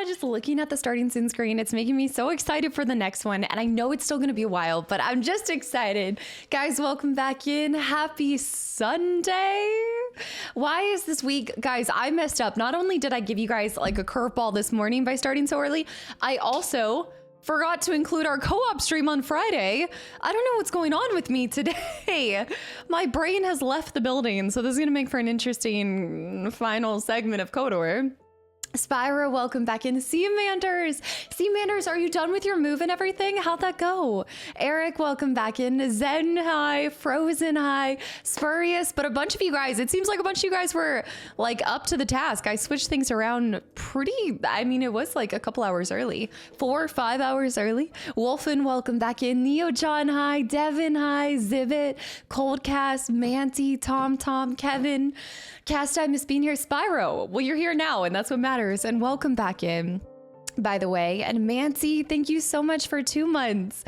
just looking at the starting soon screen, it's making me so excited for the next one. And I know it's still going to be a while, but I'm just excited. Guys, welcome back in. Happy Sunday. Why is this week? Guys, I messed up. Not only did I give you guys like a curveball this morning by starting so early, I also forgot to include our co-op stream on Friday. I don't know what's going on with me today. My brain has left the building, so this is going to make for an interesting final segment of KOTOR. Spyro, welcome back in. Seamanders, are you done with your move and everything? How'd that go? Eric, welcome back in. Zen, hi. Frozen, hi. Spurious, but a bunch of you guys, it seems like a bunch of you guys were like up to the task. I switched things around it was like a couple hours early. 4 or 5 hours early. Wolfen, welcome back in. Neo John, hi. Devin, hi. Zivit, Coldcast, Manti, Tom, Kevin. Cast, I miss being here. Spyro, well, you're here now, and that's what matters. And welcome back in, by the way. And Manti, thank you so much for 2 months.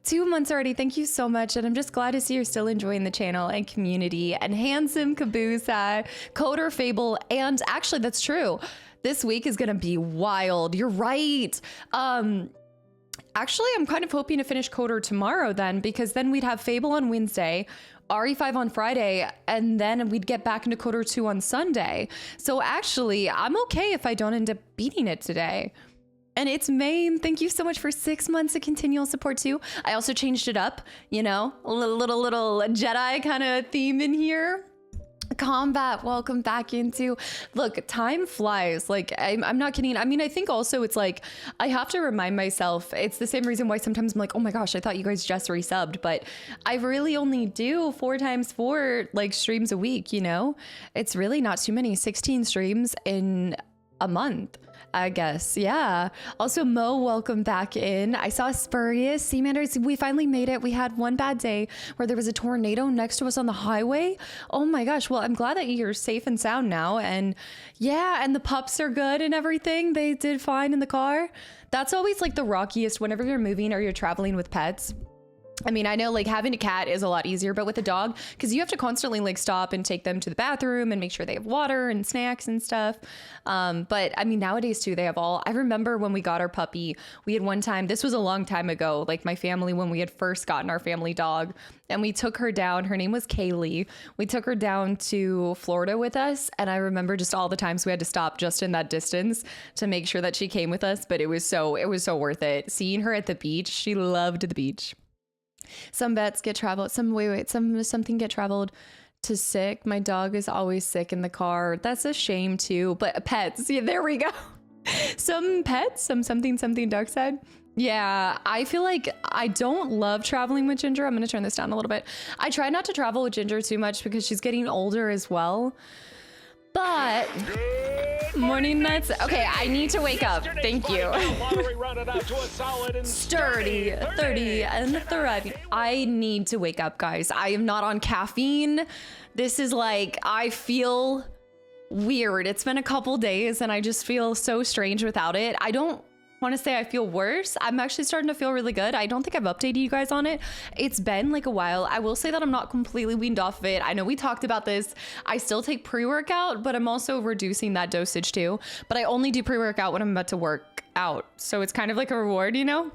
2 months already. Thank you so much. And I'm just glad to see you're still enjoying the channel and community. And Handsome Caboose, Coder Fable. And actually, that's true. This week is going to be wild. You're right. Actually, I'm kind of hoping to finish Coder tomorrow then, because then we'd have Fable on Wednesday, RE5 on Friday, and then we'd get back into KOTOR 2 on Sunday. So actually, I'm okay if I don't end up beating it today. And it's Maine. Thank you so much for 6 months of continual support too. I also changed it up, you know, a little Jedi kind of theme in here. Combat, welcome back into. Look, time flies. Like, I'm not kidding. I mean, I think also it's like I have to remind myself. It's the same reason why sometimes I'm like, oh my gosh, I thought you guys just resubbed, but I really only do 4 times 4 like streams a week. You know, it's really not too many. 16 streams in a month, I guess. Yeah. Also, Mo, welcome back in. I saw Spurious, Seamanders. We finally made it. We had one bad day where there was a tornado next to us on the highway. Oh my gosh. Well, I'm glad that you're safe and sound now. And yeah, and the pups are good and everything. They did fine in the car. That's always like the rockiest whenever you're moving or you're traveling with pets. I mean, I know like having a cat is a lot easier, but with a dog, because you have to constantly like stop and take them to the bathroom and make sure they have water and snacks and stuff. But I mean, nowadays too, they have all. I remember when we got our puppy, we had one time, this was a long time ago, like my family, when we had first gotten our family dog, and we took her down. Her name was Kaylee. We took her down to Florida with us. And I remember just all the times we had to stop just in that distance to make sure that she came with us. But it was so worth it. Seeing her at the beach, she loved the beach. Some vets get traveled. Something get traveled to sick. My dog is always sick in the car. That's a shame too. But pets, yeah, there we go. Some pets, something dark side. Yeah, I feel like I don't love traveling with Ginger. I'm gonna turn this down a little bit. I try not to travel with Ginger too much because she's getting older as well. But morning nuts. Okay, I need to wake up. Thank you. Sturdy, 30 and thriving. I need to wake up, guys. I am not on caffeine. This is like, I feel weird. It's been a couple days and I just feel so strange without it. I don't want to say I feel worse. I'm actually starting to feel really good. I don't think I've updated you guys on it. It's been like a while. I will say that I'm not completely weaned off of it. I know we talked about this. I still take pre-workout, but I'm also reducing that dosage too. But I only do pre-workout when I'm about to work out. So it's kind of like a reward, you know?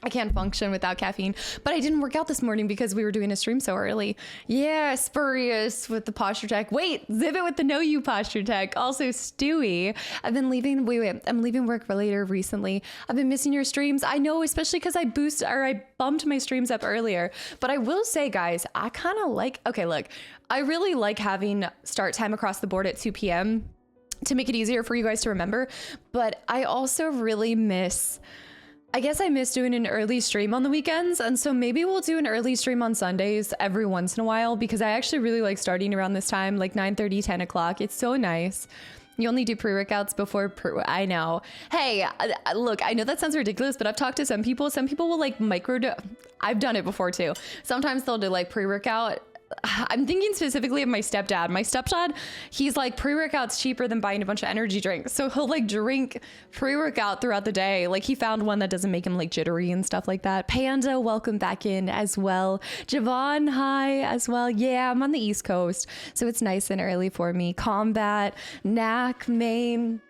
I can't function without caffeine, but I didn't work out this morning because we were doing a stream so early. Yeah, Spurious with the posture tech. Wait, Zivit with the no you posture tech. Also Stewie. I've been leaving, I'm leaving work later recently. I've been missing your streams. I know, especially because I bumped my streams up earlier, but I will say guys, I kind of like, okay, look, I really like having start time across the board at 2 p.m. to make it easier for you guys to remember. But I also really miss, I guess I miss doing an early stream on the weekends, and so maybe we'll do an early stream on Sundays every once in a while, because I actually really like starting around this time, like 9:30, 10 o'clock. It's so nice. You only do pre-workouts before I know. Hey, look, I know that sounds ridiculous, but I've talked to some people. Some people will like I've done it before too. Sometimes they'll do like pre-workout. I'm thinking specifically of my stepdad. My stepdad, he's like, pre-workout's cheaper than buying a bunch of energy drinks. So he'll like drink pre-workout throughout the day. Like he found one that doesn't make him like jittery and stuff like that. Panda, welcome back in as well. Javon, hi as well. Yeah, I'm on the East Coast, so it's nice and early for me. Combat, Knack, Maine.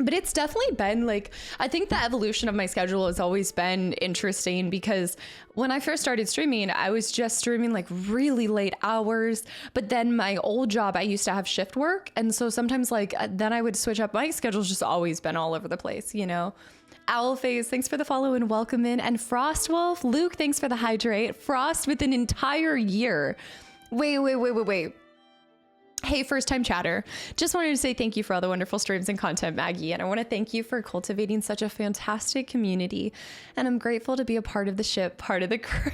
But it's definitely been like, I think the evolution of my schedule has always been interesting because when I first started streaming, I was just streaming like really late hours. But then my old job, I used to have shift work. And so sometimes like then I would switch up. My schedule's just always been all over the place, you know? Owlface, thanks for the follow and welcome in. And Frostwolf, Luke, thanks for the hydrate. Frost with an entire year. Wait. Hey, first time chatter. Just wanted to say thank you for all the wonderful streams and content, Maggie. And I want to thank you for cultivating such a fantastic community. And I'm grateful to be a part of the ship, part of the crew.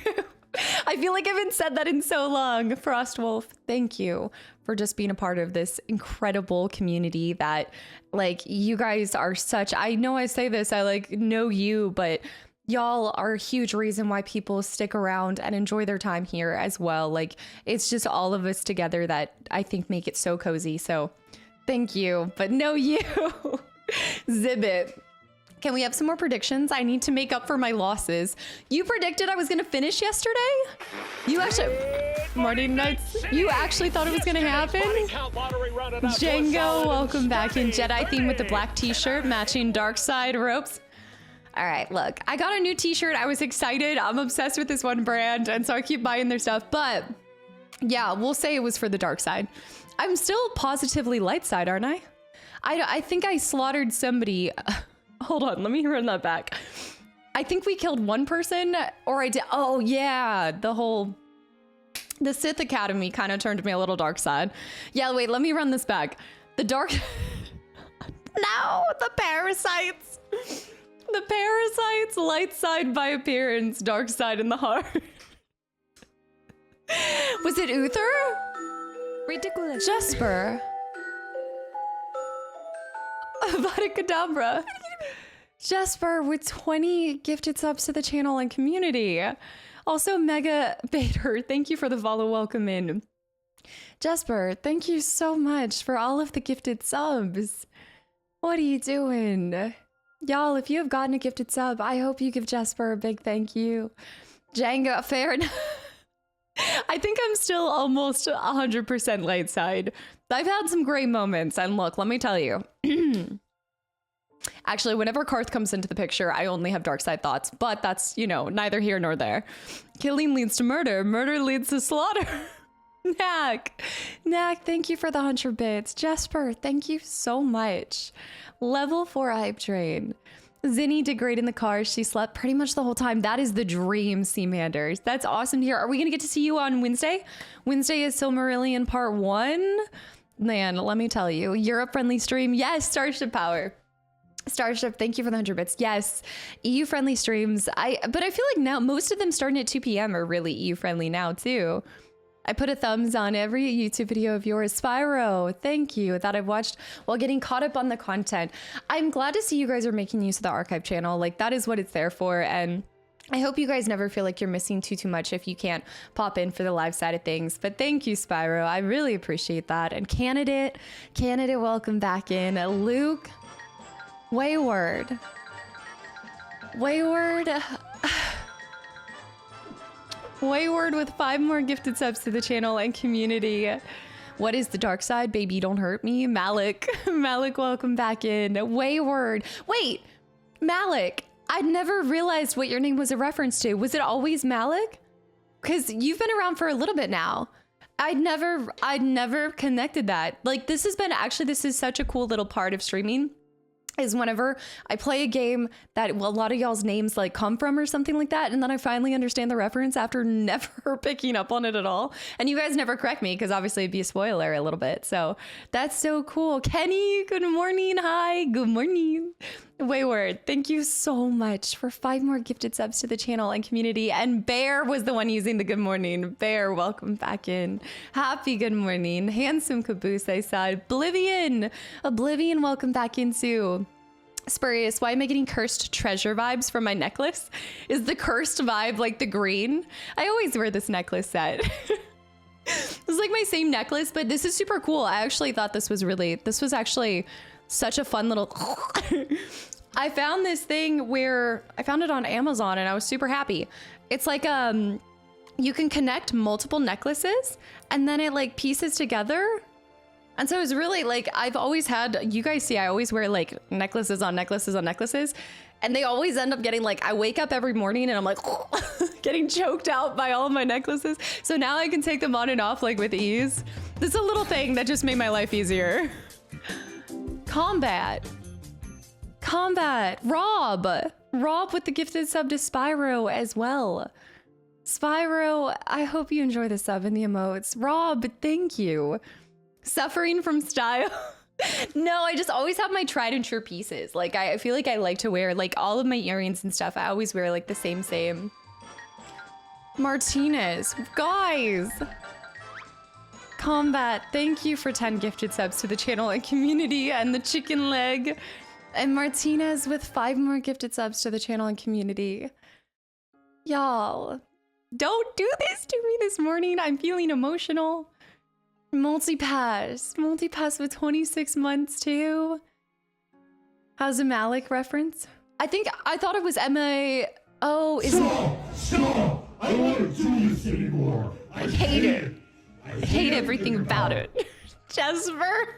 I feel like I haven't said that in so long. Frostwolf, thank you for just being a part of this incredible community that like you guys are such, I know I say this, I like know you, but y'all are a huge reason why people stick around and enjoy their time here as well. Like it's just all of us together that I think make it so cozy. So thank you, but no you. Zibbit. Can we have some more predictions? I need to make up for my losses. You predicted I was going to finish yesterday? You actually, Morning Nights, you actually thought it was going to happen? Django, welcome back in Jedi theme with the black t-shirt, matching dark side ropes. All right, look, I got a new t-shirt. I was excited. I'm obsessed with this one brand. And so I keep buying their stuff. But yeah, we'll say it was for the dark side. I'm still positively light side, aren't I? I think I slaughtered somebody. Hold on, let me run that back. I think we killed one person or I did. Oh yeah, the Sith Academy kind of turned me a little dark side. Yeah, wait, let me run this back. The dark, no, the parasites. The parasites, light side by appearance, dark side in the heart. Was it Uther? Ridiculous. Jesper. Avada Jesper with 20 gifted subs to the channel and community. Also, Mega Bader, thank you for the follow. Welcome in. Jesper, thank you so much for all of the gifted subs. What are you doing? Y'all, if you have gotten a gifted sub, I hope you give Jesper a big thank you. Django, fair enough. I think I'm still almost 100% light side. I've had some great moments, and look, let me tell you. Actually, whenever Karth comes into the picture, I only have dark side thoughts, but that's, you know, neither here nor there. Killing leads to murder. Murder leads to slaughter. Knack, thank you for the 100 bits. Jesper, thank you so much. Level 4 hype train. Zinni did great in the car. She slept pretty much the whole time. That is the dream, Seamanders. That's awesome to hear. Are we going to get to see you on Wednesday? Wednesday is Silmarillion Part 1. Man, let me tell you. Europe-friendly stream. Yes, Starship Power. Starship, thank you for the 100 bits. Yes, EU-friendly streams. But I feel like now most of them starting at 2 p.m. are really EU-friendly now, too. I put a thumbs on every YouTube video of yours. Spyro, thank you, that I've watched while getting caught up on the content. I'm glad to see you guys are making use of the archive channel. Like, that is what it's there for. And I hope you guys never feel like you're missing too much if you can't pop in for the live side of things. But thank you, Spyro. I really appreciate that. And Candidate, welcome back in. Luke, Wayward. Wayward with 5 more gifted subs to the channel and community. What is the dark side? Baby, don't hurt me. Malik, welcome back in. Wayward. Wait, Malik, I'd never realized what your name was a reference to. Was it always Malik? Because you've been around for a little bit now. I'd never connected that. Like, this is such a cool little part of streaming. Is whenever I play a game that a lot of y'all's names like come from or something like that, and then I finally understand the reference after never picking up on it at all. And you guys never correct me because obviously it'd be a spoiler a little bit. So that's so cool. Kenny, good morning. Hi, good morning. Wayward, thank you so much for 5 more gifted subs to the channel and community. And Bear was the one using the good morning. Bear, welcome back in. Happy good morning. Handsome Caboose, I saw. Oblivion, welcome back in too. Spurious, why am I getting cursed treasure vibes from my necklace? Is the cursed vibe like the green? I always wear this necklace set. It's like my same necklace, but this is super cool. I actually thought this was actually such a fun little... I found this thing where I found it on Amazon and I was super happy. It's like, you can connect multiple necklaces and then it like pieces together. And so it was really like, I've always had, you guys see, I always wear like necklaces on necklaces on necklaces. And they always end up getting like, I wake up every morning and I'm like getting choked out by all of my necklaces. So now I can take them on and off like with ease. This is a little thing that just made my life easier. Combat. Rob with the gifted sub to Spyro as well. Spyro, I hope you enjoy the sub and the emotes. Rob, thank you. Suffering from style. No, I just always have my tried and true pieces. Like I feel like I like to wear like all of my earrings and stuff. I always wear like the same. Martinez, guys. Combat, thank you for 10 gifted subs to the channel and community and the chicken leg. And Martinez with 5 more gifted subs to the channel and community. Y'all, don't do this to me this morning. I'm feeling emotional. Multipass with 26 months too. How's a Malik reference? I thought it was M-A-O. Stop! I don't want to do this anymore. I hate it. I hate everything about it. Jesper.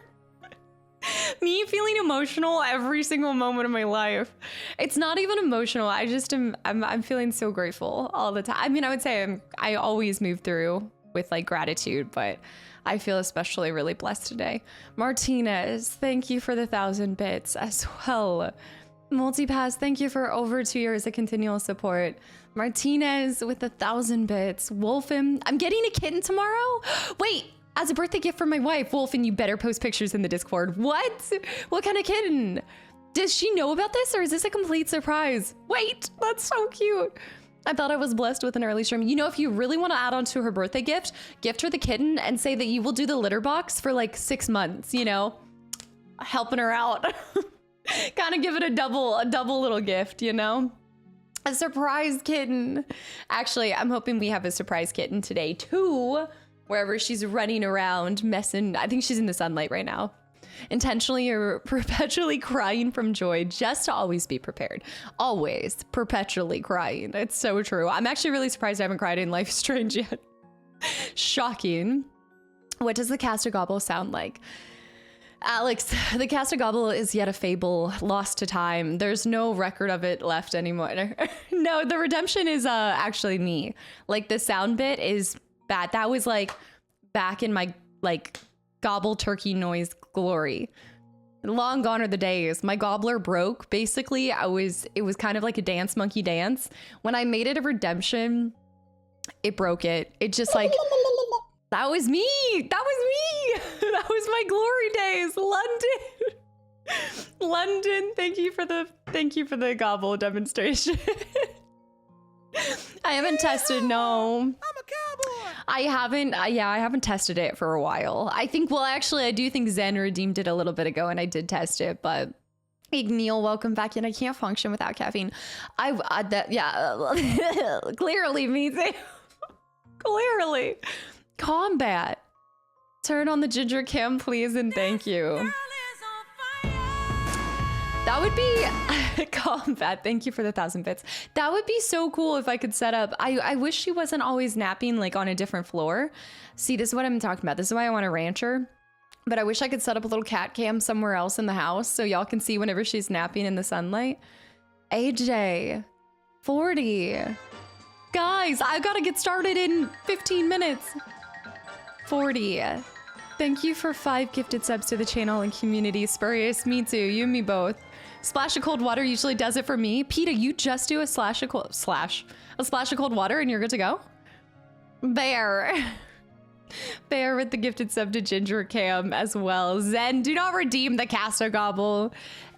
Me feeling emotional every single moment of my life. It's not even emotional. I just I'm feeling so grateful all the time. I mean, I would say I always move through with like gratitude, but I feel especially really blessed today. Martinez, thank you for the 1,000 bits as well. Multipass, thank you for over 2 years of continual support. Martinez with the 1,000 bits. Wolfen, I'm getting a kitten tomorrow. Wait, as a birthday gift for my wife. Wolfen, you better post pictures in the Discord. What? What kind of kitten? Does she know about this or is this a complete surprise? Wait, that's so cute. I thought I was blessed with an early stream. You know, if you really want to add on to her birthday gift her the kitten and say that you will do the litter box for like 6 months, you know, helping her out. Kind of give it a double little gift, you know? A surprise kitten. Actually, I'm hoping we have a surprise kitten today too, wherever she's running around messing. I think she's in the sunlight right now. Intentionally or perpetually crying from joy, just to always be prepared. Always perpetually crying. It's so true. I'm actually really surprised I haven't cried in Life is Strange yet. Shocking. What does the Kastaclysm sound like? Alex, the Kastaclysm is yet a fable, lost to time. There's no record of it left anymore. No, the redemption is actually me. Like the sound bit is bad. That was like back in my like gobble turkey noise glory. Long gone are the days. My gobbler broke. Basically, it was kind of like a dance monkey dance. When I made it a redemption, it broke it. It just like that was me. That was me. That was my glory days. London, thank you for the gobble demonstration. I haven't tested, no. I'm a cowboy. I haven't tested it for a while. I think, well, actually, I do think Zen redeemed it a little bit ago and I did test it, but Neil, welcome back in. I can't function without caffeine. Clearly me too. Clearly. Combat. Turn on the ginger cam, please, and thank you. That would be combat. Thank you for the 1,000 bits. That would be so cool if I could set up. I wish she wasn't always napping like on a different floor. See, this is what I'm talking about. This is why I want a rancher. But I wish I could set up a little cat cam somewhere else in the house so y'all can see whenever she's napping in the sunlight. AJ, 40. Guys, I gotta get started in 15 minutes. 40. Thank you for 5 gifted subs to the channel and community. Spurious, me too. You and me both. Splash of cold water usually does it for me. Peta, you just do a splash of cold water and you're good to go. Bear with the gifted sub to Ginger Cam as well. Zen, do not redeem the Kastaclysm.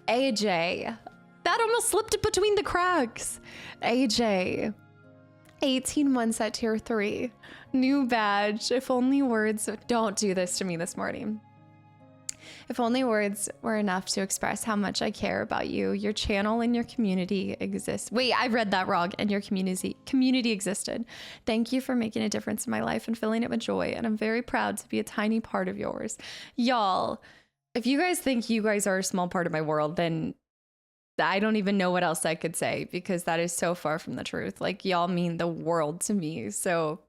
AJ, that almost slipped between the cracks. AJ, 18 months at tier 3. New badge. If only words, don't do this to me this morning. If only words were enough to express how much I care about you, your channel and your community exists. Wait, I read that wrong. And your community existed. Thank you for making a difference in my life and filling it with joy. And I'm very proud to be a tiny part of yours. Y'all, if you guys think you guys are a small part of my world, then I don't even know what else I could say because that is so far from the truth. Like, y'all mean the world to me. So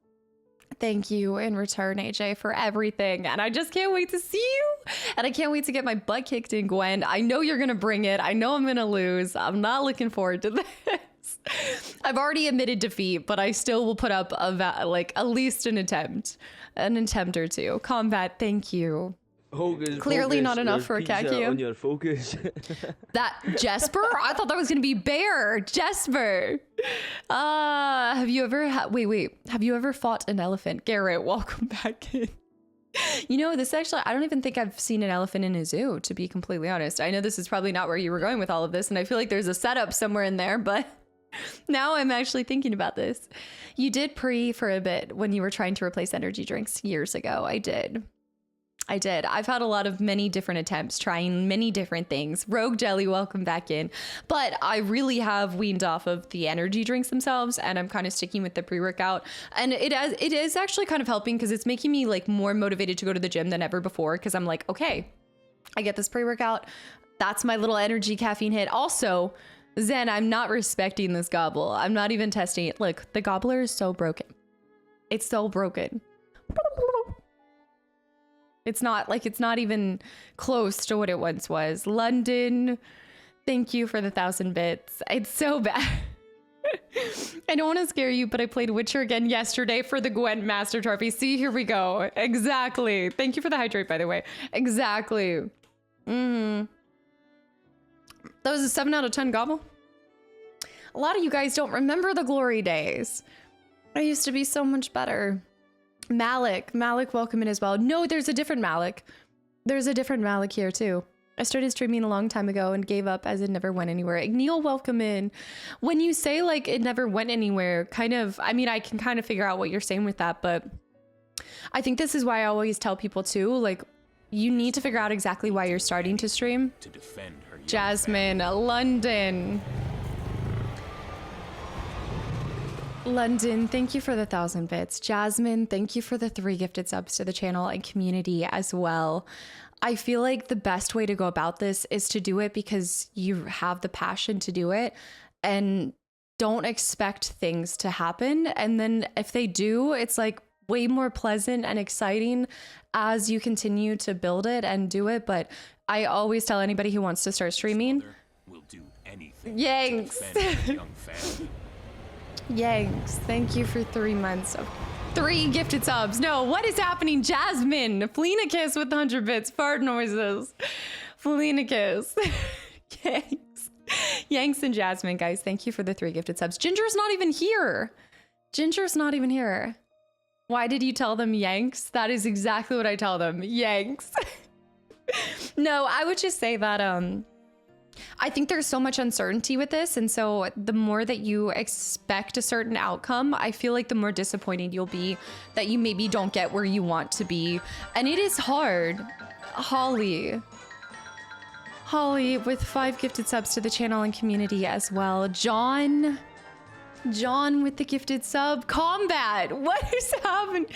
Thank you in return, AJ, for everything. And I just can't wait to see you. And I can't wait to get my butt kicked in, Gwen. I know you're going to bring it. I know I'm going to lose. I'm not looking forward to this. I've already admitted defeat, but I still will put up at least an attempt or two. Combat, thank you. Clearly not enough for a Kakia. On your focus. That Jesper? I thought that was gonna be Bear. Jesper. Have you ever wait. Have you ever fought an elephant? Garrett, welcome back in. You know, this actually, I don't even think I've seen an elephant in a zoo, to be completely honest. I know this is probably not where you were going with all of this, and I feel like there's a setup somewhere in there, but now I'm actually thinking about this. You did pre for a bit when you were trying to replace energy drinks years ago. I did. I've had many different attempts, trying many different things. Rogue Jelly, welcome back in. But I really have weaned off of the energy drinks themselves, and I'm kind of sticking with the pre-workout. And it is actually kind of helping because it's making me like more motivated to go to the gym than ever before, because I'm like, okay, I get this pre-workout. That's my little energy caffeine hit. Also, Zen, I'm not respecting this gobble. I'm not even testing it. Look, the gobbler is so broken. It's so broken. It's not even close to what it once was. London, thank you for the 1,000 bits. It's so bad. I don't want to scare you, but I played Witcher again yesterday for the Gwent Master Trophy. See, here we go. Exactly. Thank you for the hydrate, by the way. Exactly. That was a 7 out of 10 gobble. A lot of you guys don't remember the glory days. I used to be so much better. Malik, welcome in as well. No, there's a different Malik. There's a different Malik here too. I started streaming a long time ago and gave up as it never went anywhere. Igneal, welcome in. When you say like it never went anywhere, I can kind of figure out what you're saying with that, but I think this is why I always tell people too, like you need to figure out exactly why you're starting to stream. To defend her Jasmine, London, thank you for the 1,000 bits. Jasmine, thank you for the 3 gifted subs to the channel and community as well. I feel like the best way to go about this is to do it because you have the passion to do it, and don't expect things to happen. And then if they do, it's like way more pleasant and exciting as you continue to build it and do it. But I always tell anybody who wants to start streaming, will do anything Yanks. to defend her young family. Yanks, thank you for 3 months of 3 gifted subs. No, what is happening? Jasmine, Fleenicus with 100 bits, fart noises. Fleenicus. Yanks and Jasmine, guys, thank you for the 3 gifted subs. Ginger's not even here. Why did you tell them Yanks? That is exactly what I tell them. Yanks. No, I would just say that I think there's so much uncertainty with this, and so the more that you expect a certain outcome, I feel like the more disappointed you'll be that you maybe don't get where you want to be. And it is hard. Holly with 5 gifted subs to the channel and community as well. John with the gifted sub. Combat, what is happening?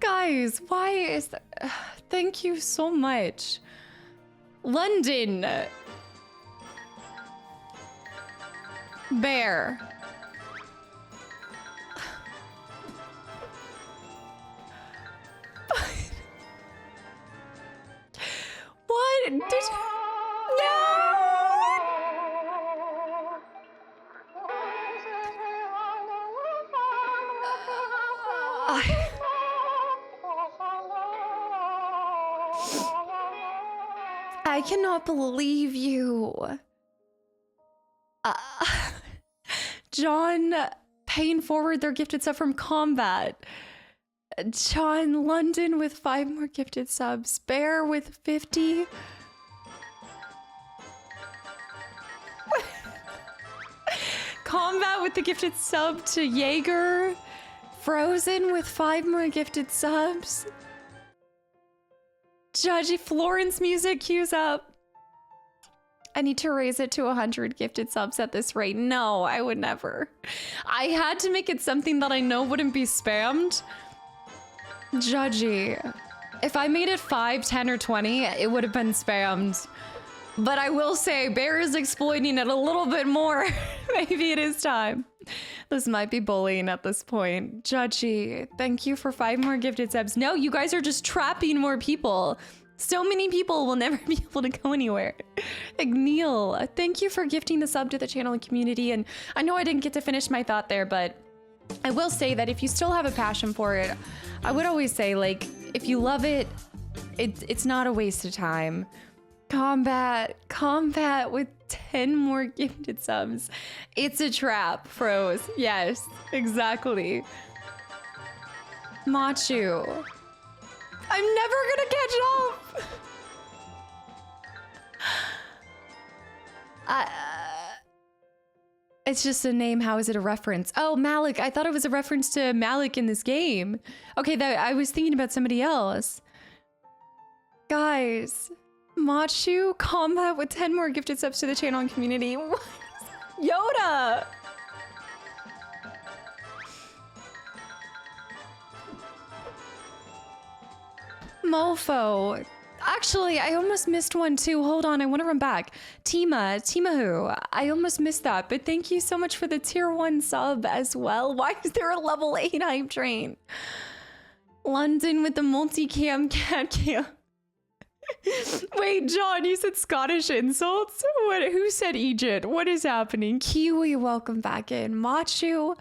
Guys, why is that? Thank you so much. London. Bear. What? No! I cannot believe you. John paying forward their gifted sub from Combat. John London with 5 more gifted subs. Bear with 50. Combat with the gifted sub to Jaeger. Frozen with 5 more gifted subs. Judgy Florence music cues up. I need to raise it to 100 gifted subs at this rate. No, I would never. I had to make it something that I know wouldn't be spammed. Judgy. If I made it 5, 10, or 20, it would have been spammed. But I will say, Bear is exploiting it a little bit more. Maybe it is time. This might be bullying at this point. Judgy, thank you for 5 more gifted subs. No, you guys are just trapping more people. So many people will never be able to go anywhere. Like Neil, thank you for gifting the sub to the channel and community. And I know I didn't get to finish my thought there, but I will say that if you still have a passion for it, I would always say, like, if you love it, it's not a waste of time. Combat with 10 more gifted subs. It's a trap, Froze. Yes, exactly. Machu. I'm never gonna catch up. It's just a name. How is it a reference? Oh, Malik. I thought it was a reference to Malik in this game. Okay, I was thinking about somebody else. Guys, Machu combat with 10 more gifted subs to the channel and community. What? Yoda. Mofo. Actually, I almost missed one too. Hold on, I want to run back. Timahu. I almost missed that, but thank you so much for the tier 1 sub as well. Why is there a level 8 hype train? London with the multicam cat cam. Wait, John, you said Scottish insults? What? Who said Egypt? What is happening? Kiwi, welcome back in. Machu.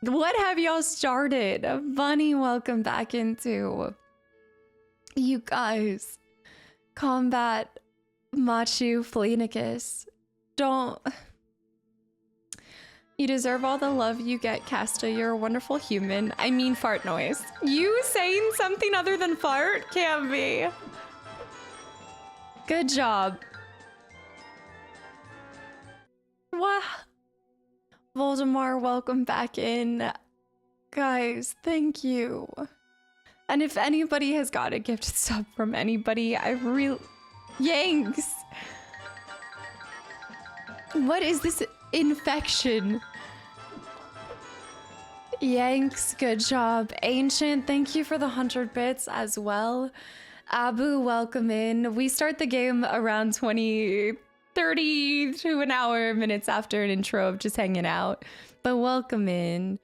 What have y'all started? Bunny, welcome back into. You guys, combat, Machu, Flenicus, don't. You deserve all the love you get, Casta. You're a wonderful human. I mean fart noise. You saying something other than fart? Can't be. Good job. Wow. Voldemort, welcome back in. Guys, thank you. And if anybody has got a gifted sub from anybody, I really... Yanks! What is this infection? Yanks, good job. Ancient, thank you for the 100 bits as well. Abu, welcome in. We start the game around 30 to an hour minutes after an intro of just hanging out. But welcome in.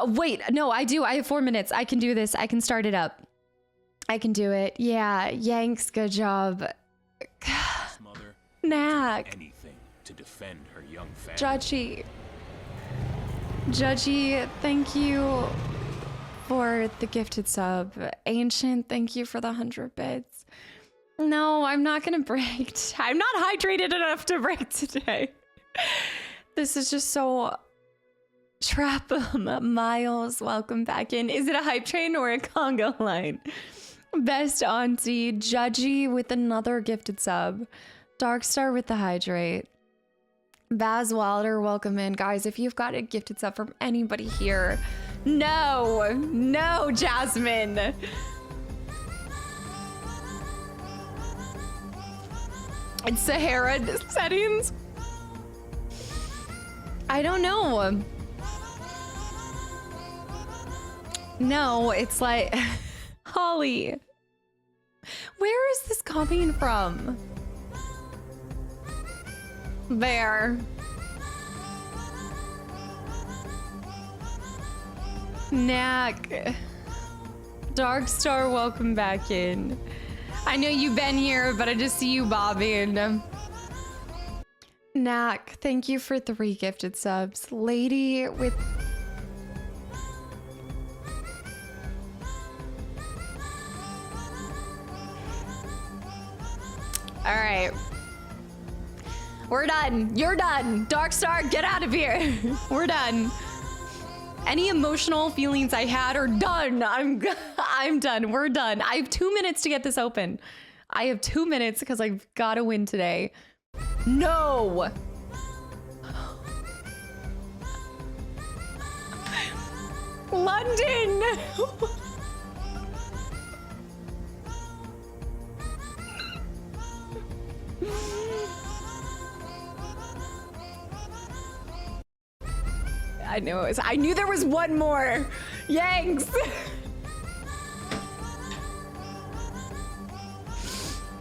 Wait, no, I do. I have 4 minutes. I can do this. I can start it up. I can do it. Yeah, Yanks, good job. Mother Knack. anything to defend her young family. Judgy, thank you for the gifted sub. Ancient, thank you for the 100 bits. No, I'm not gonna break. I'm not hydrated enough to break today. This is just so... Trap Miles, welcome back in. Is it a hype train or a conga line? Best auntie, Judgy with another gifted sub. Darkstar with the hydrate. Baz Wilder, welcome in. Guys, if you've got a gifted sub from anybody here, no, Jasmine. It's Sahara settings. I don't know. No, it's like Holly. Where is this coming from? There. Knack. Darkstar, welcome back in. I know you've been here, but I just see you bobbing. Knack, thank you for 3 gifted subs. Lady with... All right. We're done. You're done. Darkstar, get out of here. We're done. Any emotional feelings I had are done. I'm done. We're done. I have 2 minutes to get this open. I have 2 minutes because I've got to win today. No. London. I knew it was. I knew there was one more. Yanks.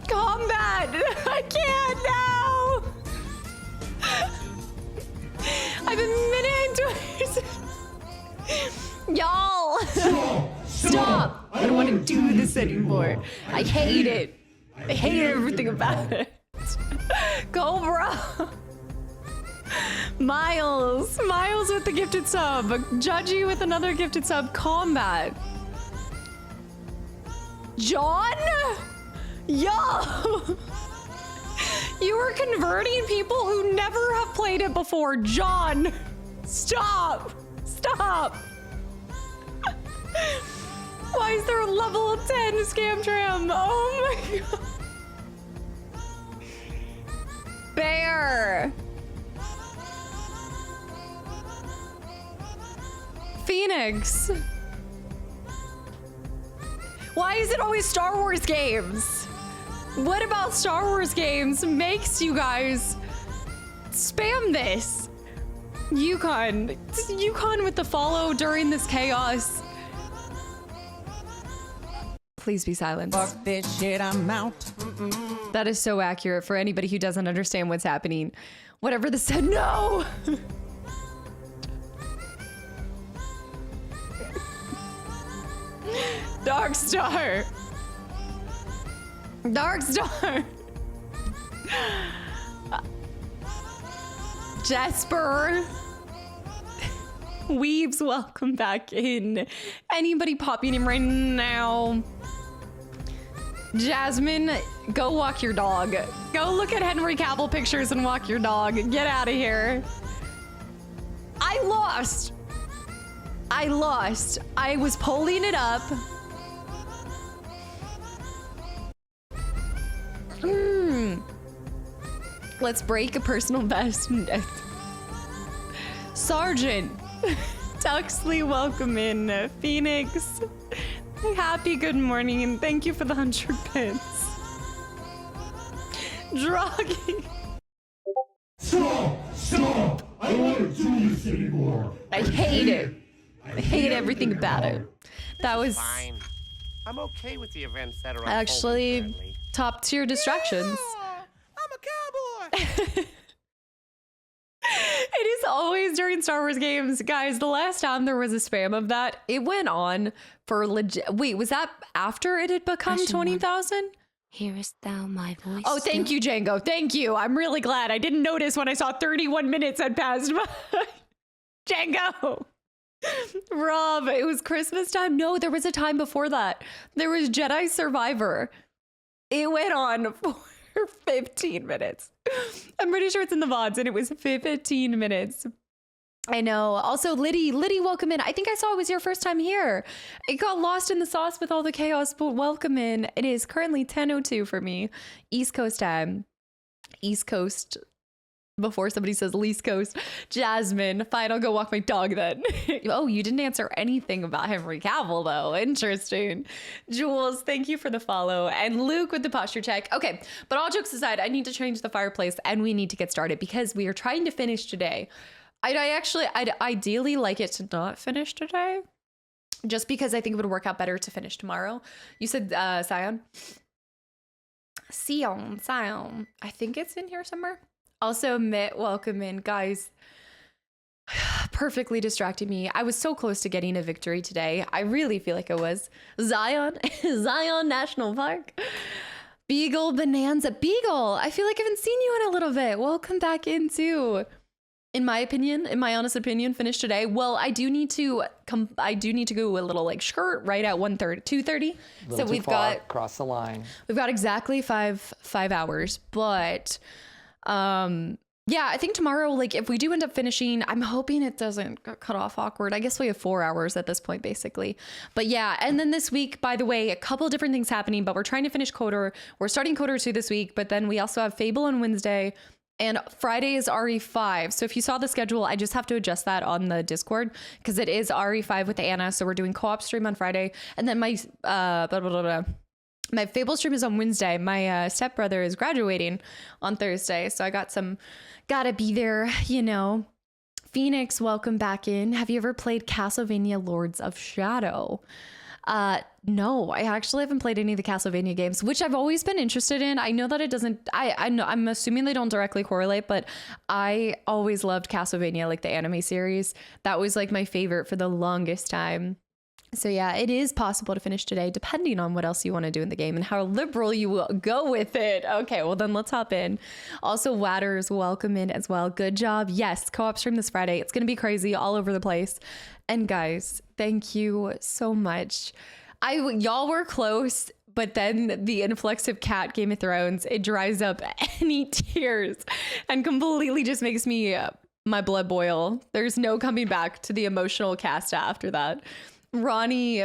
Combat. I can't now. I've anymore. I hate it. I hate everything about it. Cobra. Miles with the gifted sub. Judgy with another gifted sub. Combat. John? Yo! You were converting people who never have played it before. John, stop. Stop. Why is there a level 10 scam tram? Oh my god. Bear. Phoenix. Why is it always Star Wars games? What about Star Wars games makes you guys spam this? Yukon with the follow during this chaos. Please be silent. Fuck this shit, I'm out. That is so accurate for anybody who doesn't understand what's happening. Whatever this said, no! Dark Star. Dark Star. Jesper. Weaves, welcome back in. Anybody popping in right now? Jasmine, go walk your dog. Go look at Henry Cavill pictures and walk your dog. Get out of here. I lost. I was pulling it up. Let's break a personal best. Sergeant. Tuxley, welcome in. Phoenix. Happy good morning and thank you for the 100 bits. Droggy. Stop! I don't want to do this anymore. I hate it. I hate everything about it. That was Fine. I'm okay with the events that are actually unfolding currently. top tier distractions. I'm a cowboy. It is always during Star Wars games. Guys, the last time there was a spam of that, it went on for legit. Wait, was that after it had become 20,000? Hearest thou my voice? Oh, thank you, Django. Thank you. I'm really glad. I didn't notice when I saw 31 minutes had passed by. Django. Rob, it was Christmas time. No, there was a time before that. There was Jedi Survivor. It went on for 15 minutes. I'm pretty sure it's in the VODs and it was 15 minutes. I know. Also, Liddy, welcome in. I think I saw it was your first time here. It got lost in the sauce with all the chaos, but welcome in. It is currently 10:02 for me. East Coast time. East Coast. Before somebody says East Coast. Jasmine, fine, I'll go walk my dog then. Oh, you didn't answer anything about Henry Cavill though. Interesting. Jules, thank you for the follow. And Luke with the posture check. Okay, but all jokes aside, I need to change the fireplace and we need to get started because we are trying to finish today. I'd ideally like it to not finish today, just because I think it would work out better to finish tomorrow. You said Sion? Sion. I think it's in here somewhere. Also, Mitt, welcome in. Guys, perfectly distracted me. I was so close to getting a victory today. I really feel like I was. Zion National Park. Beagle Bonanza. Beagle, I feel like I haven't seen you in a little bit. Welcome back in too. In my honest opinion, finish today. Well, I do need to go a little like skirt right at 2:30. So we've got cross the line. We've got exactly five hours, but yeah, I think tomorrow, like if we do end up finishing, I'm hoping it doesn't cut off awkward. I guess we have 4 hours at this point, basically. But yeah, and then this week, by the way, a couple of different things happening, but we're trying to finish KOTOR. We're starting KOTOR 2 this week, but then we also have Fable on Wednesday. And Friday is RE5. So if you saw the schedule, I just have to adjust that on the Discord because it is RE5 with Anna. So we're doing co-op stream on Friday. And then my my Fable stream is on Wednesday. My stepbrother is graduating on Thursday. So I gotta be there, you know. Phoenix, welcome back in. Have you ever played Castlevania Lords of Shadow? No, I actually haven't played any of the Castlevania games, which I've always been interested in. I know that it doesn't, I know, I'm assuming they don't directly correlate, but I always loved Castlevania, like the anime series. That was like my favorite for the longest time. So yeah, it is possible to finish today, depending on what else you want to do in the game and how liberal you will go with it. Okay, well then let's hop in. Also, Watters, welcome in as well. Good job. Yes, co-op stream this Friday. It's going to be crazy all over the place. And guys, thank you so much. Y'all were close, but then the influx of cat Game of Thrones, it dries up any tears and completely just makes me my blood boil. There's no coming back to the emotional cast after that. Ronnie,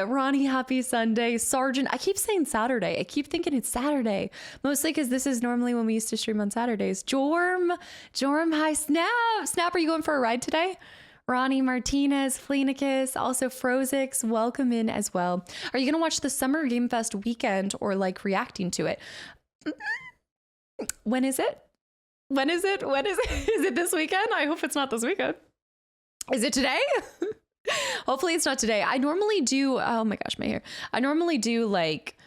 happy Sunday. Sergeant, I keep saying Saturday. I keep thinking it's Saturday, mostly because this is normally when we used to stream on Saturdays. Jorm, hi, Snap, are you going for a ride today? Ronnie Martinez, Fleenicus, also Frozix, welcome in as well. Are you going to watch the Summer Game Fest weekend or like reacting to it? When is it? Is it this weekend? I hope it's not this weekend. Is it today? Hopefully it's not today. I normally do, oh my gosh, my hair. I normally do like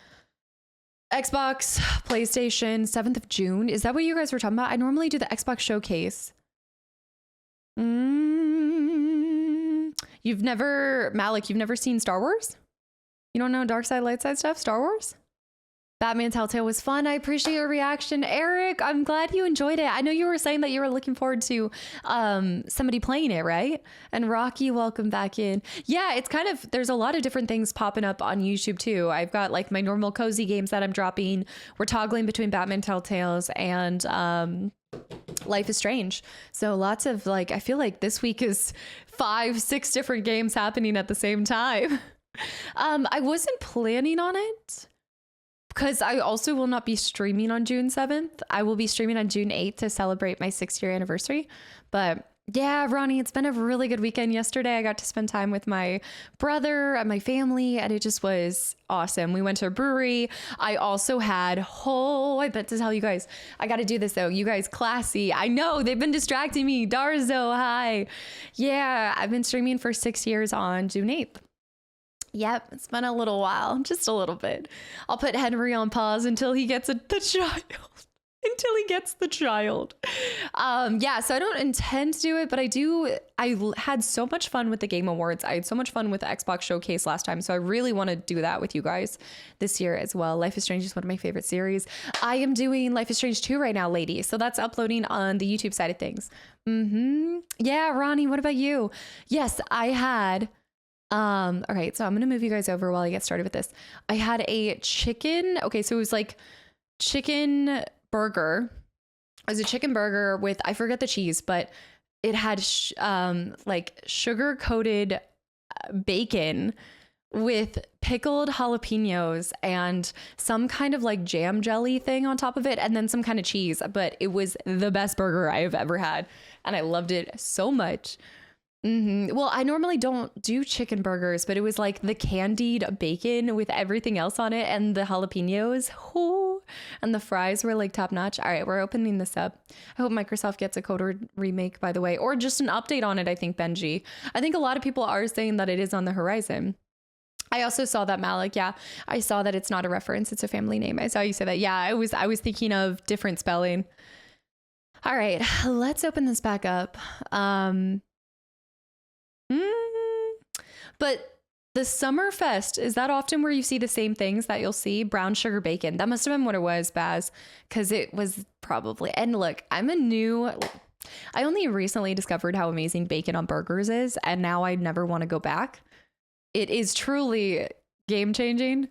Xbox, PlayStation, 7th of June. Is that what you guys were talking about? I normally do the Xbox showcase. Malik, you've never seen Star Wars? You don't know dark side, light side stuff? Star Wars? Batman Telltale was fun. I appreciate your reaction. Eric, I'm glad you enjoyed it. I know you were saying that you were looking forward to somebody playing it, right? And Rocky, welcome back in. Yeah, it's kind of, there's a lot of different things popping up on YouTube too. I've got like my normal cozy games that I'm dropping. We're toggling between Batman Telltales and Life is Strange. So lots of like, I feel like this week is 5-6 different games happening at the same time. I wasn't planning on it, because I also will not be streaming on June 7th. I will be streaming on June 8th to celebrate my 6-year anniversary. But yeah, Ronnie, it's been a really good weekend. Yesterday, I got to spend time with my brother and my family, and it just was awesome. We went to a brewery. I also had, I meant to tell you guys, I got to do this though. You guys, classy. I know they've been distracting me. Darzo, hi. Yeah, I've been streaming for 6 years on June 8th. Yep, it's been a little while, just a little bit. I'll put Henry on pause until he gets the child. Yeah, so I don't intend to do it, but I had so much fun with the Game Awards. I had so much fun with the Xbox Showcase last time, so I really want to do that with you guys this year as well. Life is Strange is one of my favorite series. I am doing Life is Strange 2 right now, lady, so that's uploading on the YouTube side of things. Yeah, Ronnie, what about you? Yes, I had... all right, so I'm gonna move you guys over while I get started with this. I had a chicken. Okay, so it was like chicken burger. It was a chicken burger with, I forget the cheese, but it had like sugar coated bacon with pickled jalapenos and some kind of like jam jelly thing on top of it, and then some kind of cheese. But it was the best burger I have ever had, and I loved it so much. Well, I normally don't do chicken burgers, but it was like the candied bacon with everything else on it and the jalapenos. And the fries were like top notch. All right, we're opening this up. I hope Microsoft gets a Code remake, by the way, or just an update on it. I think, Benji. I think a lot of people are saying that it is on the horizon. I also saw that, Malik. Yeah, I saw that it's not a reference. It's a family name. I saw you say that. Yeah, I was thinking of different spelling. All right, let's open this back up. But the Summerfest, is that often where you see the same things that you'll see? Brown sugar bacon. That must have been what it was, Baz, because it was probably. And look, I only recently discovered how amazing bacon on burgers is, and now I never want to go back. It is truly game changing.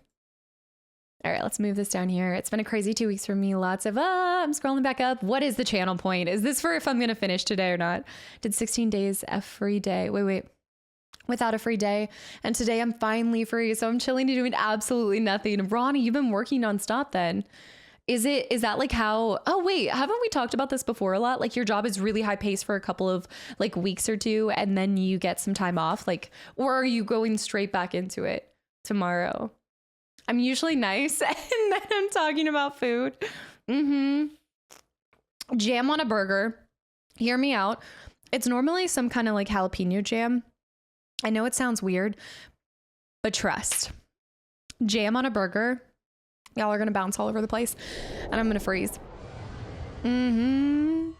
All right, let's move this down here. It's been a crazy 2 weeks for me. Lots of, I'm scrolling back up. What is the channel point? Is this for if I'm going to finish today or not? Did 16 days a free day. Wait. Without a free day. And today I'm finally free. So I'm chilling and doing absolutely nothing. Ronnie, you've been working nonstop then. Is that like how, oh wait, haven't we talked about this before a lot? Like your job is really high paced for a couple of like weeks or two, and then you get some time off, like, or are you going straight back into it tomorrow? I'm usually nice and then I'm talking about food. Jam on a burger. Hear me out. It's normally some kind of like jalapeno jam. I know it sounds weird, but trust. Jam on a burger. Y'all are going to bounce all over the place and I'm going to freeze. Jam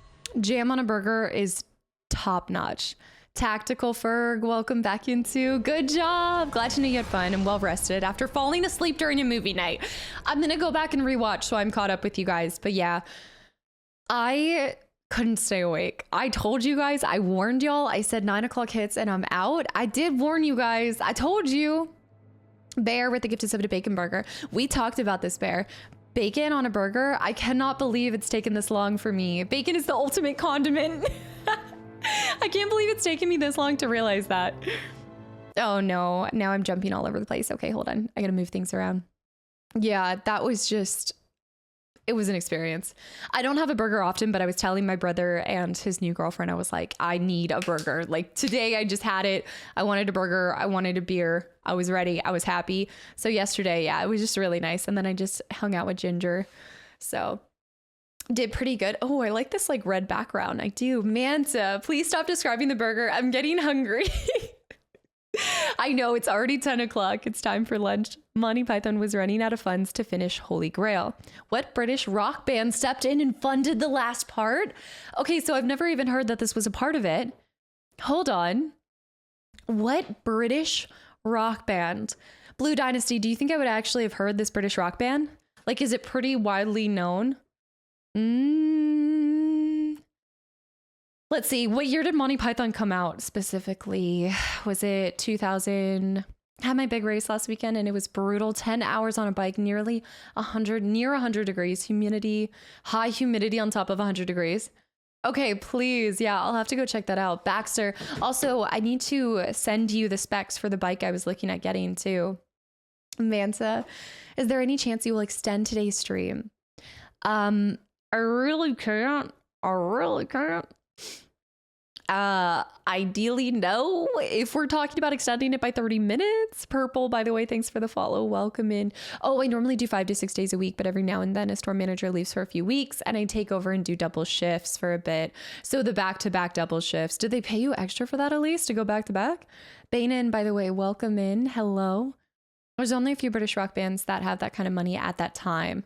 on a burger is top notch. Tactical Ferg, welcome back into. Good job. Glad to know you had fun and well rested after falling asleep during a movie night. I'm gonna go back and rewatch so I'm caught up with you guys. But yeah, I couldn't stay awake. I told you guys, I warned y'all. I said 9 o'clock hits and I'm out. I did warn you guys. I told you. Bear with the gift of sub to bacon burger. We talked about this, Bear. Bacon on a burger. I cannot believe it's taken this long for me. Bacon is the ultimate condiment. I can't believe it's taken me this long to realize that. Oh no, now I'm jumping all over the place. Okay, hold on. I gotta move things around. Yeah, that was just, it was an experience. I don't have a burger often, but I was telling my brother and his new girlfriend, I was like, I need a burger. Like today I just had it. I wanted a burger. I wanted a beer. I was ready. I was happy. So yesterday, yeah, it was just really nice. And then I just hung out with Ginger. So did pretty good. Oh, I like this like red background. I do. Manta, please stop describing the burger. I'm getting hungry. I know it's already 10 o'clock. It's time for lunch. Monty Python was running out of funds to finish Holy Grail. What British rock band stepped in and funded the last part? Okay, so I've never even heard that this was a part of it. Hold on. What British rock band? Blue Dynasty, do you think I would actually have heard this British rock band? Like, is it pretty widely known? Let's see. What year did Monty Python come out specifically? Was it 2000? I had my big race last weekend and it was brutal. 10 hours on a bike, near 100 degrees, humidity, high humidity on top of 100 degrees. Okay, please. Yeah, I'll have to go check that out. Baxter. Also, I need to send you the specs for the bike I was looking at getting too. Manta, is there any chance you will extend today's stream? I really can't. Ideally, no. If we're talking about extending it by 30 minutes. Purple, by the way, thanks for the follow. Welcome in. Oh, I normally do 5 to 6 days a week, but every now and then a store manager leaves for a few weeks and I take over and do double shifts for a bit. So the back-to-back double shifts. Did they pay you extra for that, Elise, to go back-to-back? Bainin, by the way, welcome in. Hello. There's only a few British rock bands that have that kind of money at that time.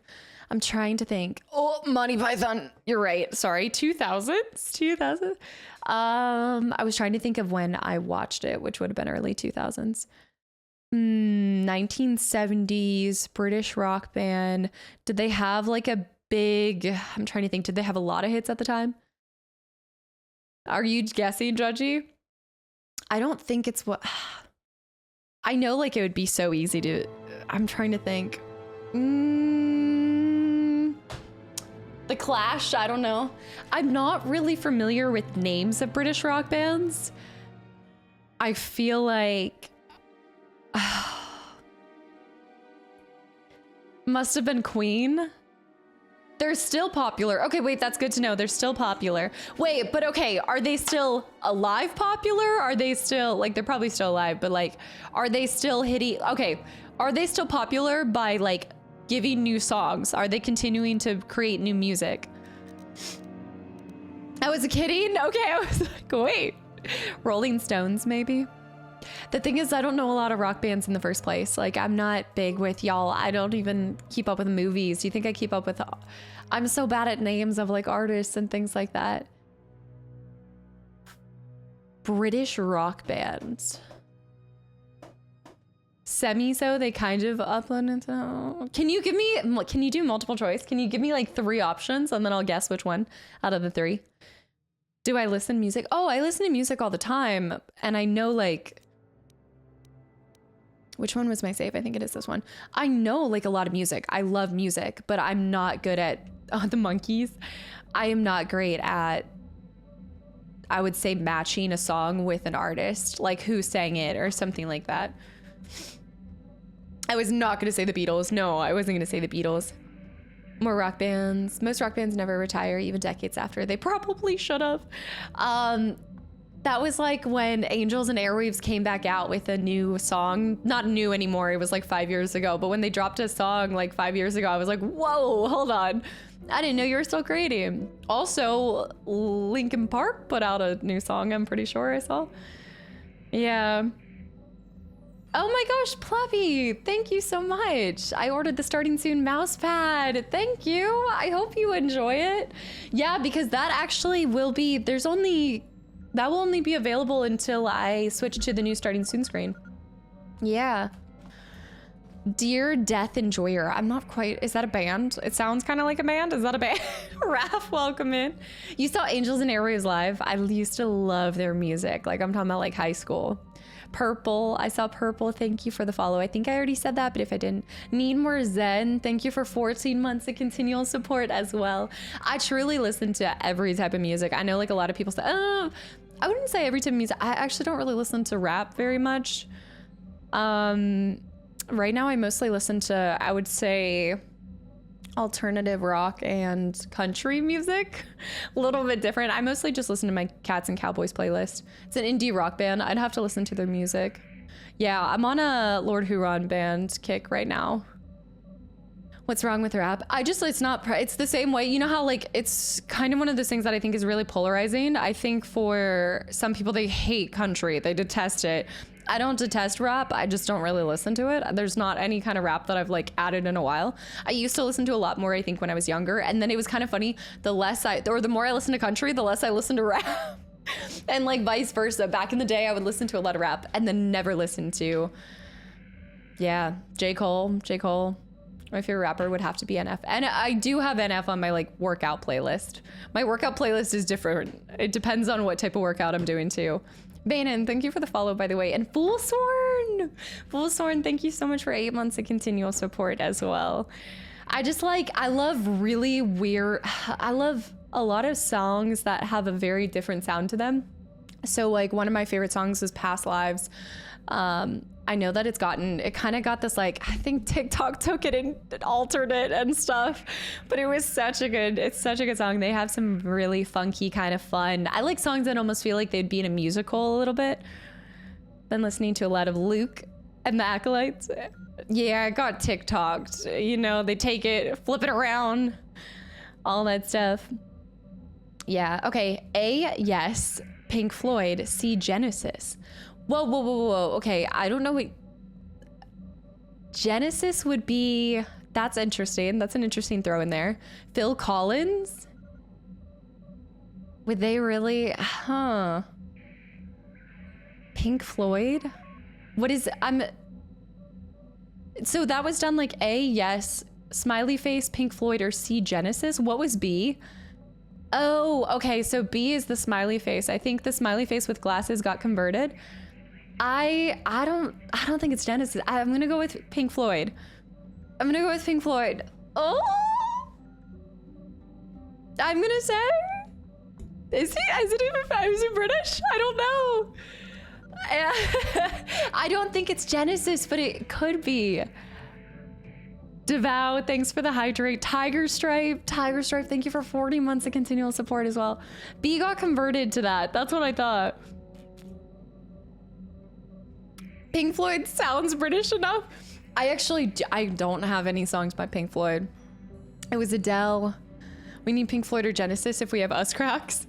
I'm trying to think. Oh, Monty Python. You're right. Sorry. 2000s? 2000? I was trying to think of when I watched it, which would have been early 2000s. 1970s British rock band. Did they have like a big, I'm trying to think, did they have a lot of hits at the time? Are you guessing, Judgy? I don't think it's what, I know like it would be so easy to, I'm trying to think. The Clash, I don't know. I'm not really familiar with names of British rock bands. I feel like must have been Queen. They're still popular. Okay, wait, that's good to know. They're still popular. Wait, but okay, are they still alive popular? Are they still, like, they're probably still alive, but like, are they still hitting? Okay, are they still popular by like giving new songs? Are they continuing to create new music? I was kidding. Okay, I was like, wait. Rolling Stones, maybe? The thing is, I don't know a lot of rock bands in the first place. Like, I'm not big with y'all. I don't even keep up with movies. Do you think I keep up with... I'm so bad at names of like artists and things like that. British rock bands. Semi-so, they kind of upload into... Can you give me... Can you do multiple choice? Can you give me like 3 options and then I'll guess which one out of the 3? Do I listen to music? Oh, I listen to music all the time. And I know like... Which one was my save? I think it is this one. I know like a lot of music. I love music, but I'm not good at... the Monkeys. I am not great at... I would say matching a song with an artist. Like who sang it or something like that. I was not going to say the Beatles. No, I wasn't going to say the Beatles. More rock bands. Most rock bands never retire, even decades after. They probably should have. That was like when Angels and Airwaves came back out with a new song. Not new anymore. It was like 5 years ago. But when they dropped a song like 5 years ago, I was like, whoa, hold on. I didn't know you were still creating. Also, Linkin Park put out a new song, I'm pretty sure I saw. Yeah. Oh my gosh, Pluppy, thank you so much. I ordered the Starting Soon mouse pad. Thank you. I hope you enjoy it. Yeah, because that actually will be, there's only That will only be available until I switch to the new starting soon screen. Yeah. Dear Death Enjoyer. I'm not quite, is that a band? It sounds kind of like a band. Is that a band? Raph, welcome in. You saw Angels and Airwaves live. I used to love their music. Like I'm talking about like high school. Purple, I saw Purple. Thank you for the follow. I think I already said that, but if I didn't, Need More Zen. Thank you for 14 months of continual support as well. I truly listen to every type of music. I know like a lot of people say, oh, I wouldn't say every type of music. I actually don't really listen to rap very much. Right now I mostly listen to, I would say, alternative rock and country music. A little bit different. I mostly just listen to my Cats and Cowboys playlist. It's an indie rock band. I'd have to listen to their music. Yeah, I'm on a Lord Huron band kick right now. What's wrong with rap? It's the same way. You know how like, it's kind of one of those things that I think is really polarizing. I think for some people, they hate country. They detest it. I don't detest rap. I just don't really listen to it. There's not any kind of rap that I've like added in a while. I used to listen to a lot more, I think, when I was younger. And then it was kind of funny. The more I listen to country, the less I listen to rap. And like vice versa. Back in the day, I would listen to a lot of rap and then never listen to, yeah, J. Cole. My favorite rapper would have to be NF. And I do have NF on my like workout playlist. My workout playlist is different. It depends on what type of workout I'm doing too. Banan, thank you for the follow, by the way. And Foolsworn, thank you so much for 8 months of continual support as well. I love a lot of songs that have a very different sound to them. So like one of my favorite songs is Past Lives. I know that it kind of got this like, I think TikTok took it and altered it and stuff, but it's such a good song. They have some really funky kind of fun. I like songs that almost feel like they'd be in a musical a little bit. Been listening to a lot of Luke and the Acolytes. Yeah, I got TikToked. You know, they take it, flip it around, all that stuff. Yeah, okay. A, yes. Pink Floyd. C, Genesis. Whoa. Okay, I don't know what Genesis would be. That's interesting. That's an interesting throw in there. Phil Collins? Would they really? Huh. Pink Floyd? So that was done like A, yes, smiley face, Pink Floyd, or C, Genesis. What was B? Oh, okay, so B is the smiley face. I think the smiley face with glasses got converted. I don't think it's Genesis. I'm gonna go with Pink Floyd. Oh, I'm gonna say, is he British? I don't know. I don't think it's Genesis, but it could be. Devow, thanks for the hydrate. Tiger Stripe, thank you for 40 months of continual support as well. B got converted to that. That's what I thought. Pink Floyd sounds British enough. I don't have any songs by Pink Floyd. It was Adele. We need Pink Floyd or Genesis if we have Us Cracks.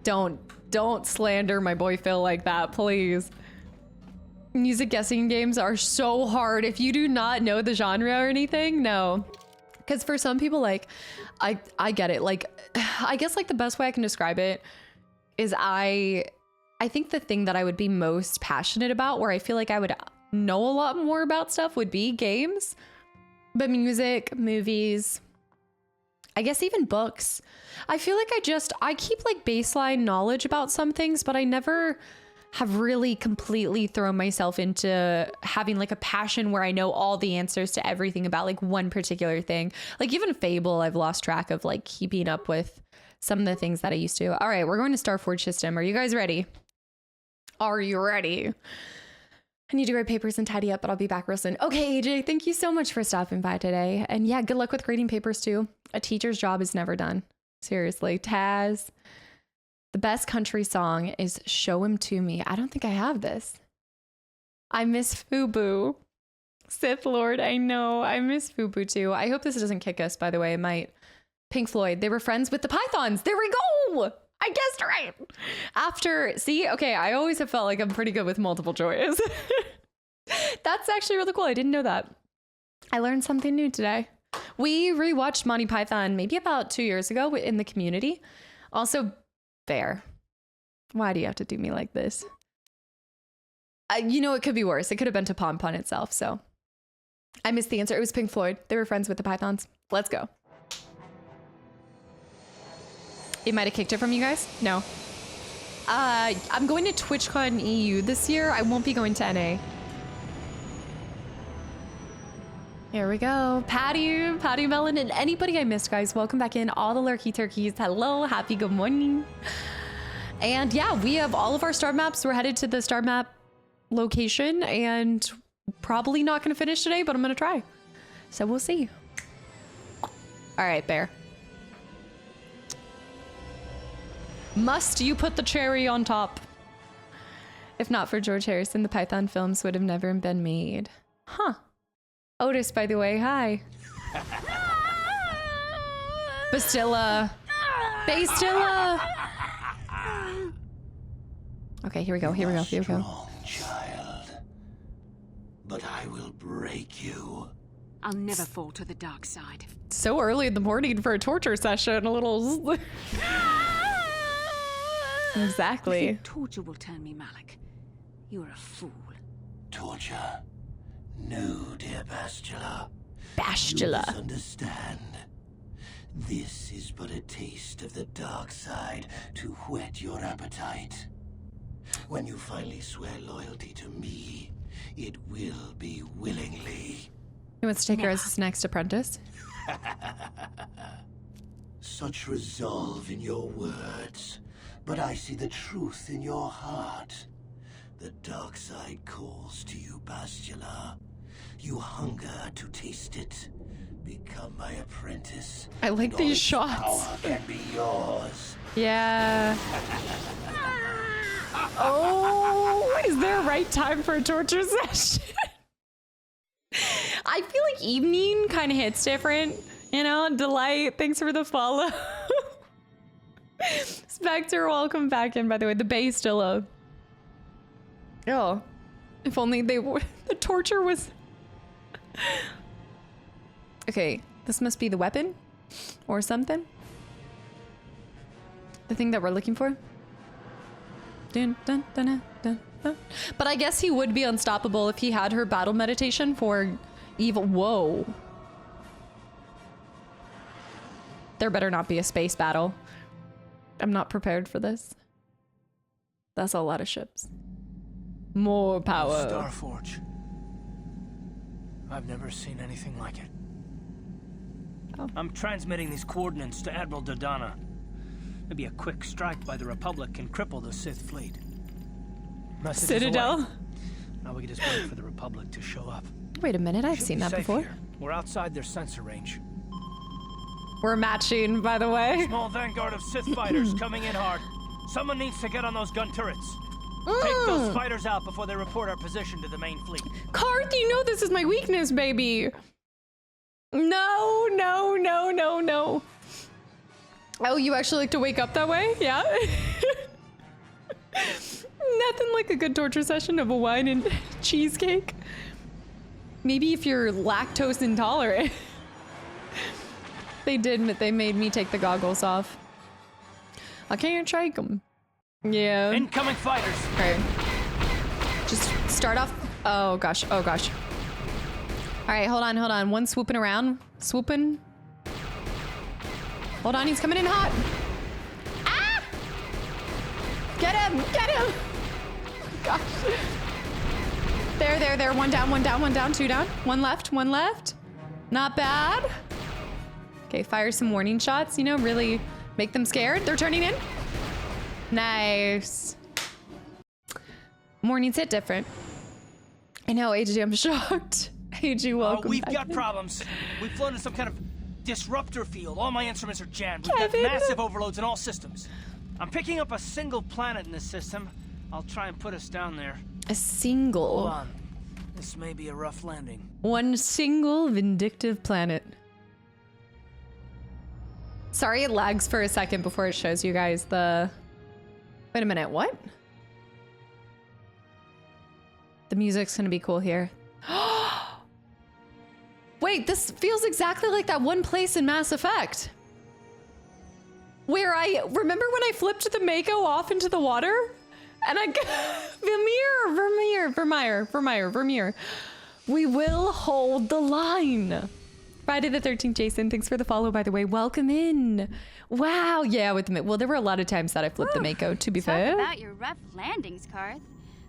Don't slander my boy Phil like that, please. Music guessing games are so hard. If you do not know the genre or anything, no. Because for some people, like, I get it. Like, I guess like the best way I can describe it is I think the thing that I would be most passionate about, where I feel like I would know a lot more about stuff, would be games. But music, movies, I guess even books. I feel like I keep like baseline knowledge about some things, but I never have really completely thrown myself into having like a passion where I know all the answers to everything about like one particular thing. Like even Fable, I've lost track of like keeping up with some of the things that I used to. All right, we're going to Starforge System. Are you guys ready? Are you ready? I need to grade papers and tidy up, but I'll be back real soon. Okay, AJ, thank you so much for stopping by today. And yeah, good luck with grading papers too. A teacher's job is never done. Seriously. Taz, the best country song is Show 'Em to Me. I don't think I have this. I miss FUBU. Sith Lord, I know. I miss FUBU too. I hope this doesn't kick us, by the way. It might. Pink Floyd, they were friends with the Pythons. There we go. I guessed right. See, okay, I always have felt like I'm pretty good with multiple choice. That's actually really cool. I didn't know that. I learned something new today. We rewatched Monty Python maybe about 2 years ago in the community. Also, Bear. Why do you have to do me like this? You know, it could be worse. It could have been to Pon Pon itself, so. I missed the answer. It was Pink Floyd. They were friends with the Pythons. Let's go. It might have kicked it from you guys? No. I'm going to TwitchCon EU this year. I won't be going to NA. Here we go. Patty Melon, and anybody I missed, guys, welcome back in. All the lurky turkeys. Hello, happy good morning. And yeah, we have all of our star maps. We're headed to the star map location and probably not going to finish today, but I'm going to try. So we'll see. All right, Bear. Must you put the cherry on top? If not for George Harrison, the Python films would have never been made. Huh. Otis, by the way, hi. Bastilla. Bastilla. Okay, here we go, here we go, here we go. Strong child, but I will break you. I'll never fall to the dark side. So early in the morning for a torture session, a little... Exactly. You think torture will turn me, Malik? You're a fool. Torture? No, dear Bastula. Bastula. You misunderstand. This is but a taste of the dark side to whet your appetite. When you finally swear loyalty to me, it will be willingly. He wants to take her as his next apprentice. Such resolve in your words, but I see the truth in your heart. The dark side calls to you, Bastula. You hunger to taste it. Become my apprentice. I like and these all its shots. Power can be yours. Yeah. Oh, is there a right time for a torture session? I feel like evening kind of hits different. You know, Delight, thanks for the follow. Spectre, welcome back in, by the way. The bay still up. Oh, if only they were. The torture was. Okay, this must be the weapon or something. The thing that we're looking for. Dun, dun, dun, dun, dun, dun. But I guess he would be unstoppable if he had her battle meditation for evil. Whoa. There better not be a space battle. I'm not prepared for this. That's a lot of ships. More power. Starforge. I've never seen anything like it. Oh. I'm transmitting these coordinates to Admiral Dodonna. Maybe a quick strike by the Republic can cripple the Sith fleet. Message is Citadel? away. Now we can just wait for the Republic to show up. Wait a minute, I've Should seen be that safe before. here. We're outside their sensor range. We're matching, by the way. Small vanguard of Sith fighters coming in hard. Someone needs to get on those gun turrets. Take those fighters out before they report our position to the main fleet. Karth, you know this is my weakness, baby. No, no, no, no, no. Oh, you actually like to wake up that way? Yeah? Nothing like a good torture session of a wine and cheesecake. Maybe if you're lactose intolerant. They made me take the goggles off. I can't shake them. Yeah. Incoming fighters. Okay. Just start off. Oh gosh. Oh gosh. All right, hold on. One swooping around. Swooping. Hold on, he's coming in hot. Ah! Get him! Get him! Gosh. There. One down, two down. One left. Not bad. Okay, fire some warning shots, you know, really make them scared. They're turning in. Nice. Mornings hit different. I know, AJ, I'm shocked. AJ, welcome We've back got in. problems. We've flown in some kind of disruptor field. All my instruments are jammed. We've Kevin. got massive overloads in all systems. I'm picking up a single planet in this system. I'll try and put us down there. A Hold single. on. This may be a rough landing. One single vindictive planet. Sorry, it lags for a second before it shows you guys the... Wait a minute, what? The music's gonna be cool here. Wait, this feels exactly like that one place in Mass Effect. Where I remember when I flipped the Mako off into the water? And I Vermeer. We will hold the line. Friday the 13th, Jason. Thanks for the follow, by the way. Welcome in. Wow. Yeah, with the well, there were a lot of times that I flipped the Mako, to be fair. Talk about your rough landings, Karth.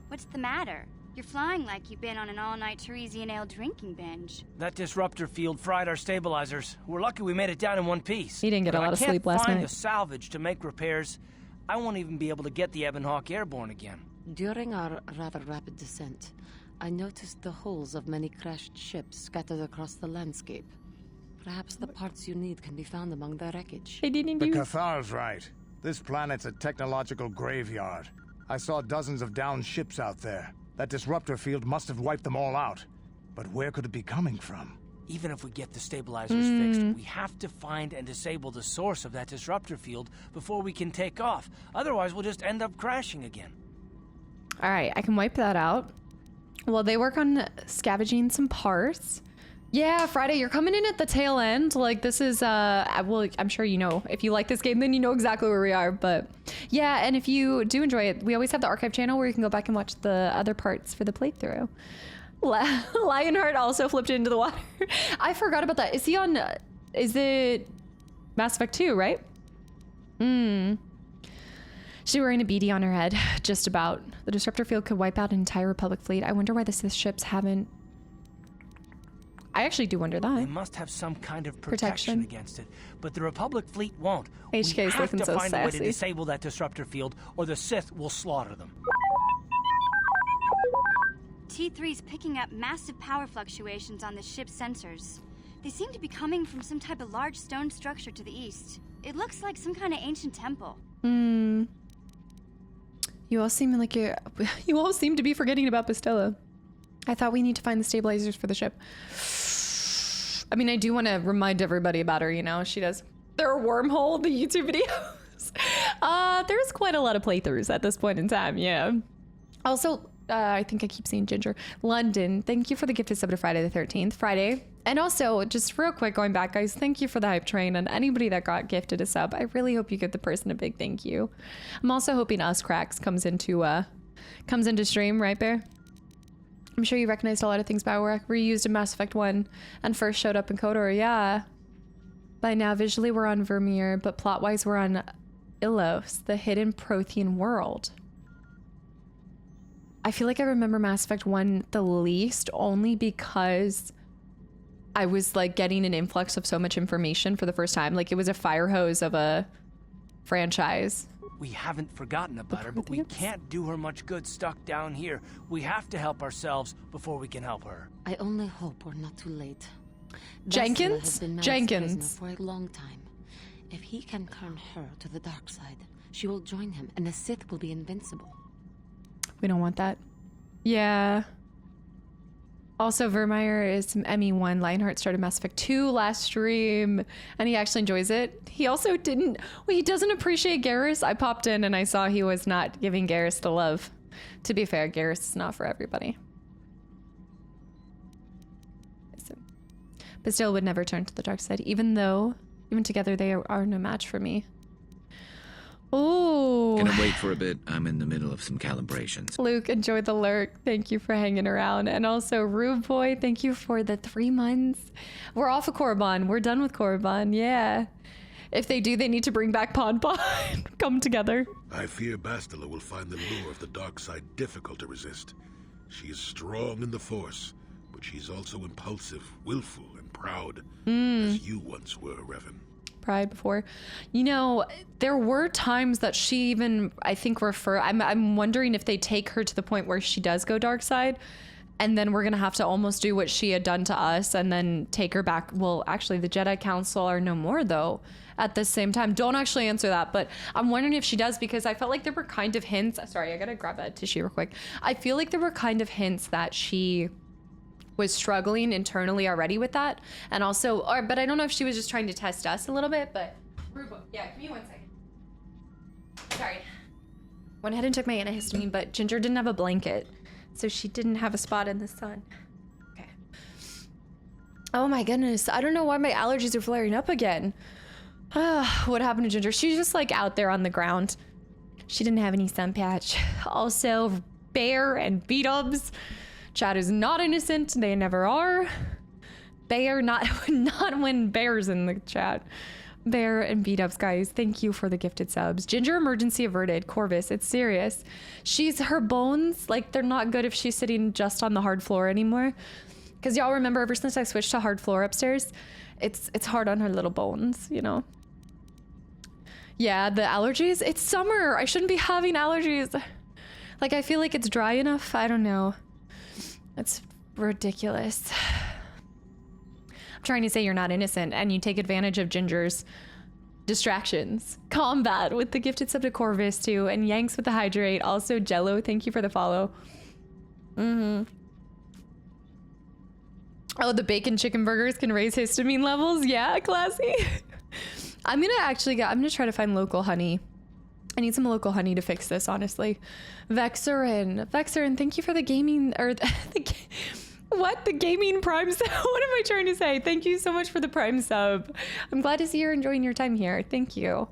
What's the matter? You're flying like you've been on an all-night Teresian ale drinking binge. That disruptor field fried our stabilizers. We're lucky we made it down in one piece. He didn't get a lot of sleep last night. I can't night. find the salvage to make repairs. I won't even be able to get the Ebonhawk airborne again. During our rather rapid descent, I noticed the hulls of many crashed ships scattered across the landscape. Perhaps the parts you need can be found among the wreckage. They didn't The do. Cathar's right. This planet's a technological graveyard. I saw dozens of downed ships out there. That disruptor field must have wiped them all out. But where could it be coming from? Even if we get the stabilizers fixed, we have to find and disable the source of that disruptor field before we can take off. Otherwise, we'll just end up crashing again. All right, I can wipe that out. Well, they work on scavenging some parts. Yeah, Friday, you're coming in at the tail end. Like, this is, well, I'm sure you know. If you like this game, then you know exactly where we are. But, yeah, and if you do enjoy it, we always have the archive channel where you can go back and watch the other parts for the playthrough. Lionheart also flipped into the water. I forgot about that. Is he on, is it Mass Effect 2, right? She's wearing a beady on her head, just about. The disruptor field could wipe out an entire Republic fleet. I wonder why the Sith ships haven't. I actually do wonder that. They must have some kind of protection against it, but the Republic fleet won't. HK we is have looking to so find a way to sassy. disable that disruptor field, or the Sith will slaughter them. T3's picking up massive power fluctuations on the ship's sensors. They seem to be coming from some type of large stone structure to the east. It looks like some kind of ancient temple. You all seem like you all seem to be forgetting about Bastilla. I thought we need to find the stabilizers for the ship. I mean, I do want to remind everybody about her, you know, she does their wormhole, the YouTube videos. There's quite a lot of playthroughs at this point in time, yeah. Also, I think I keep seeing Ginger. London, thank you for the gifted sub to Friday the 13th. Friday. And also, just real quick, going back, guys, thank you for the hype train. And anybody that got gifted a sub, I really hope you give the person a big thank you. I'm also hoping Us Cracks comes into stream, right, Bear? I'm sure you recognized a lot of things Bioware reused in Mass Effect 1 and first showed up in KOTOR, yeah. By now, visually we're on Vermeer, but plot-wise we're on Ilos, the hidden Prothean world. I feel like I remember Mass Effect 1 the least, only because I was like getting an influx of so much information for the first time. Like, it was a fire hose of a franchise. We haven't forgotten about her, but we can't do her much good stuck down here. We have to help ourselves before we can help her. I only hope we're not too late. Jenkins? Bastila has been Malik's Jenkins. prisoner for a long time. If he can turn her to the dark side, she will join him, and the Sith will be invincible. We don't want that. Yeah. Also, Vermeer is some ME1. Lionheart started Mass Effect 2 last stream, and he actually enjoys it. He also didn't... Well, he doesn't appreciate Garrus. I popped in, and I saw he was not giving Garrus the love. To be fair, Garrus is not for everybody. But still would never turn to the dark side, even together they are no match for me. Ooh. Gonna wait for a bit. I'm in the middle of some calibrations. Luke, enjoy the lurk. Thank you for hanging around. And also, Rube Boy, thank you for the 3 months. We're off of Korriban. We're done with Korriban. Yeah. If they do, they need to bring back Pon Pon. Come together. I fear Bastila will find the lure of the dark side difficult to resist. She is strong in the Force, but she's also impulsive, willful, and proud, as you once were, Revan. Pride before. You know, there were times that she even, I think, I'm wondering if they take her to the point where she does go dark side, and then we're gonna have to almost do what she had done to us and then take her back. Well, actually, the Jedi Council are no more, though, at the same time. Don't actually answer that, but I'm wondering if she does, because I felt like there were kind of hints. Sorry, I gotta grab a tissue real quick. I feel like there were kind of hints that she was struggling internally already with that, and also, but I don't know if she was just trying to test us a little bit. But yeah, give me 1 second. Sorry, went ahead and took my antihistamine, but Ginger didn't have a blanket, so she didn't have a spot in the sun. Okay. Oh my goodness, I don't know why my allergies are flaring up again. What happened to Ginger? She's just like out there on the ground. She didn't have any sun patch. Also, Bear and B-dubs. Chad is not innocent. They never are. Bear, not when Bear's in the chat. Bear and B-dubs, guys. Thank you for the gifted subs. Ginger emergency averted. Corvus, it's serious. Her bones, like, they're not good if she's sitting just on the hard floor anymore. Because y'all remember, ever since I switched to hard floor upstairs, it's hard on her little bones, you know? Yeah, the allergies. It's summer. I shouldn't be having allergies. Like, I feel like it's dry enough. I don't know. It's ridiculous. I'm trying to say you're not innocent and you take advantage of Ginger's distractions. Combat with the gifted sub to Corvus too, and Yanks with the hydrate. Also Jello, thank you for the follow. Oh, the bacon chicken burgers can raise histamine levels. Yeah, classy. I'm gonna try to find local honey. I need some local honey to fix this, honestly. Vexerin, thank you for the gaming, or the gaming prime sub. What am I trying to say? Thank you so much for the prime sub. I'm glad to see you're enjoying your time here. Thank you.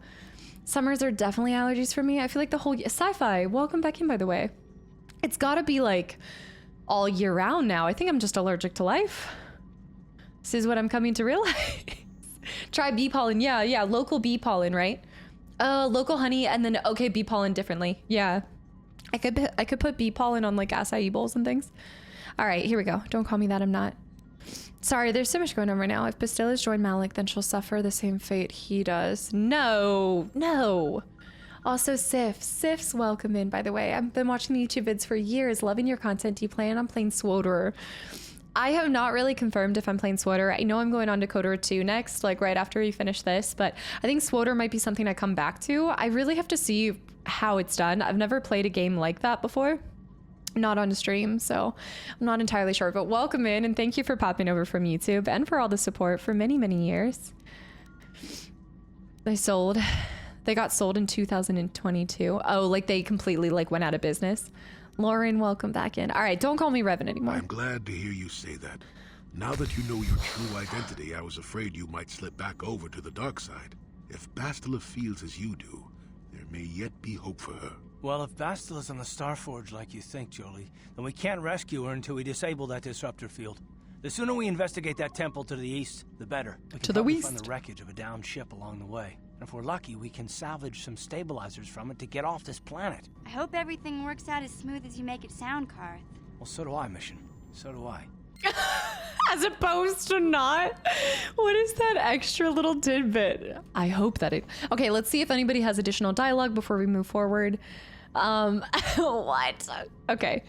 Summers are definitely allergies for me. I feel like the whole sci-fi. Welcome back in, by the way. It's gotta be like all year round now. I think I'm just allergic to life. This is what I'm coming to realize. Try bee pollen. Yeah, local bee pollen, right? Local honey, and then okay, bee pollen differently. Yeah, I could put bee pollen on like acai bowls and things. All right, here we go. Don't call me that. I'm not. Sorry, there's so much going on right now. If Bastilla's joined Malik, then she'll suffer the same fate he does. No. Also, Sif's welcome in, by the way. I've been watching the YouTube vids for years, loving your content. Do you plan on playing SWOTR? I have not really confirmed if I'm playing SWOTR. I know I'm going on to KOTOR 2 next, like right after we finish this, but I think SWOTR might be something I come back to. I really have to see how it's done. I've never played a game like that before. Not on stream, so I'm not entirely sure, but welcome in and thank you for popping over from YouTube and for all the support for many, many years. They got sold in 2022. Oh, like they completely like went out of business. Lauren, welcome back in. All right, don't call me Revan anymore. I'm glad to hear you say that. Now that you know your true identity, I was afraid you might slip back over to the dark side. If Bastila feels as you do, there may yet be hope for her. Well, if Bastila's on the Starforge like you think, Jolie, then we can't rescue her until we disable that disruptor field. The sooner we investigate that temple to the east, the better. We can probably find the wreckage of a downed ship along the way. And if we're lucky, we can salvage some stabilizers from it to get off this planet. I hope everything works out as smooth as you make it sound, Karth. Well, so do I, Mission. So do I. As opposed to not? What is that extra little tidbit? I hope that it... Okay, let's see if anybody has additional dialogue before we move forward. What? Okay.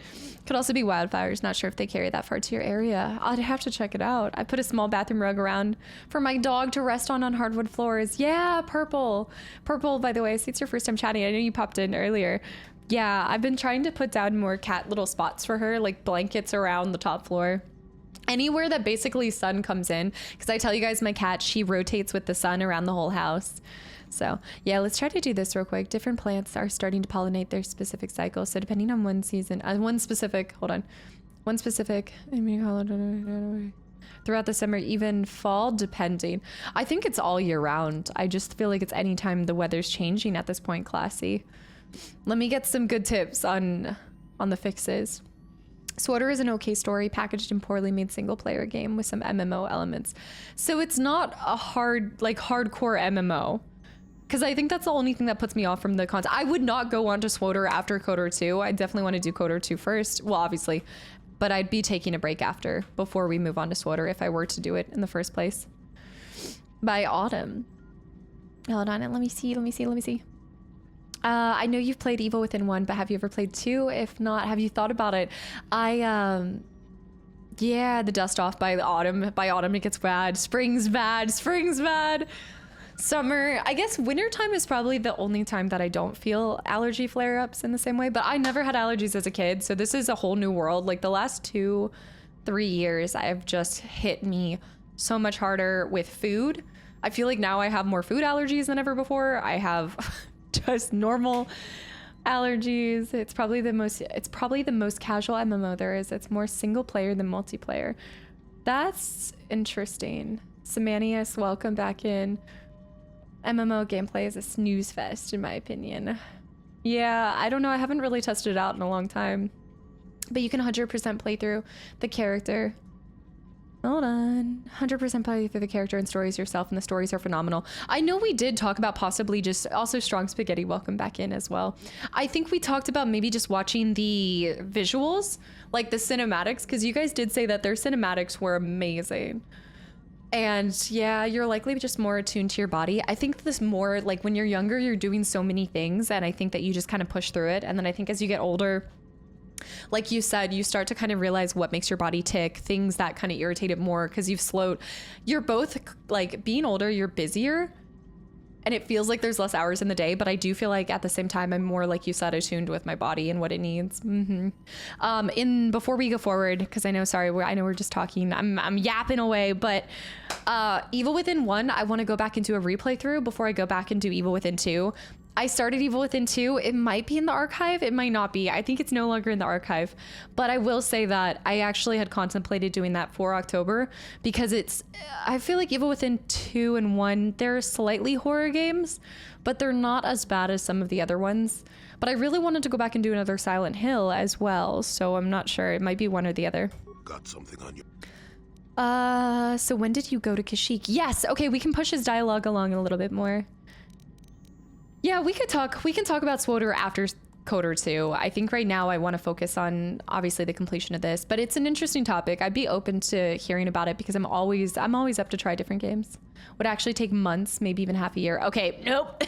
Could also be wildfires. Not sure if they carry that far to your area. I'd have to check it out. I put a small bathroom rug around for my dog to rest on hardwood floors. Yeah, Purple. Purple, by the way, I see it's your first time chatting. I know you popped in earlier. Yeah, I've been trying to put down more cat little spots for her, like blankets around the top floor. Anywhere that basically sun comes in. Because I tell you guys, my cat, she rotates with the sun around the whole house. So yeah, let's try to do this real quick. Different plants are starting to pollinate their specific cycle. So depending on one specific, throughout the summer, even fall, depending. I think it's all year round. I just feel like it's anytime the weather's changing at this point, classy. Let me get some good tips on the fixes. SWOTR is an okay story packaged in poorly made single player game with some MMO elements. So it's not a hardcore MMO. Because I think that's the only thing that puts me off from the content. I would not go on to SWOTR after KOTOR 2. I definitely want to do KOTOR 2 first. Well, obviously. But I'd be taking a break after, before we move on to SWOTR, if I were to do it in the first place. By autumn. Hold on, let me see. I know you've played Evil Within 1, but have you ever played 2? If not, have you thought about it? Yeah, the dust off by autumn. By autumn, it gets bad. Spring's bad. Summer, I guess wintertime is probably the only time that I don't feel allergy flare-ups in the same way, but I never had allergies as a kid, so this is a whole new world. Like the last 2-3 years, I've just hit me so much harder with food. I feel like now I have more food allergies than ever before. I have just normal allergies. It's probably the most casual MMO there is. It's more single player than multiplayer. That's interesting. Samanius, welcome back in. MMO gameplay is a snooze fest, in my opinion. Yeah, I don't know. I haven't really tested it out in a long time. But you can 100% play through the character. Hold on. 100% play through the character and stories yourself, and the stories are phenomenal. I know we did talk about possibly just... Also, Strong Spaghetti, welcome back in as well. I think we talked about maybe just watching the visuals, like the cinematics, because you guys did say that their cinematics were amazing. And yeah, you're likely just more attuned to your body. I think this more, like when you're younger, you're doing so many things, and I think that you just kind of push through it. And then I think as you get older... Like you said, you start to kind of realize what makes your body tick, things that kind of irritate it more because you've slowed. You're both like being older, you're busier and it feels like there's less hours in the day. But I do feel like at the same time, I'm more, like you said, attuned with my body and what it needs. Before we go forward, because I know, sorry, I know we're just talking. I'm yapping away, but Evil Within 1, I want to go back and do a replay through before I go back and do Evil Within 2. I started Evil Within 2. It might be in the archive. It might not be. I think it's no longer in the archive. But I will say that I actually had contemplated doing that for October because I feel like Evil Within 2 and 1, they're slightly horror games, but they're not as bad as some of the other ones. But I really wanted to go back and do another Silent Hill as well. So I'm not sure. It might be one or the other. Got something on you. So when did you go to Kashyyyk? Yes. Okay, we can push his dialogue along a little bit more. Yeah, we can talk about SWTOR after KOTOR 2. I think right now I want to focus on obviously the completion of this, but it's an interesting topic. I'd be open to hearing about it because I'm always up to try different games. Would actually take months, maybe even half a year. Okay, nope.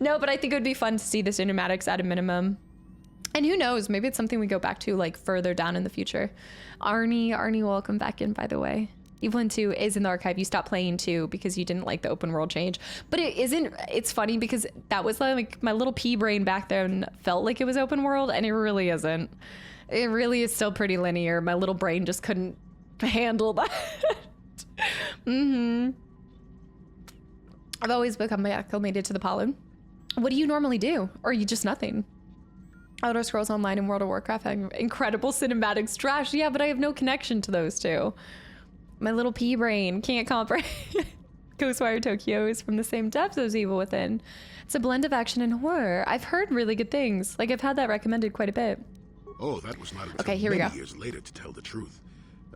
No, but I think it would be fun to see the cinematics at a minimum. And who knows, maybe it's something we go back to like further down in the future. Arnie, welcome back in, by the way. Evil Within 2 is in the archive. You stopped playing 2 because you didn't like the open world change. But it isn't, it's funny because that was like my little pea brain back then felt like it was open world, and it really isn't. It really is still pretty linear. My little brain just couldn't handle that. I've always become acclimated to the pollen. What do you normally do? Or are you just nothing? Elder Scrolls Online and World of Warcraft have incredible cinematics. Trash, yeah, but I have no connection to those two. My little pea brain can't comprehend. Ghostwire Tokyo is from the same depths as Evil Within. It's a blend of action and horror. I've heard really good things. Like, I've had that recommended quite a bit. Oh, that was not until okay, here we go. Years later, to tell the truth.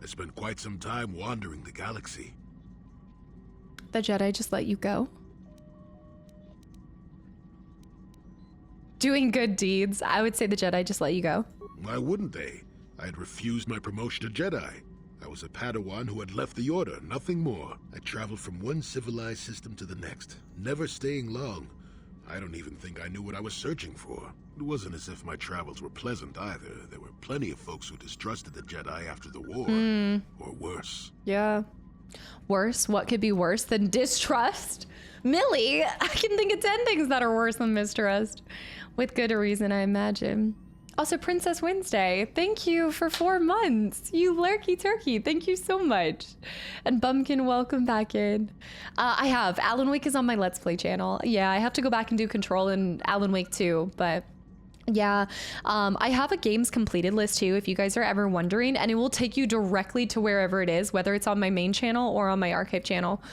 I spent quite some time wandering the galaxy. The Jedi just let you go? Doing good deeds. I would say the Jedi just let you go. Why wouldn't they? I had refused my promotion to Jedi. I was a Padawan who had left the Order, nothing more. I traveled from one civilized system to the next, never staying long. I don't even think I knew what I was searching for. It wasn't as if my travels were pleasant either. There were plenty of folks who distrusted the Jedi after the war, or worse. Yeah. Worse? What could be worse than distrust? Millie, I can think of 10 things that are worse than mistrust. With good reason, I imagine. Also, Princess Wednesday, thank you for 4 months. You lurky turkey, thank you so much. And Bumpkin, welcome back in. I have. Alan Wake is on my Let's Play channel. Yeah, I have to go back and do Control and Alan Wake too, but yeah. I have a games completed list too, if you guys are ever wondering, and it will take you directly to wherever it is, whether it's on my main channel or on my archive channel,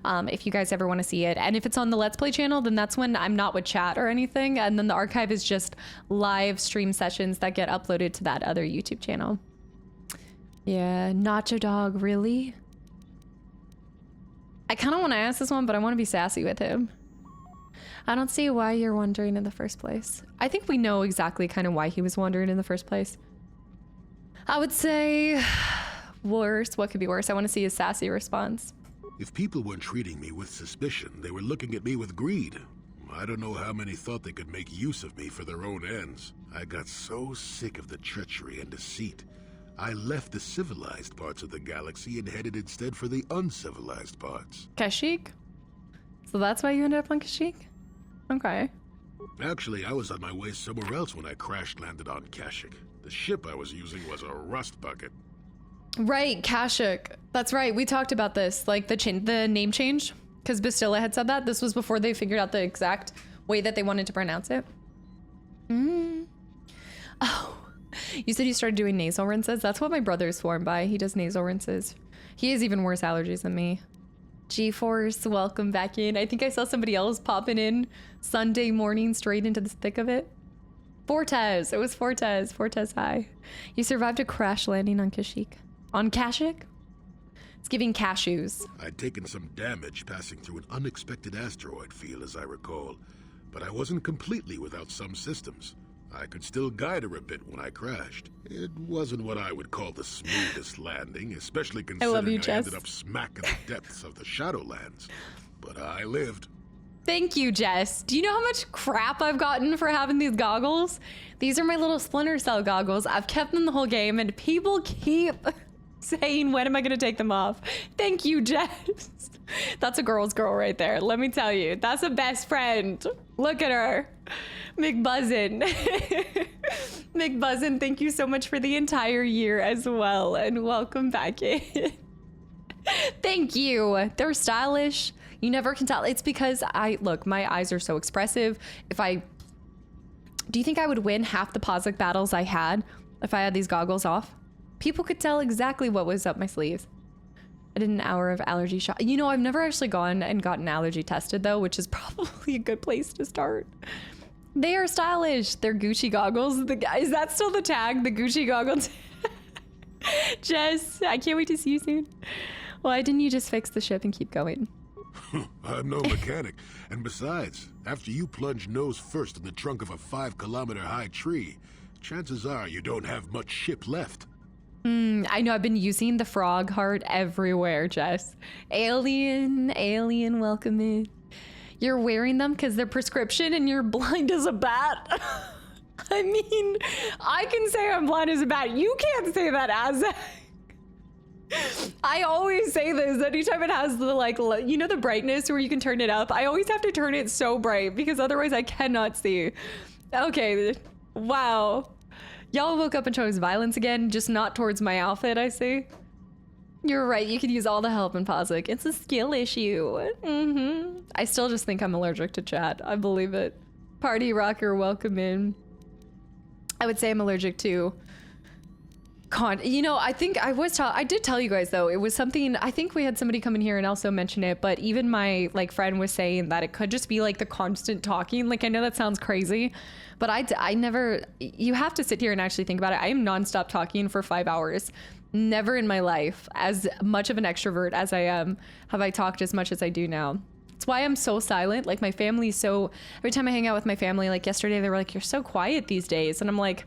if you guys ever want to see it. And if it's on the Let's Play channel, then that's when I'm not with chat or anything, and then the archive is just live stream sessions that get uploaded to that other YouTube channel. Yeah, Nacho Dog, really? I kind of want to ask this one, but I want to be sassy with him. I don't see why you're wondering in the first place. I think we know exactly kind of why he was wondering in the first place. I would say worse. What could be worse? I want to see his sassy response. If people weren't treating me with suspicion, they were looking at me with greed. I don't know how many thought they could make use of me for their own ends. I got so sick of the treachery and deceit. I left the civilized parts of the galaxy and headed instead for the uncivilized parts. Kashyyyk? So that's why you ended up on Kashyyyk? Okay. Actually, I was on my way somewhere else when I crash-landed on Kashyyyk. The ship I was using was a rust bucket. Right, Kashyyyk. That's right. We talked about this, like the name change, because Bastilla had said that. This was before they figured out the exact way that they wanted to pronounce it. Oh, you said you started doing nasal rinses? That's what my brother's sworn by. He does nasal rinses. He has even worse allergies than me. G-Force, welcome back in. I think I saw somebody else popping in Sunday morning straight into the thick of it. Fortez. It was Fortez. Fortez, hi. You survived a crash landing on Kashyyyk. On Kashyyyk? It's giving cashews. I'd taken some damage passing through an unexpected asteroid field, as I recall, but I wasn't completely without some systems. I could still guide her a bit when I crashed. It wasn't what I would call the smoothest landing, especially considering I ended up smack in the depths of the Shadowlands. But I lived. Thank you, Jess. Do you know how much crap I've gotten for having these goggles? These are my little Splinter Cell goggles. I've kept them the whole game, and people keep saying, when am I gonna take them off? Thank you, Jess. That's a girl's girl right there. Let me tell you, that's a best friend. Look at her. McBuzzin. McBuzzin, thank you so much for the entire year as well, and welcome back in. Thank you. They're stylish. You never can tell. It's because look, my eyes are so expressive. Do you think I would win half the Posic battles I had if I had these goggles off? People could tell exactly what was up my sleeves. I did an hour of allergy shot. You know, I've never actually gone and gotten allergy tested though, which is probably a good place to start. They are stylish. They're Gucci goggles. Is that still the tag? The Gucci goggles? Jess, I can't wait to see you soon. Why didn't you just fix the ship and keep going? I'm no mechanic. And besides, after you plunge nose first in the trunk of a 5-kilometer high tree, chances are you don't have much ship left. I know, I've been using the frog heart everywhere, Jess. Alien, welcome in. You're wearing them because they're prescription and you're blind as a bat. I mean, I can say I'm blind as a bat. You can't say that, Azek. I always say this anytime it has the you know the brightness where you can turn it up. I always have to turn it so bright because otherwise I cannot see. Okay, wow. Y'all woke up and chose violence again, just not towards my outfit, I see. You're right, you could use all the help in Posic. It's a skill issue. I still just think I'm allergic to chat. I believe it. Party rocker, welcome in. I would say I'm allergic to you know, I think I did tell you guys though, it was something, I think we had somebody come in here and also mention it, but even my friend was saying that it could just be the constant talking. I know that sounds crazy, but I never, you have to sit here and actually think about it. I am nonstop talking for 5 hours. Never in my life, as much of an extrovert as I am, have I talked as much as I do now. It's why I'm so silent. My family's so, every time I hang out with my family, yesterday, they were like, you're so quiet these days. And I'm like,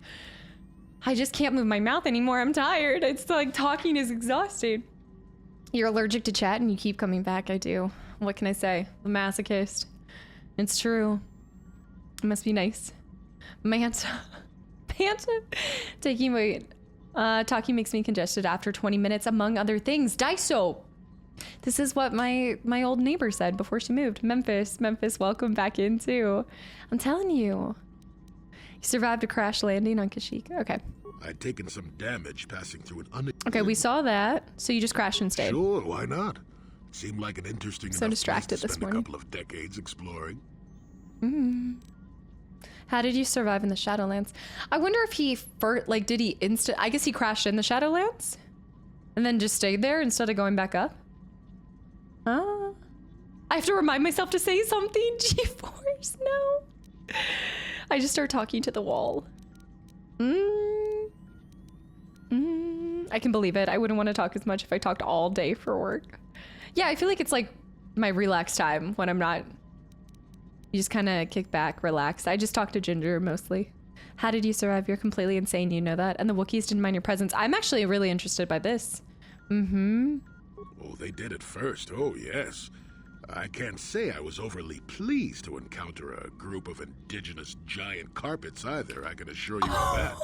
I just can't move my mouth anymore. I'm tired. It's talking is exhausting. You're allergic to chat and you keep coming back. I do. What can I say? I'm a masochist. It's true. It must be nice. Manta. Taking weight. Talking makes me congested after 20 minutes, among other things. Daiso. This is what my old neighbor said before she moved. Memphis, welcome back in too. I'm telling you. You survived a crash landing on Kashyyyk. Okay. I'd taken some damage passing through an Okay, we saw that. So you just crashed and stayed. Sure, why not? It seemed like an interesting so distracted place to this spend morning. a couple of decades exploring. How did you survive in the Shadowlands? I wonder if he did he I guess he crashed in the Shadowlands and then just stayed there instead of going back up. I have to remind myself to say something. G-Force, no. I just start talking to the wall. I can believe it. I wouldn't want to talk as much if I talked all day for work. Yeah, I feel like it's my relaxed time when I'm not. You just kind of kick back, relax. I just talk to Ginger mostly. How did you survive? You're completely insane, you know that. And the Wookiees didn't mind your presence. I'm actually really interested by this. Oh, they did at first. Oh, yes. I can't say I was overly pleased to encounter a group of indigenous giant carpets either, I can assure you of that.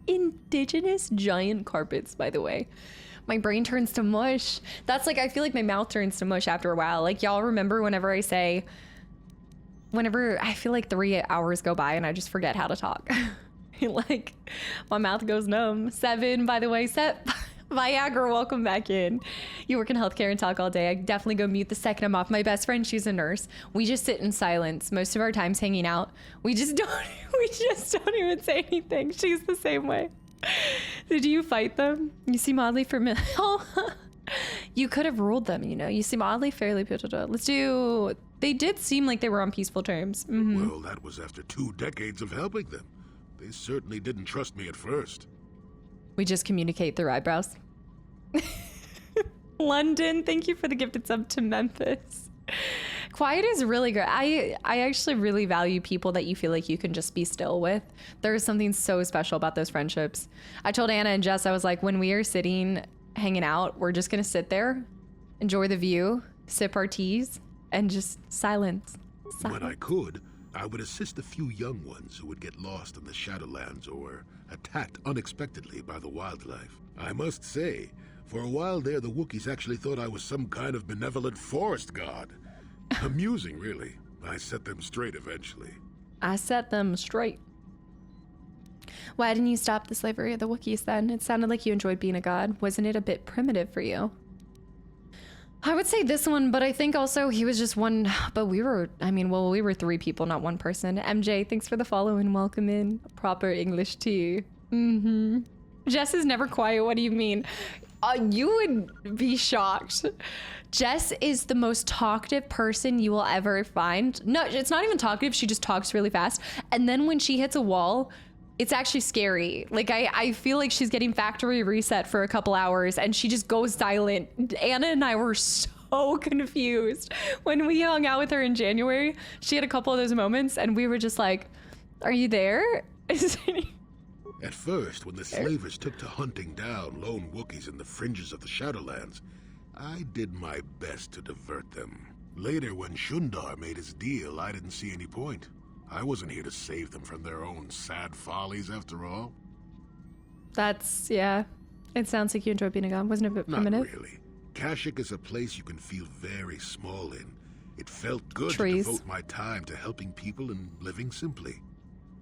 Indigenous giant carpets, by the way. My brain turns to mush. That's I feel like my mouth turns to mush after a while. Y'all remember whenever I feel like 3 hours go by and I just forget how to talk. My mouth goes numb. 7, by the way, Sep. Viagra, welcome back in. You work in healthcare and talk all day. I definitely go mute the second I'm off. My best friend, she's a nurse. We just sit in silence most of our times hanging out. We just don't even say anything. She's the same way. Did you fight them? You seem oddly familiar. Oh, You could have ruled them, you know. You seem oddly fairly pitiful. Let's do... They did seem like they were on peaceful terms. Well, that was after 2 decades of helping them. They certainly didn't trust me at first. We just communicate through eyebrows. London, thank you for the gifted sub to Memphis. Quiet is really good. I actually really value people that you feel like you can just be still with. There's something so special about those friendships. I told Anna and Jess, I was like, when we are sitting, hanging out, we're just gonna sit there, enjoy the view, sip our teas, and just silence. When I could, I would assist a few young ones who would get lost in the Shadowlands or attacked unexpectedly by the wildlife. I must say, for a while there, the Wookiees actually thought I was some kind of benevolent forest god. Amusing, really. I set them straight eventually. I set them straight. Why didn't you stop the slavery of the Wookiees then? It sounded like you enjoyed being a god. Wasn't it a bit primitive for you? I would say this one, but I think also he was just one, but we were 3 people, not one person. MJ, thanks for the follow and welcome in. Proper English tea. Jess is never quiet. What do you mean? You would be shocked. Jess is the most talkative person you will ever find. No, it's not even talkative. She just talks really fast. And then when she hits a wall, it's actually scary. Like I feel like she's getting factory reset for a couple hours and she just goes silent. Anna and I were so confused when we hung out with her in January. She had a couple of those moments and we were just like, are you there? At first, when the slavers took to hunting down lone Wookiees in the fringes of the Shadowlands, I did my best to divert them. Later, when Shundar made his deal, I didn't see any point. I wasn't here to save them from their own sad follies, after all. That's, yeah. It sounds like you enjoy being a god. Wasn't it a bit primitive? Not really. Kashyyyk is a place you can feel very small in. It felt good Trees. to devote my time to helping people and living simply.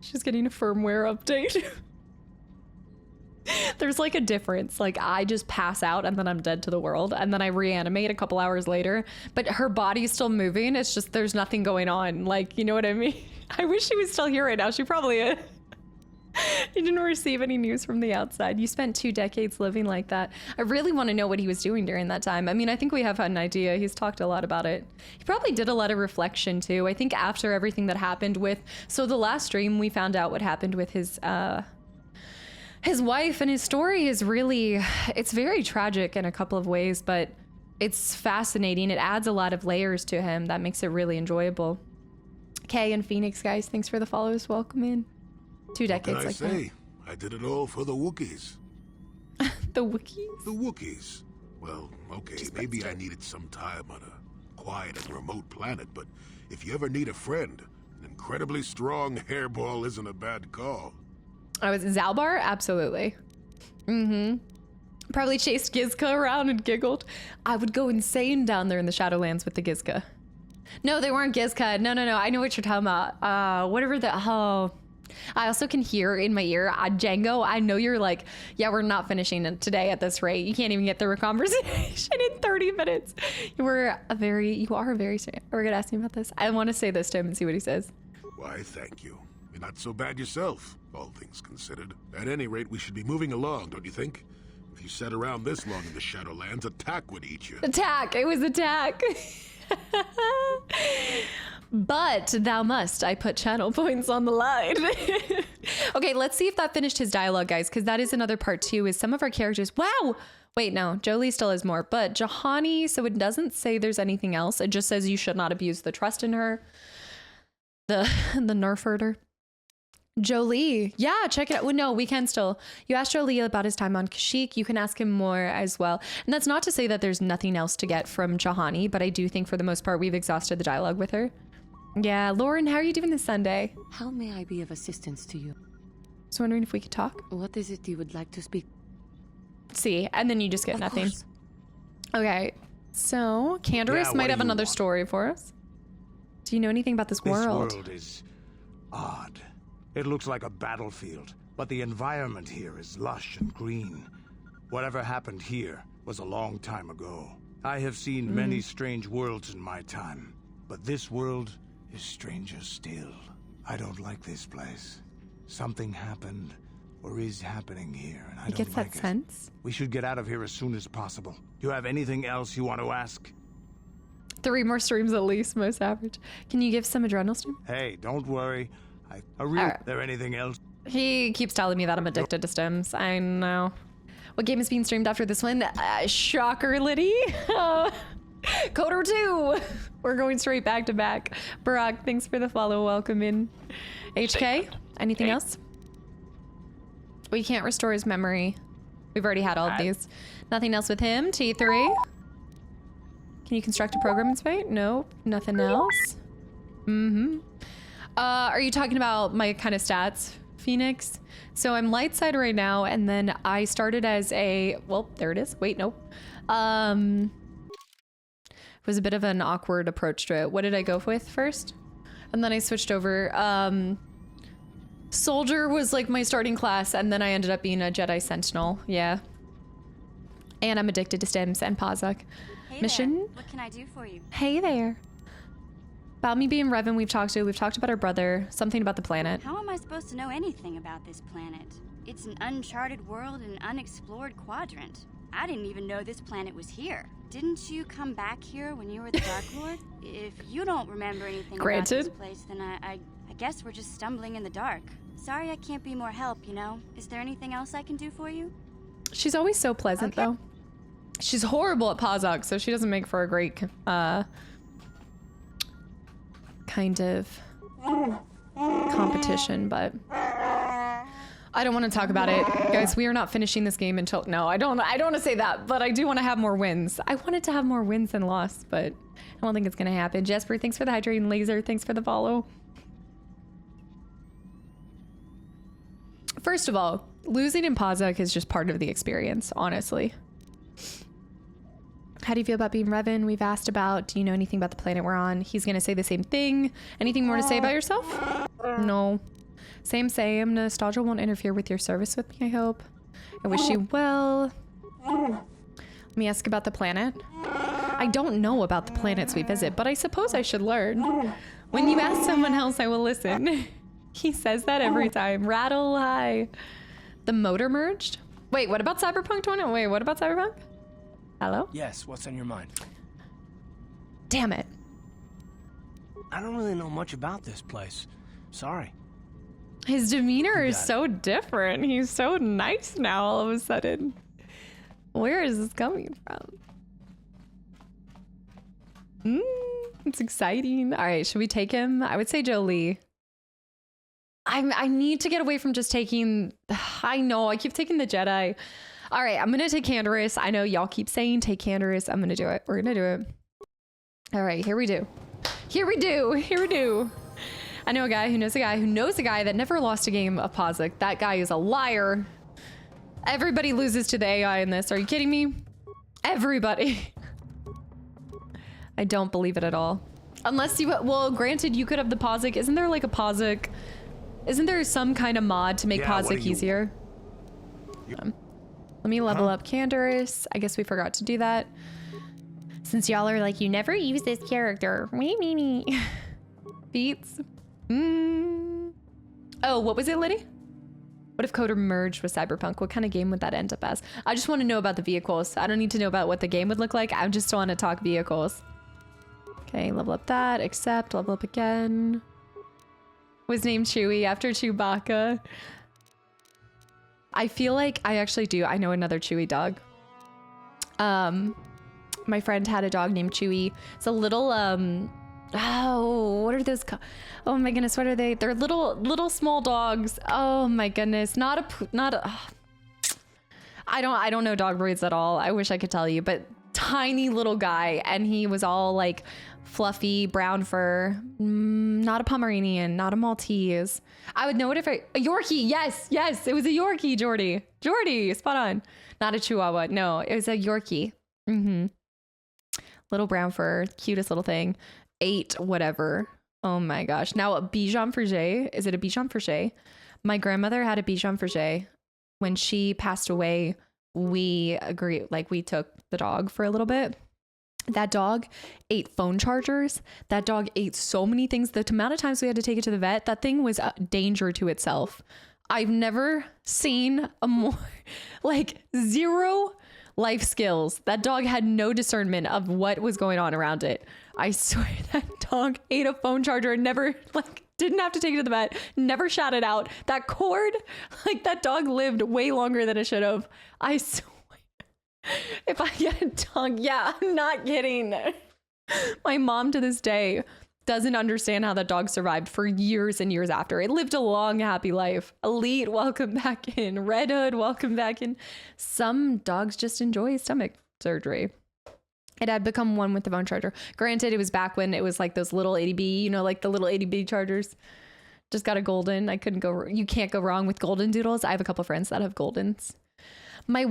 She's getting a firmware update. There's like a difference. Like I just pass out and then I'm dead to the world and then I reanimate a couple hours later, but her body's still moving. It's just there's nothing going on. Like, you know what I mean? I wish she was still here right now. She probably is. You didn't receive any news from the outside. You spent 2 decades living like that. I really want to know what he was doing during that time. I mean, I think we have an idea. He's talked a lot about it. He probably did a lot of reflection too. I think after everything that happened with, so the last stream we found out what happened with his wife, and his story is really, it's very tragic in a couple of ways, but it's fascinating. It adds a lot of layers to him that makes it really enjoyable. Kay and Phoenix, guys, thanks for the follows. Welcome in. 2 decades like that. I did it all for the Wookiees. The Wookiees? The Wookiees. Well, okay, maybe I needed some time on a quiet and remote planet, but if you ever need a friend, an incredibly strong hairball isn't a bad call. I was Zalbar? Absolutely. Probably chased Gizka around and giggled. I would go insane down there in the Shadowlands with the Gizka. No, they weren't Gizka. No. I know what you're talking about. Whatever the, I also can hear in my ear, Django, I know you're like, yeah, we're not finishing it today at this rate. You can't even get through a conversation in 30 minutes. You are a very, we're gonna ask him about this. I want to say this to him and see what he says. Why, thank you. You're not so bad yourself, all things considered. At any rate, we should be moving along, don't you think? If you sat around this long in the Shadowlands, attack would eat you. Attack! It was attack! But thou must. I put channel points on the line. Okay, let's see if that finished his dialogue, guys, because that is another part too, is some of our characters. Wow! Wait, no, Jolie still has more, but Jahani, so it doesn't say there's anything else. It just says you should not abuse the trust in her. The nerf herder. Jolie, yeah, check it out. Well, no, we can still. You asked Jolie about his time on Kashyyyk. You can ask him more as well. And that's not to say that there's nothing else to get from Jahani, but I do think for the most part we've exhausted the dialogue with her. Yeah, Lauren, how are you doing this Sunday? How may I be of assistance to you? Just wondering if we could talk. What is it you would like to speak? See, and then you just get nothing. Course. Okay, so Candaris might have another story for us. Do you know anything about this world? This world is odd. It looks like a battlefield, but the environment here is lush and green. Whatever happened here was a long time ago. I have seen many strange worlds in my time, but this world is stranger still. I don't like this place. Something happened or is happening here, and I He don't gets like that it. sense. We should get out of here as soon as possible. Do you have anything else you want to ask? 3 more streams at least, most average. Can you give some adrenal stream? Hey, don't worry. There anything else? He keeps telling me that I'm addicted to stims. I know. What game is being streamed after this one? Shocker, Liddy. Coder 2. We're going straight back to back. Barack, thanks for the follow. Welcome in. HK, anything else? We can't restore his memory. We've already had all of these. Nothing else with him. T3. Can you construct a program in Spite? Nope. Nothing else. Are you talking about my kind of stats, Phoenix? So I'm light side right now, and then I started as a, well, there it is. Wait, nope. It was a bit of an awkward approach to it. What did I go with first? And then I switched over. Soldier was like my starting class, and then I ended up being a Jedi Sentinel. Yeah. And I'm addicted to stims and Pazak. Hey Mission? there. What can I do for you? Hey there. About me being Revan, we've talked about our brother, something about the planet. How am I supposed to know anything about this planet? It's an uncharted world in an unexplored quadrant. I didn't even know this planet was here. Didn't you come back here when you were the Dark Lord? If you don't remember anything about this place, then I guess we're just stumbling in the dark. Sorry I can't be more help, you know? Is there anything else I can do for you? She's always so pleasant, though. She's horrible at Pazak, so she doesn't make for a great, kind of competition, but I don't want to talk about it. Guys, we are not finishing this game until, no, I don't want to say that, but I do want to have more wins. I wanted to have more wins than loss, but I don't think it's going to happen. Jesper, thanks for the hydrating laser. Thanks for the follow. First of all, losing in Pazak is just part of the experience, honestly. How do you feel about being Revan? We've asked about, do you know anything about the planet we're on? He's going to say the same thing. Anything more to say about yourself? No. Same. Nostalgia won't interfere with your service with me, I hope. I wish you well. Let me ask about the planet. I don't know about the planets we visit, but I suppose I should learn. When you ask someone else, I will listen. He says that every time. Rattle, hi. The motor merged? Wait, what about Cyberpunk 20? Wait, what about Cyberpunk? Hello? Yes, what's on your mind? Damn it. I don't really know much about this place. Sorry. His demeanor is so different. He's so nice now all of a sudden. Where is this coming from? It's exciting. All right, should we take him? I would say Jolie. I need to get away from just taking... I know, I keep taking the Jedi. All right, I'm going to take Canderous. I know y'all keep saying take Canderous. I'm going to do it. We're going to do it. All right, here we do. Here we do. I know a guy who knows a guy who knows a guy that never lost a game of Pazak. That guy is a liar. Everybody loses to the AI in this. Are you kidding me? Everybody. I don't believe it at all. Unless you... Well, granted, you could have the Pazak. Isn't there like a Pazak... Isn't there some kind of mod to make Pazak easier? Let me level up Canderous. I guess we forgot to do that. Since y'all are like, you never use this character. Me. Beats. Oh, what was it, Liddy? What if Coder merged with Cyberpunk? What kind of game would that end up as? I just want to know about the vehicles. I don't need to know about what the game would look like. I just want to talk vehicles. Okay, level up that. Accept. Level up again. Was named Chewie after Chewbacca. I feel like I actually do. I know another Chewie dog. My friend had a dog named Chewie. It's a little, oh, what are those called? Oh my goodness, what are they? They're little small dogs. Oh my goodness. I don't know dog breeds at all. I wish I could tell you, but tiny little guy. And he was all like fluffy brown fur. Not a Pomeranian, not a Maltese. I would know it if a Yorkie. Yes. It was a Yorkie, Jordy, spot on. Not a Chihuahua. No, it was a Yorkie. Little brown fur, cutest little thing. 8, whatever. Oh my gosh. Now a Bichon Frise. Is it a Bichon Frise? My grandmother had a Bichon Frise. When she passed away, we took the dog for a little bit. That dog ate phone chargers. That dog ate so many things. The amount of times we had to take it to the vet, that thing was a danger to itself. I've never seen a more, like, zero life skills. That dog had no discernment of what was going on around it. I swear that dog ate a phone charger and never, like, didn't have to take it to the vet, never shot it out. That cord, like, that dog lived way longer than it should have. I swear. If I get a dog, yeah, I'm not kidding. My mom to this day doesn't understand how that dog survived for years and years after. It lived a long, happy life. Elite, welcome back in. Red Hood, welcome back in. Some dogs just enjoy stomach surgery. It had become one with the phone charger. Granted, it was back when it was like those little 80B, you know, like the little 80B chargers. Just got a golden. I couldn't go, you can't go wrong with golden doodles. I have a couple friends that have goldens. My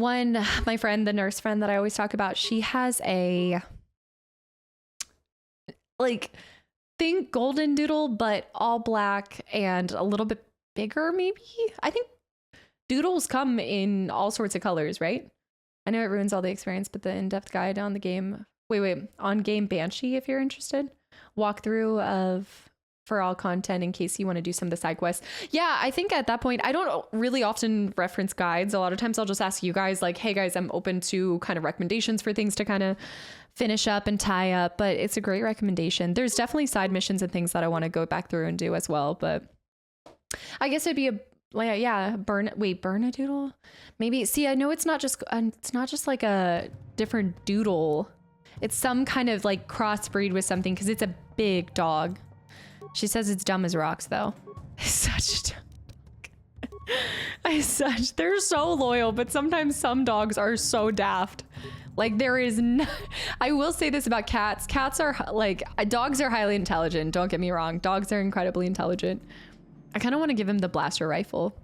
friend, the nurse friend that I always talk about, she has a, like, think golden doodle, but all black and a little bit bigger, maybe. I think doodles come in all sorts of colors, right? I know it ruins all the experience, but the in-depth guide on the game, on Game Banshee, if you're interested, walkthrough of for all content in case you want to do some of the side quests. Yeah, I think at that point, I don't really often reference guides. A lot of times I'll just ask you guys like, hey guys, I'm open to kind of recommendations for things to kind of finish up and tie up, but it's a great recommendation. There's definitely side missions and things that I want to go back through and do as well, but I guess it'd be burn a doodle? Maybe, see, I know it's not just like a different doodle. It's some kind of like crossbreed with something because it's a big dog. She says it's dumb as rocks, though. Such a dumb dog. They're so loyal, but sometimes some dogs are so daft. Like, there is no, I will say this about cats. Cats are, like, dogs are highly intelligent. Don't get me wrong. Dogs are incredibly intelligent. I kind of want to give him the blaster rifle.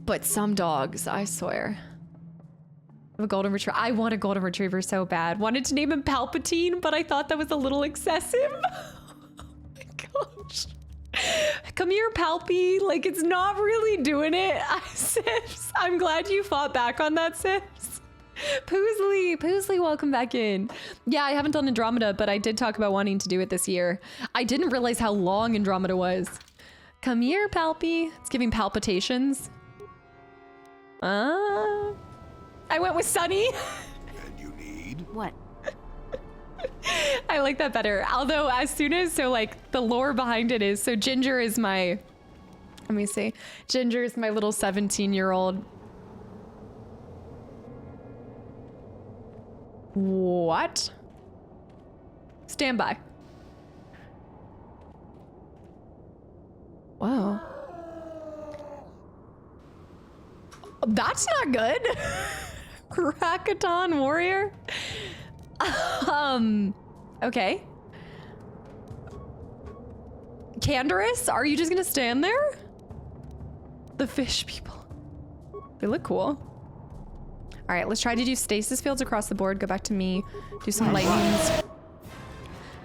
But some dogs, I swear. I have a golden retriever. I want a golden retriever so bad. Wanted to name him Palpatine, but I thought that was a little excessive. Gosh. Come here, Palpy. Like, it's not really doing it. Sips, I'm glad you fought back on that, Sips. Poosley, welcome back in. Yeah, I haven't done Andromeda, but I did talk about wanting to do it this year. I didn't realize how long Andromeda was. Come here, Palpy. It's giving palpitations. I went with Sunny. And you need? What? I like that better. Although as soon as, so like the lore behind it is, so Ginger is my, let me see. Ginger is my little 17-year-old. What? Stand by. Wow. That's not good. Krakaton warrior. Okay. Canderous, are you just gonna stand there? The fish people. They look cool. All right, let's try to do stasis fields across the board. Go back to me. Do some lightnings.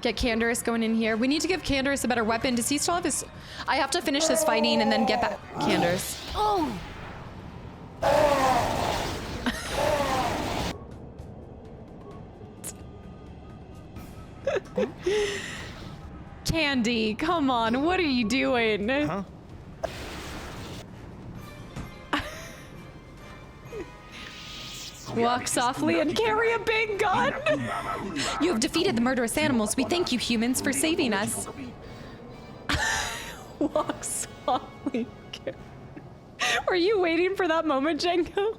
Get Canderous going in here. We need to give Canderous a better weapon. Does he still have his... I have to finish this fighting and then get back... Canderous. Oh! Candy, come on. What are you doing? Huh? Walk softly and carry a big gun. You have defeated the murderous animals. We thank you, humans, for saving us. Walk softly. Were you waiting for that moment, Jenko?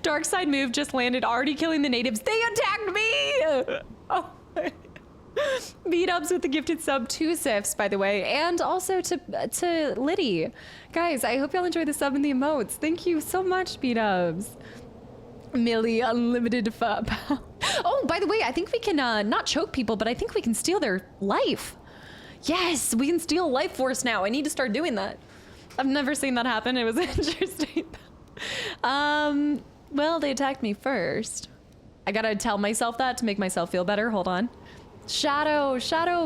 Dark side move just landed, already killing the natives. They attacked me! Oh. Beat-ups with the gifted sub, 2 sifs, by the way, and also to Liddy. Guys, I hope y'all enjoy the sub and the emotes. Thank you so much, beat-ups. Millie, unlimited fub. Oh, by the way, I think we can not choke people, but I think we can steal their life. Yes, we can steal life force now. I need to start doing that. I've never seen that happen. It was interesting. Well, they attacked me first. I gotta tell myself that to make myself feel better. Hold on. Shadow,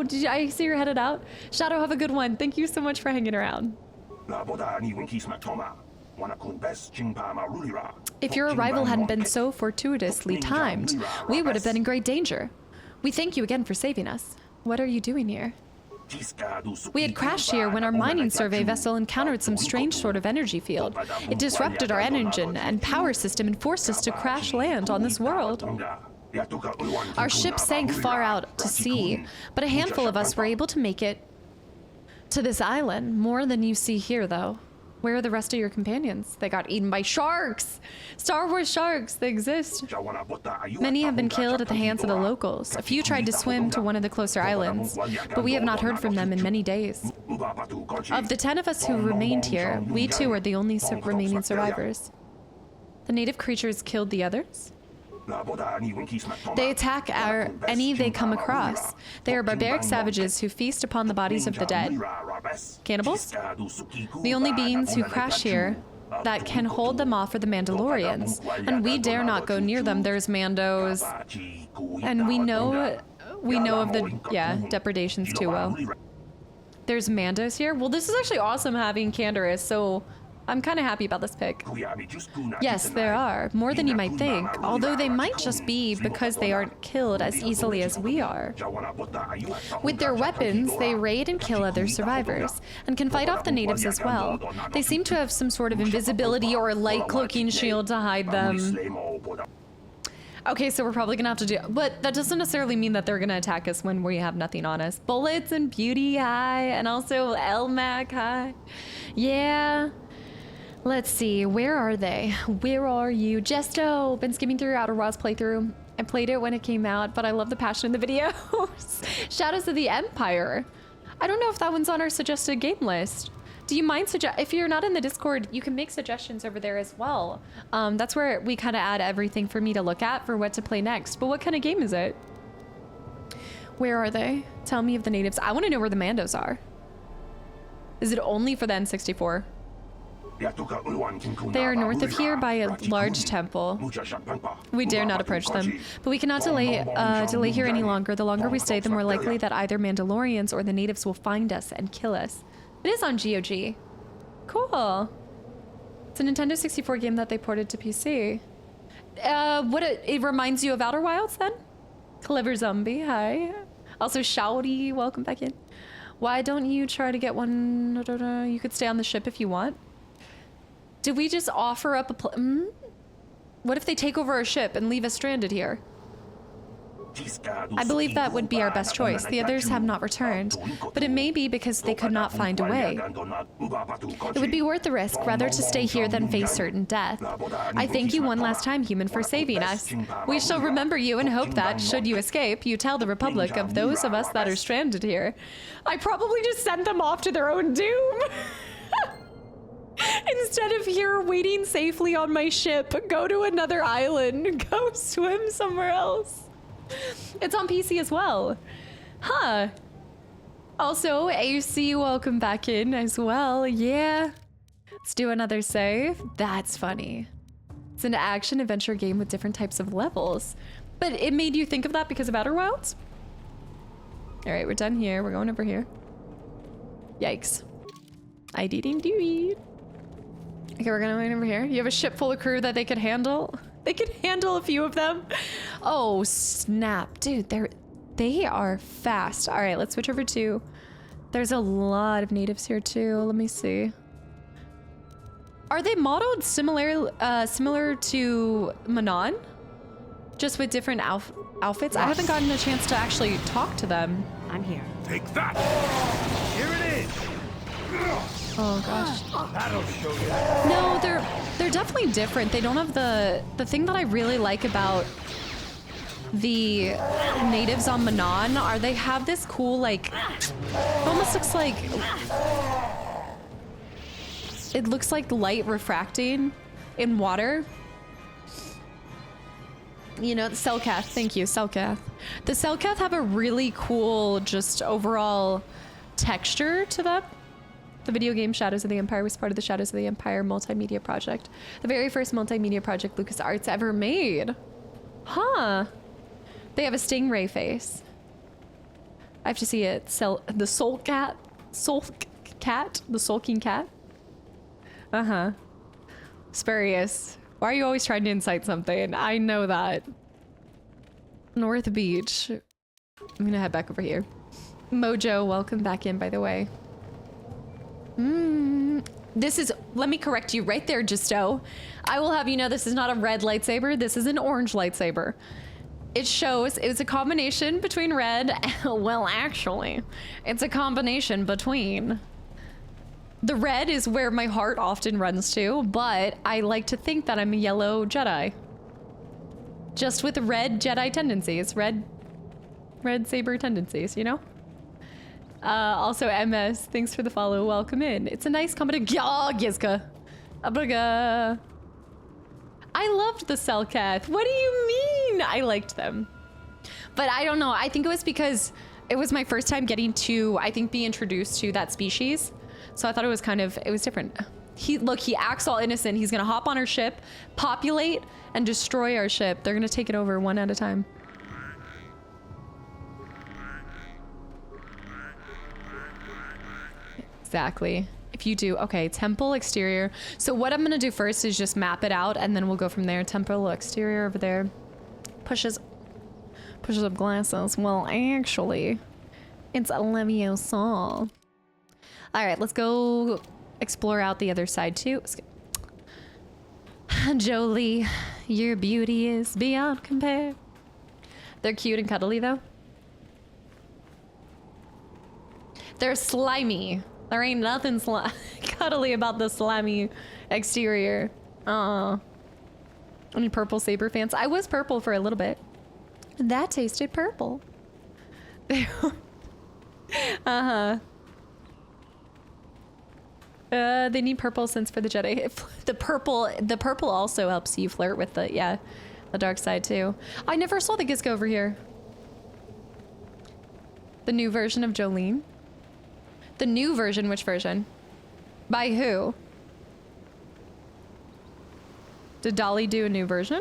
did I see you're headed out? Shadow, have a good one. Thank you so much for hanging around. If your arrival hadn't been so fortuitously timed, we would have been in great danger. We thank you again for saving us. What are you doing here? We had crashed here when our mining survey vessel encountered some strange sort of energy field. It disrupted our engine and power system and forced us to crash land on this world. Our ship sank far out to sea, but a handful of us were able to make it to this island. More than you see here, though. Where are the rest of your companions? They got eaten by sharks! Star Wars sharks, they exist. Many have been killed at the hands of the locals. A few tried to swim to one of the closer islands, but we have not heard from them in many days. Of the 10 of us who remained here, we 2 are the only remaining survivors. The native creatures killed the others? They attack any they come across. They are barbaric savages who feast upon the bodies of the dead. Cannibals? The only beings who crash here that can hold them off are the Mandalorians, and we dare not go near them. There's Mandos, and we know of the depredations too well. There's Mandos here. Well, this is actually awesome having Canderous, so I'm kind of happy about this pick. Yes, there are. More than you might think. Although they might just be because they aren't killed as easily as we are. With their weapons, they raid and kill other survivors, and can fight off the natives as well. They seem to have some sort of invisibility or light cloaking shield to hide them. Okay, so we're probably gonna have to do, but that doesn't necessarily mean that they're gonna attack us when we have nothing on us. Bullets and beauty high, and also LMAC high. Yeah. Let's see, where are they? Where are you? Jesto! Been skimming through Outer Wilds playthrough. I played it when it came out, but I love the passion in the videos. Shadows of the Empire. I don't know if that one's on our suggested game list. Do you mind if you're not in the Discord, you can make suggestions over there as well. That's where we kind of add everything for me to look at for what to play next. But what kind of game is it? Where are they? Tell me of the natives. I want to know where the Mandos are. Is it only for the N64? They are north of here by a large temple. We dare not approach them, but we cannot delay here any longer. The longer we stay, the more likely that either Mandalorians or the natives will find us and kill us. It is on GOG. Cool. It's a Nintendo 64 game that they ported to PC. It reminds you of Outer Wilds then? Clever Zombie, hi. Also Shouty, welcome back in. Why don't you try to get one? You could stay on the ship if you want. Did we just offer up a What if they take over our ship and leave us stranded here? I believe that would be our best choice. The others have not returned, but it may be because they could not find a way. It would be worth the risk rather to stay here than face certain death. I thank you one last time, human, for saving us. We shall remember you and hope that, should you escape, you tell the Republic of those of us that are stranded here. I probably just sent them off to their own doom. Instead of here waiting safely on my ship, go to another island, go swim somewhere else. It's on PC as well. Huh. Also, AC, welcome back in as well. Yeah. Let's do another save. That's funny. It's an action adventure game with different types of levels. But it made you think of that because of Outer Wilds? All right, we're done here. We're going over here. Yikes. I didn't do it. Okay, we're gonna wait over here. You have a ship full of crew that they could handle? They could handle a few of them. Oh, snap. Dude, they are fast. All right, let's switch over to... There's a lot of natives here too. Let me see. Are they modeled similar to Manon? Just with different outfits? Yes. I haven't gotten a chance to actually talk to them. I'm here. Take that! Here it is! Oh gosh. That'll show you. No, they're definitely different. They don't have the thing that I really like about the natives on Manon are they have this cool like it almost looks like it looks like light refracting in water. You know, the Selkath, thank you, Selkath. The Selkath have a really cool just overall texture to them. The video game Shadows of the Empire was part of the Shadows of the Empire multimedia project. The very first multimedia project LucasArts ever made. Huh. They have a stingray face. I have to see it. The soul cat? The sulking cat? Uh-huh. Spurious. Why are you always trying to incite something? I know that. North Beach. I'm gonna head back over here. Mojo, welcome back in, by the way. This is, let me correct you right there, Justo. I will have you know this is not a red lightsaber. This is an orange lightsaber. It shows it's a combination between red. Well, actually, it's a combination between. The red is where my heart often runs to, but I like to think that I'm a yellow Jedi. Just with red Jedi tendencies, red saber tendencies, you know? Also, MS, thanks for the follow. Welcome in. It's a nice combination. Yeah, Gizka. Abraga. I loved the Selkath. What do you mean? I liked them. But I don't know. I think it was because it was my first time getting to, I think, be introduced to that species. So I thought it was kind of, it was different. Look, he acts all innocent. He's going to hop on our ship, populate, and destroy our ship. They're going to take it over one at a time. Exactly. If you do, okay, temple exterior. So what I'm gonna do first is just map it out and then we'll go from there. Temple exterior over there. Pushes up glasses. Well, actually, it's a Leviosa. All right, let's go explore out the other side too. Jolie, your beauty is beyond compare. They're cute and cuddly though. They're slimy. There ain't nothing cuddly about the slimy exterior. Any purple saber fans? I was purple for a little bit. That tasted purple. Uh-huh. They need purple sense for the Jedi. The purple also helps you flirt with the dark side too. I never saw the Gizka over here. The new version of Jolene. The new version, which version? By who? Did Dolly do a new version?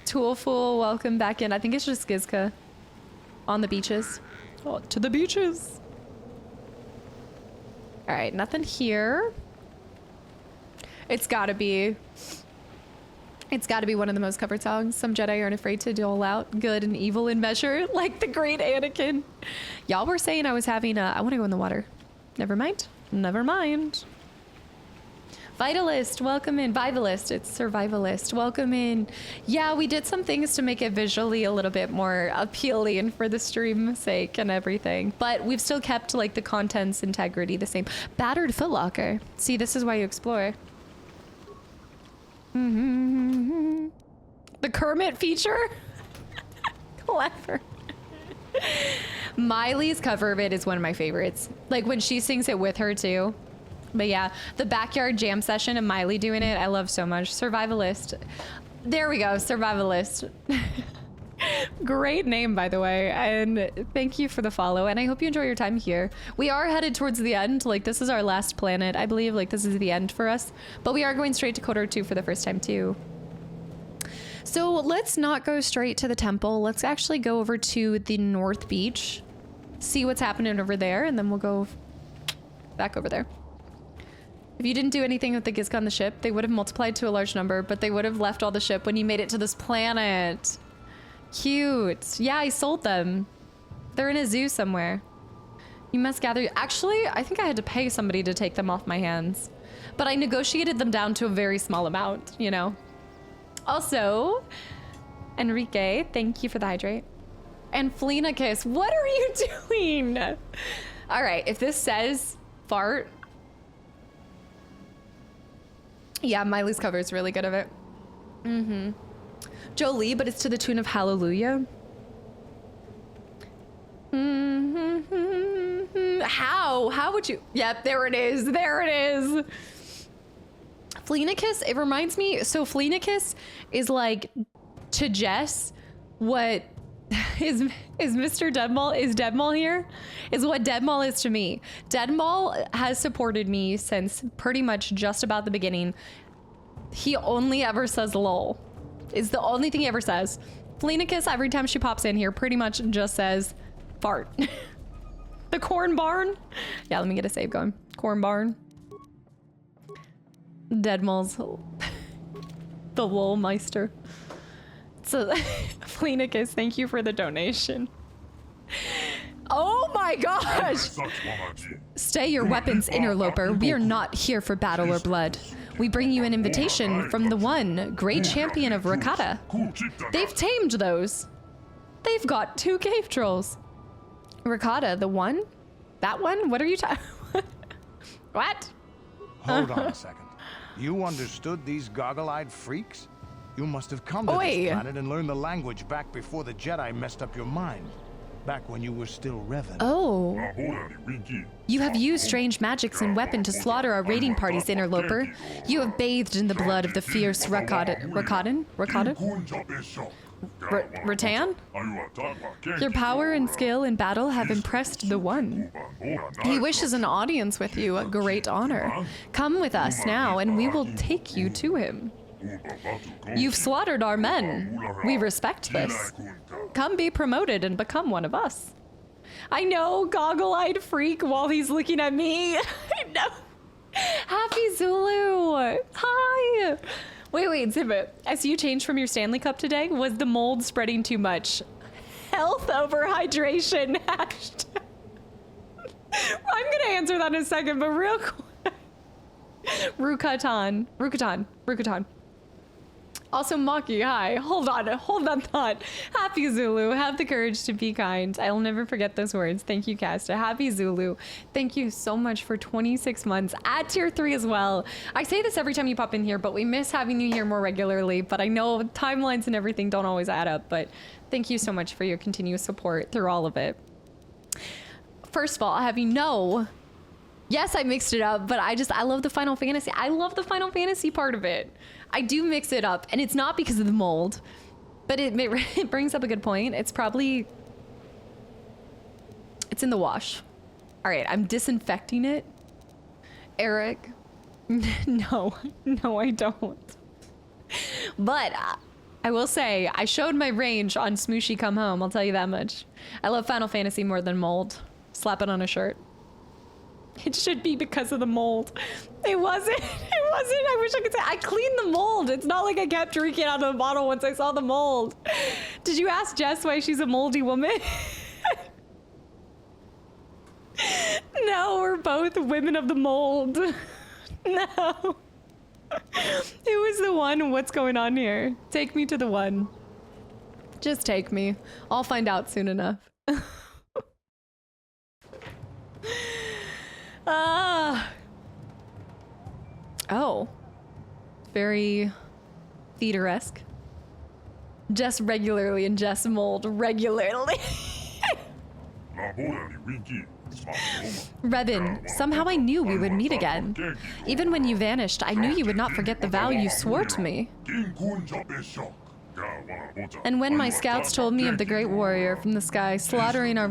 Toolful, welcome back in. I think it's just Gizka. On the beaches. Oh, to the beaches. All right, nothing here. It's gotta be one of the most covered songs. Some Jedi aren't afraid to dole out good and evil in measure, like the great Anakin. Y'all were saying I was having I want to go in the water. Never mind. Never mind. Vitalist, welcome in. Vivalist, it's Survivalist. Welcome in. Yeah, we did some things to make it visually a little bit more appealing for the stream's sake and everything. But we've still kept like the content's integrity the same. Battered footlocker. See, this is why you explore. The Kermit feature? Clever. Miley's cover of it is one of my favorites. Like when she sings it with her too. But yeah, the backyard jam session of Miley doing it, I love so much. Survivalist. There we go, Survivalist. Great name, by the way, and thank you for the follow, and I hope you enjoy your time here. We are headed towards the end. Like, this is our last planet, I believe. Like, this is the end for us, but we are going straight to KOTOR 2 for the first time too. So let's not go straight to the temple. Let's actually go over to the North Beach, see what's happening over there, and then we'll go back over there. If you didn't do anything with the Gizka on the ship, they would have multiplied to a large number, but they would have left all the ship when you made it to this planet. Cute. Yeah, I sold them. They're in a zoo somewhere. You must gather. Actually, I think I had to pay somebody to take them off my hands, but I negotiated them down to a very small amount, you know. Also, Enrique, thank you for the hydrate. And Felina Kiss, what are you doing? All right, if this says fart. Yeah, Miley's cover is really good of it. Jolie, but it's to the tune of Hallelujah. How would you? Yep, there it is. There it is. Fleenicus, it reminds me. So Fleenicus is like to Jess what is Mr. Deadmall, is Deadmall here? Is what Deadmall is to me. Deadmall has supported me since pretty much just about the beginning. He only ever says lol. Is the only thing he ever says. Fleenicus, every time she pops in here, pretty much just says fart. The corn barn. Yeah, let me get a save going. Corn barn. Deadmall's the lolmeister. So Fleenicus, thank you for the donation. Oh my gosh! Stay your weapons, interloper. We are not here for battle or blood. We bring you an invitation from the one great champion of Rakata. They've tamed those. They've got 2 cave trolls. Rakata, the one? That one? What are you talking? What? Hold on a second. You understood these goggle-eyed freaks? You must have come to this planet and learned the language back before the Jedi messed up your mind. Back when you were still Revan. Oh. You have used strange magics and weapon to slaughter our raiding parties, interloper. You have bathed in the blood of the fierce Rakatan? Rattan? Your power and skill in battle have impressed the one. He wishes an audience with you, a great honor. Come with us now, and we will take you to him. You've slaughtered our men. We respect this. Come be promoted and become one of us. I know, goggle-eyed freak while he's looking at me. I know. Happy Zulu. Hi. Wait, Zibit. I see you changed from your Stanley Cup today. Was the mold spreading too much? Health over hydration. Hashtag. I'm going to answer that in a second, but real quick. Rukatan. Also, Maki, hi. Hold on thought. Happy Zulu. Have the courage to be kind. I'll never forget those words. Thank you, Casta. Happy Zulu. Thank you so much for 26 months at tier 3 as well. I say this every time you pop in here, but we miss having you here more regularly. But I know timelines and everything don't always add up. But thank you so much for your continuous support through all of it. First of all, I'll have you know, yes, I mixed it up, but I love the Final Fantasy. I love the Final Fantasy part of it. I do mix it up, and it's not because of the mold, but it brings up a good point. It's in the wash. All right, I'm disinfecting it. Eric, no, I don't. But I will say, I showed my range on Smooshy Come Home, I'll tell you that much. I love Final Fantasy more than mold. Slap it on a shirt. It should be because of the mold. It wasn't. I wish I could say I cleaned the mold. It's not like I kept drinking out of the bottle once I saw the mold. Did you ask Jess why she's a moldy woman? No, we're both women of the mold. No. It was the one. What's going on here? Take me to the one. Just take me. I'll find out soon enough. Oh. Very theater-esque. Just regularly ingest mold. Regularly. Revan, somehow I knew we would meet again. Even when you vanished, I knew you would not forget the vow you swore to me. And when my scouts told me of the great warrior from the sky slaughtering our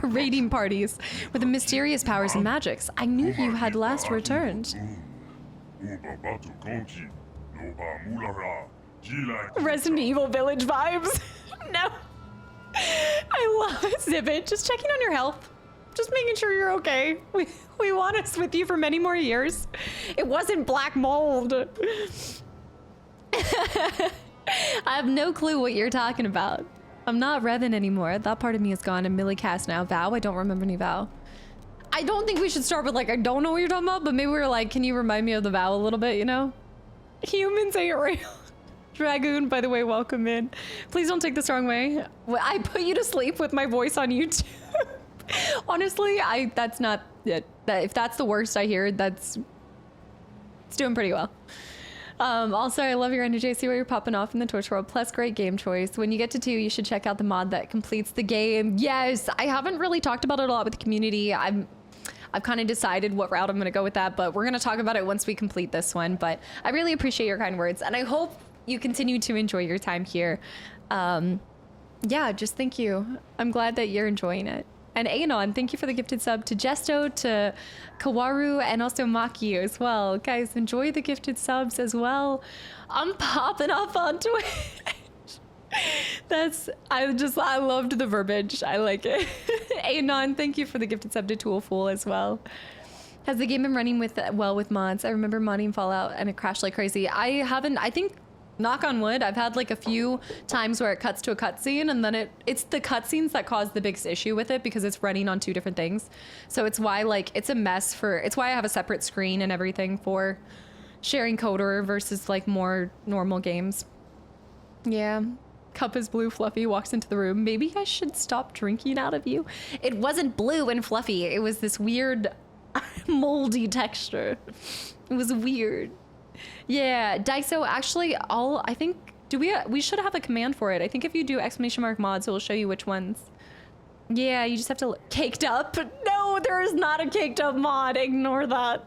raiding parties with the mysterious powers and magics, I knew you had last returned. Resident Evil Village vibes. No. I love it, Zibit. Just checking on your health. Just making sure you're okay. We want us with you for many more years. It wasn't black mold. I have no clue what you're talking about. I'm not Revan anymore. That part of me is gone. And Millie cast now. Vow? I don't remember any vow. I don't think we should start with like, I don't know what you're talking about, but maybe we're like, can you remind me of the vow a little bit, you know? Humans ain't real. Dragoon, by the way, welcome in. Please don't take this the wrong way. I put you to sleep with my voice on YouTube. Honestly, that's not it. If that's the worst I hear, it's doing pretty well. Also, I love your energy. I see where you're popping off in the Twitch world. Plus, great game choice. When you get to 2, you should check out the mod that completes the game. Yes, I haven't really talked about it a lot with the community. I've kind of decided what route I'm going to go with that, but we're going to talk about it once we complete this one. But I really appreciate your kind words, and I hope you continue to enjoy your time here. Yeah, just thank you. I'm glad that you're enjoying it. And Anon, thank you for the gifted sub to Jesto, to Kawaru, and also Maki as well. Guys, enjoy the gifted subs as well. I'm popping up on Twitch. I loved the verbiage. I like it. Anon, thank you for the gifted sub to Toolful as well. Has the game been running well with mods? I remember modding Fallout and it crashed like crazy. I think Knock on wood, I've had like a few times where it cuts to a cutscene and then it's the cutscenes that cause the biggest issue with it because it's running on 2 different things. So it's why like it's a mess it's why I have a separate screen and everything for sharing Coder versus like more normal games. Yeah. Cup is blue, Fluffy walks into the room. Maybe I should stop drinking out of you. It wasn't blue and fluffy. It was this weird moldy texture. It was weird. Yeah, Daiso, actually, I think, we should have a command for it. I think if you do !mods, it will show you which ones. Yeah, you just have to caked up. No, there is not a caked up mod. Ignore that.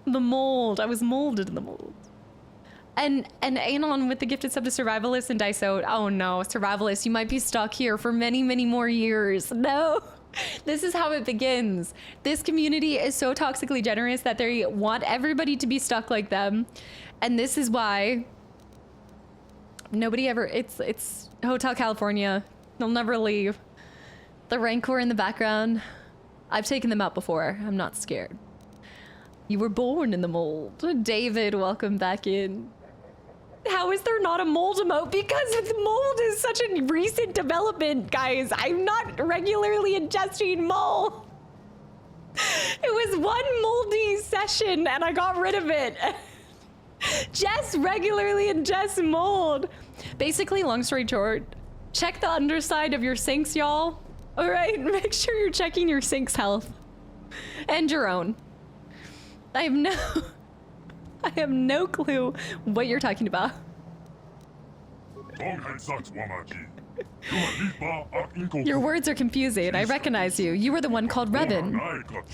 The mold. I was molded in the mold. And Anon with the gifted sub to Survivalist and Daiso. Oh no, Survivalist, you might be stuck here for many, many more years. No. This is how it begins. This community is so toxically generous that they want everybody to be stuck like them. And this is why nobody ever, it's Hotel California. They'll never leave. The Rancor in the background. I've taken them out before. I'm not scared. You were born in the mold. David, welcome back in. How is there not a mold emote? Because the mold is such a recent development, guys. I'm not regularly ingesting mold. It was one moldy session and I got rid of it. Jess regularly ingests mold. Basically, long story short, check the underside of your sinks, y'all. All right, make sure you're checking your sink's health and your own. I have no clue what you're talking about. Your words are confusing. I recognize you. You were the one called Revan.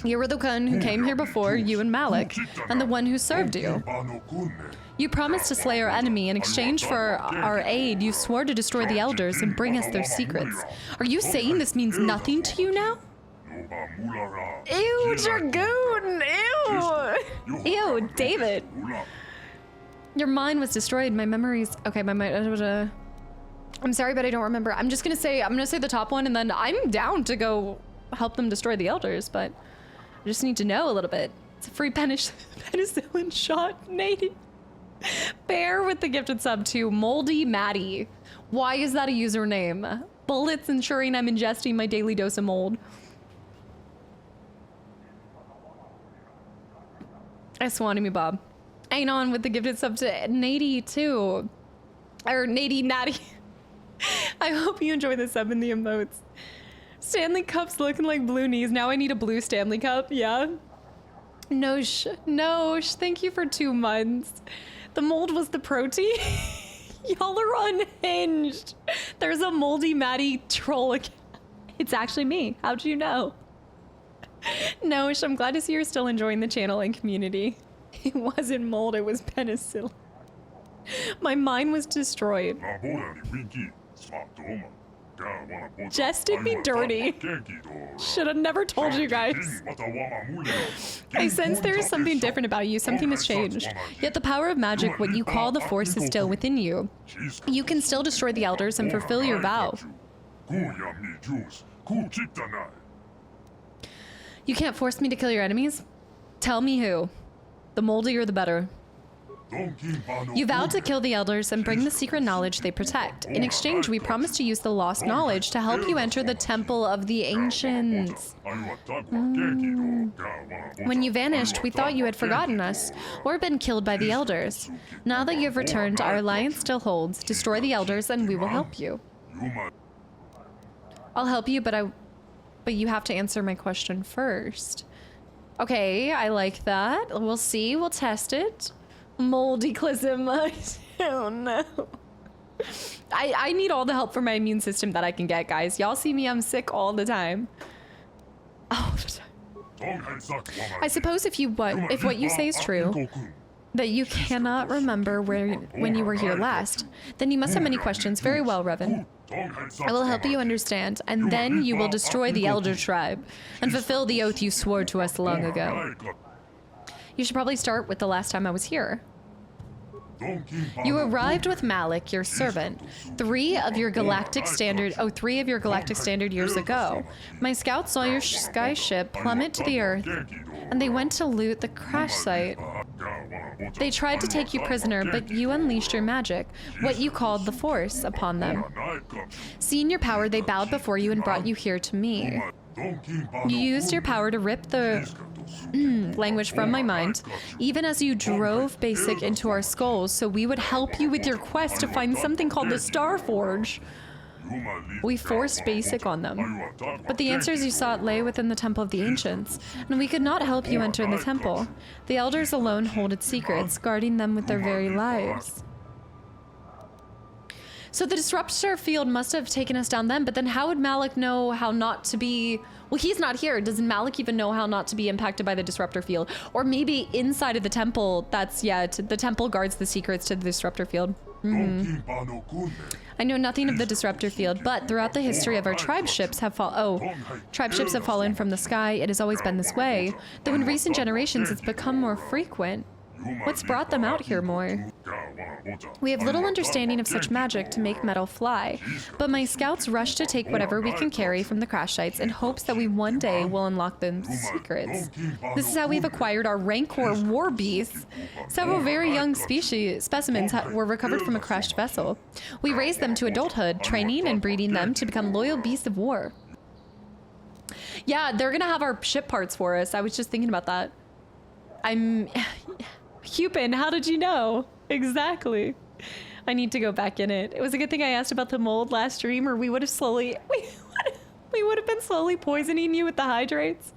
You were the one who came here before you and Malik, and the one who served you. You promised to slay our enemy. In exchange for our aid, you swore to destroy the elders and bring us their secrets. Are you saying this means nothing to you now? Ew, Dragoon! Ew! Ew, David! Your mind was destroyed. My memories... Okay, my mind... I'm sorry, but I don't remember. I'm gonna say the top one, and then I'm down to go help them destroy the elders, but I just need to know a little bit. It's a free penicillin shot, Nate. Bear with the gifted sub to Moldy Maddie. Why is that a username? Bullets ensuring I'm ingesting my daily dose of mold. I swanted me, Bob. Anon with the gifted sub to Nady too. Or Nady Natty. I hope you enjoy the sub and the emotes. Stanley Cup's looking like blue knees. Now I need a blue Stanley Cup. Yeah. Nosh, thank you for 2 months. The mold was the protein. Y'all are unhinged. There's a Moldy Maddie troll account. It's actually me. How'd you know? Nosh, I'm glad to see you're still enjoying the channel and community. It wasn't mold, it was penicillin. My mind was destroyed. Jess did me dirty. Should have never told you guys. I sense there is something different about you. Something has changed. Yet the power of magic, what you call the Force, is still within you. You can still destroy the elders and fulfill your vow. You can't force me to kill your enemies? Tell me who. The moldier the better. You vowed to kill the elders and bring the secret knowledge they protect. In exchange, we promised to use the lost knowledge to help you enter the Temple of the Ancients. When you vanished, we thought you had forgotten us, or been killed by the elders. Now that you have returned, our alliance still holds. Destroy the elders and we will help you. I'll help you, but you have to answer my question first. Okay, I like that. We'll see, we'll test it. Moldiclism. Oh no. I need all the help for my immune system that I can get, guys. Y'all see me, I'm sick all the time. All the time. I suppose if what you say is true, that you cannot remember when you were here last, then you must have many questions. Very well, Revan. I will help you understand, and then you will destroy the Elder Tribe and fulfill the oath you swore to us long ago. You should probably start with the last time I was here. You arrived with Malik, your servant, 3 of your galactic standard years ago. My scouts saw your sky ship plummet to the earth, and they went to loot the crash site. They tried to take you prisoner, but you unleashed your magic, what you called the Force, upon them. Seeing your power, they bowed before you and brought you here to me. You used your power to rip the language from my mind, even as you drove Basic into our skulls so we would help you with your quest to find something called the Star Forge. We forced Basic on them, but the answers you sought lay within the Temple of the Ancients, and we could not help you enter the temple. The elders alone hold its secrets, guarding them with their very lives. So the disruptor field must have taken us down then, but then how would Malik know how not to be... Well, he's not here. Does Malik even know how not to be impacted by the disruptor field? Or maybe inside of the temple, the temple guards the secrets to the disruptor field. I know nothing of the disruptor field, but throughout the history of our tribe ships have fallen from the sky. It has always been this way, though in recent generations it's become more frequent. What's brought them out here more? We have little understanding of such magic to make metal fly, but my scouts rush to take whatever we can carry from the crash sites in hopes that we one day will unlock the secrets. This is how we've acquired our Rancor war beasts. Several very young specimens were recovered from a crashed vessel. We raised them to adulthood, training and breeding them to become loyal beasts of war. Yeah, they're gonna have our ship parts for us. I was just thinking about that. Hupin, how did you know? Exactly. I need to go back in it. It was a good thing I asked about the mold last stream, or we would have slowly... We would have been slowly poisoning you with the hydrates.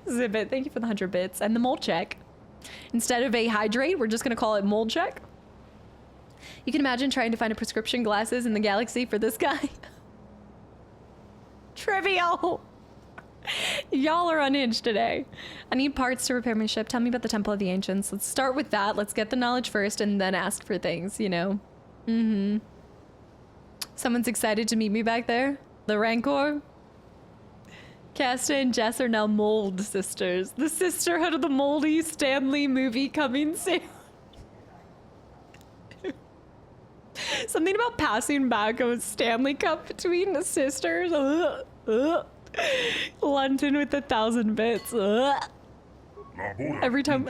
Zibbit, thank you for the 100 bits. And the mold check. Instead of a hydrate, we're just going to call it mold check. You can imagine trying to find a prescription glasses in the galaxy for this guy. Trivial. Y'all are unhinged today. I need parts to repair my ship. Tell me about the Temple of the Ancients. Let's start with that. Let's get the knowledge first and then ask for things, you know. Someone's excited to meet me back there. The Rancor. Casta and Jess are now mold sisters. The sisterhood of the moldy Stanley movie coming soon. Something about passing back a Stanley Cup between the sisters. London with 1,000 bits. Every time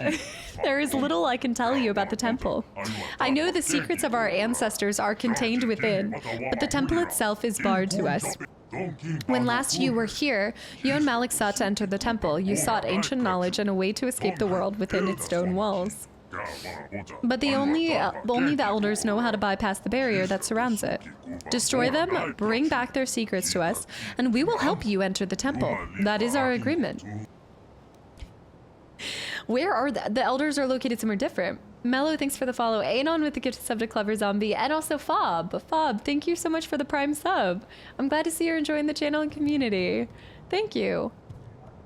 there is little I can tell you about the temple. I know the secrets of our ancestors are contained within, but the temple itself is barred to us. When last you were here, you and Malik sought to enter the temple. You sought ancient knowledge and a way to escape the world within its stone walls. But only the elders know how to bypass the barrier that surrounds it. Destroy them, bring back their secrets to us, and we will help you enter the temple. That is our agreement. Where are the elders are located somewhere different. Mello, thanks for the follow. Anon with the gift sub to Clever Zombie, and also Fob. Fob, thank you so much for the Prime sub. I'm glad to see you're enjoying the channel and community. Thank you.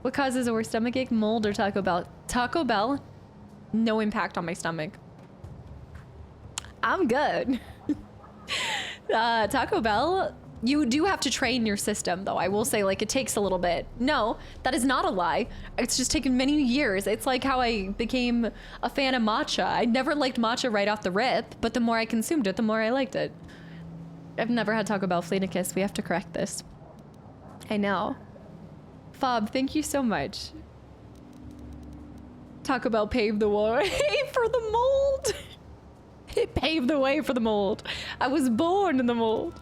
What causes a worse stomachache, mold or Taco Bell? Taco Bell? No impact on my stomach. I'm good. Taco Bell, you do have to train your system though. I will say, like, it takes a little bit. No, that is not a lie. It's just taken many years. It's like how I became a fan of matcha. I never liked matcha right off the rip, but the more I consumed it, the more I liked it. I've never had Taco Bell Fleenicus. We have to correct this. I know. Fob, thank you so much. Taco Bell paved the way for the mold. It paved the way for the mold. I was born in the mold.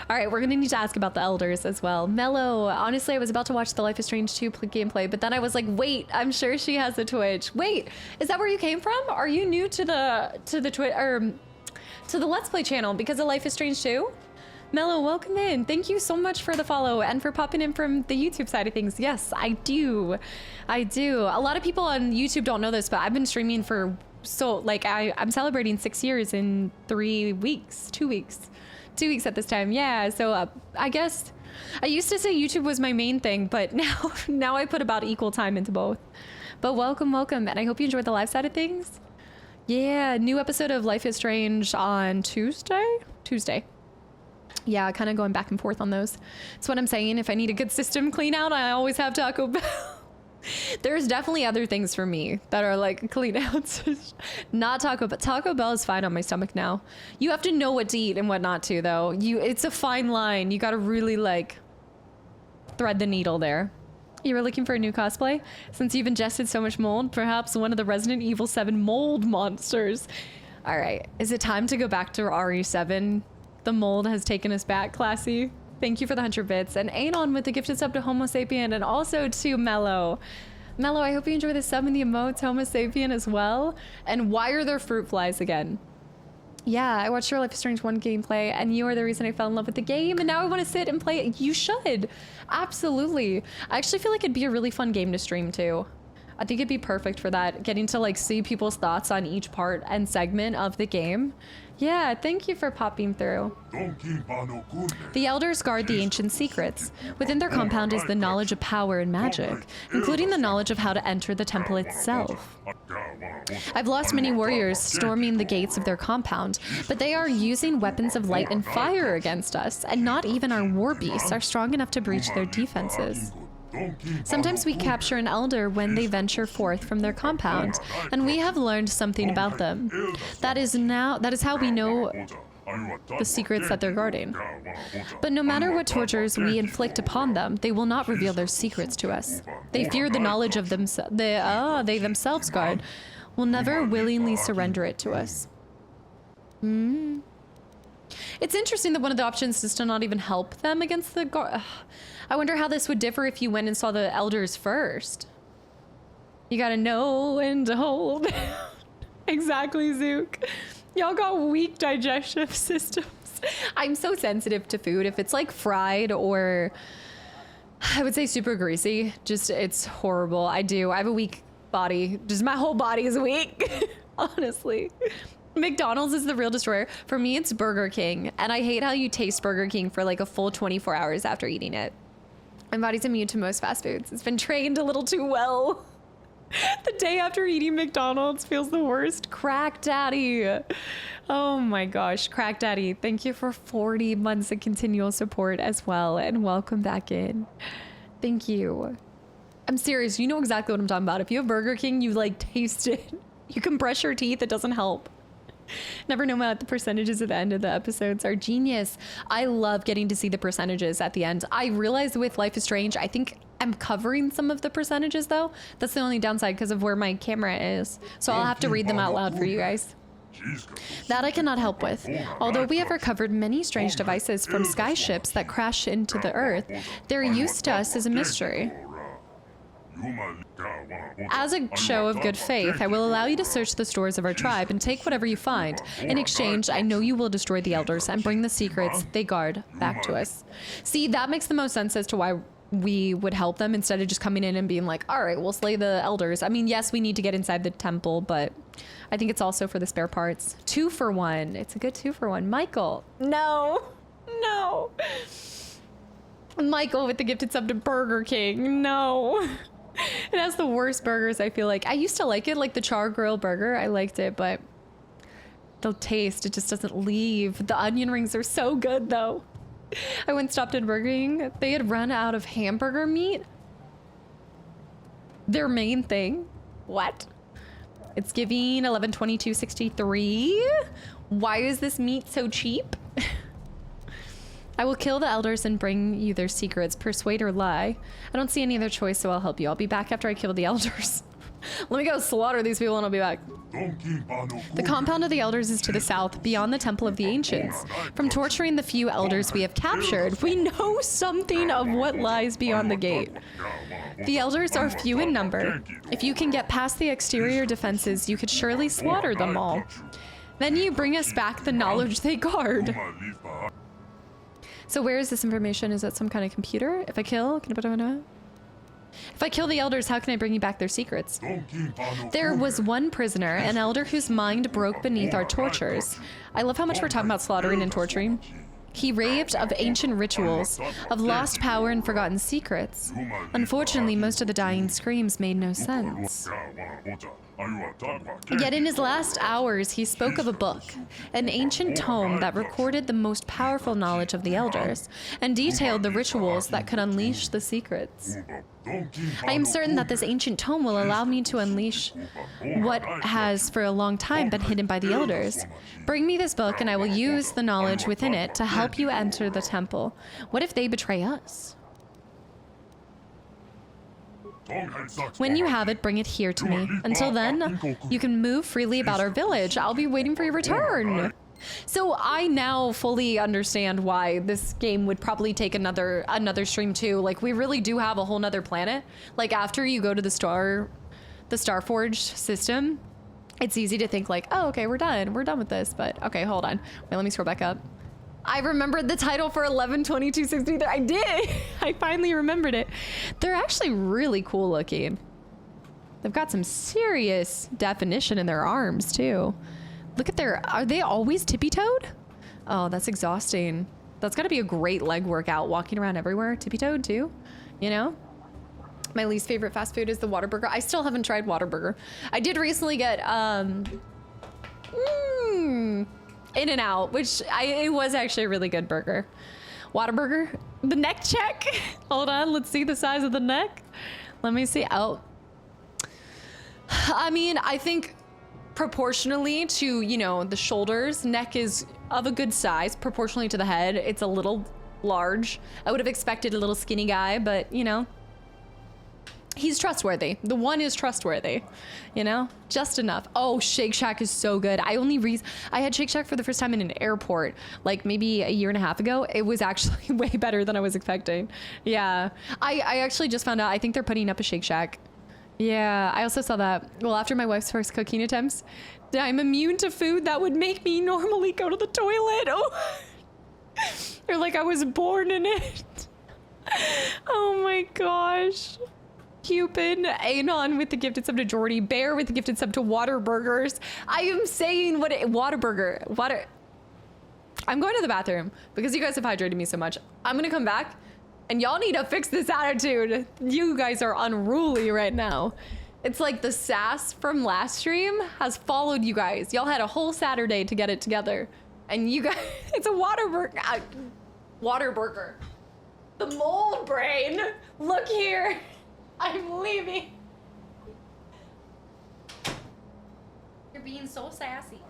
All right, we're gonna need to ask about the elders as well. Mello, honestly, I was about to watch the Life is Strange 2 gameplay, but then I was like, wait, I'm sure she has a Twitch. Wait, is that where you came from? Are you new to the Twitch or to the Let's Play channel because of Life is Strange 2? Mello, welcome in. Thank you so much for the follow and for popping in from the YouTube side of things. Yes, I do. I do. A lot of people on YouTube don't know this, but I've been streaming for I'm celebrating 6 years in 3 weeks, 2 weeks. 2 weeks at this time. Yeah, so I guess I used to say YouTube was my main thing, but now I put about equal time into both. But welcome, and I hope you enjoyed the live side of things. Yeah, new episode of Life is Strange on Tuesday. Yeah, kind of going back and forth on those. That's what I'm saying. If I need a good system clean out, I always have Taco Bell. There's definitely other things for me that are like clean outs. Not Taco Bell. Taco Bell is fine on my stomach now. You have to know what to eat and what not to, though. It's a fine line. You got to really like thread the needle there. You were looking for a new cosplay? Since you've ingested so much mold, perhaps one of the Resident Evil 7 mold monsters. All right, is it time to go back to RE7? The mold has taken us back, Classy. Thank you for the 100 bits. And Anon with the gifted sub to Homo Sapien, and also to Mello. Mello, I hope you enjoy the sub and the emotes, Homo Sapien as well. And why are there fruit flies again? Yeah, I watched your Life is Strange 1 gameplay, and you are the reason I fell in love with the game, and now I want to sit and play it. You should. Absolutely. I actually feel like it'd be a really fun game to stream, too. I think it'd be perfect for that, getting to, like, see people's thoughts on each part and segment of the game. Yeah, thank you for popping through. The Elders guard the ancient secrets. Within their compound is the knowledge of power and magic, including the knowledge of how to enter the temple itself. I've lost many warriors storming the gates of their compound, but they are using weapons of light and fire against us, and not even our war beasts are strong enough to breach their defenses. Sometimes we capture an elder when they venture forth from their compound, and we have learned something about them. That is how we know the secrets that they're guarding. But no matter what tortures we inflict upon them, they will not reveal their secrets to us. They fear the knowledge of they themselves guard, will never willingly surrender it to us. It's interesting that one of the options is to not even help them against the guard. I wonder how this would differ if you went and saw the elders first. You gotta know when to hold. Exactly, Zook. Y'all got weak digestive systems. I'm so sensitive to food. If it's like fried or I would say super greasy, just it's horrible. I have a weak body. Just my whole body is weak, honestly. McDonald's is the real destroyer. For me, it's Burger King. And I hate how you taste Burger King for like a full 24 hours after eating it. My body's immune to most fast foods. It's been trained a little too well. The day after eating McDonald's feels the worst. Crack Daddy. Oh my gosh. Crack Daddy, thank you for 40 months of continual support as well. And welcome back in. Thank you. I'm serious. You know exactly what I'm talking about. If you have Burger King, you like taste it. You can brush your teeth. It doesn't help. Never know what the percentages at the end of the episodes are. Genius. I love getting to see the percentages at the end. I realized with Life is Strange, I think I'm covering some of the percentages though. That's the only downside because of where my camera is. So I'll have to read them out loud for you guys. That I cannot help with. Although we have recovered many strange devices from sky ships that crash into the Earth, their use to us is a mystery. As a show of good faith, I will allow you to search the stores of our tribe and take whatever you find. In exchange, I know you will destroy the elders and bring the secrets they guard back to us. See, that makes the most sense as to why we would help them instead of just coming in and being like, all right, we'll slay the elders. I mean, yes, we need to get inside the temple, but I think it's also for the spare parts. 2 for 1. It's a good 2 for 1. Michael. No. Michael with the gifted sub to Burger King. No. It has the worst burgers, I feel like. I used to like it, like the char grill burger. I liked it, but the taste, it just doesn't leave. The onion rings are so good, though. I went and stopped at Burger King. They had run out of hamburger meat. Their main thing. What? It's giving 11/22/63. Why is this meat so cheap? I will kill the elders and bring you their secrets, persuade or lie. I don't see any other choice, so I'll help you. I'll be back after I kill the elders. Let me go slaughter these people and I'll be back. The compound of the elders is to the south, beyond the temple of the ancients. From torturing the few elders we have captured, we know something of what lies beyond the gate. The elders are few in number. If you can get past the exterior defenses, you could surely slaughter them all. Then you bring us back the knowledge they guard. So where is this information? Is that some kind of computer? If I kill the elders, how can I bring you back their secrets? There was one prisoner, an elder whose mind broke beneath our tortures. I love how much we're talking about slaughtering and torturing. He raved of ancient rituals, of lost power and forgotten secrets. Unfortunately, most of the dying screams made no sense. Yet in his last hours, he spoke of a book, an ancient tome that recorded the most powerful knowledge of the elders, and detailed the rituals that could unleash the secrets. I am certain that this ancient tome will allow me to unleash what has for a long time been hidden by the elders. Bring me this book and I will use the knowledge within it to help you enter the temple. What if they betray us? When you have it, bring it here to me. Until then, you can move freely about our village. I'll be waiting for your return. So I now fully understand why this game would probably take another stream too. Like, we really do have a whole nother planet. Like, after you go to the Starforge system, it's easy to think like, oh, okay, we're done with this. But okay, hold on. Wait, let me scroll back up. I remembered the title for 11/22/63. I did. I finally remembered it. They're actually really cool looking. They've got some serious definition in their arms too. Look at are they always tippy-toed? Oh, that's exhausting. That's gotta be a great leg workout, walking around everywhere, tippy-toed too, you know? My least favorite fast food is the Whataburger. I still haven't tried Whataburger. I did recently get, In-N-Out, which it was actually a really good burger. Whataburger, the neck check. Hold on, let's see the size of the neck. Let me see, oh. I mean, I think proportionally to, you know, the shoulders, neck is of a good size. Proportionally to the head, it's a little large. I would have expected a little skinny guy, but you know, he's trustworthy. The one is trustworthy, you know, just enough. Oh, Shake Shack is so good. I had Shake Shack for the first time in an airport, like maybe a year and a half ago. It was actually way better than I was expecting. Yeah, I actually just found out, I think they're putting up a Shake Shack. Yeah, I also saw that. Well, after my wife's first cooking attempts, I'm immune to food that would make me normally go to the toilet. Oh, or like I was born in it. Oh my gosh. Cupid, Anon with the gifted sub to Jordy, Bear with the gifted sub to Waterburgers. I am saying Waterburger. I'm going to the bathroom because you guys have hydrated me so much. I'm gonna come back and y'all need to fix this attitude. You guys are unruly right now. It's like the sass from last stream has followed you guys. Y'all had a whole Saturday to get it together. And you guys, it's a Waterburger. Waterburger. The mold brain. Look here. I'm leaving. You're being so sassy.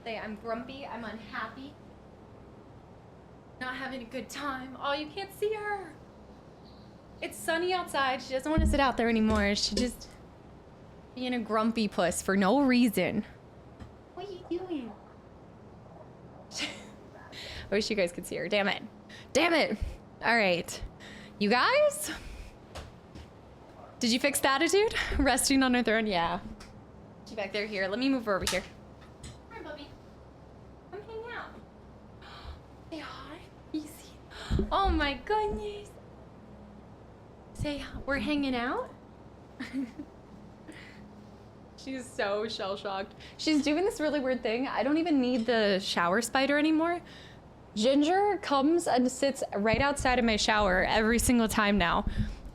Say I'm grumpy, I'm unhappy. Not having a good time. Oh, you can't see her. It's sunny outside. She doesn't want to sit out there anymore. She just being a grumpy puss for no reason. What are you doing? I wish you guys could see her. Damn it. Damn it. All right. You guys? Did you fix the attitude? Resting on her throne? Yeah. She back there. Here, let me move her over here. Hi, Bubby. Come hang out. Say hi. Easy. Oh my goodness. Say, we're hanging out? She's so shell-shocked. She's doing this really weird thing. I don't even need the shower spider anymore. Ginger comes and sits right outside of my shower every single time now.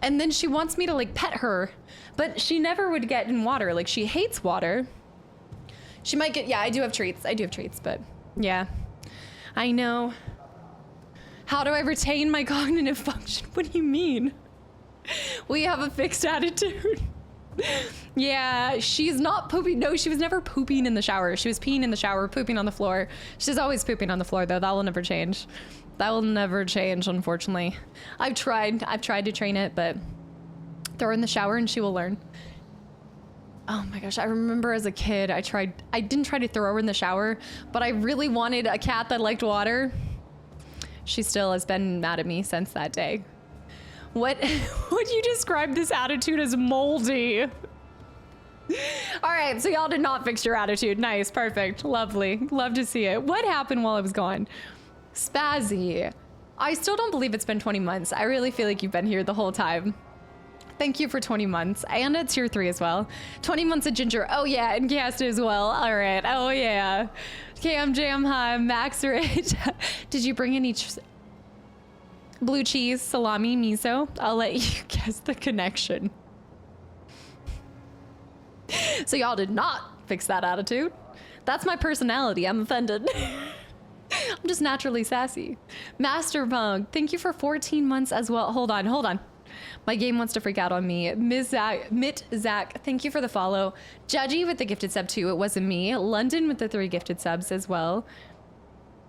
And then she wants me to like pet her, but she never would get in water. Like, she hates water. She might get, yeah, I do have treats, but yeah, I know. How do I retain my cognitive function? What do you mean? We have a fixed attitude. Yeah, she's not pooping. No, she was never pooping in the shower. She was peeing in the shower, pooping on the floor. She's always pooping on the floor though. That will never change. That will never change, unfortunately. I've tried to train it, but throw her in the shower and she will learn. Oh my gosh, I remember as a kid, I didn't try to throw her in the shower, but I really wanted a cat that liked water. She still has been mad at me since that day. What would you describe this attitude as? Moldy. All right, so y'all did not fix your attitude. Nice, perfect, lovely. Love to see it. What happened while I was gone? Spazzy. I still don't believe it's been 20 months. I really feel like you've been here the whole time. Thank you for 20 months. And a tier 3 as well. 20 months of Ginger. Oh yeah, and Cast as well. All right, oh yeah. Cam Jam, hi, Max Rich. Did you bring any blue cheese, salami, miso? I'll let you guess the connection. So y'all did not fix that attitude. That's my personality. I'm offended. I'm just naturally sassy. Master Punk, thank you for 14 months as well. Hold on. My game wants to freak out on me. Mitt Zach, thank you for the follow. Judgy with the gifted sub too. It wasn't me. London with the 3 gifted subs as well.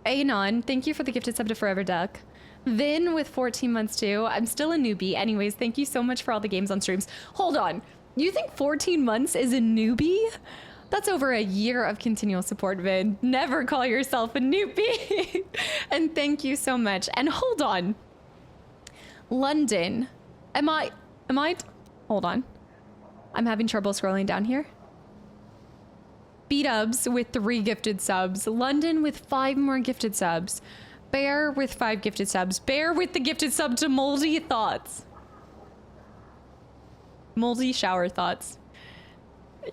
Anon, thank you for the gifted sub to Forever Duck. Vin with 14 months too. I'm still a newbie. Anyways, thank you so much for all the games on streams. Hold on. You think 14 months is a newbie? That's over a year of continual support, Vin. Never call yourself a newbie. And thank you so much. And hold on. London. Am I, hold on. I'm having trouble scrolling down here. B-dubs with 3 gifted subs. London with 5 more gifted subs. Bear with 5 gifted subs. Bear with the gifted sub to Moldy Thoughts. Moldy Shower Thoughts.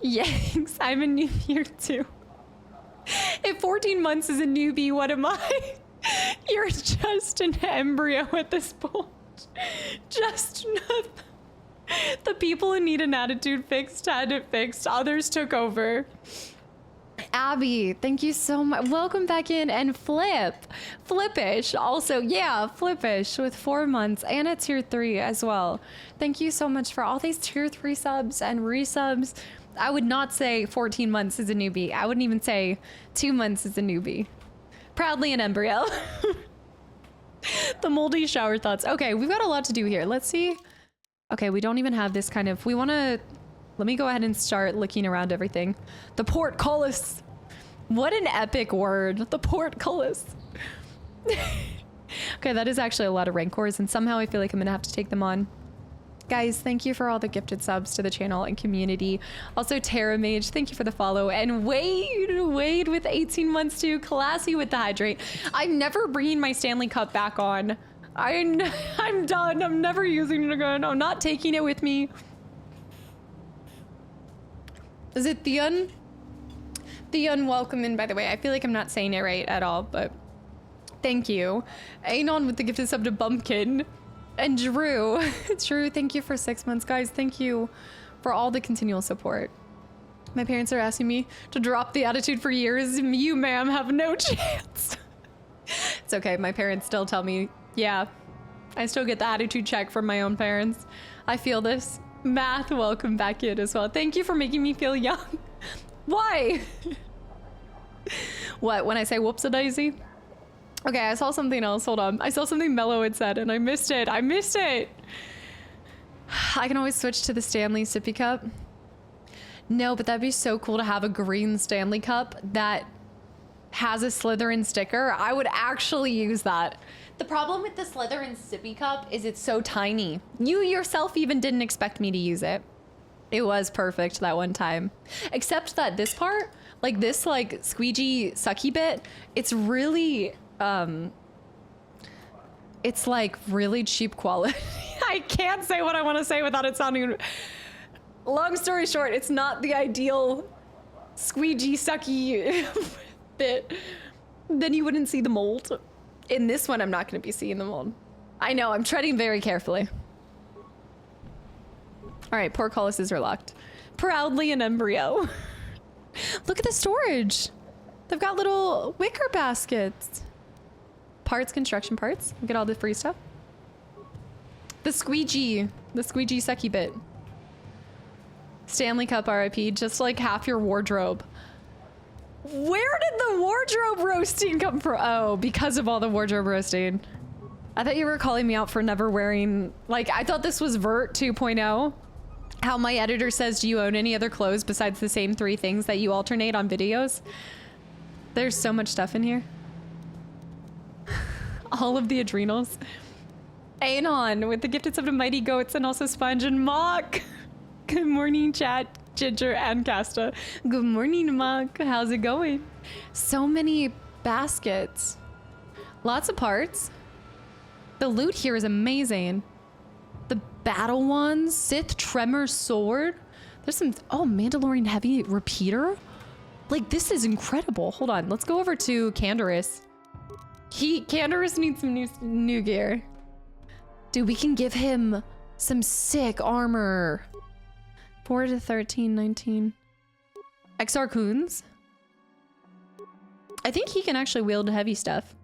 Yanks, I'm a new here too. If 14 months is a newbie, what am I? You're just an embryo at this point. Just not. The people who need an attitude fixed had it fixed. Others took over. Abby, thank you so much. Welcome back in. And Flippish also. Yeah, Flippish with 4 months and a tier 3 as well. Thank you so much for all these tier 3 subs and resubs. I would not say 14 months is a newbie. I wouldn't even say 2 months is a newbie. Proudly an embryo. The Moldy Shower Thoughts. Okay, we've got a lot to do here. Let's see. Okay, we don't even have this kind of, we want to, let me go ahead and start looking around everything. The portcullis. What an epic word. The portcullis. Okay, that is actually a lot of rancors, and somehow I feel like I'm gonna have to take them on. Guys, thank you for all the gifted subs to the channel and community. Also, Terra Mage, thank you for the follow. And Wade with 18 months too. Classy with the hydrate. I'm never bringing my Stanley Cup back on. I'm done. I'm never using it again. I'm not taking it with me. Is it the unwelcome? By the way, I feel like I'm not saying it right at all, but thank you. Anon with the gifted sub to Bumpkin. And Drew, thank you for 6 months, guys. Thank you for all the continual support. My parents are asking me to drop the attitude for years. You, ma'am, have no chance. It's okay. My parents still tell me, yeah, I still get the attitude check from my own parents. I feel this. Math, welcome back in as well. Thank you for making me feel young. Why? What, when I say whoops-a-daisy? Okay, I saw something else. Hold on. I saw something Mello had said and I missed it. I missed it. I can always switch to the Stanley sippy cup. No, but that'd be so cool to have a green Stanley cup that has a Slytherin sticker. I would actually use that. The problem with the Slytherin sippy cup is it's so tiny. You yourself even didn't expect me to use it. It was perfect that one time. Except that this part, like this like squeegee sucky bit, it's really... it's like really cheap quality. I can't say what I want to say without it sounding... Long story short, it's not the ideal squeegee sucky bit. Then you wouldn't see the mold. In this one, I'm not going to be seeing the mold. I know, I'm treading very carefully. All right, portcullises are locked. Proudly an embryo. Look at the storage. They've got little wicker baskets. Parts, construction parts. Look at all the free stuff. The squeegee sucky bit. Stanley Cup RIP, just like half your wardrobe. Where did the wardrobe roasting come from? Oh, because of all the wardrobe roasting. I thought you were calling me out for never wearing, like, I thought this was Vert 2.0. How my editor says, do you own any other clothes besides the same 3 things that you alternate on videos? There's so much stuff in here. All of the adrenals. Anon with the gifted sub to Mighty Goats and also Sponge and Mock. Good morning, chat, Ginger and Casta. Good morning, Mock. How's it going? So many baskets. Lots of parts. The loot here is amazing. The battle ones, Sith Tremor Sword. There's some, oh, Mandalorian Heavy Repeater. Like, this is incredible. Hold on, let's go over to Canderous. Canderous needs some new gear. Dude, we can give him some sick armor. 4 to 13, 19. XR Coons. I think he can actually wield heavy stuff.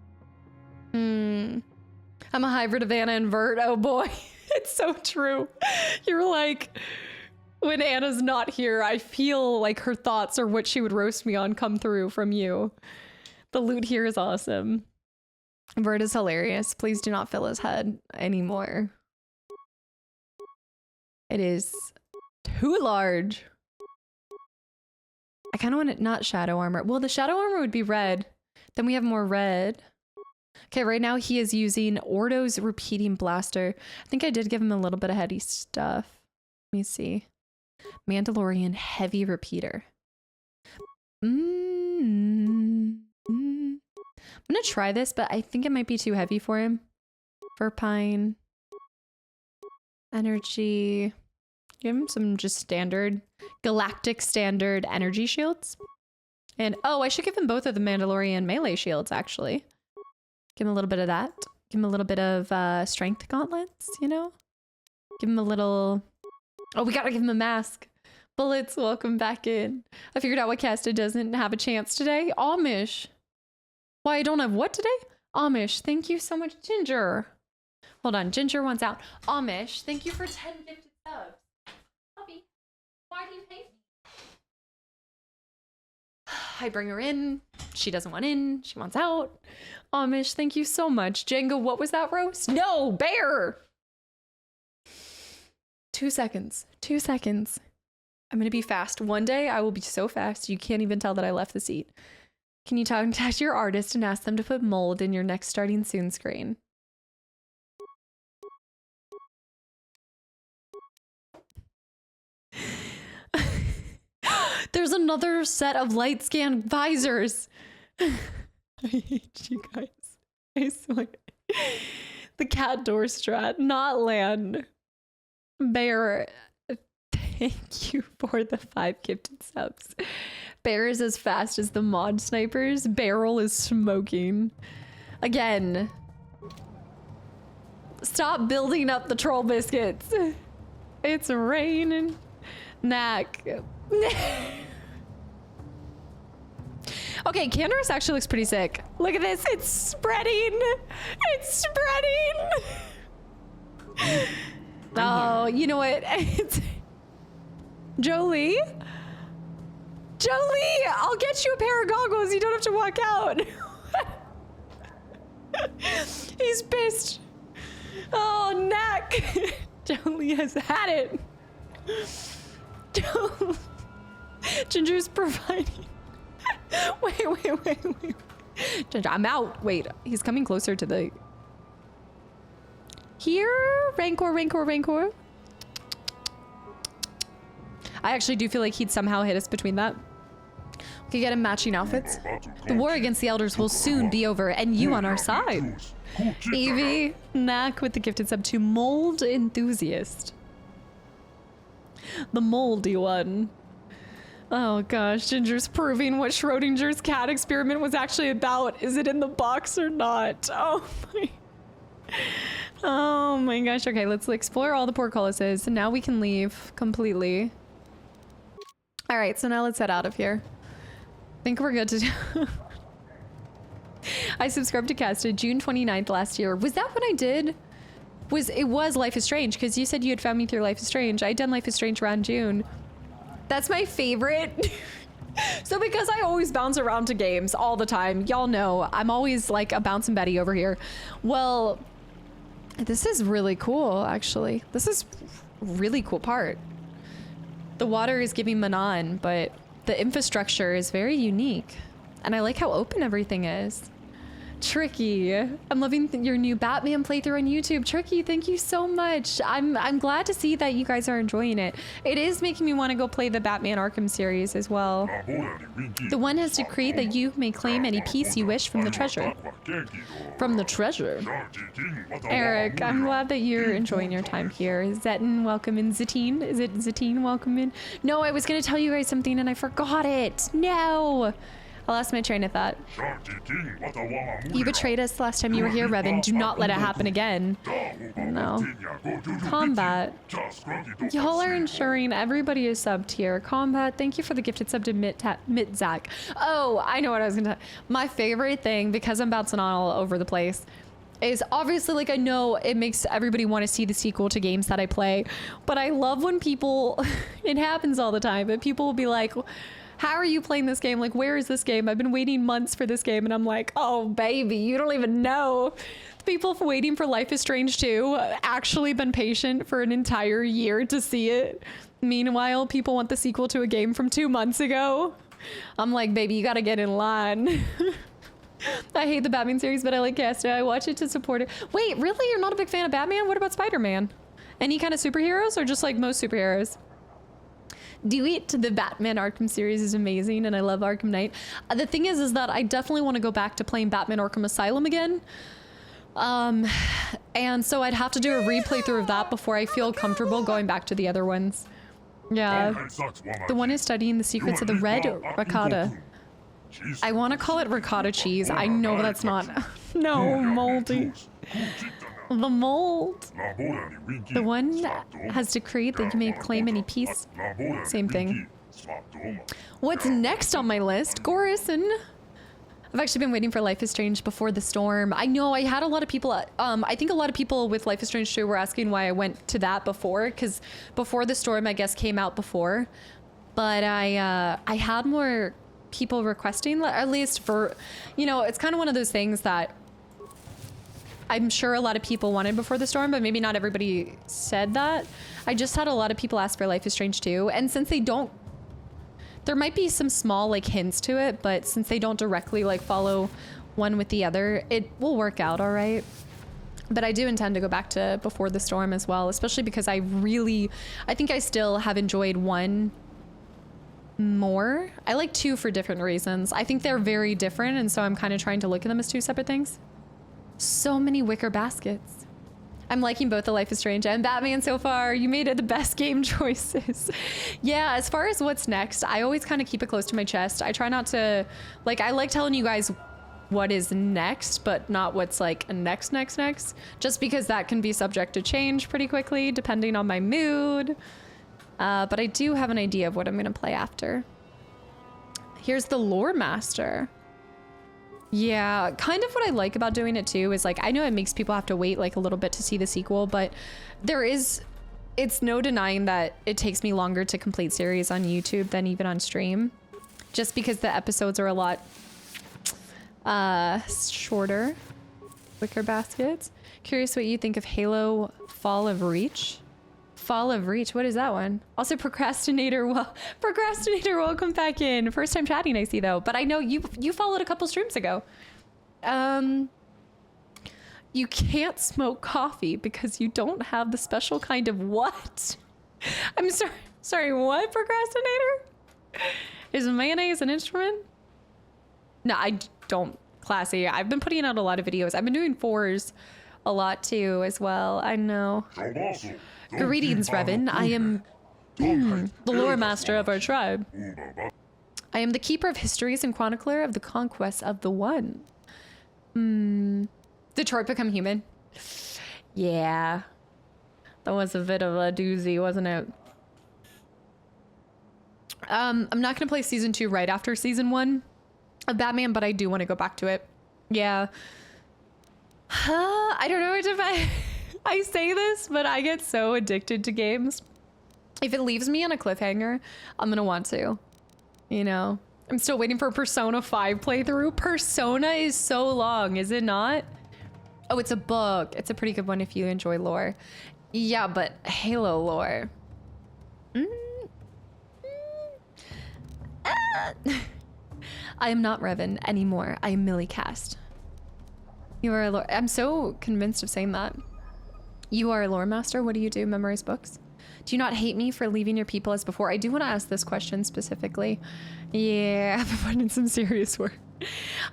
I'm a hybrid of Anna and Vert. Oh boy, it's so true. You're like, when Anna's not here, I feel like her thoughts or what she would roast me on come through from you. The loot here is awesome. Vert is hilarious. Please do not fill his head anymore. It is too large. I kind of want it not shadow armor. Well, the shadow armor would be red. Then we have more red. Okay, right now he is using Ordo's repeating blaster. I think I did give him a little bit of heady stuff. Let me see. Mandalorian heavy repeater. I'm gonna try this, but I think it might be too heavy for him. Verpine. Energy. Give him some just standard, galactic standard energy shields. And oh, I should give him both of the Mandalorian melee shields, actually. Give him a little bit of that. Give him a little bit of strength gauntlets, you know? Give him a little... Oh, we gotta give him a mask. Bullets, welcome back in. I figured out why Casta doesn't have a chance today. Amish. Why I don't have what today? Amish. Thank you so much, Ginger. Hold on, Ginger wants out. Amish, thank you for 10 gifted subs. Puppy, why do you hate me? I bring her in. She doesn't want in. She wants out. Amish, thank you so much. Django, what was that roast? No, bear! 2 seconds. 2 seconds. I'm gonna be fast. One day I will be so fast you can't even tell that I left the seat. Can you contact your artist and ask them to put mold in your next starting soon screen? There's another set of light scan visors. I hate you guys. I swear. The cat door strat, not land. Bear, thank you for the 5 gifted subs. Bear is as fast as the mod snipers. Barrel is smoking. Again. Stop building up the troll biscuits. It's raining. Knack. Okay, Canderous actually looks pretty sick. Look at this. It's spreading. It's spreading. Oh, you know what? It's Jolie. Jolie, I'll get you a pair of goggles. You don't have to walk out. He's pissed. Oh, Knack. Jolie has had it. Ginger's providing. Wait. Ginger, I'm out. Wait, he's coming closer to the... Here? Rancor. I actually do feel like he'd somehow hit us between that. We could get him matching outfits. The war against the Elders will soon be over, and you on our side. Evie, Knack with the gifted sub to Mold Enthusiast. The moldy one. Oh gosh, Ginger's proving what Schrodinger's cat experiment was actually about. Is it in the box or not? Oh my gosh. Okay, let's explore all the portcullises. Now we can leave completely. All right, so now let's head out of here. I think we're good to do. I subscribed to Casta June 29th last year. Was that what I did? It was Life is Strange, because you said you had found me through Life is Strange. I done Life is Strange around June. That's my favorite. So because I always bounce around to games all the time, y'all know I'm always like a bouncing Betty over here. Well, this is really cool, actually. This is a really cool part. The water is giving Manon, but the infrastructure is very unique. And I like how open everything is. Tricky, I'm loving your new Batman playthrough on YouTube. Tricky, thank you so much. I'm glad to see that you guys are enjoying it. It is making me want to go play the Batman Arkham series as well. The one has decreed that you may claim any piece you wish from the treasure. From the treasure. Eric, I'm glad that you're enjoying your time here. Zetin, welcome in. Zatine, is it Zatine, welcome in? No, I was gonna tell you guys something and I forgot it. No. I lost my train of thought. You betrayed us last time you were here, Revan. Do not let it happen again. No. Combat. Y'all are ensuring everybody is subbed here. Combat, thank you for the gifted sub to Mitzak. Oh, I know what I was gonna... My favorite thing, because I'm bouncing on all over the place, is obviously, like, I know it makes everybody want to see the sequel to games that I play, but I love when people... It happens all the time, but people will be like... How are you playing this game? Like, where is this game? I've been waiting months for this game, and I'm like, oh, baby, you don't even know. People waiting for Life is Strange 2 actually been patient for an entire year to see it. Meanwhile, people want the sequel to a game from 2 months ago. I'm like, baby, you gotta get in line. I hate the Batman series, but I like Casta. I watch it to support it. Wait, really? You're not a big fan of Batman? What about Spider-Man? Any kind of superheroes, or just like most superheroes? Do it. The Batman Arkham series is amazing, and I love Arkham Knight. The thing is that I definitely want to go back to playing Batman Arkham Asylum again. And so I'd have to do a replay through of that before I feel comfortable going back to the other ones. Yeah. The one is studying the secrets of the red ricotta. I want to call it ricotta cheese. I know that's not. No, moldy. The mold. The one has decreed that you may claim any piece. Same thing. What's next on my list? Gorison. I've actually been waiting for Life is Strange Before the Storm. I know I had a lot of people, I think a lot of people with Life is Strange 2 were asking why I went to that before, because Before the Storm, I guess, came out before. But I had more people requesting, at least for, you know, it's kind of one of those things that I'm sure a lot of people wanted Before the Storm, but maybe not everybody said that. I just had a lot of people ask for Life is Strange 2, and since they don't, there might be some small like hints to it, but since they don't directly like follow one with the other, it will work out all right. But I do intend to go back to Before the Storm as well, especially because I think I still have enjoyed 1 more. I like 2 for different reasons. I think they're very different, and so I'm kind of trying to look at them as 2 separate things. So many wicker baskets. I'm liking both the Life is Strange and Batman so far. You made it the best game choices. Yeah, as far as what's next, I always kind of keep it close to my chest. I try not to, like, I like telling you guys what is next, but not what's like next, just because that can be subject to change pretty quickly depending on my mood. But I do have an idea of what I'm gonna play after. Here's the Lore Master. Yeah, kind of what I like about doing it too is like, I know it makes people have to wait like a little bit to see the sequel, but it's no denying that it takes me longer to complete series on YouTube than even on stream, just because the episodes are a lot shorter. Wicker baskets. Curious what you think of Halo Fall of Reach. Fall of Reach, what is that one? Also Procrastinator, welcome back in. First time chatting I see though, but I know you followed a couple streams ago. You can't smoke coffee because you don't have the special kind of what? I'm sorry, what, Procrastinator? Is mayonnaise an instrument? No, I don't. Classy. I've been putting out a lot of videos. I've been doing 4s a lot too as well. I know. Greetings, Revan. I am the lore master of our tribe. I am the keeper of histories and chronicler of the conquests of the One. Detroit Become Human. Yeah. That was a bit of a doozy, wasn't it? I'm not gonna play season 2 right after season 1 of Batman, but I do want to go back to it. Yeah. I don't know if I say this, but I get so addicted to games. If it leaves me on a cliffhanger, I'm gonna want to. You know? I'm still waiting for a Persona 5 playthrough. Persona is so long, is it not? Oh, it's a book. It's a pretty good one if you enjoy lore. Yeah, but Halo lore. I am not Revan anymore. I am Millie Cast. You are a lore. I'm so convinced of saying that. You are a lore master. What do you do? Memorize books? Do you not hate me for leaving your people as before? I do want to ask this question specifically. Yeah, I've been putting in some serious work.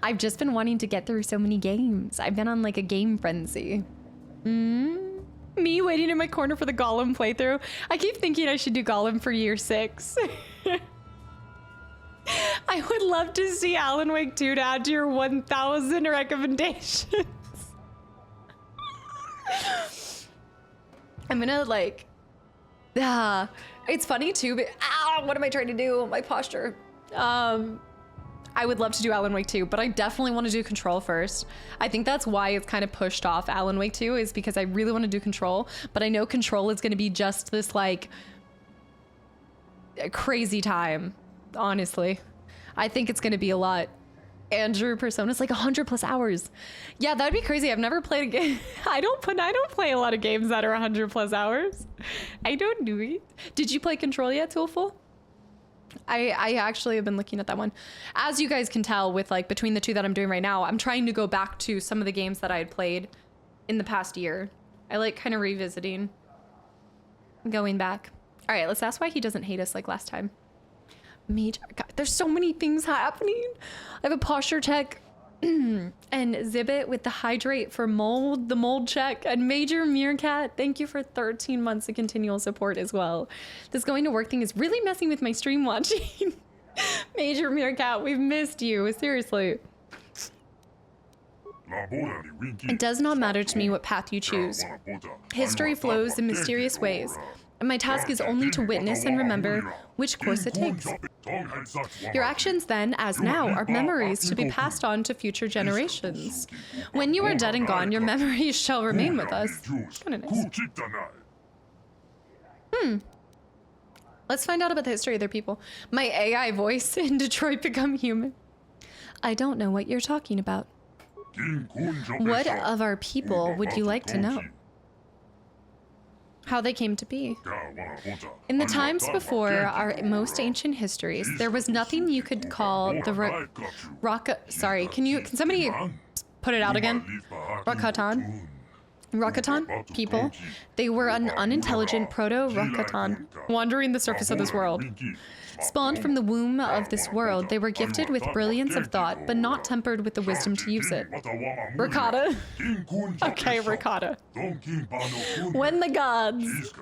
I've just been wanting to get through so many games. I've been on like a game frenzy. Me waiting in my corner for the Gollum playthrough. I keep thinking I should do Gollum for year 6. I would love to see Alan Wake 2 to add to your 1,000 recommendations. I'm gonna like, it's funny too, but what am I trying to do? My posture. I would love to do Alan Wake 2, but I definitely want to do Control first. I think that's why it's kind of pushed off Alan Wake 2, is because I really want to do Control, but I know Control is going to be just this like crazy time. honestly. I think it's gonna be a lot. Andrew, Persona's like 100+ hours. Yeah, that'd be crazy. I've never played a game. I don't play a lot of games that are 100+ hours. I don't do it. Did you play Control yet, Toolful? I actually have been looking at that one. As you guys can tell with like between the two that I'm doing right now, I'm trying to go back to some of the games that I had played in the past year. I like kind of revisiting, going back. All right, let's ask why he doesn't hate us like last time. Major, God, there's so many things happening. I have a posture check and Zibbit with the hydrate for mold, the mold check, and Major Meerkat, thank you for 13 months of continual support as well. This going to work thing is really messing with my stream watching. Major Meerkat, we've missed you, seriously. It does not matter to me what path you choose. History flows in mysterious ways, and my task is only to witness and remember which course it takes. Your actions then, as now, are memories to be passed on to future generations. When you are dead and gone, your memories shall remain with us. Kinda nice. Let's find out about the history of their people. My AI voice in Detroit Become Human. I don't know what you're talking about. What of our people would you like to know? How they came to be. In the times before our most ancient histories, there was nothing you could call the sorry, can somebody put it out again? Rakatan people. They were an unintelligent proto-Rakatan, wandering the surface of this world. Spawned from the womb of this world, they were gifted with brilliance of thought, but not tempered with the wisdom to use it. Ricotta. Okay, ricotta. When the gods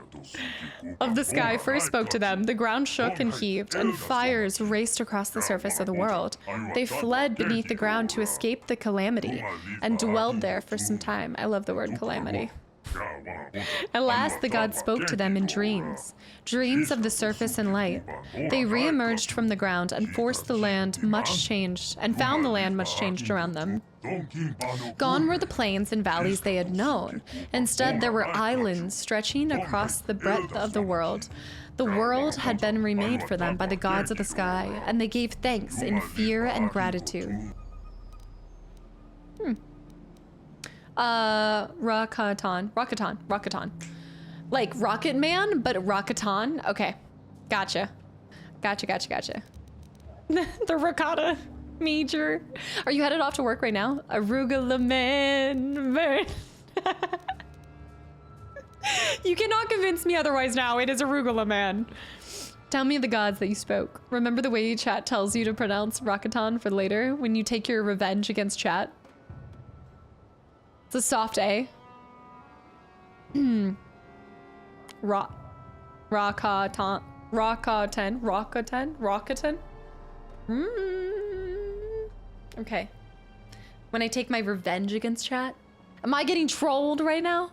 of the sky first spoke to them, the ground shook and heaved, and fires raced across the surface of the world. They fled beneath the ground to escape the calamity, and dwelled there for some time. I love the word calamity. At last, the gods spoke to them in dreams, dreams of the surface and light. They re-emerged from the ground and forced the land much changed, and found the land much changed around them. Gone were the plains and valleys they had known. Instead, there were islands stretching across the breadth of the world. The world had been remade for them by the gods of the sky, and they gave thanks in fear and gratitude. Rakatan. Like Rocket Man, but Rakatan? Okay. Gotcha. The Rakata Major. Are you headed off to work right now? Arugula man. You cannot convince me otherwise now. It is Arugula man. Tell me the gods that you spoke. Remember the way chat tells you to pronounce Rakatan for later when you take your revenge against chat? It's a soft A. Rakatan. Okay. When I take my revenge against chat. Am I getting trolled right now?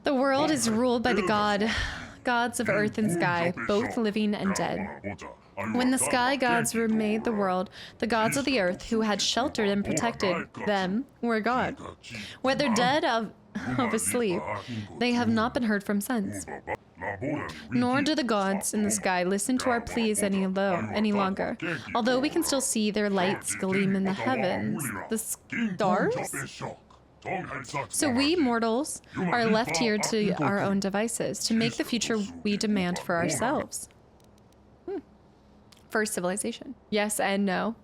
The world is ruled by the gods of earth and sky, both living and dead. When the sky gods remade the world, the gods of the earth who had sheltered and protected them were gone. Whether dead of asleep, they have not been heard from since. Nor do the gods in the sky listen to our pleas any longer, although we can still see their lights gleam in the heavens. The stars? So we mortals are left here to our own devices, to make the future we demand for ourselves. First civilization. Yes and no.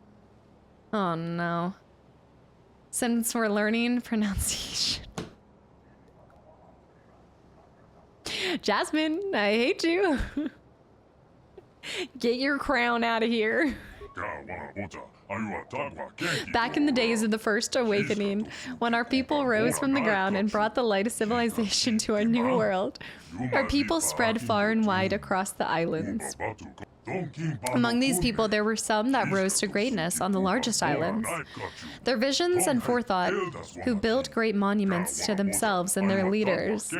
Oh no. Since we're learning pronunciation. Jasmine, I hate you. Get your crown out of here. Back in the days of the First Awakening, when our people rose from the ground and brought the light of civilization to our new world, our people spread far and wide across the islands. Among these people, there were some that rose to greatness on the largest islands. Their visions and forethought, who built great monuments to themselves and their leaders.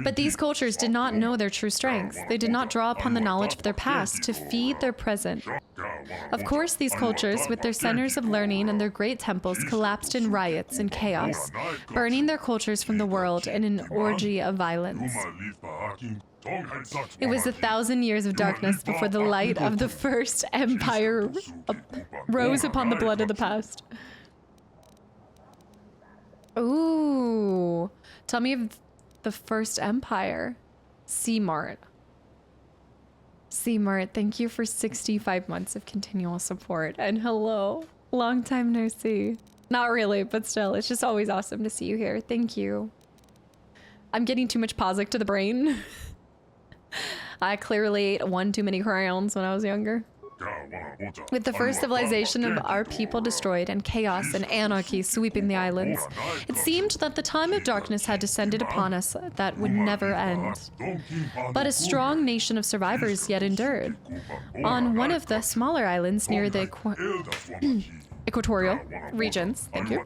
But these cultures did not know their true strengths. They did not draw upon the knowledge of their past to feed their present. Of course, these cultures, with their centers of learning and their great temples, collapsed in riots and chaos, burning their cultures from the world in an orgy of violence. It was 1,000 years of darkness before the light of the first empire rose upon the blood of the past. Ooh. Tell me of the first empire. C-Mart. C-Mart, thank you for 65 months of continual support. And hello. Long time no see. Not really, but still, it's just always awesome to see you here. Thank you. I'm getting too much Posic to the brain. I clearly ate one too many crayons when I was younger. With the first civilization of our people destroyed and chaos and anarchy sweeping the islands, it seemed that the time of darkness had descended upon us that would never end. But a strong nation of survivors yet endured. On one of the smaller islands near the equatorial regions, thank you,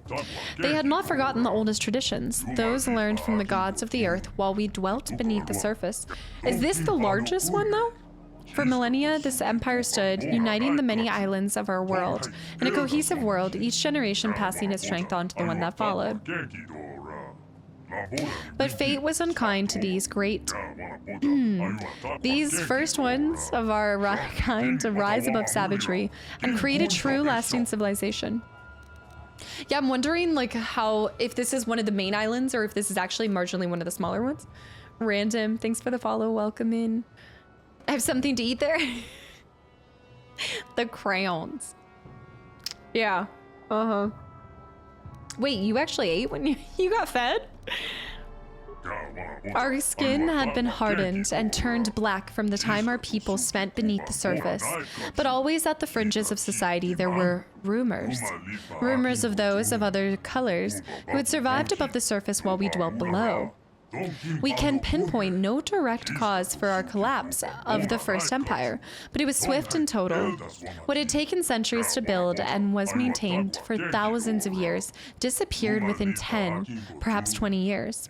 they had not forgotten the oldest traditions, those learned from the gods of the earth while we dwelt beneath the surface. Is this the largest one, though? For millennia, this empire stood, uniting the many islands of our world, in a cohesive world, each generation passing its strength on to the one that followed. But fate was unkind to these these first ones of our kind to rise above savagery and create a true lasting civilization. Yeah, I'm wondering like if this is one of the main islands or if this is actually marginally one of the smaller ones. Random, thanks for the follow, welcome in. I have something to eat there. The crayons. Yeah. Uh-huh. Wait, you actually ate when you got fed? Our skin had been hardened and turned black from the time our people spent beneath the surface. But always at the fringes of society there were rumors. Rumors of those of other colors who had survived above the surface while we dwelt below. We can pinpoint no direct cause for our collapse of the First Empire, but it was swift and total. What had taken centuries to build and was maintained for thousands of years disappeared within 10, perhaps 20 years.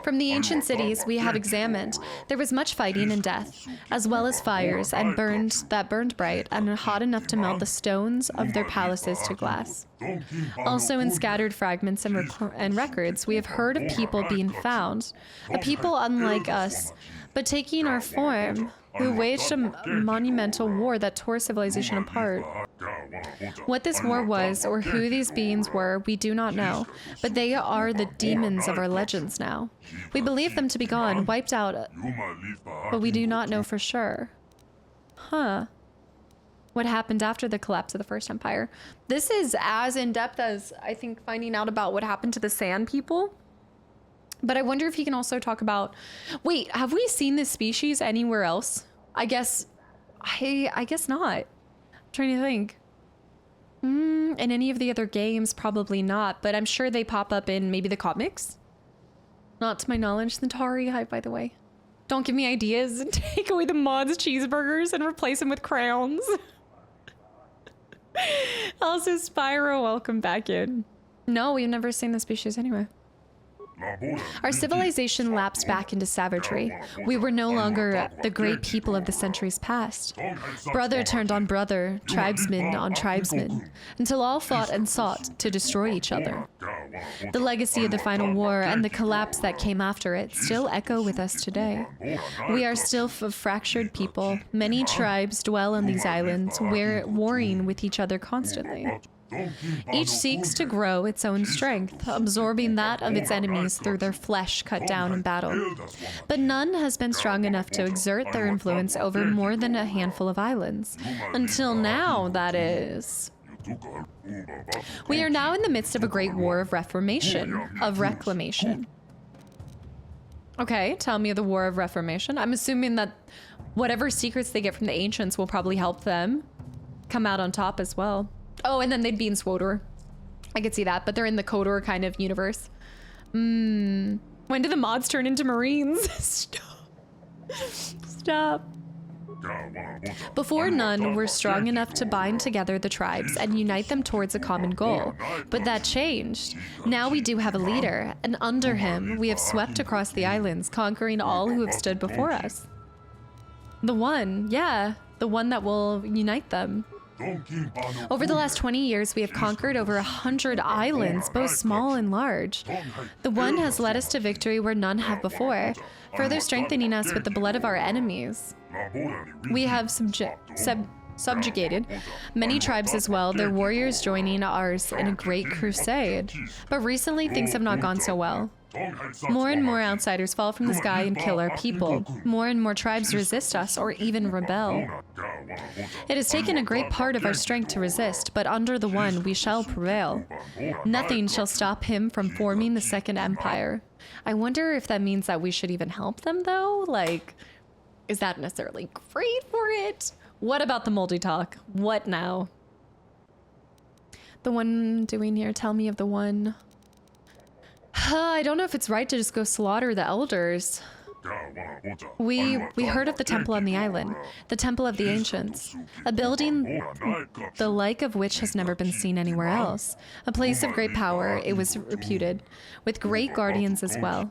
From the ancient cities we have examined, there was much fighting and death, as well as fires that burned bright and hot enough to melt the stones of their palaces to glass. Also in scattered fragments and records, we have heard of people being found, a people unlike us, but taking our form, who waged a monumental war that tore civilization apart. What this war was, or who these beings were, we do not know, but they are the demons of our legends now. We believe them to be gone, wiped out, but we do not know for sure. Huh. What happened after the collapse of the First Empire? This is as in-depth as, I think, finding out about what happened to the Sand People. But I wonder if he can also talk about... Wait, have we seen this species anywhere else? I guess not. I'm trying to think. In any of the other games, probably not. But I'm sure they pop up in maybe the comics. Not to my knowledge. Centauri, hi, by the way. Don't give me ideas and take away the mods' cheeseburgers and replace them with crayons. Also, Spyro, welcome back in. No, we've never seen the species anyway. Our civilization lapsed back into savagery. We were no longer the great people of the centuries past. Brother turned on brother, tribesman on tribesman, until all fought and sought to destroy each other. The legacy of the final war and the collapse that came after it still echo with us today. We are still a fractured people. Many tribes dwell on these islands, warring with each other constantly. Each seeks to grow its own strength, absorbing that of its enemies through their flesh cut down in battle. But none has been strong enough to exert their influence over more than a handful of islands. Until now, that is. We are now in the midst of a great war of reclamation. Okay, tell me of the War of Reformation. I'm assuming that whatever secrets they get from the ancients will probably help them come out on top as well. Oh, and then they'd be in SWTOR. I could see that, but they're in the KOTOR kind of universe. When do the mods turn into Marines? Stop. Stop. Before, none were strong enough to bind together the tribes and unite them towards a common goal. But that changed. Now we do have a leader, and under him, we have swept across the islands, conquering all who have stood before us. The one, yeah, the one that will unite them. Over the last 20 years, we have conquered over 100 islands, both small and large. The one has led us to victory where none have before, further strengthening us with the blood of our enemies. We have subjugated many tribes as well, their warriors joining ours in a great crusade. But recently, things have not gone so well. More and more outsiders fall from the sky and kill our people. More and more tribes resist us or even rebel. It has taken a great part of our strength to resist, but under the one we shall prevail. Nothing shall stop him from forming the Second Empire. I wonder if that means that we should even help them though? Like, is that necessarily great for it? What about the moldy talk? What now? The one doing here, tell me of the one. I don't know if it's right to just go slaughter the elders. We heard of the temple on the island, the temple of the ancients, a building the like of which has never been seen anywhere else. A place of great power, it was reputed, with great guardians as well.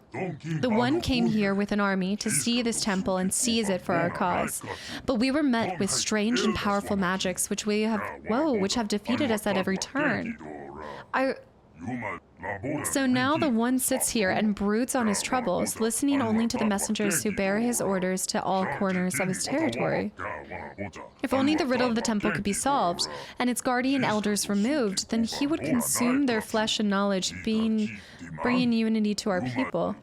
The one came here with an army to see this temple and seize it for our cause. But we were met with strange and powerful magics which have defeated us at every turn. So now the one sits here and broods on his troubles, listening only to the messengers who bear his orders to all corners of his territory. If only the riddle of the temple could be solved, and its guardian elders removed, then he would consume their flesh and knowledge, bringing unity to our people.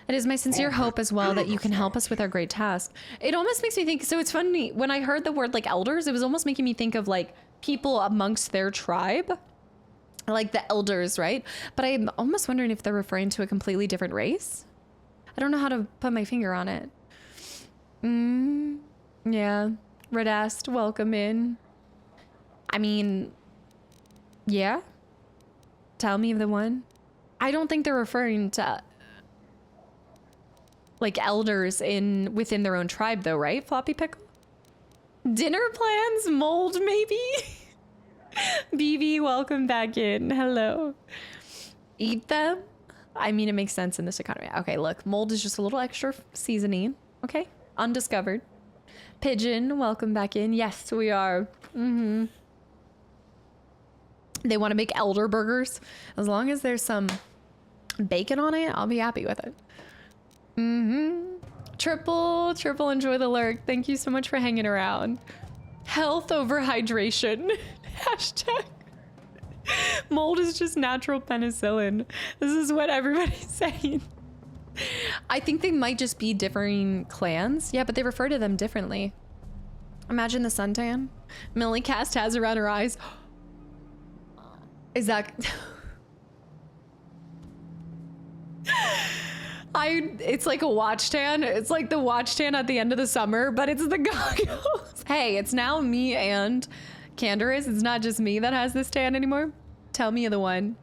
It is my sincere hope as well that you can help us with our great task. It almost makes me think, so it's funny, when I heard the word like elders, it was almost making me think of like people amongst their tribe. Like the elders, right? But I'm almost wondering if they're referring to a completely different race. I don't know how to put my finger on it. Yeah. Redast, welcome in. I mean, yeah. Tell me of the one. I don't think they're referring to like elders within their own tribe though, right? Floppy Pickle? Dinner plans, mold maybe? BB, welcome back in. Hello. Eat them? I mean, it makes sense in this economy. Okay, look, mold is just a little extra seasoning. Okay, undiscovered. Pigeon, welcome back in. Yes, we are. They want to make elder burgers. As long as there's some bacon on it, I'll be happy with it. Triple, enjoy the lurk. Thank you so much for hanging around. Health over hydration. Hashtag. Mold is just natural penicillin. This is what everybody's saying. I think they might just be differing clans. Yeah, but they refer to them differently. Imagine the suntan. Millie Cast has around her eyes. Is that... It's like a watch tan. It's like the watch tan at the end of the summer, but it's the goggles. Hey, it's now me and... Canderous, it's not just me that has this tan anymore. Tell me of the one.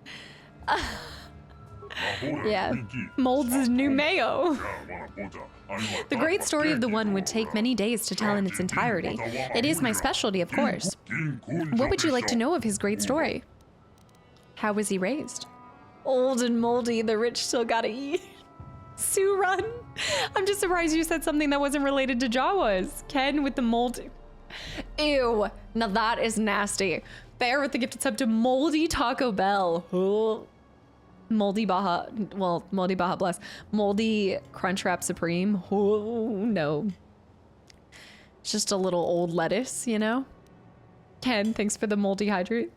Yeah, Mold's is new mayo. The great story of the one would take many days to tell in its entirety. It is my specialty, of course. What would you like to know of his great story? How was he raised? Old and moldy, the rich still gotta eat. Sue Run. I'm just surprised you said something that wasn't related to Jawas. Ken with the mold. Ew, now that is nasty. Bear with the gifted sub to Moldy Taco Bell. Ooh. Moldy Baja, well, Moldy Baja Bless. Moldy Crunchwrap Supreme. Oh, no. It's just a little old lettuce, you know? Ken, thanks for the moldy hydrate.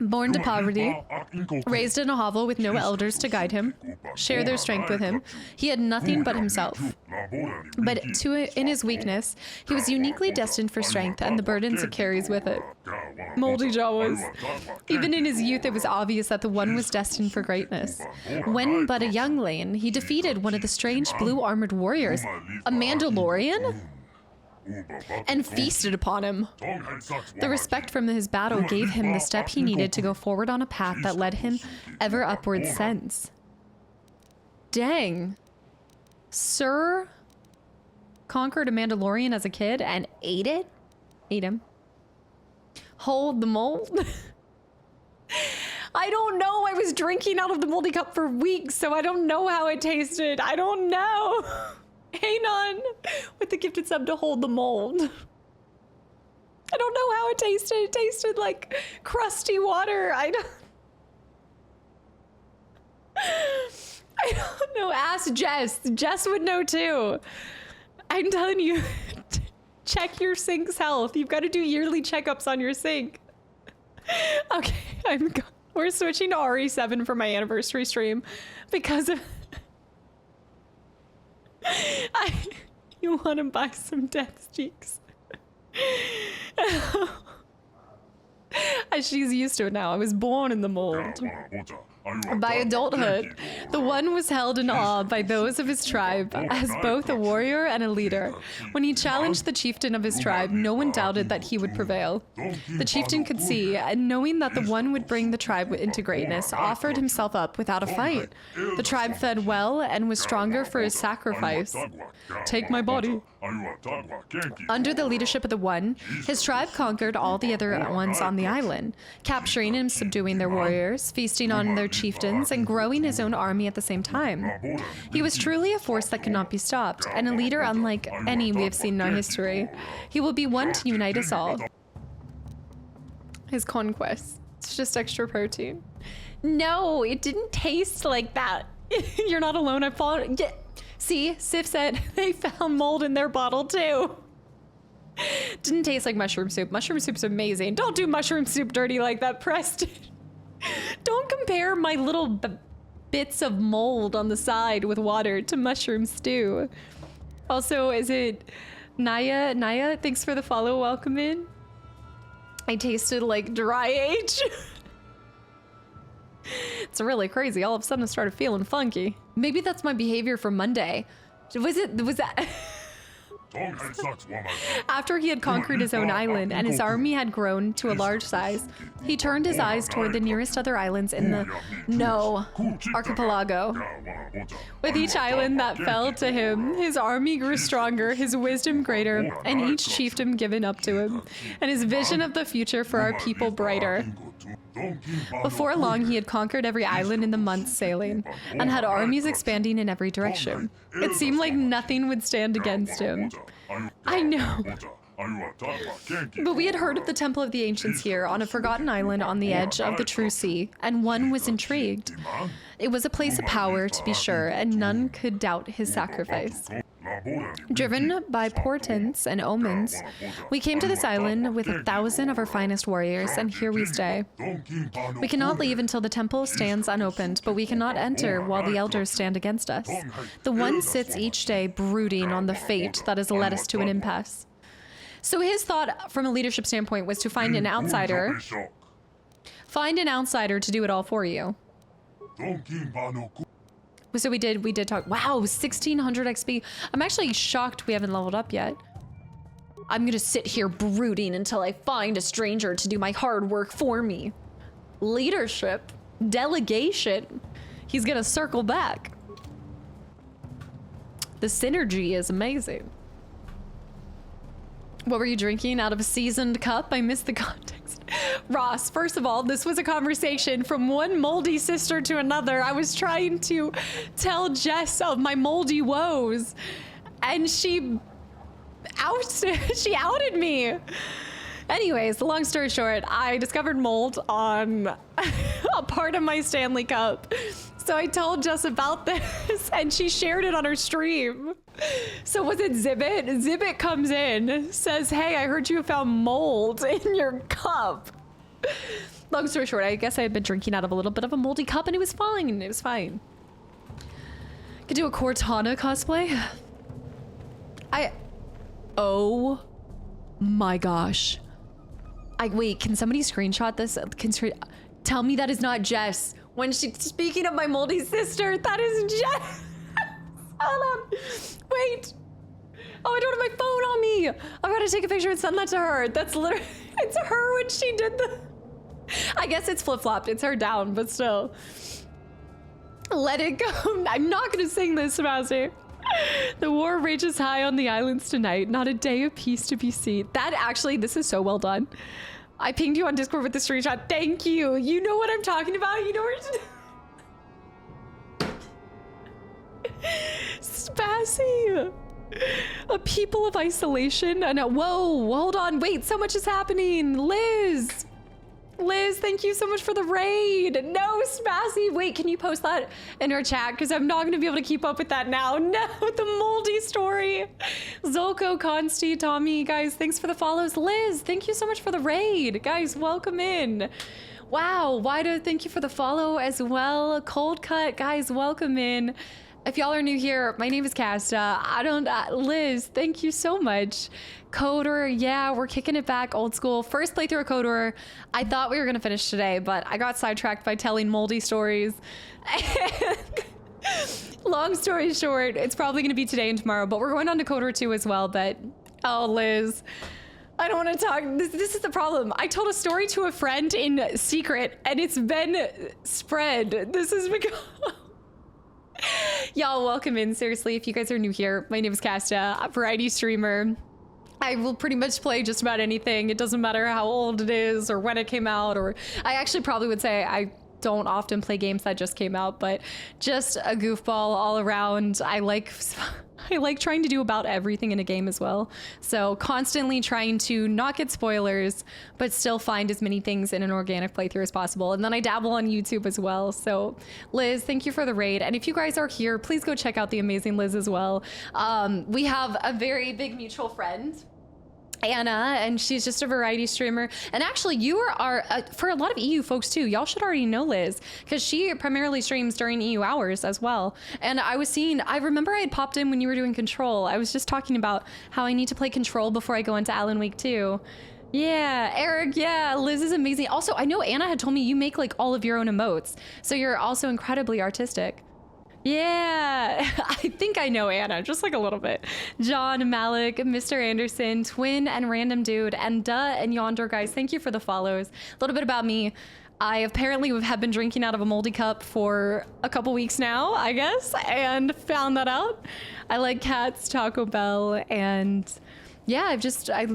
Born to poverty, raised in a hovel with no elders to guide him, share their strength with him, he had nothing but himself. But in his weakness, he was uniquely destined for strength and the burdens it carries with it. Moldy Jawas. Even in his youth, it was obvious that the one was destined for greatness. When but a youngling, he defeated one of the strange blue-armored warriors, a Mandalorian, and feasted upon him. The respect from his battle gave him the step he needed to go forward on a path that led him ever upward since. Dang. Sir conquered a Mandalorian as a kid and ate it? Ate him. Hold the mold? I don't know. I was drinking out of the moldy cup for weeks, so I don't know how it tasted. I don't know. Anon with the gifted sub to hold the mold. I don't know how it tasted. It tasted like crusty water. I don't know. Ask Jess. Jess would know too. I'm telling you, check your sink's health. You've got to do yearly checkups on your sink. Okay, we're switching to RE7 for my anniversary stream because of you want to buy some Death Cheeks. She's used to it now. I was born in the mold. By adulthood, the One was held in awe by those of his tribe as both a warrior and a leader. When he challenged the chieftain of his tribe, no one doubted that he would prevail. The chieftain could see, and knowing that the One would bring the tribe into greatness, offered himself up without a fight. The tribe fed well and was stronger for his sacrifice. Take my body. Under the leadership of the One, his tribe conquered all the other ones on the island, capturing and subduing their warriors, feasting on their chieftains, and growing his own army at the same time. He was truly a force that could not be stopped, and a leader unlike any we have seen in our history. He will be one to unite us all. His conquest. It's just extra protein. No, it didn't taste like that. You're not alone. I've fallen. See, Sif said they found mold in their bottle too. Didn't taste like mushroom soup. Mushroom soup's amazing. Don't do mushroom soup dirty like that, Preston. Don't compare my little bits of mold on the side with water to mushroom stew. Also, is it Naya? Naya, thanks for the follow. Welcome in. I tasted like dry age. It's really crazy. All of a sudden I started feeling funky. Maybe that's my behavior for Monday. Was that? After he had conquered his own island and his army had grown to a large size, he turned his eyes toward the nearest other islands in the archipelago. With each island that fell to him, his army grew stronger, his wisdom greater, and each chiefdom given up to him, and his vision of the future for our people brighter. Before long, he had conquered every island in the month's sailing, and had armies expanding in every direction. It seemed like nothing would stand against him. I know. But we had heard of the Temple of the Ancients here, on a forgotten island on the edge of the true sea, and one was intrigued. It was a place of power, to be sure, and none could doubt his sacrifice. Driven by portents and omens, we came to this island with 1,000 of our finest warriors, and here we stay. We cannot leave until the temple stands unopened, but we cannot enter while the elders stand against us. The One sits each day brooding on the fate that has led us to an impasse. So his thought from a leadership standpoint was to find an outsider. Find an outsider to do it all for you. So we did talk. Wow, 1600 XP. I'm actually shocked we haven't leveled up yet. I'm gonna sit here brooding until I find a stranger to do my hard work for me. Leadership, delegation. He's gonna circle back. The synergy is amazing. What were you drinking out of a seasoned cup? I missed the context. Ross, first of all, this was a conversation from one moldy sister to another. I was trying to tell Jess of my moldy woes, and she outed me. Anyways, the long story short, I discovered mold on a part of my Stanley Cup. So I told Jess about this, and she shared it on her stream. So was it Zibbit? Zibbit comes in, says, hey, I heard you found mold in your cup. Long story short, I guess I had been drinking out of a little bit of a moldy cup, and it was fine. It was fine. Could do a Cortana cosplay. Oh my gosh. Wait, can somebody screenshot this? Tell me that is not Jess. When she's speaking of my moldy sister, that is Jess. Hold on. Wait. Oh, I don't have my phone on me. I've got to take a picture and send that to her. That's literally, it's her when she did the, I guess it's flip-flopped. It's her down, but still. Let it go. I'm not going to sing this, Mousy. The war rages high on the islands tonight. Not a day of peace to be seen. That actually, this is so well done. I pinged you on Discord with the screenshot. Thank you. You know what I'm talking about. You know where Spassy. A people of isolation. And whoa, hold on. Wait, so much is happening. Liz, thank you so much for the raid. No, Spassy. Wait, can you post that in our chat? Because I'm not going to be able to keep up with that now. No, the moldy story. Zolko, Consti, Tommy, guys, thanks for the follows. Liz, thank you so much for the raid. Guys, welcome in. Wow, Wida, thank you for the follow as well. Cold Cut, guys, welcome in. If y'all are new here, my name is Casta. Liz, thank you so much. Coder, yeah, we're kicking it back old school. First playthrough of Coder. I thought we were gonna finish today, but I got sidetracked by telling moldy stories. Long story short, it's probably gonna be today and tomorrow, but we're going on to Coder 2 as well, but oh, Liz. I don't want to talk. This is the problem. I told a story to a friend in secret, and it's been spread. This has become... Y'all, welcome in. Seriously, if you guys are new here, my name is Casta, a variety streamer. I will pretty much play just about anything. It doesn't matter how old it is or when it came out, or I actually probably would say I don't often play games that just came out, but just a goofball all around. I like trying to do about everything in a game as well. So constantly trying to not get spoilers, but still find as many things in an organic playthrough as possible. And then I dabble on YouTube as well. So Liz, thank you for the raid. And if you guys are here, please go check out the amazing Liz as well. We have a very big mutual friend, Anna, and she's just a variety streamer. And actually, you are for a lot of EU folks too, y'all should already know Liz, because she primarily streams during EU hours as well. And I remember I had popped in when you were doing Control. I was just talking about how I need to play Control before I go into Alan Wake 2. Yeah, Eric, yeah, Liz is amazing. Also, I know Anna had told me you make like all of your own emotes, so you're also incredibly artistic. Yeah, I think I know Anna, just like a little bit. John, Malik, Mr. Anderson, Twin, and Random Dude, and Duh and Yonder, guys, thank you for the follows. A little bit about me. I apparently have been drinking out of a moldy cup for a couple weeks now, I guess, and found that out. I like cats, Taco Bell, and yeah, I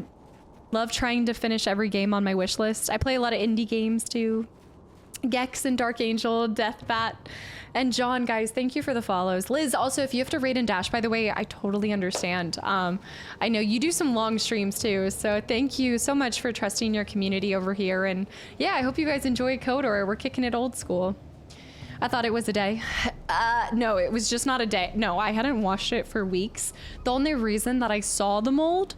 love trying to finish every game on my wish list. I play a lot of indie games too. Gex and Dark Angel, Deathbat, and John, guys, thank you for the follows. Liz, also, if you have to raid and dash, by the way, I totally understand. I know you do some long streams too, so thank you so much for trusting your community over here. And yeah, I hope you guys enjoy Kodor. We're kicking it old school. I thought it was a day. No, it was just not a day. No, I hadn't washed it for weeks. The only reason that I saw the mold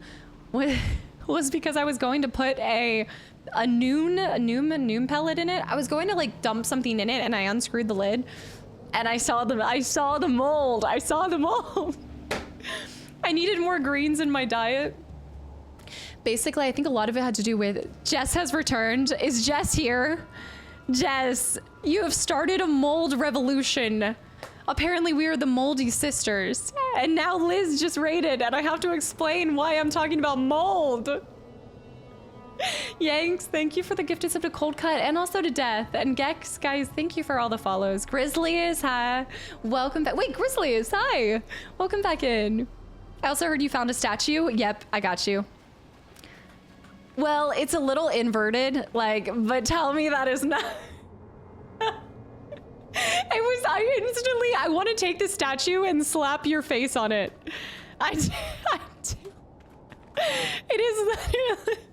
was because I was going to put a noom pellet in it. I was going to like dump something in it, and I unscrewed the lid, and I saw the mold. I saw the mold. I needed more greens in my diet. Basically, I think a lot of it had to do with Jess has returned. Is Jess here? Jess, you have started a mold revolution. Apparently we are the moldy sisters, and now Liz just raided, and I have to explain why I'm talking about mold. Yanks, thank you for the gifted sub to Cold Cut, and also to Death. And Gex, guys, thank you for all the follows. Grizzly is hi. Welcome back. Wait, Grizzly is hi. Welcome back in. I also heard you found a statue. Yep, I got you. Well, it's a little inverted, like, but tell me that is not. I want to take the statue and slap your face on it. I do. It is literally.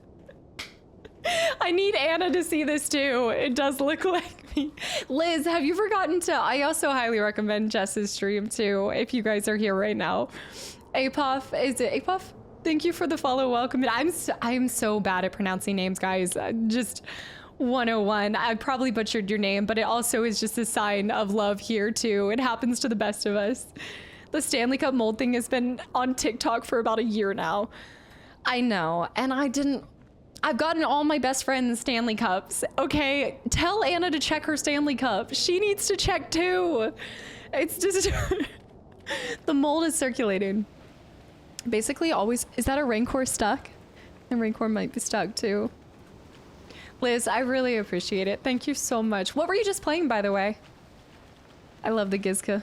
I need Anna to see this too. It does look like me. Liz, have you forgotten to... I also highly recommend Jess's stream too, if you guys are here right now. Apoff, is it Apoff? Thank you for the follow, welcome. I'm so bad at pronouncing names, guys. Just 101. I probably butchered your name, but it also is just a sign of love here too. It happens to the best of us. The Stanley Cup mold thing has been on TikTok for about a year now. I know, and I've gotten all my best friends Stanley Cups. Okay, tell Anna to check her Stanley Cup. She needs to check too. It's just, the mold is circulating. Basically always, is that a Rancor stuck? And Rancor might be stuck too. Liz, I really appreciate it. Thank you so much. What were you just playing, by the way? I love the Gizka.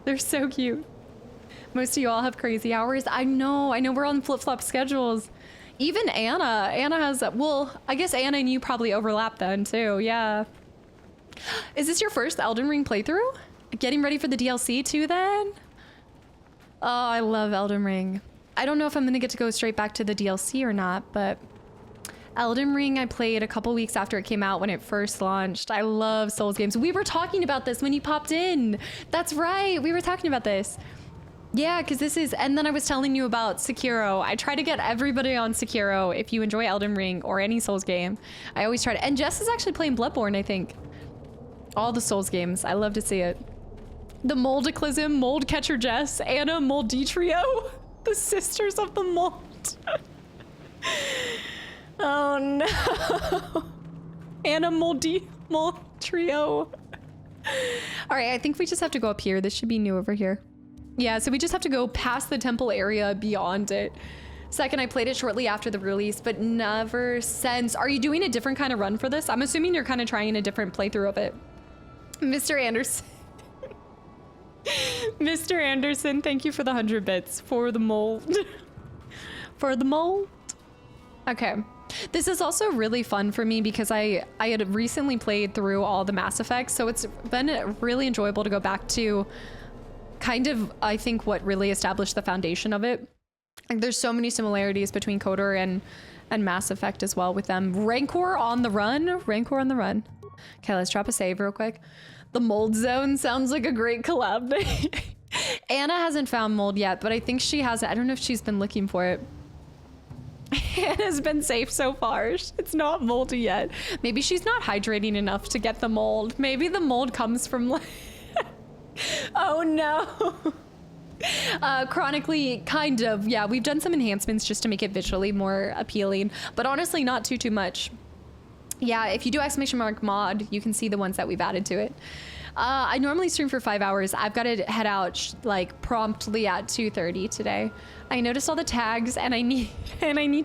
They're so cute. Most of you all have crazy hours. I know we're on flip-flop schedules. Even Anna has, well, I guess Anna and you probably overlap then too, yeah. Is this your first Elden Ring playthrough? Getting ready for the DLC too then? Oh, I love Elden Ring. I don't know if I'm gonna get to go straight back to the DLC or not, but Elden Ring I played a couple weeks after it came out when it first launched. I love Souls games. We were talking about this when you popped in. That's right, we were talking about this. Yeah, because this is, and then I was telling you about Sekiro. I try to get everybody on Sekiro if you enjoy Elden Ring or any Souls game. I always try to, and Jess is actually playing Bloodborne, I think. All the Souls games, I love to see it. The Moldaclysm, Mold Catcher Jess, Anna Molditrio, the Sisters of the Mold. Oh no. Anna Molditrio. All right, I think we just have to go up here. This should be new over here. Yeah, so we just have to go past the temple area beyond it. Second, I played it shortly after the release, but never since. Are you doing a different kind of run for this? I'm assuming you're kind of trying a different playthrough of it. Mr. Anderson. Mr. Anderson, thank you for the 100 bits for the mold. For the mold. Okay. This is also really fun for me because I had recently played through all the Mass Effects, so it's been really enjoyable to go back to kind of, I think, what really established the foundation of it. Like, there's so many similarities between KOTOR and Mass Effect as well with them. Rancor on the run. Rancor on the run. Okay, let's drop a save real quick. The Mold Zone sounds like a great collab. Anna hasn't found mold yet, but I think she has it. I don't know if she's been looking for it. Anna's been safe so far. It's not moldy yet. Maybe she's not hydrating enough to get the mold. Maybe the mold comes from like... Oh no. Chronically, kind of. Yeah, we've done some enhancements just to make it visually more appealing, but honestly not too much. Yeah, if you do !mod, you can see the ones that we've added to it. I normally stream for 5 hours. I've got to head out like promptly at 2:30 today. I noticed all the tags and I need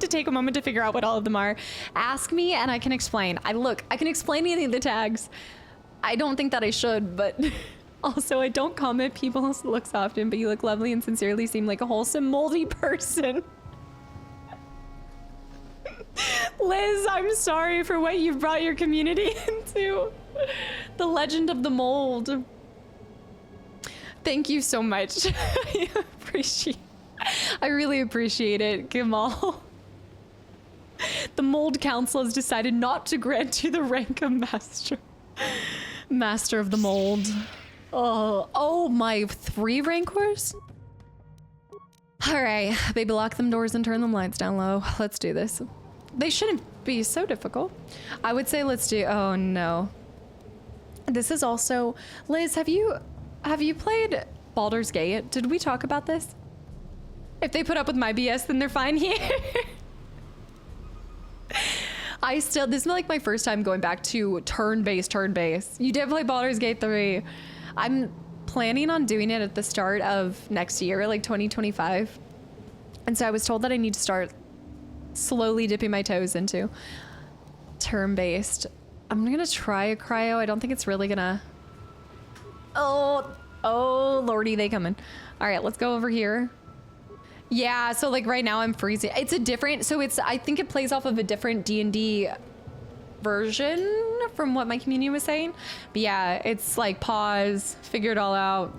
to take a moment to figure out what all of them are. Ask me and I can explain. I can explain any of the tags. I don't think that I should, but also I don't comment people's looks often, but you look lovely and sincerely seem like a wholesome, moldy person. Liz, I'm sorry for what you've brought your community into. The legend of the mold. Thank you so much. I really appreciate it, Gamal. The Mold Council has decided not to grant you the rank of Master of the Mold. Oh, my 3 rancors? All right, baby, lock them doors and turn them lights down low. Let's do this. They shouldn't be so difficult. I would say let's do, oh no. This is also, Liz, have you played Baldur's Gate? Did we talk about this? If they put up with my BS, then they're fine here. This is like my first time going back to turn-based. You did play Baldur's Gate 3. I'm planning on doing it at the start of next year, like 2025. And so I was told that I need to start slowly dipping my toes into turn-based. I'm gonna try a cryo. I don't think it's really gonna... Oh lordy, they coming. All right, let's go over here. Yeah, so like right now I'm freezing. It's a different, so it's, I think it plays off of a different D&D version from what my community was saying. But yeah, it's like pause, figure it all out.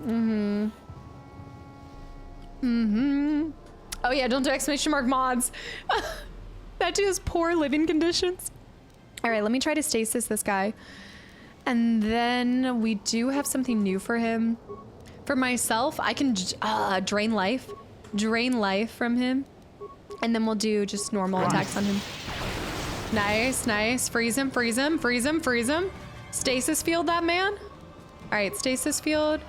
Oh yeah, don't do exclamation mark mods. That dude has poor living conditions. All right, let me try to stasis this guy. And then we do have something new for him. For myself, I can drain life from him. And then we'll do just normal attacks on him. Nice. Freeze him. Stasis field that man. All right, stasis field.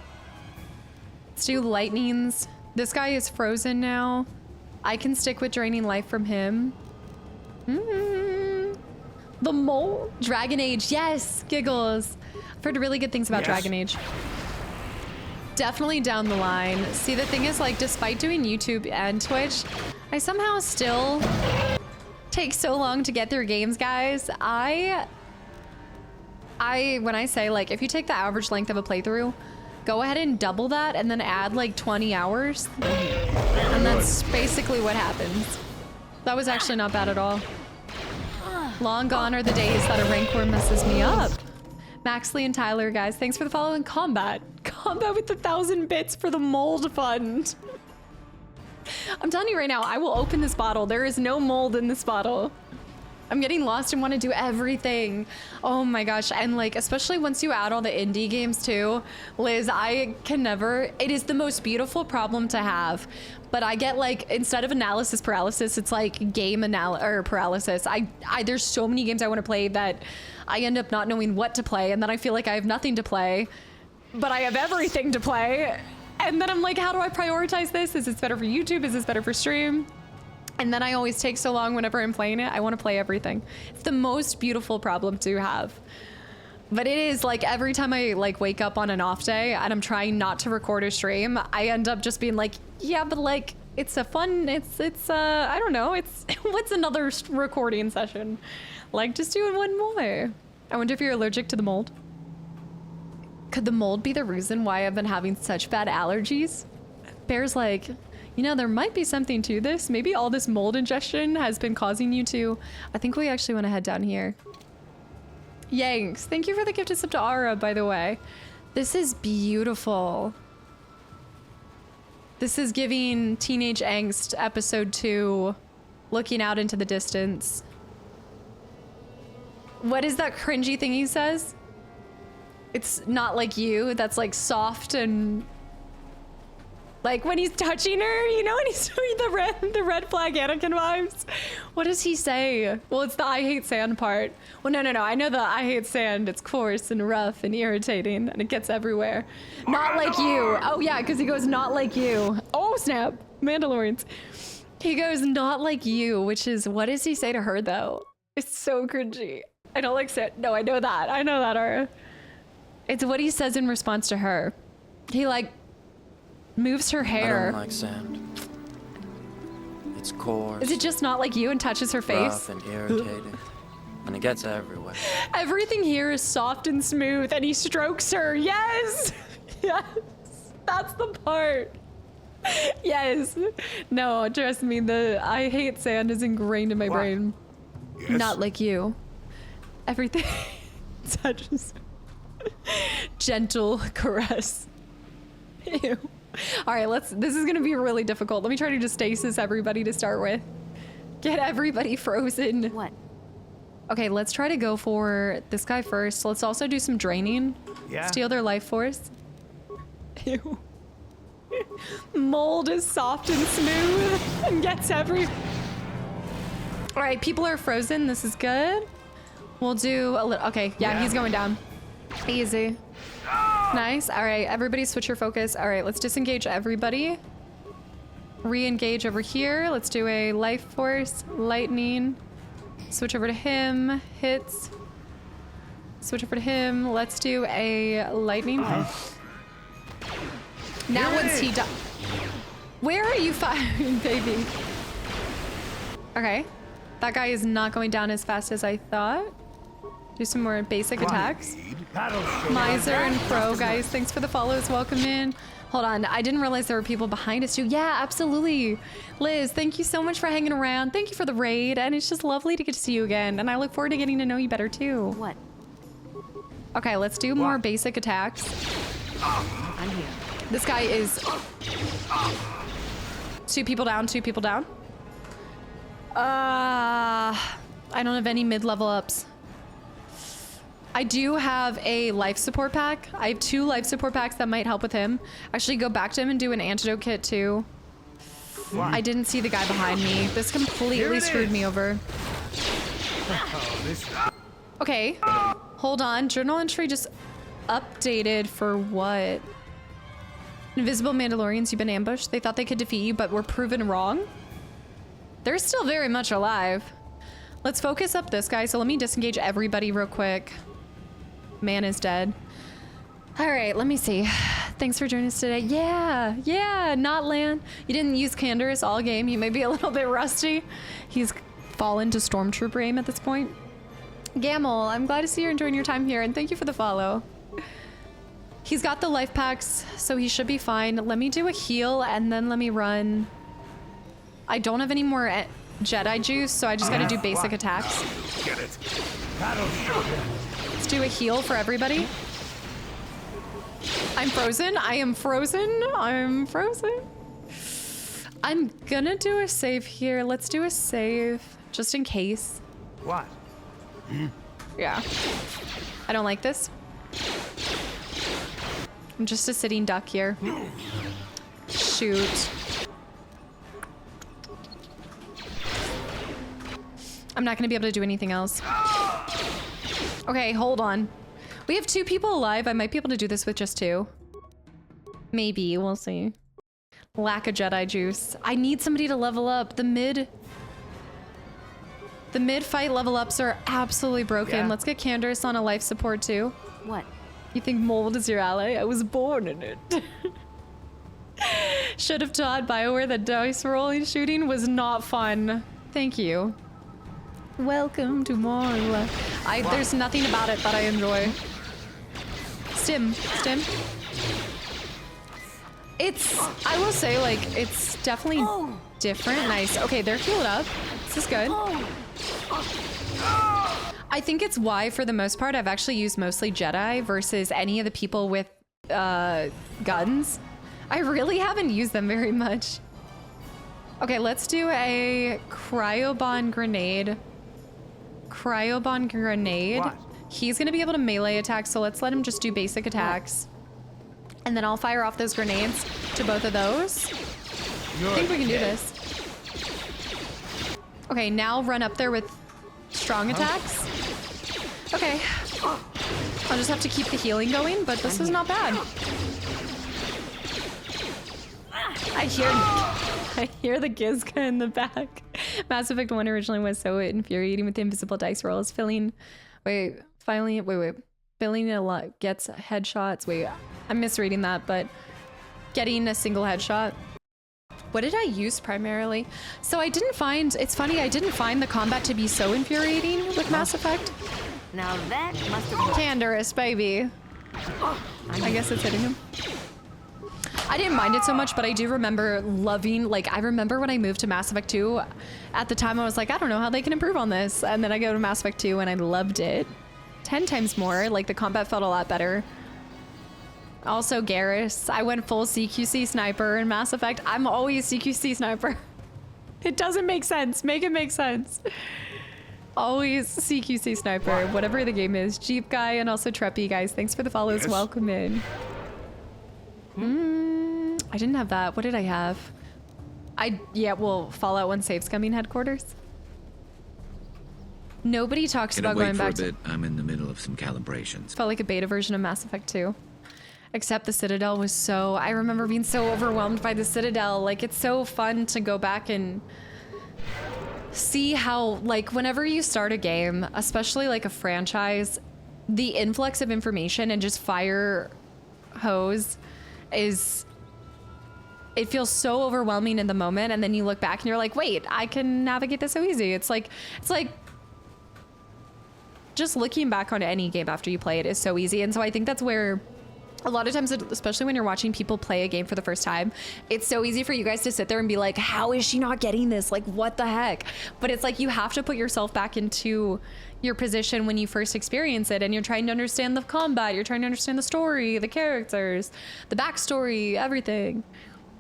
Let's do lightnings. This guy is frozen now. I can stick with draining life from him. The mole. Dragon Age. Yes, giggles. I've heard really good things about Dragon Age. Definitely down the line. See, the thing is, like, despite doing YouTube and Twitch, I somehow still take so long to get through games, guys. When I say, like, if you take the average length of a playthrough, go ahead and double that and then add like 20 hours. And that's basically what happens. That was actually not bad at all. Long gone are the days that a rancor messes me up. Maxley and Tyler, guys, thanks for the follow and combat. Combat with 1,000 bits for the mold fund. I'm telling you right now, I will open this bottle. There is no mold in this bottle. I'm getting lost and want to do everything. Oh my gosh. And like, especially once you add all the indie games too, Liz, I can never, it is the most beautiful problem to have. But I get like, instead of analysis paralysis, it's like game paralysis. There's so many games I want to play that I end up not knowing what to play. And then I feel like I have nothing to play, but I have everything to play. And then I'm like, how do I prioritize this? Is this better for YouTube? Is this better for stream? And then I always take so long whenever I'm playing it. I want to play everything. It's the most beautiful problem to have. But it is like every time I like wake up on an off day and I'm trying not to record a stream, I end up just being like, yeah, but like it's a fun, I don't know, it's what's another recording session? Like just doing one more. I wonder if you're allergic to the mold. Could the mold be the reason why I've been having such bad allergies? Bear's like, you know, there might be something to this. Maybe all this mold ingestion has been causing you to... I think we actually want to head down here. Yanks, thank you for the gifted sub to Ara, by the way. This is beautiful. This is giving Teenage Angst episode 2, looking out into the distance. What is that cringy thing he says? It's not like you, that's like soft and... Like when he's touching her, you know, and he's doing the red flag Anakin vibes. What does he say? Well, it's the I hate sand part. Well, no. I know the I hate sand. It's coarse and rough and irritating and it gets everywhere. Not like you. Oh yeah, because he goes not like you. Oh snap, Mandalorians. He goes not like you, which is, what does he say to her though? It's so cringy. I don't like sand. No, I know that, Ara. It's what he says in response to her. He like, moves her hair. I don't like sand. It's coarse. Is it just not like you and touches her face? Rough and irritating. And it gets everywhere. Everything here is soft and smooth and he strokes her. Yes! Yes! That's the part. Yes. No, trust me, the I hate sand is ingrained in my brain. Yes? Not like you. Everything touches. Gentle caress. Ew. All right, this is gonna be really difficult. Let me try to just stasis everybody to start with. Get everybody frozen. What? Okay, let's try to go for this guy first. Let's also do some draining. Yeah. Steal their life force. Ew. Mold is soft and smooth and gets every... All right, people are frozen. This is good. We'll do a little... Okay, yeah, he's going down. Easy. Nice. All right, everybody switch your focus. All right, let's disengage everybody. Re-engage over here. Let's do a life force, lightning. Switch over to him, hits. Switch over to him. Let's do a lightning. Now once he dies. Where are you firing, baby? Okay. That guy is not going down as fast as I thought. Do some more basic attacks. Miser and Pro, guys, thanks for the follows. Welcome in. Hold on, I didn't realize there were people behind us too. Yeah, absolutely. Liz, thank you so much for hanging around. Thank you for the raid, and it's just lovely to get to see you again. And I look forward to getting to know you better too. What? Okay, let's do more basic attacks. I'm here. This guy is... 2 people down, 2 people down. I don't have any mid-level ups. I do have a life support pack. I have 2 life support packs that might help with him. Actually, go back to him and do an antidote kit too. I didn't see the guy behind me. This completely screwed me over. Okay, hold on. Journal entry just updated for what? Invisible Mandalorians, you've been ambushed. They thought they could defeat you, but were proven wrong. They're still very much alive. Let's focus up this guy. So let me disengage everybody real quick. Man is dead. All right, let me see. Thanks for joining us today. Yeah, not Lan. You didn't use Candace all game. You may be a little bit rusty. He's fallen to Stormtrooper aim at this point. Gamel, I'm glad to see you're enjoying your time here, and thank you for the follow. He's got the life packs, so he should be fine. Let me do a heal and then let me run. I don't have any more Jedi juice, so I just gotta do basic attacks. Get it. Let's do a heal for everybody. I'm frozen. I am frozen. I'm frozen. I'm gonna do a save here. Let's do a save just in case. What? Yeah. I don't like this. I'm just a sitting duck here. Shoot. I'm not gonna be able to do anything else. Okay, hold on. We have 2 people alive. I might be able to do this with just 2. Maybe, we'll see. Lack of Jedi juice. I need somebody to level up. The mid fight level ups are absolutely broken. Yeah. Let's get Candace on a life support too. What? You think mold is your ally? I was born in it. Should have taught BioWare that dice rolling shooting was not fun. Thank you. Welcome to Marla. There's nothing about it that I enjoy. Stim. I will say, like, it's definitely different. Nice. Okay, they're healed up. This is good. I think it's why, for the most part, I've actually used mostly Jedi versus any of the people with guns. I really haven't used them very much. Okay, let's do a Cryobomb grenade. What? He's gonna be able to melee attack, so let's let him just do basic attacks. And then I'll fire off those grenades to both of those. I think we can do this. Okay, now run up there with strong attacks. Okay. I'll just have to keep the healing going, but this is not bad. I hear the Gizka in the back. Mass Effect 1 originally was so infuriating with the invisible dice rolls. Filling a lot gets headshots. Wait, I'm misreading that, but getting a single headshot. What did I use primarily? So I didn't find, it's funny, I didn't find the combat to be so infuriating with Mass Effect. Now that must have worked. Candace, baby. I guess it's hitting him. I didn't mind it so much, but I do remember loving, like, I remember when I moved to Mass Effect 2, at the time I was like, I don't know how they can improve on this. And then I go to Mass Effect 2 and I loved it 10 times more. Like, the combat felt a lot better. Also, Garrus. I went full CQC sniper in Mass Effect. I'm always CQC sniper. It doesn't make sense. Make it make sense. Always CQC sniper, whatever the game is. Jeep guy and also Treppy, guys. Thanks for the follows. Yes. Welcome in. I didn't have that. What did I have? Yeah, well, Fallout 1 saves coming headquarters. Nobody talks about going back to... I'm in the middle of some calibrations. Felt like a beta version of Mass Effect 2. Except the Citadel was so... I remember being so overwhelmed by the Citadel. Like, it's so fun to go back and see how, like, whenever you start a game, especially like a franchise, the influx of information and just fire hose is... It feels so overwhelming in the moment, and then you look back and you're like, wait, I can navigate this so easy. It's like just looking back on any game after you play it is so easy. And so I think that's where a lot of times, especially when you're watching people play a game for the first time, it's so easy for you guys to sit there and be like, how is she not getting this? Like, what the heck? But it's like, you have to put yourself back into your position when you first experience it, and you're trying to understand the combat, you're trying to understand the story, the characters, the backstory, everything.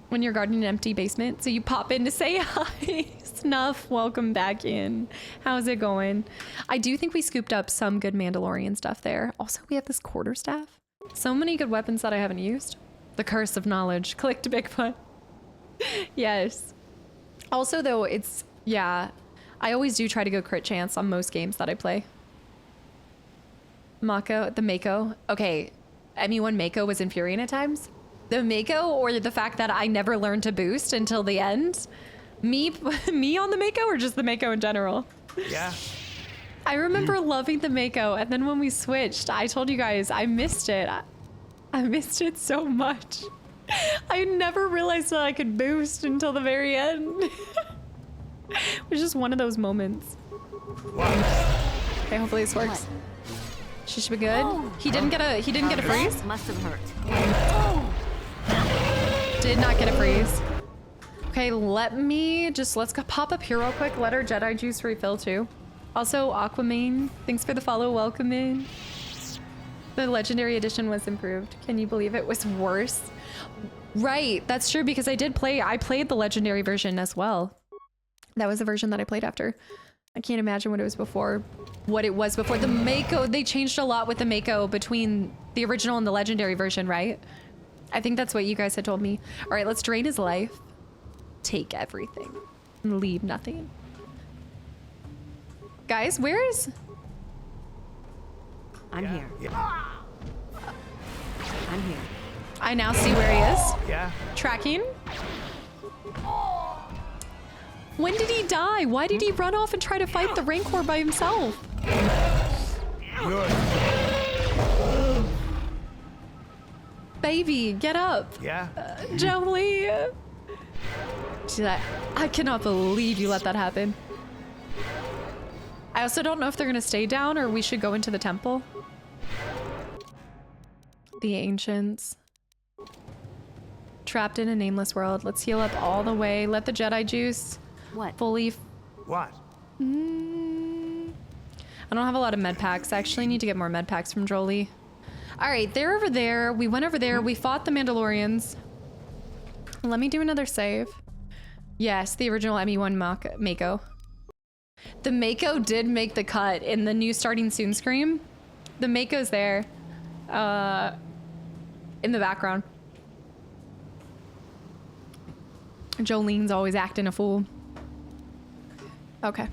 When you're guarding an empty basement, so you pop in to say hi. Snuff, welcome back in. How's it going? I do think we scooped up some good Mandalorian stuff there. Also, we have this quarterstaff. So many good weapons that I haven't used. The curse of knowledge. Click to Bigfoot. Yes. Also, though, it's, yeah, I always do try to go crit chance on most games that I play. The Mako. Okay, ME1 Mako was infuriating at times. The Mako, or the fact that I never learned to boost until the end? Me on the Mako, or just the Mako in general? Yeah. I remember loving the Mako, and then when we switched, I told you guys I missed it. I missed it so much. I never realized that I could boost until the very end. It was just one of those moments. Okay, hopefully this works. She should be good. He didn't get a freeze? Must have hurt. Did not get a freeze. Okay, let's go pop up here real quick. Let our Jedi juice refill too. Also, Aquaman, thanks for the follow. Welcome in. The Legendary Edition was improved. Can you believe it was worse? Right, that's true because I played the Legendary version as well. That was the version that I played after. I can't imagine what it was before. The Mako, they changed a lot with the Mako between the original and the Legendary version, right? I think that's what you guys had told me. All right, let's drain his life. Take everything and leave nothing. Guys, where is... I'm here. I'm here. I now see where he is. Yeah. Tracking. When did he die? Why did he run off and try to fight the Rancor by himself? Good. Baby, get up. Yeah. Jolie. She's like, I cannot believe you let that happen. I also don't know if they're gonna stay down or we should go into the temple. The ancients. Trapped in a nameless world. Let's heal up all the way. Let the Jedi juice fully... What? I don't have a lot of med packs. I actually need to get more med packs from Jolie. All right, they're over there. We went over there. We fought the Mandalorians. Let me do another save. Yes, the original ME1 Mako. The Mako did make the cut in the new Starting Soon scream. The Mako's there. In the background. Jolene's always acting a fool. Okay.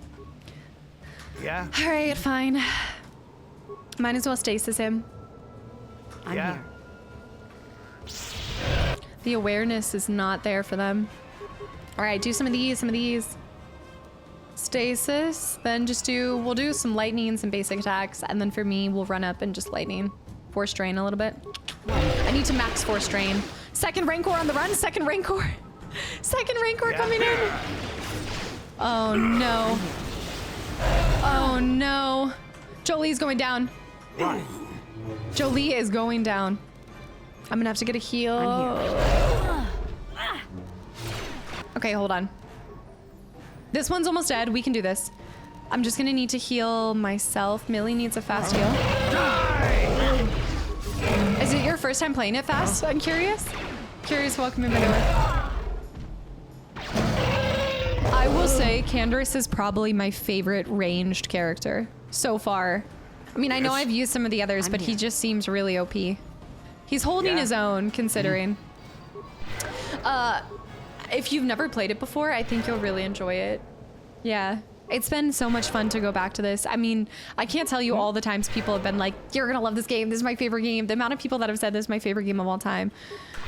Yeah. All right, fine. Might as well stasis him. I'm here. The awareness is not there for them. All right, do some of these. Stasis, then we'll do some lightning and some basic attacks, and then for me, we'll run up and just lightning. Force drain a little bit. I need to max force drain. Second Rancor on the run, second Rancor. Second Rancor coming in. Oh no. Oh no. Jolie's going down. Jolie is going down. I'm gonna have to get a heal. Okay, hold on. This one's almost dead. We can do this. I'm just gonna need to heal myself. Millie needs a fast heal. Is it your first time playing it fast? I'm curious. Welcome in, by the way. I will say Canderous is probably my favorite ranged character so far. I mean, I know I've used some of the others, but he just seems really OP. He's holding his own, considering. If you've never played it before, I think you'll really enjoy it. Yeah. It's been so much fun to go back to this. I mean, I can't tell you all the times people have been like, you're gonna love this game. This is my favorite game. The amount of people that have said this is my favorite game of all time.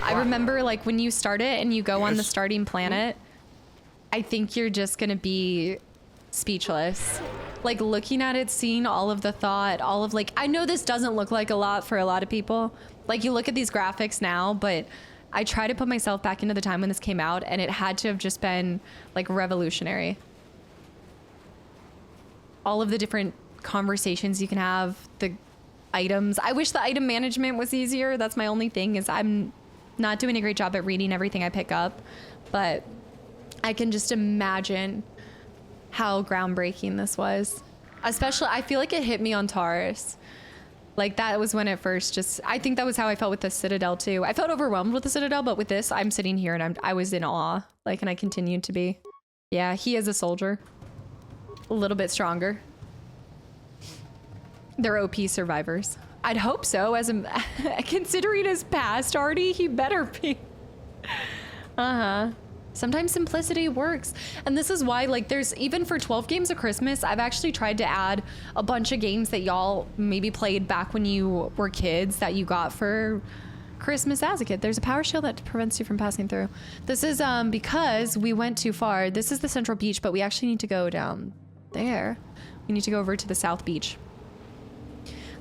I remember like when you start it and you go on the starting planet, I think you're just gonna be speechless. Like looking at it, seeing all of the thought, all of like, I know this doesn't look like a lot for a lot of people. Like you look at these graphics now, but I try to put myself back into the time when this came out and it had to have just been like revolutionary. All of the different conversations you can have, the items. I wish the item management was easier. That's my only thing, is I'm not doing a great job at reading everything I pick up, but I can just imagine how groundbreaking this was. Especially, I feel like it hit me on Taurus. Like that was when it first I think that was how I felt with the Citadel too. I felt overwhelmed with the Citadel, but with this, I'm sitting here and I was in awe. Like, and I continued to be. Yeah, he is a soldier. A little bit stronger. They're OP survivors. I'd hope so, as considering his past already, he better be. Sometimes simplicity works. And this is why, like, there's, even for 12 games of Christmas, I've actually tried to add a bunch of games that y'all maybe played back when you were kids that you got for Christmas as a kid. There's a power shield that prevents you from passing through. This is because we went too far. This is the central beach, but we actually need to go down there. We need to go over to the south beach.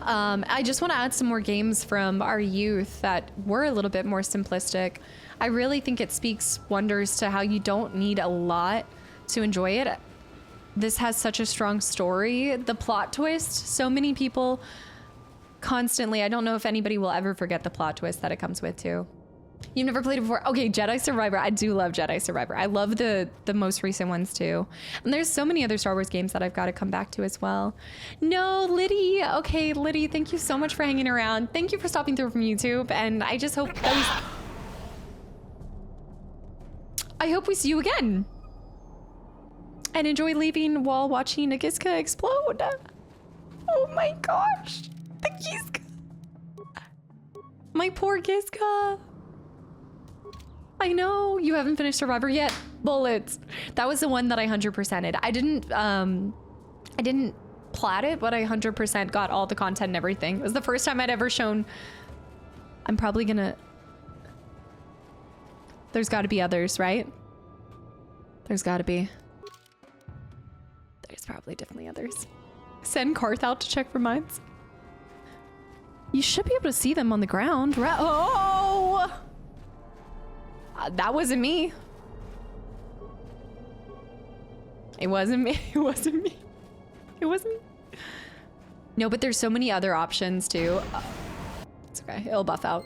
I just want to add some more games from our youth that were a little bit more simplistic. I really think it speaks wonders to how you don't need a lot to enjoy it. This has such a strong story. The plot twist, so many people constantly. I don't know if anybody will ever forget the plot twist that it comes with too. You've never played it before? Okay, Jedi Survivor. I do love Jedi Survivor. I love the most recent ones too. And there's so many other Star Wars games that I've got to come back to as well. No, Liddy. Okay, Liddy, thank you so much for hanging around. Thank you for stopping through from YouTube. And I just hope that I hope we see you again. And enjoy leaving while watching a Giska explode. Oh my gosh. The Giska. My poor Giska. I know you haven't finished Survivor yet. Bullets. That was the one that I 100%ed. I didn't plat it, but I 100% got all the content and everything. It was the first time I'd ever shown. I'm probably gonna. There's got to be others, right? There's got to be. There's probably definitely others. Send Karth out to check for mines. You should be able to see them on the ground, right? Oh! That wasn't me. It wasn't me. It wasn't me. It wasn't me. No, but there's so many other options too. It's okay. It'll buff out.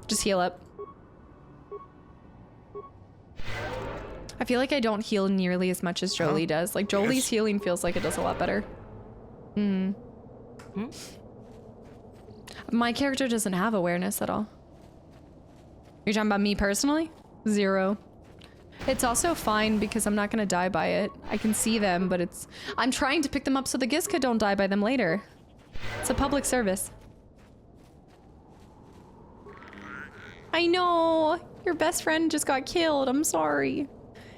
Just heal up. I feel like I don't heal nearly as much as Jolie does. Like Jolie's healing feels like it does a lot better. My character doesn't have awareness at all. You're talking about me personally? 0. It's also fine because I'm not gonna die by it. I can see them, but I'm trying to pick them up so the Giska don't die by them later. It's a public service. I know! Your best friend just got killed. I'm sorry.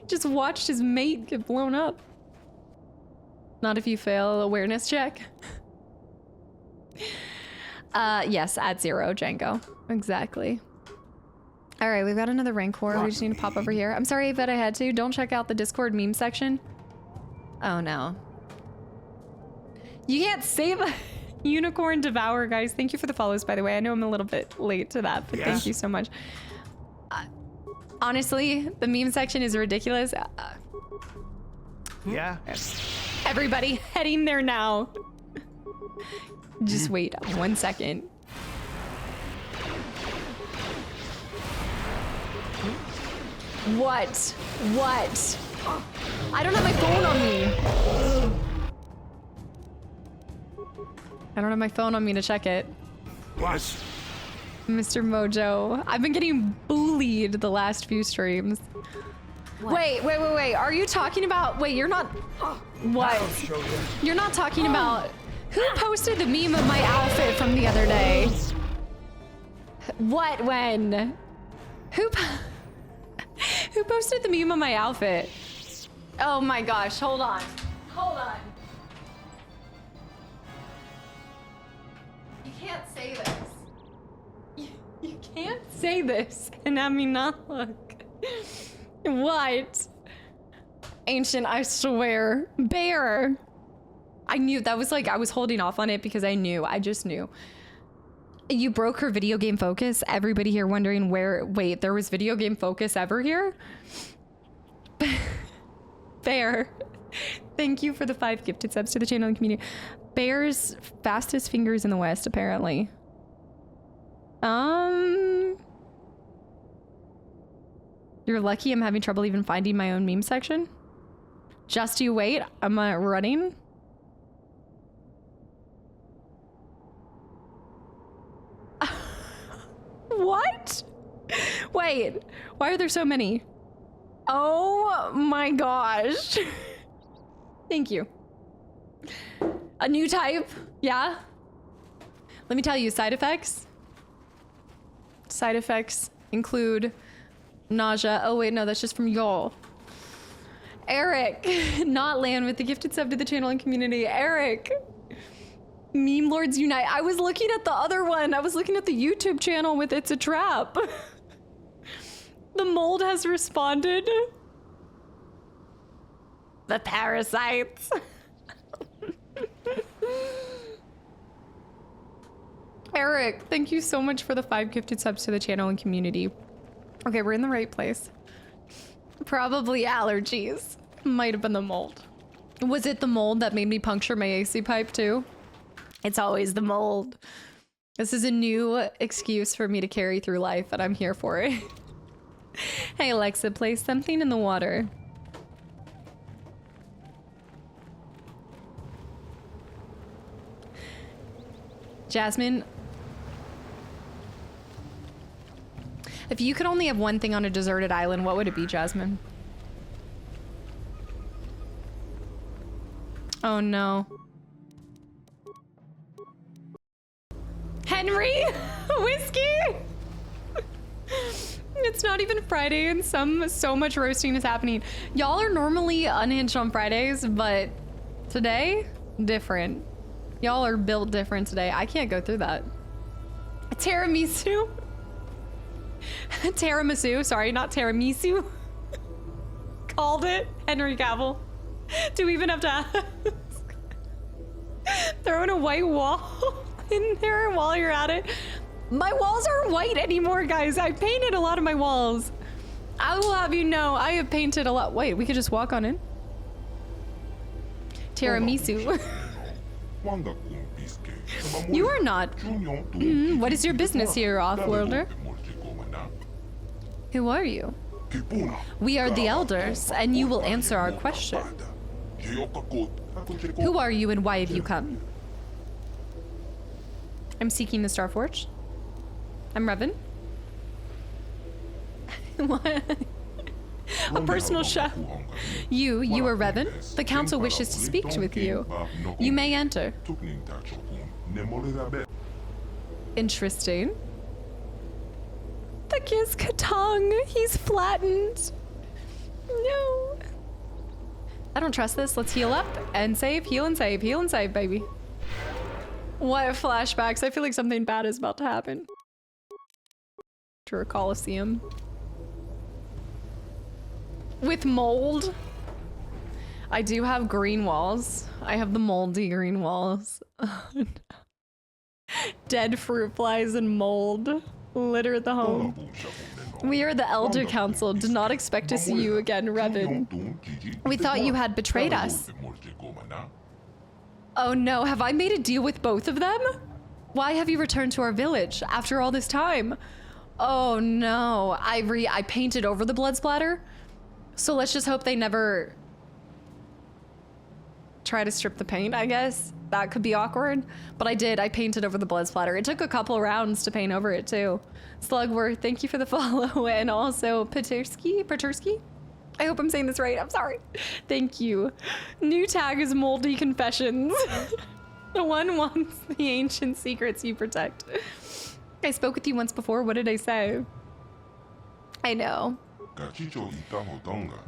Just watched his mate get blown up. Not if you fail awareness check. Yes, at 0, Django. Exactly. All right, we've got another Rancor. We just need to pop over here. I'm sorry that I had to. Don't check out the Discord meme section. Oh no. You can't save a Unicorn Devour, guys. Thank you for the follows, by the way. I know I'm a little bit late to that, but thank you so much. Honestly, the meme section is ridiculous. Yeah. Everybody heading there now. Just wait 1 second. What? What? I don't have my phone on me. I don't have my phone on me to check it. What? Mr. Mojo. I've been getting bullied the last few streams. What? Wait. Are you talking about... Wait, you're not... What? You're not talking about... Who posted the meme of my outfit from the other day? What? When? Who posted the meme of my outfit? Oh my gosh, hold on. Hold on. You can't say this. You can't say this and have me not look. What? Ancient, I swear. Bear. I knew that was like, I was holding off on it because I just knew. You broke her video game focus. Everybody here wondering where, wait, there was video game focus ever here? Bear. Thank you for the 5 gifted subs to the channel and community. Bear's fastest fingers in the West, apparently. You're lucky I'm having trouble even finding my own meme section. Just you wait, I'm running. What? Wait, why are there so many? Oh my gosh. Thank you. A new type, yeah? Let me tell you, side effects. Side effects include nausea. Oh wait, no, that's just from y'all. Eric, not Lan with the gifted sub to the channel and community. Eric. Meme Lords Unite. I was looking at the other one. I was looking at the YouTube channel with It's a Trap. The mold has responded. The parasites. Eric, thank you so much for the 5 gifted subs to the channel and community. Okay, we're in the right place. Probably allergies. Might have been the mold. Was it the mold that made me puncture my AC pipe too? It's always the mold. This is a new excuse for me to carry through life, and I'm here for it. Hey Alexa, place something in the water. Jasmine, if you could only have one thing on a deserted island, what would it be, Jasmine? Oh no. Henry! Whiskey! It's not even Friday and so much roasting is happening. Y'all are normally unhinged on Fridays, but today, different. Y'all are built different today. I can't go through that. Tiramisu? Tiramisu, sorry, not tiramisu. Called it. Henry Cavill. Do we even have to ask? Throwing a white wall in there while you're at it. My walls aren't white anymore, guys. I painted a lot of my walls. I will have you know, I have painted a lot. Wait, we could just walk on in? Tiramisu. You are not. What is your business here, off-worlder? Who are you? We are the elders, and you will answer our question. Who are you and why have you come? I'm seeking the Starforge. I'm Revan. What? A personal chef. You are Revan. The council wishes to speak with you. You may enter. Interesting. The kiss Katong. He's flattened. No. I don't trust this. Let's heal up and save. Heal and save. Heal and save, baby. What flashbacks? I feel like something bad is about to happen. To a Coliseum. With mold. I do have green walls. I have the moldy green walls. Dead fruit flies and mold litter the home. We are the Elder Council. Did not expect to see you again, Revan. We thought you had betrayed us. Oh no, have I made a deal with both of them? Why have you returned to our village after all this time? Oh no, I painted over the blood splatter. So let's just hope they never try to strip the paint, I guess. That could be awkward, but I painted over the blood splatter. It took a couple rounds to paint over it too. Slugworth, thank you for the follow, and also Petersky? I hope I'm saying this right, I'm sorry. Thank you. New tag is Moldy Confessions. The one wants the ancient secrets you protect. I spoke with you once before, what did I say? I know.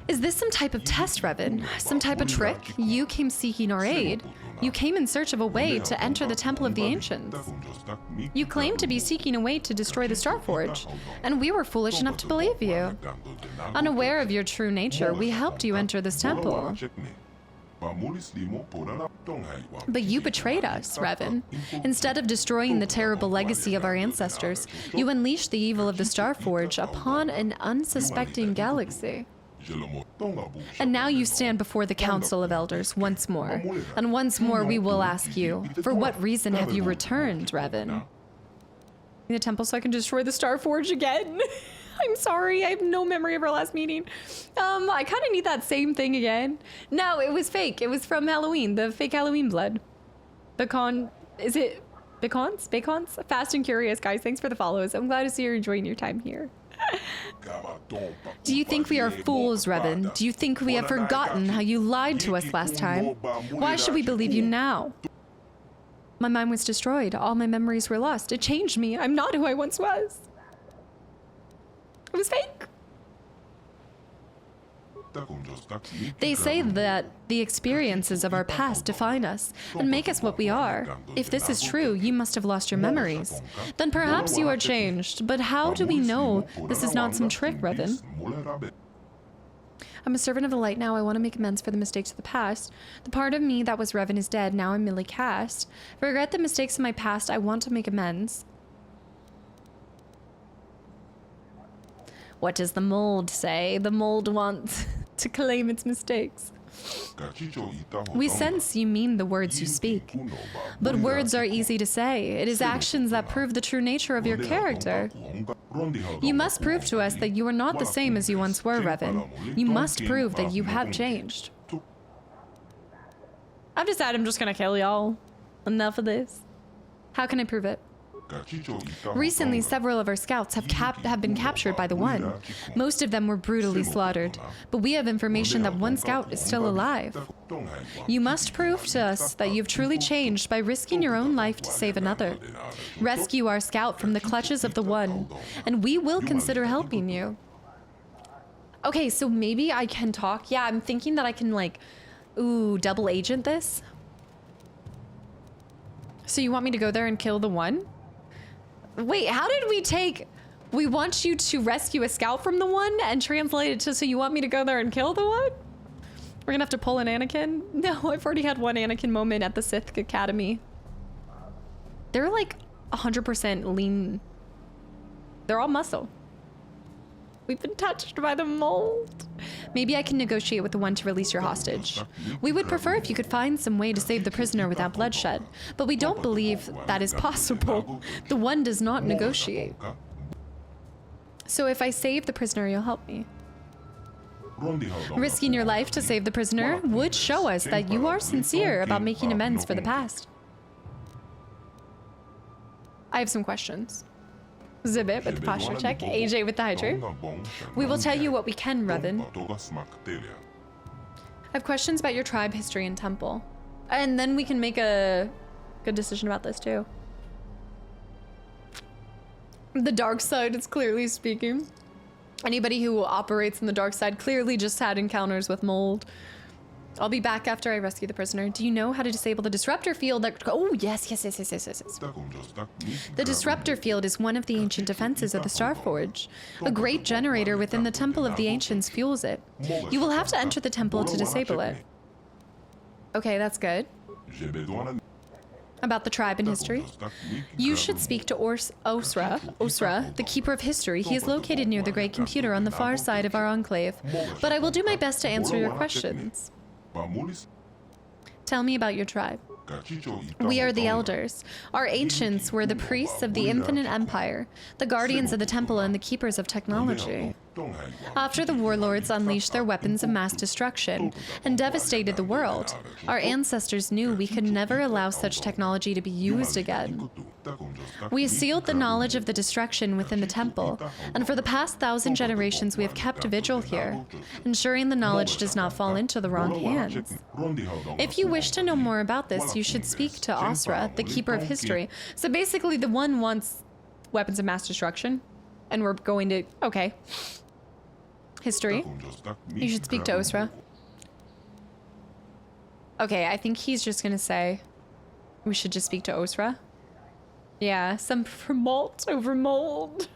Is this some type of test, Revan? Some type of trick? You came seeking our aid. You came in search of a way to enter the Temple of the Ancients. You claimed to be seeking a way to destroy the Starforge, and we were foolish enough to believe you. Unaware of your true nature, we helped you enter this temple. But you betrayed us, Revan. Instead of destroying the terrible legacy of our ancestors, you unleashed the evil of the Starforge upon an unsuspecting galaxy. And now you stand before the Council of Elders once more. And once more we will ask you, for what reason have you returned, Revan? The temple so I can destroy the Starforge again? I'm sorry, I have no memory of our last meeting. I kind of need that same thing again. No, it was fake. It was from Halloween, the fake Halloween blood. Is it Bacons? Fast and curious, guys. Thanks for the follows. I'm glad to see you're enjoying your time here. Do you think we are fools, Revan? Do you think we have forgotten how you lied to us last time? Why should we believe you now? My mind was destroyed. All my memories were lost. It changed me. I'm not who I once was. It was fake. They say that the experiences of our past define us and make us what we are. If this is true, you must have lost your memories. Then perhaps you are changed. But how do we know this is not some trick, Revan? I'm a servant of the light now. I want to make amends for the mistakes of the past. The part of me that was Revan is dead. Now I'm Millie Cast. If I regret the mistakes of my past, I want to make amends. What does the mold say? The mold wants to claim its mistakes. We sense you mean the words you speak. But words are easy to say. It is actions that prove the true nature of your character. You must prove to us that you are not the same as you once were, Revan. You must prove that you have changed. I've decided I'm just gonna kill y'all. Enough of this. How can I prove it? Recently, several of our scouts have been captured by the One. Most of them were brutally slaughtered, but we have information that one scout is still alive. You must prove to us that you've truly changed by risking your own life to save another. Rescue our scout from the clutches of the One, and we will consider helping you. Okay, so maybe I can talk. Yeah, I'm thinking that I can like, double agent this. So you want me to go there and kill the One? Wait, how did we take... We want you to rescue a scout from the One and translate it to so you want me to go there and kill the One? We're gonna have to pull an Anakin? No, I've already had one Anakin moment at the Sith Academy. They're like 100% lean. They're all muscle. We've been touched by the mold. Maybe I can negotiate with the One to release your hostage. We would prefer if you could find some way to save the prisoner without bloodshed, but we don't believe that is possible. The One does not negotiate. So if I save the prisoner, you'll help me. Risking your life to save the prisoner would show us that you are sincere about making amends for the past. I have some questions. Zibit with the posture check, AJ with the hydrate. We will tell you what we can, Revan. I have questions about your tribe, history, and temple. And then we can make a good decision about this too. The dark side is clearly speaking. Anybody who operates in the dark side clearly just had encounters with mold. I'll be back after I rescue the prisoner. Do you know how to disable the disruptor field that... Oh, yes. The disruptor field is one of the ancient defenses of the Starforge. A great generator within the Temple of the Ancients fuels it. You will have to enter the temple to disable it. Okay, that's good. About the tribe and history. You should speak to Osra, the keeper of history. He is located near the great computer on the far side of our enclave. But I will do my best to answer your questions. Tell me about your tribe. We are the elders. Our ancients were the priests of the infinite empire, the guardians of the temple and the keepers of technology. After the warlords unleashed their weapons of mass destruction and devastated the world, our ancestors knew we could never allow such technology to be used again. We sealed the knowledge of the destruction within the temple, and for the past 1,000 generations we have kept vigil here, ensuring the knowledge does not fall into the wrong hands. If you wish to know more about this, you should speak to Osra, the keeper of history. So basically the One wants weapons of mass destruction, and we're going to... Okay. History. You should speak to Osra. Okay, I think he's just gonna say we should just speak to Osra. Yeah, some malt over mold.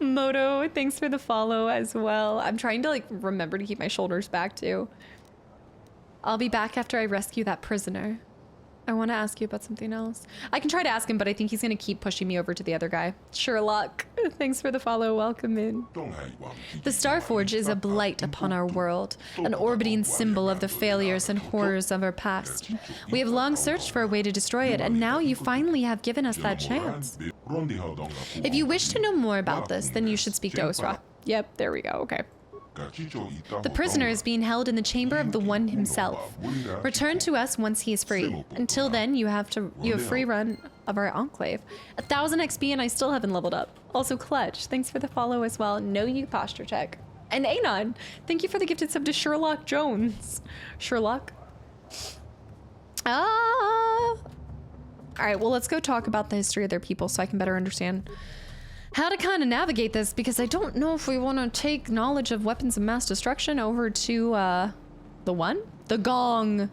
Moto, thanks for the follow as well. I'm trying to like remember to keep my shoulders back too. I'll be back after I rescue that prisoner. I want to ask you about something else. I can try to ask him, but I think he's going to keep pushing me over to the other guy. Sherlock, thanks for the follow. Welcome in. The Starforge is a blight upon our world, an orbiting symbol of the failures and horrors of our past. We have long searched for a way to destroy it, and now you finally have given us that chance. If you wish to know more about this, then you should speak to Osra. Yep, there we go. Okay. The prisoner is being held in the chamber of the One himself. Return to us once he is free. Until then, you have free run of our enclave. 1,000 XP and I still haven't leveled up. Also Clutch, thanks for the follow as well. No you posture check. And Anon, thank you for the gifted sub to Sherlock Jones. Sherlock. Alright, well let's go talk about the history of their people so I can better understand how to kind of navigate this, because I don't know if we want to take knowledge of weapons of mass destruction over to the One? The Gong.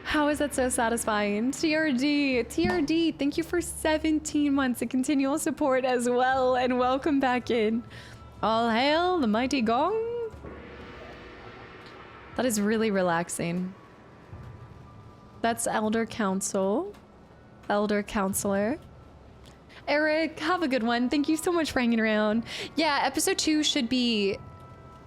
How is that so satisfying? TRD, thank you for 17 months of continual support as well, and welcome back in. All hail the mighty Gong. That is really relaxing. That's Elder Council. Elder Counselor. Eric, have a good one. Thank you so much for hanging around. Yeah, episode 2 should be,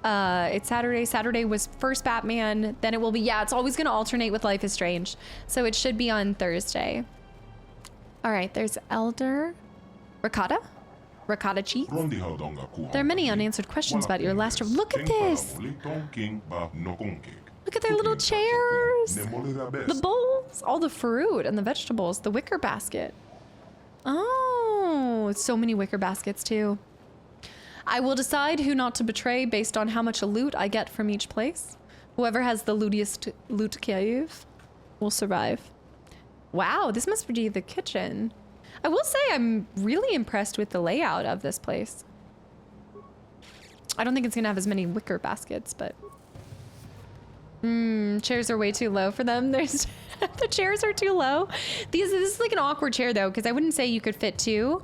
it's Saturday. Saturday was first Batman. Then it will be, yeah, it's always going to alternate with Life is Strange. So it should be on Thursday. All right, there's Elder. Ricotta? Ricotta cheese? There are many unanswered questions about your last trip. Look at this! Look at their little chairs! The bowls! All the fruit and the vegetables. The wicker basket. Oh, so many wicker baskets too. I will decide who not to betray based on how much loot I get from each place. Whoever has the lootiest loot cave will survive. Wow, this must be the kitchen. I will say I'm really impressed with the layout of this place. I don't think it's gonna have as many wicker baskets, but... chairs are way too low for them. There's the chairs are too low. This is like an awkward chair though, because I wouldn't say you could fit two.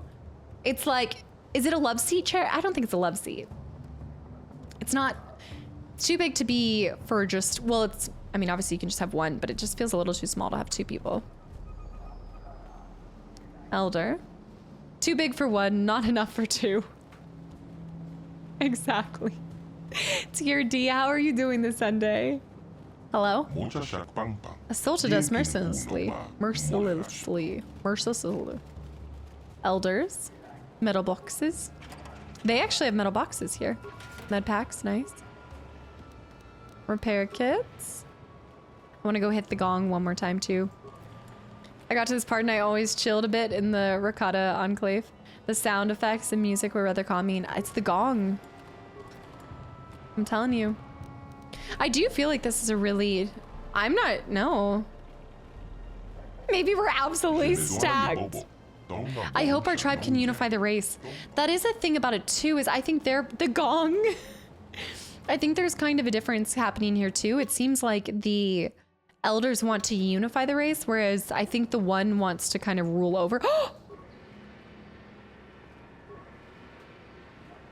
It's like, is it a love seat chair? I don't think it's a love seat. It's not too big to be for just, well, it's, I mean, obviously you can just have one, but it just feels a little too small to have two people. Elder. Too big for one, not enough for two. Exactly. Tier D, how are you doing this Sunday? Hello? Assaulted us mercilessly. Mercilessly. Elders. Metal boxes. They actually have metal boxes here. Med packs, nice. Repair kits. I want to go hit the gong one more time too. I got to this part and I always chilled a bit in the Ricotta Enclave. The sound effects and music were rather calming. It's the gong. I'm telling you. I do feel like this is a really... no. Maybe we're absolutely stacked. I hope our tribe can unify the race. That is a thing about it too, is I think they're... The gong. I think there's kind of a difference happening here too. It seems like the elders want to unify the race, whereas I think the one wants to kind of rule over.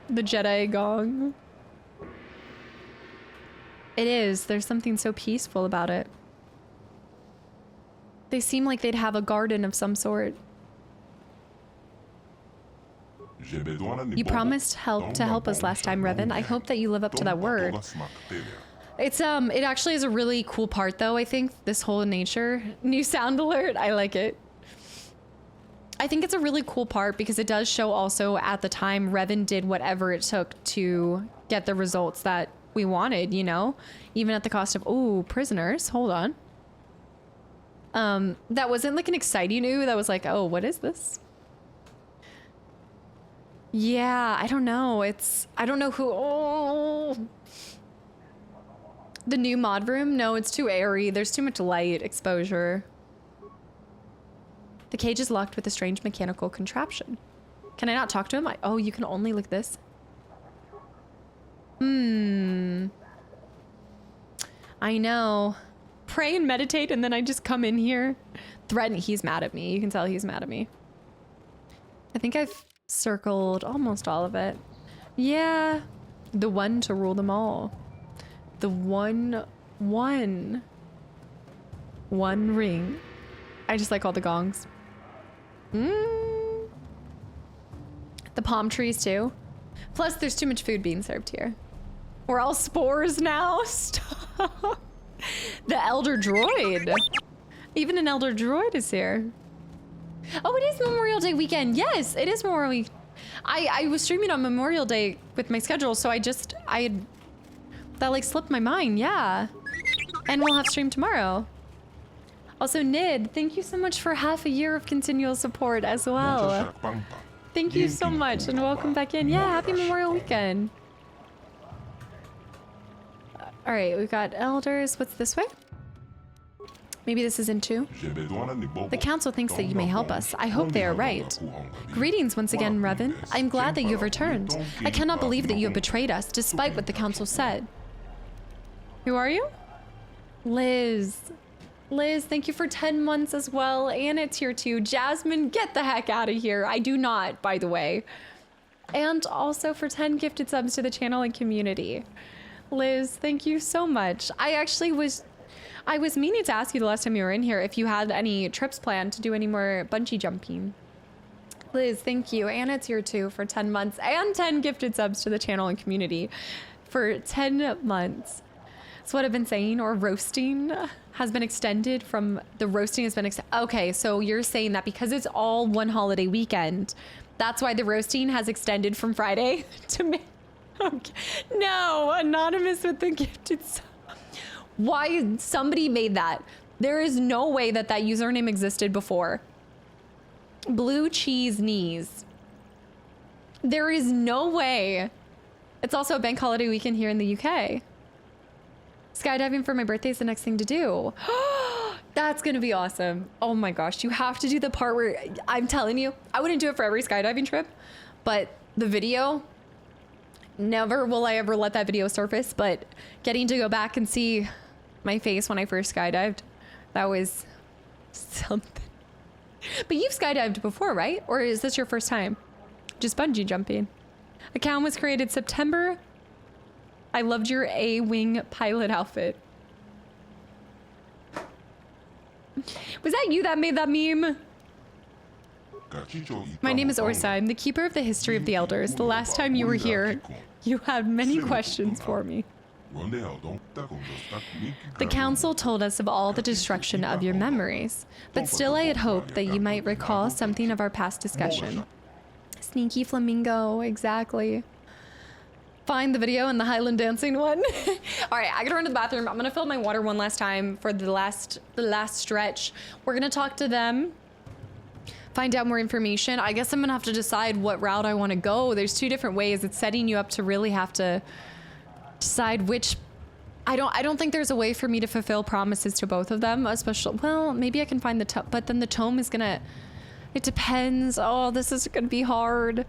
The Jedi gong. It is. There's something so peaceful about it. They seem like they'd have a garden of some sort. You promised to help us last time, Revan. I hope that you live up to that word. It's it actually is a really cool part though, I think, this whole nature. New sound alert. I like it. I think it's a really cool part because it does show also at the time Revan did whatever it took to get the results that we wanted, you know, even at the cost of, ooh, prisoners. Hold on. That wasn't like an exciting new. That was like, oh, what is this? Yeah, I don't know. I don't know who. Oh, the new mod room. No, it's too airy. There's too much light exposure. The cage is locked with a strange mechanical contraption. Can I not talk to him? Oh, you can only look this. I know. Pray and meditate and then I just come in here. Threaten. He's mad at me. You can tell he's mad at me. I think I've circled almost all of it. Yeah. The one to rule them all. The one ring. I just like all the gongs. The palm trees too. Plus there's too much food being served here. We're all spores now. Stop. The elder droid. Even an elder droid is here. Oh, it is Memorial Day weekend. Yes, it is Memorial Week. I was streaming on Memorial Day with my schedule, so that like slipped my mind. Yeah. And we'll have stream tomorrow. Also, Nid, thank you so much for half a year of continual support as well. Thank you so much and welcome back in. Yeah, happy Memorial Weekend. All right, we've got elders. What's this way? Maybe this is in 2. The council thinks that you may help us. I hope they are right. Greetings once again, Revan. I'm glad that you have returned. I cannot believe that you have betrayed us, despite what the council said. Who are you? Liz. Liz, thank you for 10 months as well, and at tier 2. Jasmine, get the heck out of here. I do not, by the way. And also for 10 gifted subs to the channel and community. Liz, thank you so much. I was meaning to ask you the last time you were in here if you had any trips planned to do any more bungee jumping. Liz, thank you. Anna's here too for 10 months and 10 gifted subs to the channel and community for 10 months. That's what I've been saying, or roasting has been extended from the roasting has been okay, so you're saying that because it's all one holiday weekend, that's why the roasting has extended from Friday to May. Okay. No, anonymous with the gifted sub. Why somebody made that? There is no way that that username existed before. Blue cheese knees. There is no way. It's also a bank holiday weekend here in the UK. Skydiving for my birthday is the next thing to do. That's gonna be awesome. Oh my gosh, you have to do the part where, I'm telling you, I wouldn't do it for every skydiving trip, but the video, never will I ever let that video surface, but getting to go back and see my face when I first skydived, that was something. But you've skydived before, right? Or is this your first time? Just bungee jumping. Account was created September. I loved your A-wing pilot outfit. Was that you that made that meme? My name is Orsa. I'm the keeper of the history of the elders. The last time you were here, you had many questions for me. The council told us of all the destruction of your memories, but still I had hoped that you might recall something of our past discussion. Sneaky flamingo, exactly. Find the video and the Highland dancing one. All right, I gotta run to the bathroom. I'm gonna fill my water one last time for the last stretch. We're gonna talk to them, find out more information. I guess I'm gonna have to decide what route I want to go. There's two different ways. It's setting you up to really have to decide which. I don't think there's a way for me to fulfill promises to both of them, especially, well, maybe I can find the tome, but then the tome is gonna, it depends. Oh, this is gonna be hard.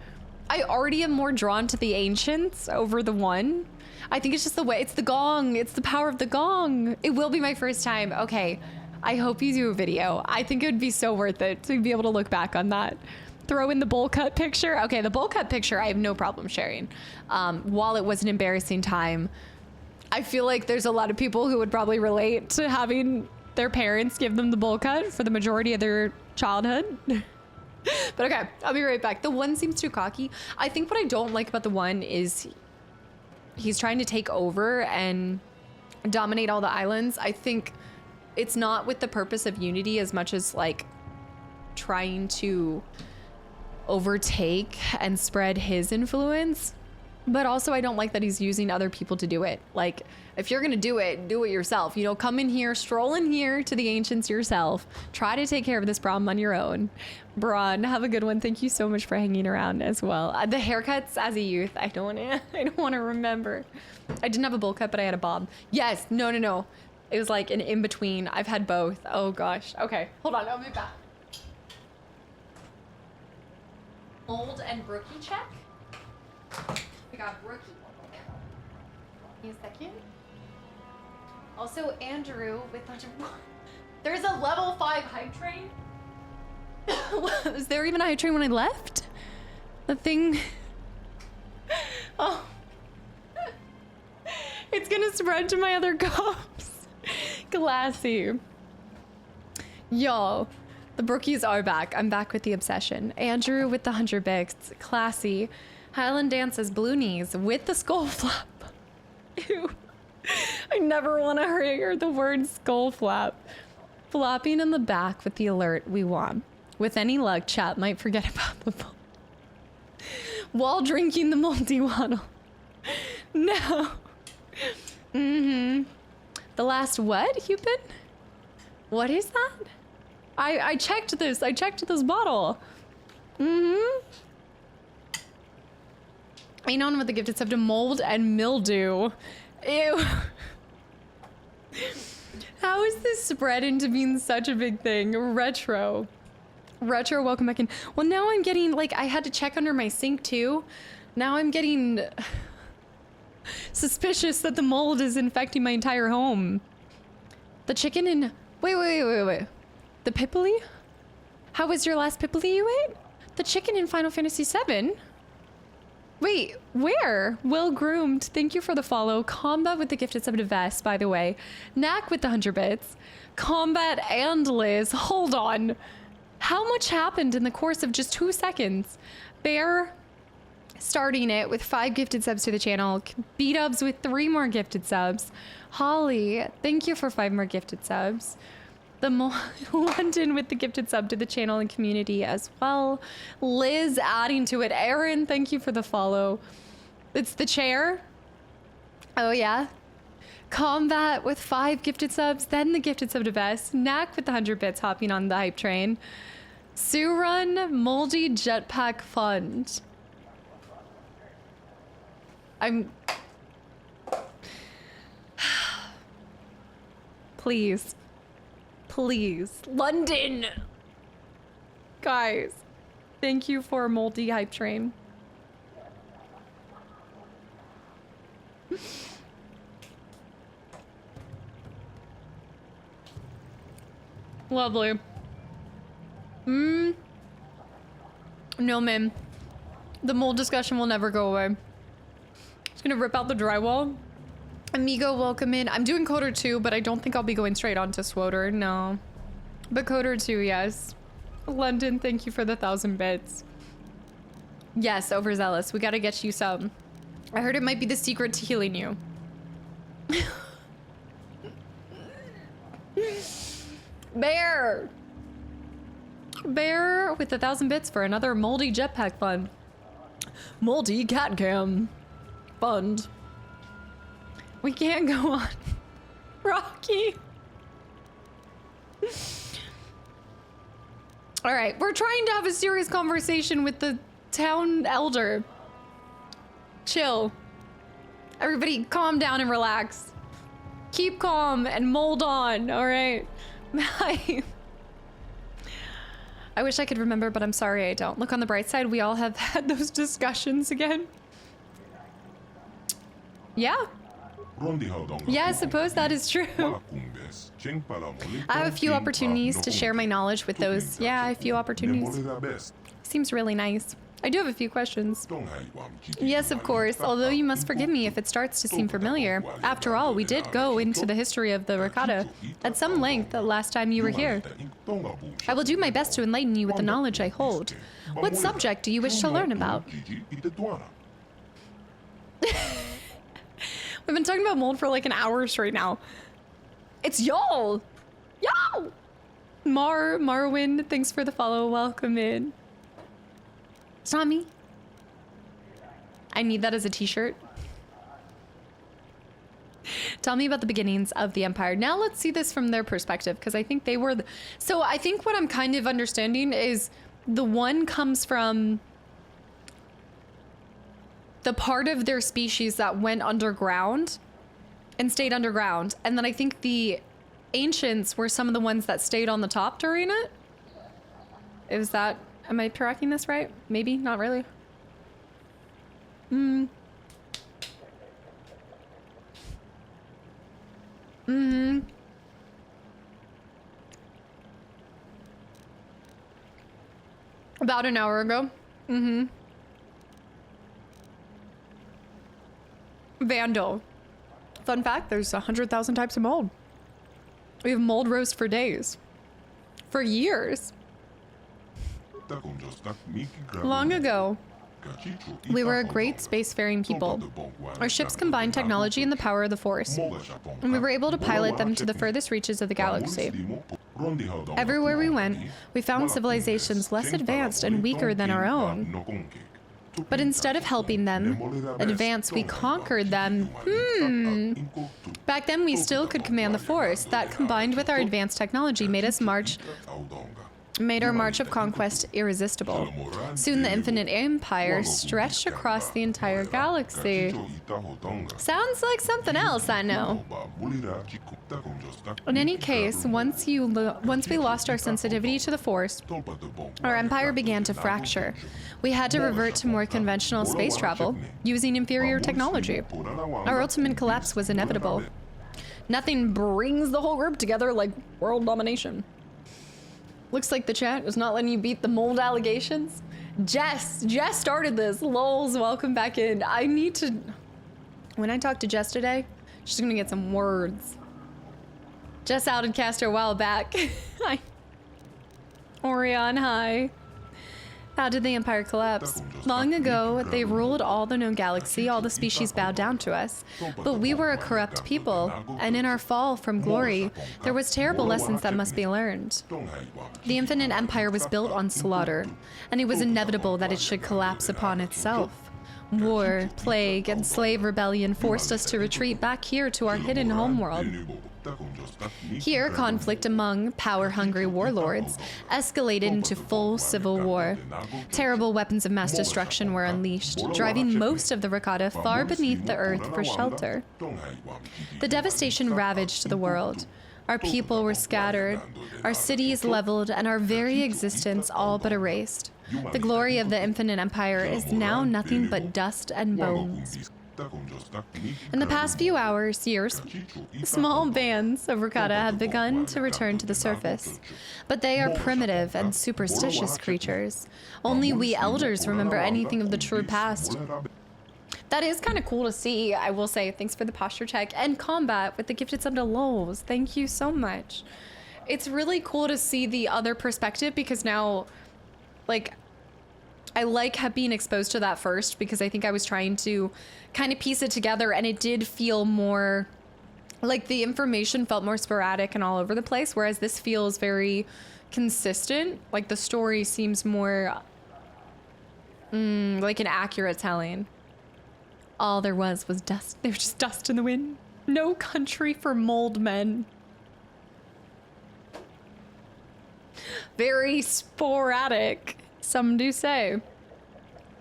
I already am more drawn to the ancients over the one. I think it's just the way, it's the gong. It's the power of the gong. It will be my first time. Okay, I hope you do a video. I think it would be so worth it to be able to look back on that. Throw in the bowl cut picture. Okay, the bowl cut picture I have no problem sharing. While it was an embarrassing time, I feel like there's a lot of people who would probably relate to having their parents give them the bowl cut for the majority of their childhood. But okay, I'll be right back. The one seems too cocky. I think what I don't like about the one is he's trying to take over and dominate all the islands. I think it's not with the purpose of unity as much as like trying to overtake and spread his influence. But also I don't like that he's using other people to do it. Like, if you're gonna do it yourself. You know, come in here, stroll in here to the ancients yourself. Try to take care of this problem on your own. Braun, have a good one. Thank you so much for hanging around as well. The haircuts as a youth, I don't wanna remember. I didn't have a bowl cut, but I had a bob. Yes, no. It was like an in-between. I've had both. Oh gosh. Okay, hold on, I'll be back. Mold and brookie check. We got rookie. Give me a second. Also, Andrew with there's a level 5 hype train. Was there even a hype train when I left? The thing. Oh. It's gonna spread to my other cops. Classy. Yo, the brookies are back. I'm back with the obsession. Andrew with the 100 bits. Classy. Highland dances blue knees with the skull flap. Ew. I never want to hear the word skull flap. Flopping in the back with the alert we want. With any luck, chat might forget about the ball. While drinking the moldy waddle. No. The last what, Cupid? What is that? I checked this. I checked this bottle. Ain't on with the gifted sub to mold and mildew. Ew. How is this spread into being such a big thing? Retro, welcome back in. Well, now I'm getting, like, I had to check under my sink too. Now I'm getting suspicious that the mold is infecting my entire home. The chicken in, wait. The Pipoli? How was your last Pipoli you ate? The chicken in Final Fantasy VII? Wait, where? Well groomed. Thank you for the follow. Combat with the gifted sub to Vest, by the way. Knack with the 100 bits. Combat and Liz. Hold on. How much happened in the course of just 2 seconds? Bear starting it with 5 gifted subs to the channel. B-dubs with 3 more gifted subs. Holly, thank you for 5 more gifted subs. London with the gifted sub to the channel and community as well. Liz adding to it. Aaron, thank you for the follow. It's the chair. Oh yeah. Combat with 5 gifted subs, then the gifted sub to Best. Knack with the 100 bits hopping on the hype train. Sue Run, Moldy Jetpack Fund. Please. Please. London! Guys, thank you for Moldy Hype Train. Lovely. No, ma'am. The mold discussion will never go away. Just gonna rip out the drywall. Amigo, welcome in. I'm doing Coder 2, but I don't think I'll be going straight on to Swoder, no. But Coder 2, yes. London, thank you for the 1,000 bits. Yes, overzealous. We gotta get you some. I heard it might be the secret to healing you. Bear! Bear with 1,000 bits for another Moldy Jetpack Fund. Moldy Cat Cam Fund. We can't go on. Rocky. All right, we're trying to have a serious conversation with the town elder. Chill. Everybody calm down and relax. Keep calm and mold on, all right? I wish I could remember, but I'm sorry I don't. Look on the bright side, we all have had those discussions again. Yeah. Yeah, I suppose that is true. I have a few opportunities to share my knowledge with those. Yeah, I have a few opportunities. Seems really nice. I do have a few questions. Yes, of course, although you must forgive me if it starts to seem familiar. After all, we did go into the history of the Ricotta at some length the last time you were here. I will do my best to enlighten you with the knowledge I hold. What subject do you wish to learn about? We've been talking about mold for like an hour straight now. It's y'all! Y'all! Marwin, thanks for the follow. Welcome in. It's not me. I need that as a t-shirt. Tell me about the beginnings of the Empire. Now let's see this from their perspective, because I think they were... So I think what I'm kind of understanding is the one comes from the part of their species that went underground and stayed underground. And then I think the ancients were some of the ones that stayed on the top during it. Is that... Am I tracking this right? Maybe, not really. About an hour ago. Vandal. Fun fact, there's 100,000 types of mold. We have mold roast for days. For years. Long ago, we were a great spacefaring people. Our ships combined technology and the power of the Force, and we were able to pilot them to the furthest reaches of the galaxy. Everywhere we went, we found civilizations less advanced and weaker than our own. But instead of helping them advance, we conquered them. Back then, we still could command the Force. That, combined with our advanced technology, made our march of conquest irresistible. Soon the infinite empire stretched across the entire galaxy. Sounds like something else I know. In any case, once we lost our sensitivity to the Force, our empire began to fracture. We had to revert to more conventional space travel, using inferior technology. Our ultimate collapse was inevitable. Nothing brings the whole group together like world domination. Looks like the chat is not letting you beat the mold allegations. Jess started this. Lols, welcome back in. I need to... When I talk to Jess today, she's gonna get some words. Jess outed Caster a while back. Orion, hi. How did the Empire collapse? Long ago, they ruled all the known galaxy, all the species bowed down to us. But we were a corrupt people, and in our fall from glory, there was terrible lessons that must be learned. The Infinite Empire was built on slaughter, and it was inevitable that it should collapse upon itself. War, plague, and slave rebellion forced us to retreat back here to our hidden homeworld. Here, conflict among power-hungry warlords escalated into full civil war. Terrible weapons of mass destruction were unleashed, driving most of the Rakata far beneath the earth for shelter. The devastation ravaged the world. Our people were scattered, our cities leveled, and our very existence all but erased. The glory of the Infinite Empire is now nothing but dust and bones. In the past few years, small bands of Rakata have begun to return to the surface, but they are primitive and superstitious creatures. Only we elders remember anything of the true past. That is kind of cool to see, I will say. Thanks for the posture check and combat with the gifted sub to Lols. Thank you so much. It's really cool to see the other perspective because now, like, I like being exposed to that first because I think I was trying to kind of piece it together and it did feel more like the information felt more sporadic and all over the place, whereas this feels very consistent. Like the story seems more like an accurate telling. All there was dust. There was just dust in the wind. No country for mold men. Very sporadic. Some do say.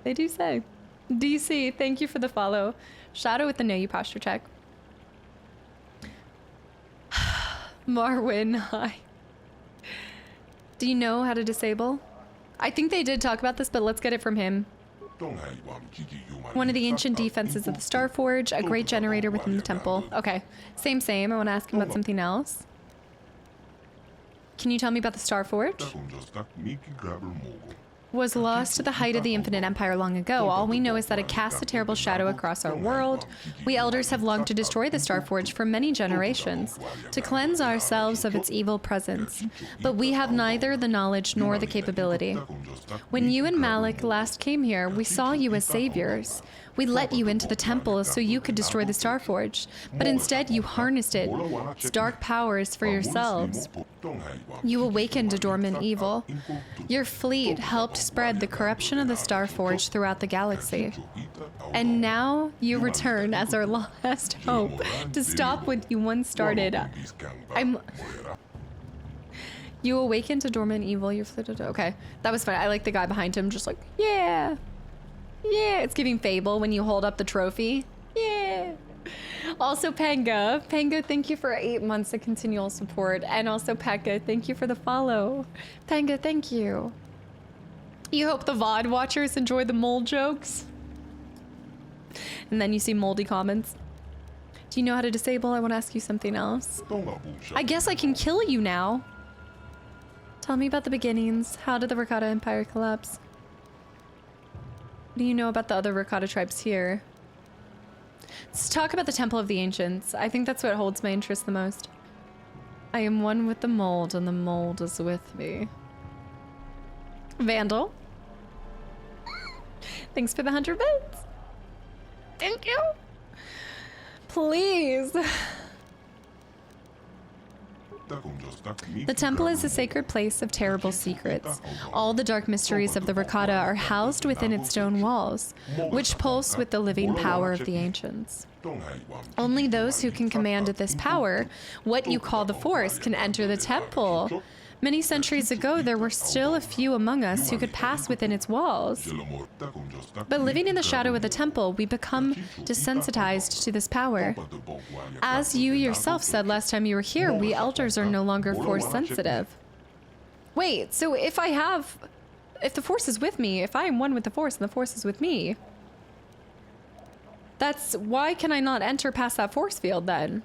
They do say. DC, thank you for the follow. Shadow with the know you posture check. Marwin, hi. Do you know how to disable? I think they did talk about this, but let's get it from him. One of the ancient defenses of the Starforge, a great generator within the temple. Okay, same. I want to ask him about something else. Can you tell me about the Starforge? Was lost to the height of the Infinite Empire long ago. All we know is that it casts a terrible shadow across our world. We elders have longed to destroy the Starforge for many generations, to cleanse ourselves of its evil presence. But we have neither the knowledge nor the capability. When you and Malik last came here, we saw you as saviors. We let you into the temple so you could destroy the Starforge, but instead you harnessed its dark powers for yourselves. You awakened a dormant evil. Your fleet helped spread the corruption of the Starforge throughout the galaxy. And now you return as our last hope to stop what you once started. You awakened a dormant evil. Your fleet. Okay, that was fun. I like the guy behind him, just like, yeah. Yeah, it's giving Fable when you hold up the trophy. Yeah. Also, Panga, thank you for 8 months of continual support. And also, Pekka, thank you for the follow. Panga, thank you. You hope the VOD watchers enjoy the mold jokes? And then you see moldy comments. Do you know how to disable? I want to ask you something else. I guess I can kill you now. Tell me about the beginnings. How did the Rakata Empire collapse? What do you know about the other Rakata tribes here? Let's talk about the Temple of the Ancients. I think that's what holds my interest the most. I am one with the mold, and the mold is with me. Vandal. Thanks for the 100 bits. Thank you. Please. The temple is a sacred place of terrible secrets. All the dark mysteries of the Rakata are housed within its stone walls, which pulse with the living power of the ancients. Only those who can command this power, what you call the Force, can enter the temple. Many centuries ago, there were still a few among us who could pass within its walls. But living in the shadow of the temple, we become desensitized to this power. As you yourself said last time you were here, we elders are no longer Force sensitive. Wait, so if the Force is with me, if I am one with the Force and the Force is with me, why can I not enter past that Force field then?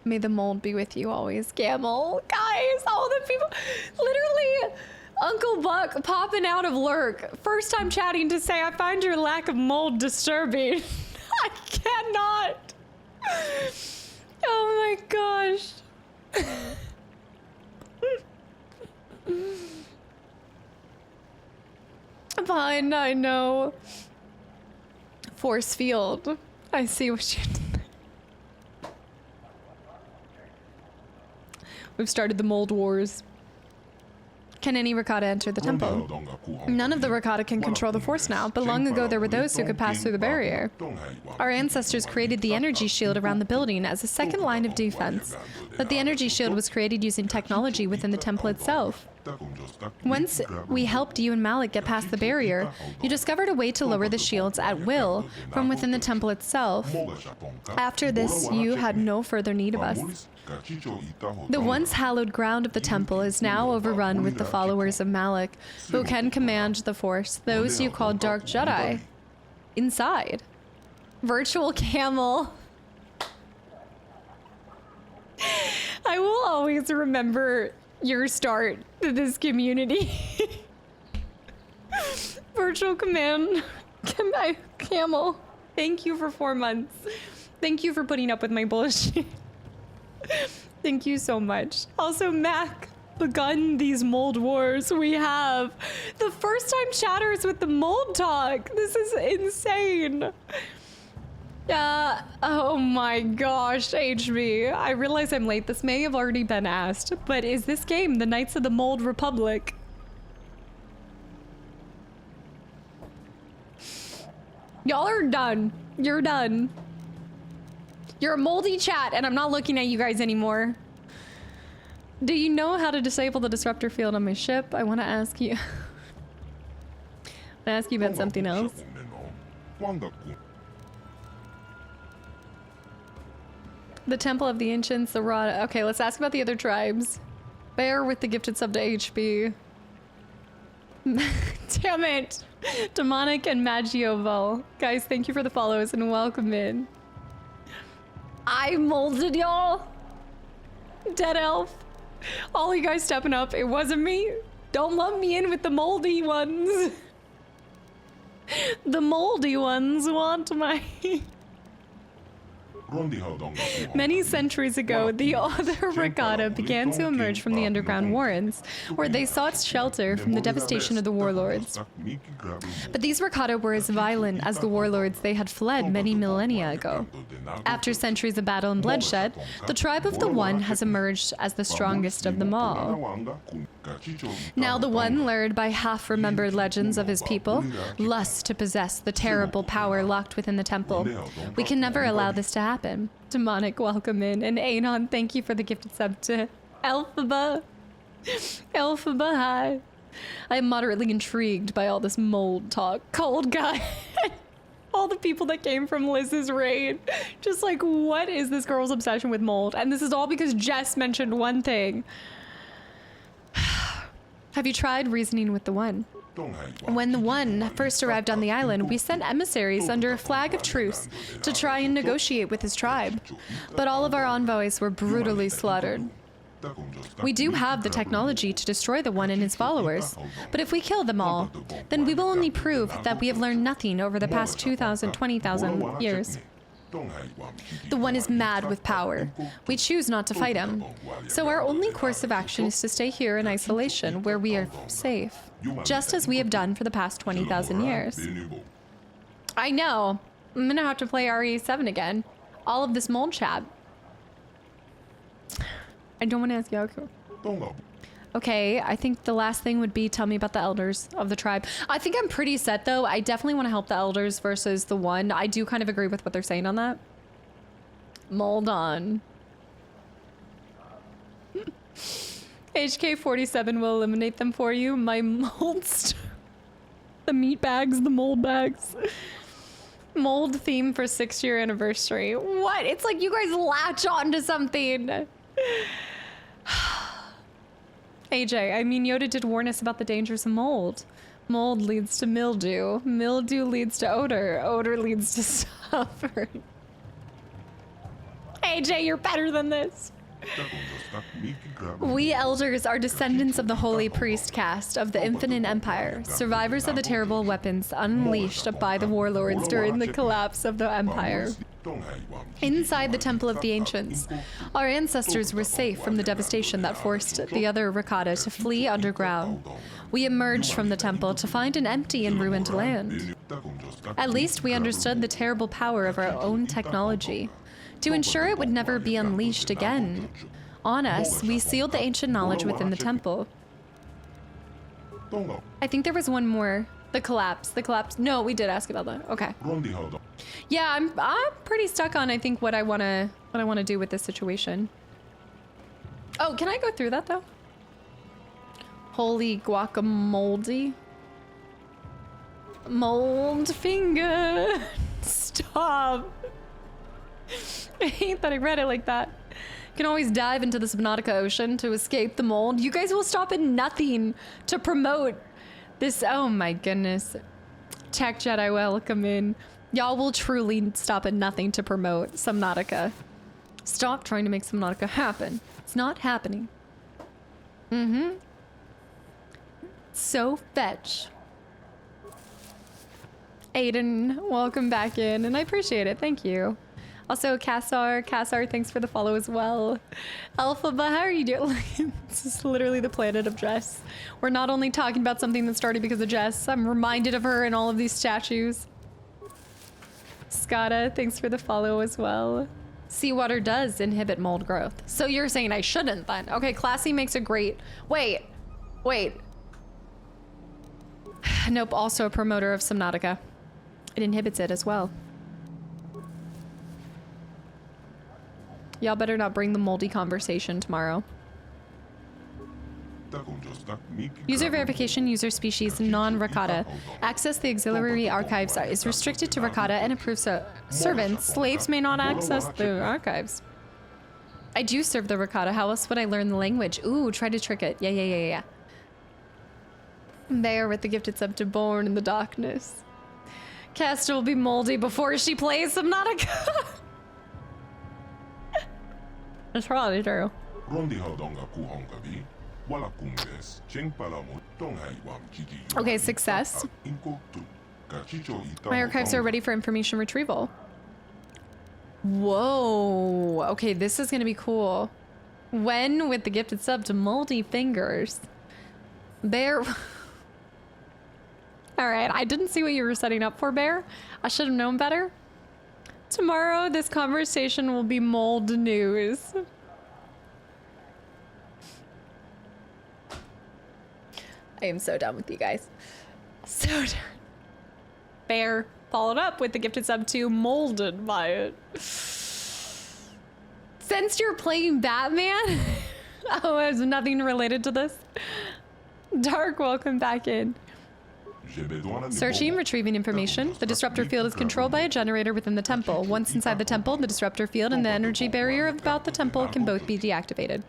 May the mold be with you always, Gamel. Guys, all the people, literally, Uncle Buck popping out of lurk. First time chatting to say, I find your lack of mold disturbing. I cannot. Oh my gosh. I know. Force field. I see what you did. We've started the mold wars. Can any Rakata enter the temple? None of the Rakata can control the force now, but long ago there were those who could pass through the barrier. Our ancestors created the energy shield around the building as a second line of defense, but the energy shield was created using technology within the temple itself. Once we helped you and Malik get past the barrier, you discovered a way to lower the shields at will from within the temple itself. After this, you had no further need of us. The once hallowed ground of the temple is now overrun with the followers of Malik, who can command the Force, those you call Dark Jedi. Inside. Virtual camel. I will always remember your start to this community. Virtual camel. Thank you for 4 months. Thank you for putting up with my bullshit. Thank you so much. Also, Mac, begun these mold wars. We have the first time chatters with the mold talk. This is insane. Oh my gosh, HB. I realize I'm late. This may have already been asked, but is this game the Knights of the Mold Republic? Y'all are done. You're done. You're a moldy chat, and I'm not looking at you guys anymore. Do you know how to disable the disruptor field on my ship? I want to ask you. I ask you about something else. The Temple of the Ancients, the Rada. Okay, let's ask about the other tribes. Bear with the gifted sub to HB. Damn it. Demonic and Magioval. Guys, thank you for the follows and welcome in. I molded y'all. Dead elf. All you guys stepping up. It wasn't me. Don't lump me in with the moldy ones. The moldy ones want my... Many centuries ago, the other Rakata began to emerge from the underground warrens, where they sought shelter from the devastation of the warlords. But these Rakata were as violent as the warlords they had fled many millennia ago. After centuries of battle and bloodshed, the tribe of the One has emerged as the strongest of them all. Now the One, lured by half-remembered legends of his people, lusts to possess the terrible power locked within the temple. We can never allow this to happen. Demonic, welcome in. And Anon, thank you for the gifted sub to Elphaba. Elphaba, hi. I am moderately intrigued by all this mold talk. Cold guy. All the people that came from Liz's raid. Just like, what is this girl's obsession with mold? And this is all because Jess mentioned one thing. Have you tried reasoning with the One? When the One first arrived on the island, we sent emissaries under a flag of truce to try and negotiate with his tribe. But all of our envoys were brutally slaughtered. We do have the technology to destroy the One and his followers, but if we kill them all, then we will only prove that we have learned nothing over the past 2,000, 20,000 years. The One is mad with power. We choose not to fight him. So our only course of action is to stay here in isolation, where we are safe. Just as we have done for the past 20,000 years. I know. I'm gonna have to play RE7 again. All of this mold chat. I don't want to ask Yaku. Okay, I think the last thing would be tell me about the elders of the tribe. I think I'm pretty set though. I definitely want to help the elders versus the One. I do kind of agree with what they're saying on that. Mold on. HK47 will eliminate them for you. My molds. The meat bags, the mold bags. Mold theme for 6-year anniversary. What? It's like you guys latch on to something. AJ, I mean, Yoda did warn us about the dangers of mold. Mold leads to mildew. Mildew leads to odor. Odor leads to suffering. AJ, you're better than this. We elders are descendants of the holy priest caste of the Infinite Empire, survivors of the terrible weapons unleashed by the warlords during the collapse of the Empire. Inside the Temple of the Ancients, our ancestors were safe from the devastation that forced the other Rakata to flee underground. We emerged from the temple to find an empty and ruined land. At least we understood the terrible power of our own technology. To ensure it would never be unleashed again on us, we sealed the ancient knowledge within the temple. I think there was one more. The collapse. The collapse. No, we did ask about that. Okay. Yeah, I'm pretty stuck on I think what I wanna do with this situation. Oh, can I go through that though? Holy guacamole. Mold finger. Stop. I hate that I read it like that. You can always dive into the Subnautica Ocean to escape the mold. You guys will stop at nothing to promote this. Oh my goodness. Tech Jedi, welcome in. Y'all will truly stop at nothing to promote Subnautica. Stop trying to make Subnautica happen. It's not happening. So fetch. Aiden, welcome back in, and I appreciate it. Thank you. Also, Kassar, thanks for the follow as well. Alphaba, how are you doing? This is literally the planet of Jess. We're not only talking about something that started because of Jess, I'm reminded of her in all of these statues. Skada, thanks for the follow as well. Seawater does inhibit mold growth. So you're saying I shouldn't then? Okay, Classy makes a great... Wait. Nope, also a promoter of Subnautica. It inhibits it as well. Y'all better not bring the moldy conversation tomorrow. User verification, user species, non-Rakata. Access the auxiliary archives is restricted to Rakata and approved servants. Slaves may not access the archives. I do serve the Rakata. How else would I learn the language? Ooh, try to trick it. Yeah. There with the gifted sub to Born in the Darkness. Caster will be moldy before she plays Subnautica. That's probably true. Okay, success. My archives are ready for information retrieval. Whoa. Okay, this is gonna be cool. When with the gifted sub to Moldy Fingers. Bear. Alright, I didn't see what you were setting up for, Bear. I should have known better. Tomorrow, this conversation will be mold news. I am so done with you guys. So done. Bear followed up with the gifted sub to Molded by it. Since you're playing Batman? Oh, there's nothing related to this. Dark, welcome back in. Searching, retrieving information. The disruptor field is controlled by a generator within the temple. Once inside the temple, the disruptor field and the energy barrier about the temple can both be deactivated.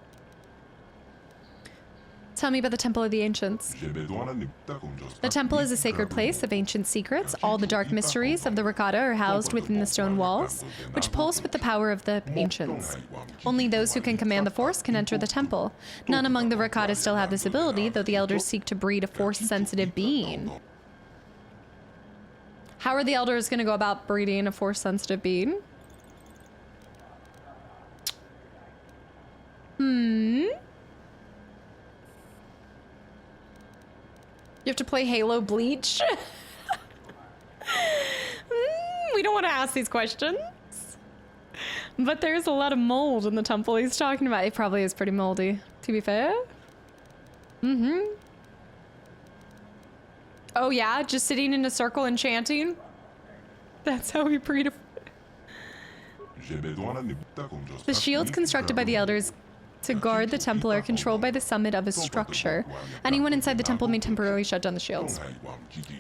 Tell me about the Temple of the Ancients. The temple is a sacred place of ancient secrets. All the dark mysteries of the Rakata are housed within the stone walls, which pulse with the power of the ancients. Only those who can command the Force can enter the temple. None among the Rakata still have this ability, though the elders seek to breed a Force-sensitive being. How are the elders going to go about breeding a Force-sensitive being? You have to play Halo Bleach? We don't want to ask these questions. But there's a lot of mold in the temple he's talking about. It probably is pretty moldy, to be fair. Oh yeah, just sitting in a circle and chanting? That's how we breed a... The shields constructed by the elders to guard the temple are controlled by the summit of a structure. Anyone inside the temple may temporarily shut down the shields.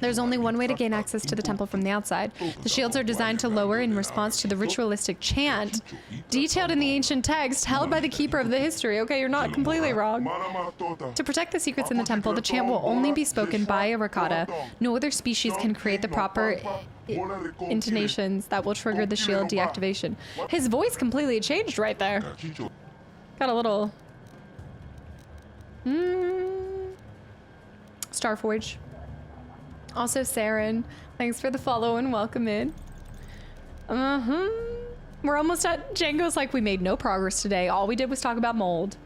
There's only one way to gain access to the temple from the outside. The shields are designed to lower in response to the ritualistic chant detailed in the ancient text held by the keeper of the history. Okay, you're not completely wrong. To protect the secrets in the temple, the chant will only be spoken by a Rakata. No other species can create the proper intonations that will trigger the shield deactivation. His voice completely changed right there. Got a little... Starforge. Also, Saren, thanks for the follow and welcome in. We're almost at... Django's like, we made no progress today. All we did was talk about mold.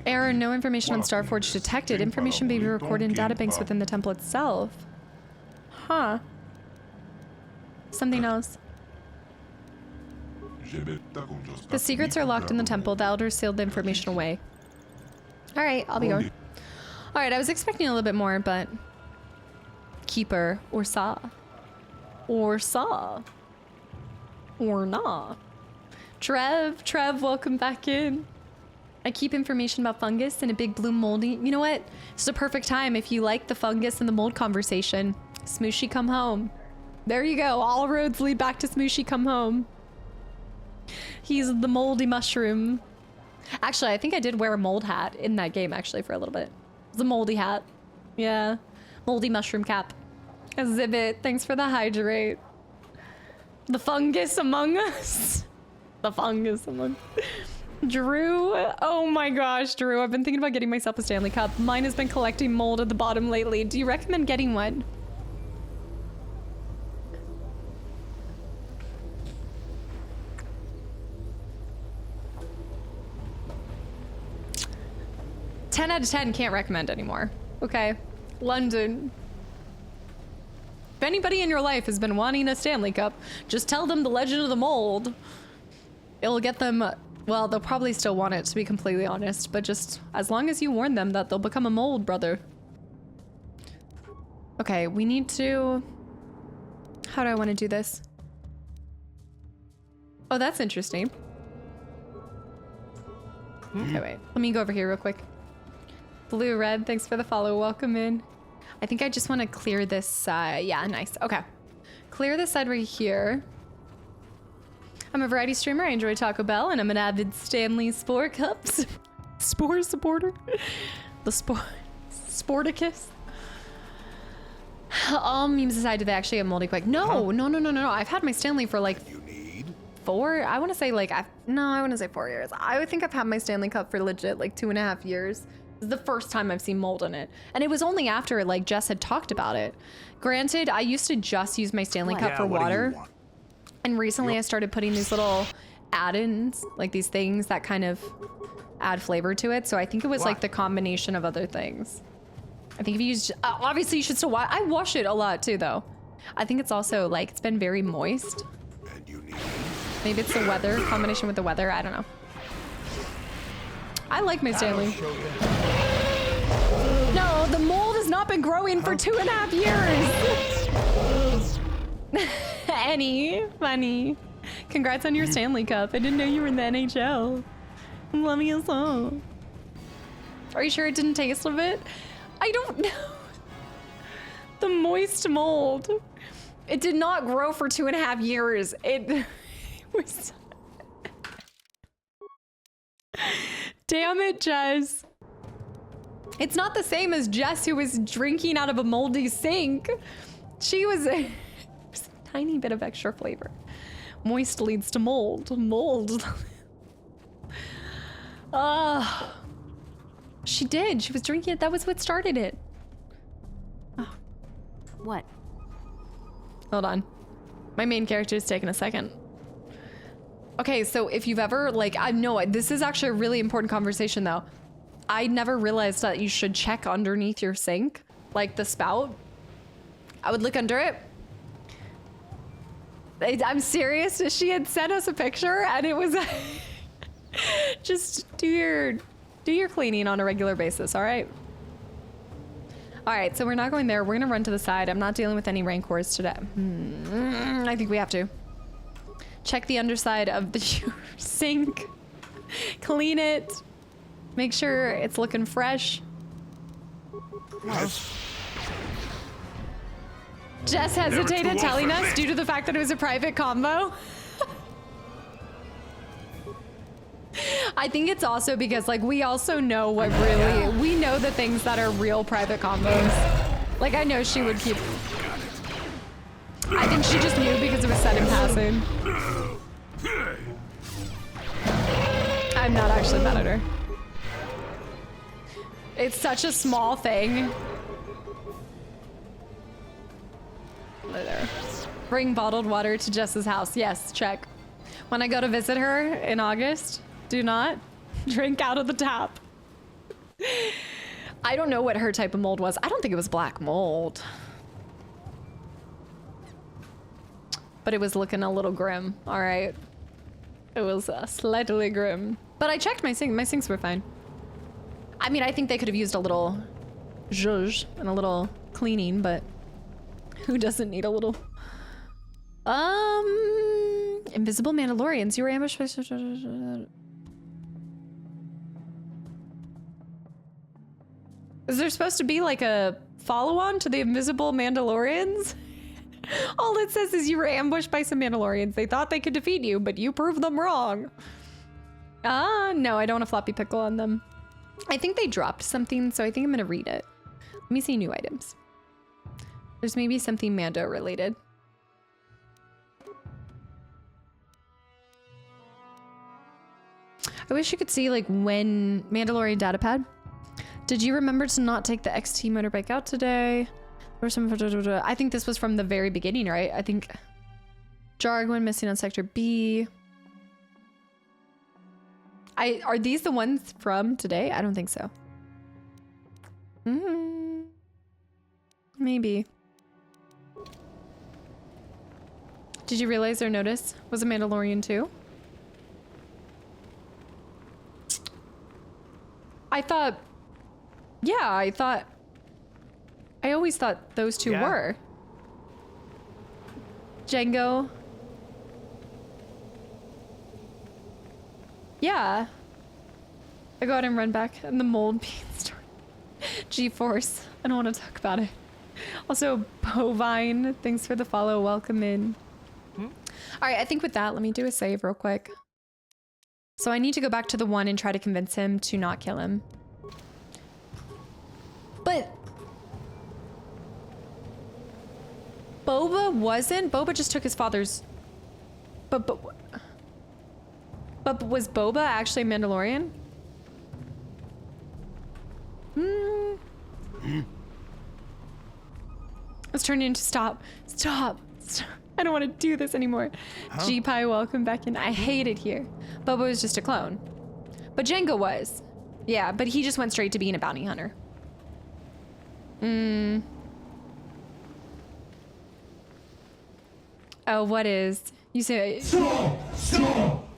Error, no information on Starforge detected. Information may be recorded in databanks within the temple itself. Huh. Something else. The secrets are locked in the temple. The elders sealed the information away. Alright, I'll be going. Alright, I was expecting a little bit more, but... Keeper, or saw. Or saw. Or nah. Trev, welcome back in. I keep information about fungus and a big blue moldy. You know what? It's a perfect time if you like the fungus and the mold conversation. Smooshy come home. There you go. All roads lead back to Smooshy come home. He's the moldy mushroom. Actually, I think I did wear a mold hat in that game actually for a little bit. It was a moldy hat. Yeah. Moldy mushroom cap. Exhibit, thanks for the hydrate. The fungus among us. The fungus among us. Drew, oh my gosh, Drew, I've been thinking about getting myself a Stanley Cup. Mine has been collecting mold at the bottom lately. Do you recommend getting one? $10 out of 10, can't recommend anymore. Okay, London. If anybody in your life has been wanting a Stanley Cup, just tell them the Legend of the Mold. It'll get them... Well, they'll probably still want it, to be completely honest, but just as long as you warn them that they'll become a mold, brother. Okay, we need to... How do I want to do this? Oh, that's interesting. Okay, wait. Let me go over here real quick. Blue, red, thanks for the follow. Welcome in. I think I just want to clear this side. Yeah, nice. Okay. Clear this side right here. I'm a variety streamer. I enjoy Taco Bell, and I'm an avid Stanley Spore Cups. Spore supporter. The Sporticus. All memes aside, do they actually get moldy quick? No, no. I've had my Stanley for like 4. I want to say like no, I want to say 4 years. I think I've had my Stanley Cup for legit like 2.5 years. This is the first time I've seen mold in it, and it was only after like Jess had talked about it. Granted, I used to just use my Stanley Cup for water. And recently I started putting these little add-ins, like these things that kind of add flavor to it. So I think it was like the combination of other things. I think if you use, obviously you should still wash. I wash it a lot too though. I think it's also like, it's been very moist. Maybe it's the weather, combination with the weather, I don't know. I like my Stanley. No, the mold has not been growing for 2.5 years. Annie, funny. Congrats on your Stanley Cup. I didn't know you were in the NHL. Love you so. Are you sure it didn't taste a bit? I don't know. The moist mold. It did not grow for 2.5 years. It was... Damn it, Jess. It's not the same as Jess, who was drinking out of a moldy sink. She was... tiny bit of extra flavor. Moist leads to mold. Mold. She did. She was drinking it. That was what started it. Oh. What? Hold on. My main character is taking a second. Okay, so if you've ever, like, I know this is actually a really important conversation though. I never realized that you should check underneath your sink, like the spout. I would look under it. I'm serious. She had sent us a picture and it was just do your cleaning on a regular basis. All right. All right. So we're not going there. We're going to run to the side. I'm not dealing with any rancors today. I think we have to check the underside of the sink, clean it, make sure it's looking fresh. Yes. Jess hesitated telling us due to the fact that it was a private combo. I think it's also because like we also know what really, we know the things that are real private combos. Like I know she would keep, I think she just knew because it was said in passing. I'm not actually mad at her. It's such a small thing. There. Bring bottled water to Jess's house. Yes, check. When I go to visit her in August, do not drink out of the tap. I don't know what her type of mold was. I don't think it was black mold. But it was looking a little grim. All right. It was slightly grim. But I checked my sink. My sinks were fine. I mean, I think they could have used a little zhuzh and a little cleaning, but who doesn't need a little? Invisible Mandalorians. You were ambushed by... Is there supposed to be like a follow-on to the Invisible Mandalorians? All it says is you were ambushed by some Mandalorians. They thought they could defeat you, but you proved them wrong. No, I don't want a floppy pickle on them. I think they dropped something, so I think I'm gonna read it. Let me see new items. There's maybe something Mando related. I wish you could see like when Mandalorian datapad. Did you remember to not take the XT motorbike out today? Or some, I think this was from the very beginning, right? I think Jarg went missing on Sector B. Are these the ones from today? I don't think so. Maybe. Did you realize or notice was a Mandalorian too? I thought, yeah, I always thought those two were. Django. Yeah. I go out and run back and the mold being started. G-Force. I don't want to talk about it. Also, Bovine, thanks for the follow. Welcome in. All right, I think with that, let me do a save real quick. So I need to go back to the one and try to convince him to not kill him. But Boba wasn't. Boba just took his father's. But was Boba actually a Mandalorian? Let's turn it into stop. I don't want to do this anymore. Huh? G-Pie, welcome back in. I hate it here. Boba was just a clone. But Jango was. Yeah, but he just went straight to being a bounty hunter. Oh, what is? You say... Stop!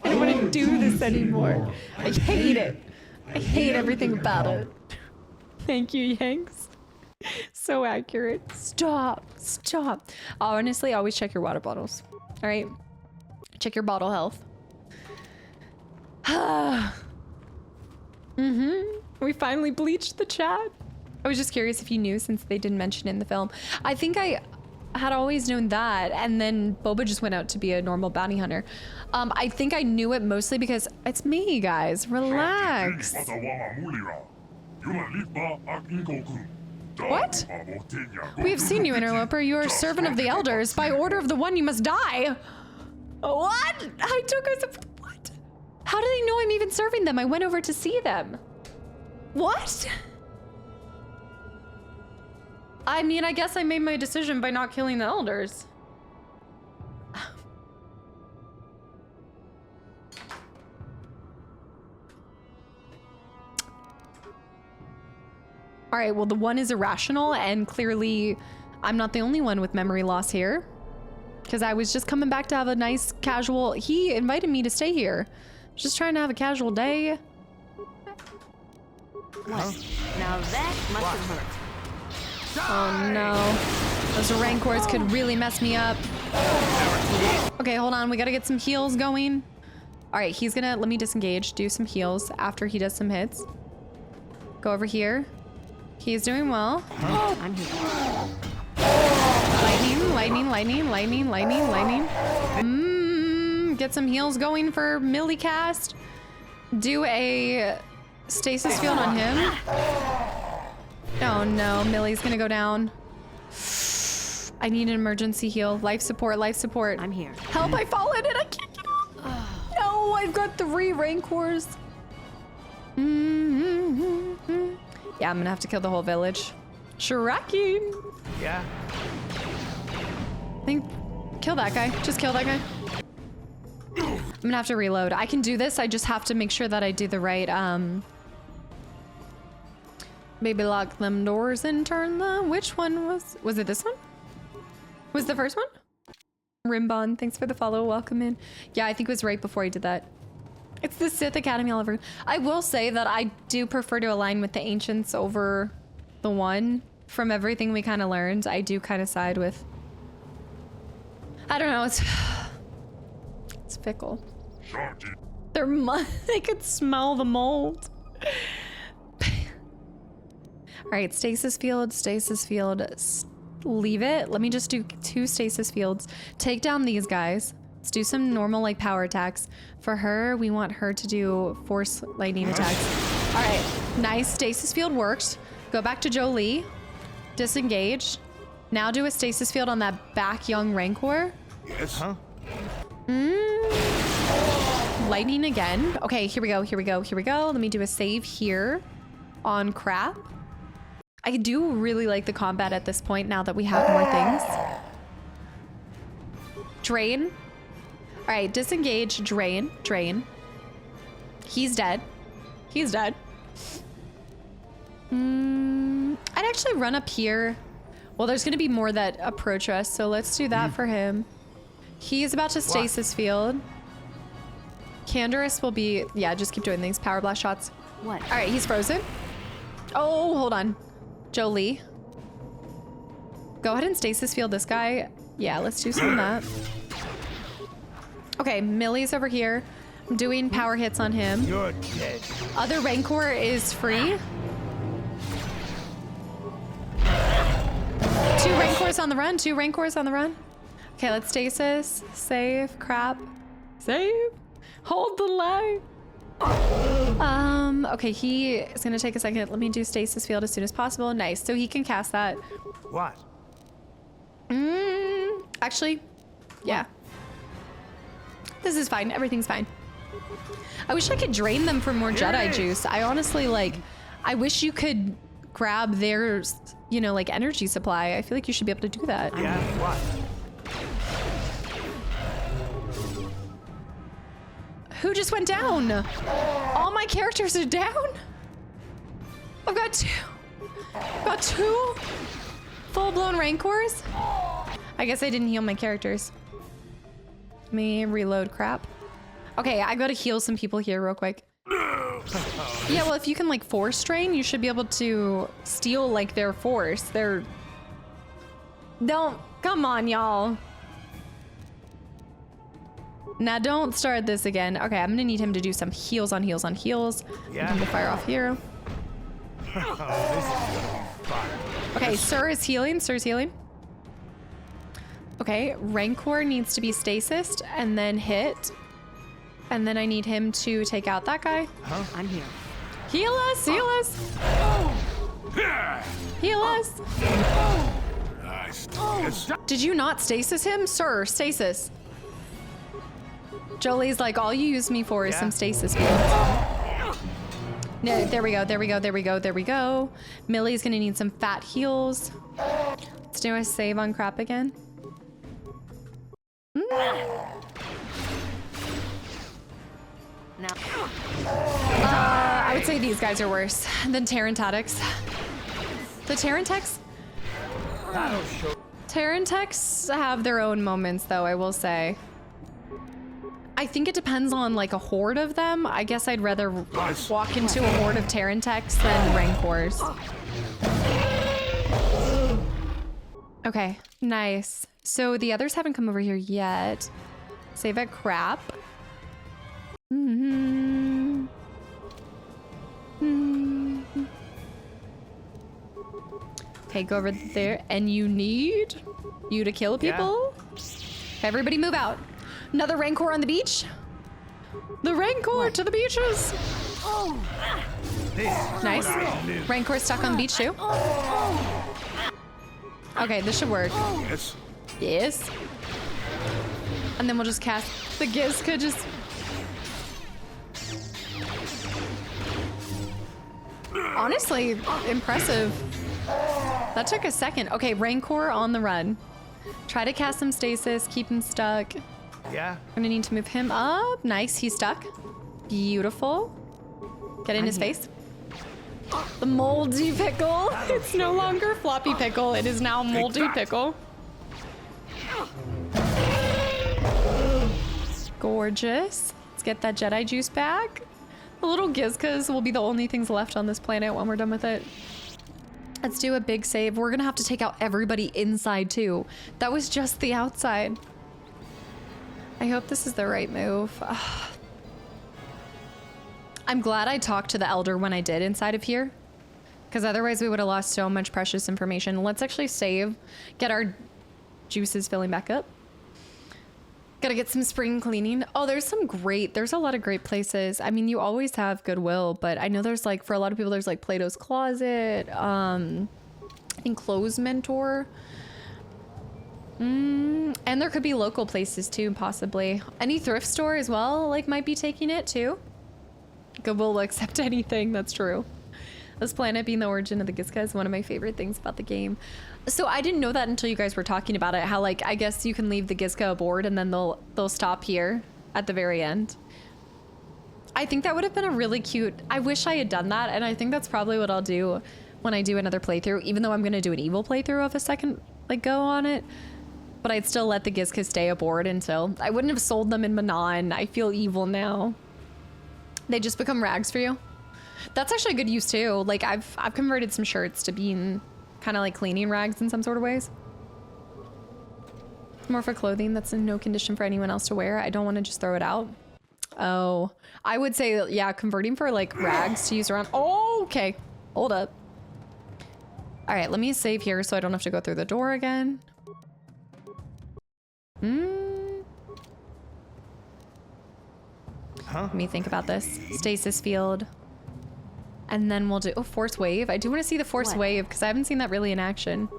I don't want to do this anymore. I hate it. I hate everything about it. Thank you, Yanks. So accurate. Stop. Honestly, always check your water bottles. All right? Check your bottle health. We finally bleached the chat. I was just curious if you knew since they didn't mention it in the film. I think I had always known that, and then Boba just went out to be a normal bounty hunter. I think I knew it mostly because it's me, guys. Relax. What? We have seen you, interloper. You are a servant of the elders. By order of the one, you must die. What? I took us. What? How do they know I'm even serving them? I went over to see them. What? I mean, I guess I made my decision by not killing the elders. All right, well, the one is irrational, and clearly I'm not the only one with memory loss here. Because I was just coming back to have a nice casual... He invited me to stay here. Just trying to have a casual day. Huh? Now that must have hurt. Oh no. Those rancors could really mess me up. Okay, hold on. We gotta get some heals going. All right, he's gonna... Let me disengage. Do some heals after he does some hits. Go over here. He's doing well. Oh, I'm here. Lightning. Get some heals going for Millicast. Do a stasis field on him. Oh no, Millie's gonna go down. I need an emergency heal. Life support. I'm here. Help, I've fallen and I can't get up. No, I've got 3 rancors. Yeah, I'm gonna have to kill the whole village. Shraki. Yeah. Kill that guy. Just kill that guy. I'm gonna have to reload. I can do this. I just have to make sure that I do the right, maybe lock them doors and turn them. Which one was it this one? Was the first one? Rimbon, thanks for the follow. Welcome in. Yeah, I think it was right before I did that. It's the Sith Academy all over. I will say that I do prefer to align with the Ancients over the One. From everything we kind of learned, I do kind of side with... I don't know, it's fickle. They could smell the mold. All right, stasis field, leave it. Let me just do 2 stasis fields. Take down these guys. Let's do some normal like power attacks. For her, we want her to do force lightning attacks. All right, nice, stasis field worked. Go back to Jolie, disengage. Now do a stasis field on that back young Rancor. Yes, huh? Lightning again. Okay, here we go. Let me do a save here on crap. I do really like the combat at this point now that we have more things. Drain. All right, disengage, drain. He's dead. I'd actually run up here. Well, there's gonna be more that approach us, so let's do that for him. He's about to stasis field. Canderous will be, yeah, just keep doing things. Power blast shots. What? All right, he's frozen. Oh, hold on. Jolie. Go ahead and stasis field this guy. Yeah, let's do some of that. Okay, Millie's over here. I'm doing power hits on him. You're dead. Other Rancor is free. 2 Rancors on the run. Okay, let's stasis. Save. Crap. Save. Hold the line. Okay, he is gonna take a second. Let me do stasis field as soon as possible. Nice, so he can cast that. What? Actually, yeah. This is fine, everything's fine. I wish I could drain them for more Jedi juice. I honestly, like, I wish you could grab their, you know, like, energy supply. I feel like you should be able to do that. Yeah, what? Who just went down? All my characters are down? I've got 2 full-blown Rancors? I guess I didn't heal my characters. Let me reload crap. Okay, I gotta heal some people here real quick. Yeah, well, if you can like force drain, you should be able to steal like their force. Come on, y'all. Now don't start this again. Okay, I'm gonna need him to do some heals on heals on heals. Yeah. Him to fire off here. Okay, Sir is healing. Okay, Rancor needs to be stasised and then hit. And then I need him to take out that guy. Huh? I'm here. Heal us! Heal us! Nice. Did you not stasis him? Sir, stasis. Jolie's like, all you use me for is some stasis fields. No, there we go. Millie's gonna need some fat heals. Let's do a save on crap again. Now. I would say these guys are worse than Terrantatics. The Terrantechs have their own moments, though, I will say. I think it depends on like a horde of them. I guess I'd rather walk into a horde of Terrantechs than Rancors. Okay, nice. So the others haven't come over here yet. Save at crap. Okay, go over there. And you need you to kill people? Yeah. Everybody move out. Another Rancor on the beach. The Rancor to the beaches. Nice. Rancor stuck on the beach too. Okay, this should work. Yes. And then we'll just cast the Giz could just. Honestly, impressive. That took a second. Okay, Rancor on the run. Try to cast some stasis, keep him stuck. Yeah. We're gonna need to move him up. Nice, he's stuck. Beautiful. Get in his face. The moldy pickle. It's no longer floppy pickle. It is now moldy pickle. Gorgeous. Let's get that Jedi juice back. The little Gizkas will be the only things left on this planet when we're done with it. Let's do a big save. We're gonna have to take out everybody inside too. That was just the outside. I hope this is the right move. I'm glad I talked to the Elder when I did inside of here, because otherwise we would have lost so much precious information. Let's actually save, get our juices filling back up. Gotta get some spring cleaning. Oh, there's a lot of great places. I mean, you always have Goodwill, but I know there's like, for a lot of people, there's like Plato's Closet, I think Clothes Mentor. And there could be local places too, possibly. Any thrift store as well, like, might be taking it too. Goodwill will accept anything, that's true. This planet being the origin of the Gizka is one of my favorite things about the game. So I didn't know that until you guys were talking about it, how like, I guess you can leave the Gizka aboard and then they'll stop here at the very end. I think that would have been a really cute, I wish I had done that, and I think that's probably what I'll do when I do another playthrough, even though I'm gonna do an evil playthrough of a second like go on it. But I'd still let the Gizka stay aboard until, I wouldn't have sold them in Manon. I feel evil now. They just become rags for you. That's actually a good use too. Like I've converted some shirts to being kind of like cleaning rags in some sort of ways. More for clothing that's in no condition for anyone else to wear. I don't want to just throw it out. Oh, I would say, yeah, converting for like rags to use around. Oh, okay. Hold up. All right, let me save here so I don't have to go through the door again. Let me think about this. Stasis field. And then we'll do, oh, Force Wave. I do want to see the Force Wave because I haven't seen that really in action.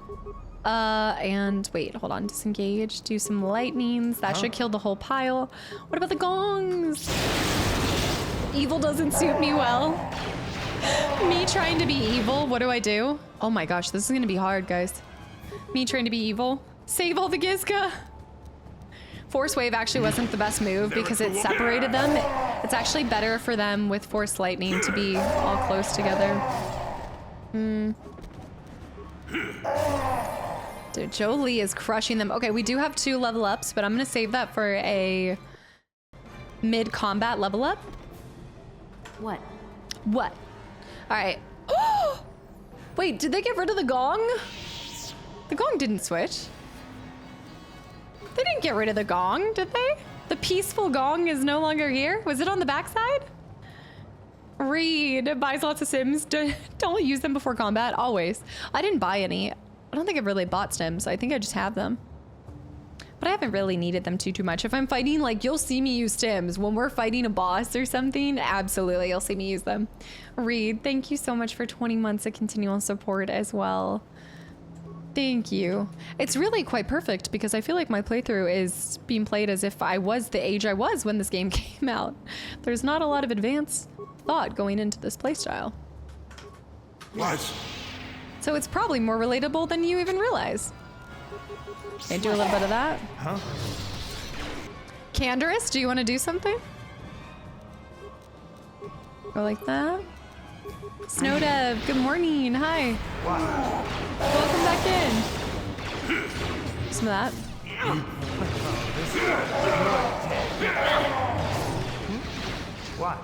And wait, hold on. Disengage, do some lightnings. That should kill the whole pile. What about the gongs? Evil doesn't suit me well. Me trying to be evil, what do I do? Oh my gosh, this is gonna be hard, guys. Me trying to be evil. Save all the Gizka. Force Wave actually wasn't the best move because it separated them. It's actually better for them with Force Lightning to be all close together. Dude, Jolie is crushing them. Okay, we do have 2 level ups, but I'm gonna save that for a mid-combat level up. What? What? All right. Wait, did they get rid of the gong? The gong didn't switch. They didn't get rid of the gong, did they? The peaceful gong is no longer here? Was it on the backside? Reed buys lots of Sims. Don't use them before combat, always. I didn't buy any. I don't think I've really bought Sims. I think I just have them. But I haven't really needed them too much. If I'm fighting, like, you'll see me use Sims. When we're fighting a boss or something, absolutely, you'll see me use them. Reed, thank you so much for 20 months of continual support as well. Thank you. It's really quite perfect because I feel like my playthrough is being played as if I was the age I was when this game came out. There's not a lot of advanced thought going into this playstyle. What? So it's probably more relatable than you even realize. Okay, do a little bit of that. Huh? Canderous, do you want to do something? Go like that. Snowdev, good morning. Hi. Wow. Welcome back in. Some of that. What?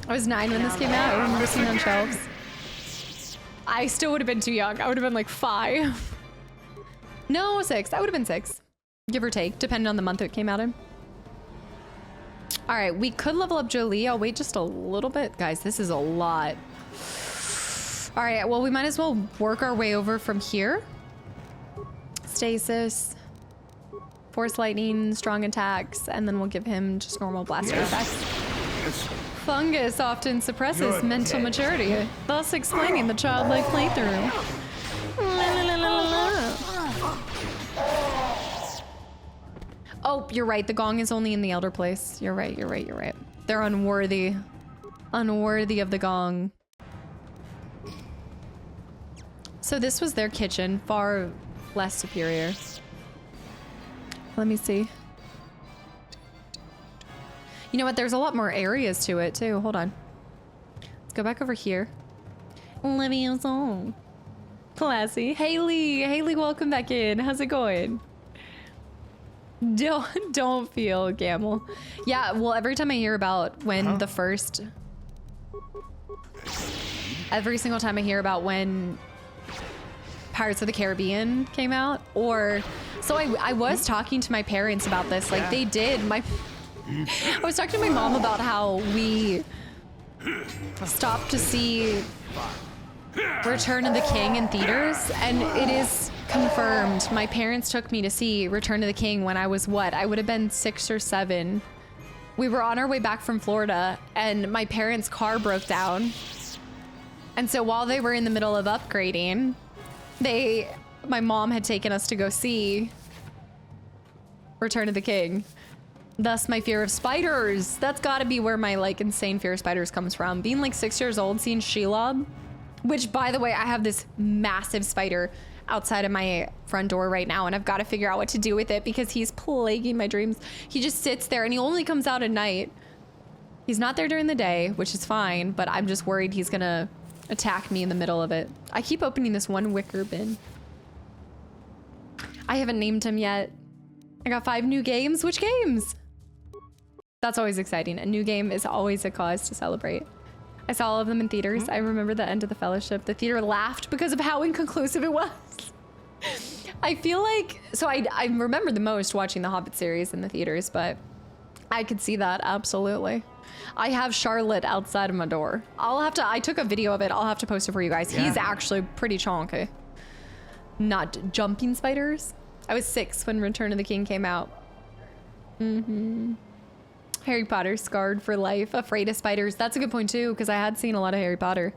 I was 9 when this came out. I remember seeing it on shelves. I still would have been too young. I would have been like 5. No, 6. I would have been 6. Give or take, depending on the month it came out in. All right, we could level up Jolie. I'll wait just a little bit. Guys, this is a lot. All right, well, we might as well work our way over from here. Stasis, Force Lightning, strong attacks, and then we'll give him just normal blaster attacks. Fungus often suppresses mental maturity, thus explaining the childlike playthrough. Oh, you're right. The gong is only in the Elder Place. You're right. You're right. You're right. They're unworthy. Unworthy of the gong. So this was their kitchen, far less superior. Let me see. You know what? There's a lot more areas to it too. Hold on. Let's go back over here. Leviosa. Classy. Haley. Haley, welcome back in. How's it going? Don't feel Gamble. Yeah, well, every time I hear about when the first... Every single time I hear about when Pirates of the Caribbean came out, or... So I was talking to my parents about this. Like, they did. I was talking to my mom about how we stopped to see Return of the King in theaters, and it is confirmed. My parents took me to see Return of the King when I was what? I would have been 6 or 7. We were on our way back from Florida, and my parents' car broke down. And so while they were in the middle of upgrading, my mom had taken us to go see Return of the King. Thus my fear of spiders. That's gotta be where my like insane fear of spiders comes from. Being like 6 years old, seeing Shelob, which by the way, I have this massive spider outside of my front door right now, and I've got to figure out what to do with it because he's plaguing my dreams. He just sits there and he only comes out at night. He's not there during the day, which is fine, but I'm just worried he's gonna attack me in the middle of it. I keep opening this one wicker bin. I haven't named him yet. I got 5 new games. Which games? That's always exciting. A new game is always a cause to celebrate. I saw all of them in theaters. I remember the end of The Fellowship. The theater laughed because of how inconclusive it was. I feel like, so I remember the most watching the Hobbit series in the theaters, but I could see that, absolutely. I have Charlotte outside of my door. I took a video of it. I'll have to post it for you guys. Yeah. He's actually pretty chonky. Not jumping spiders. I was 6 when Return of the King came out. Harry Potter, scarred for life, afraid of spiders. That's a good point too, because I had seen a lot of Harry Potter.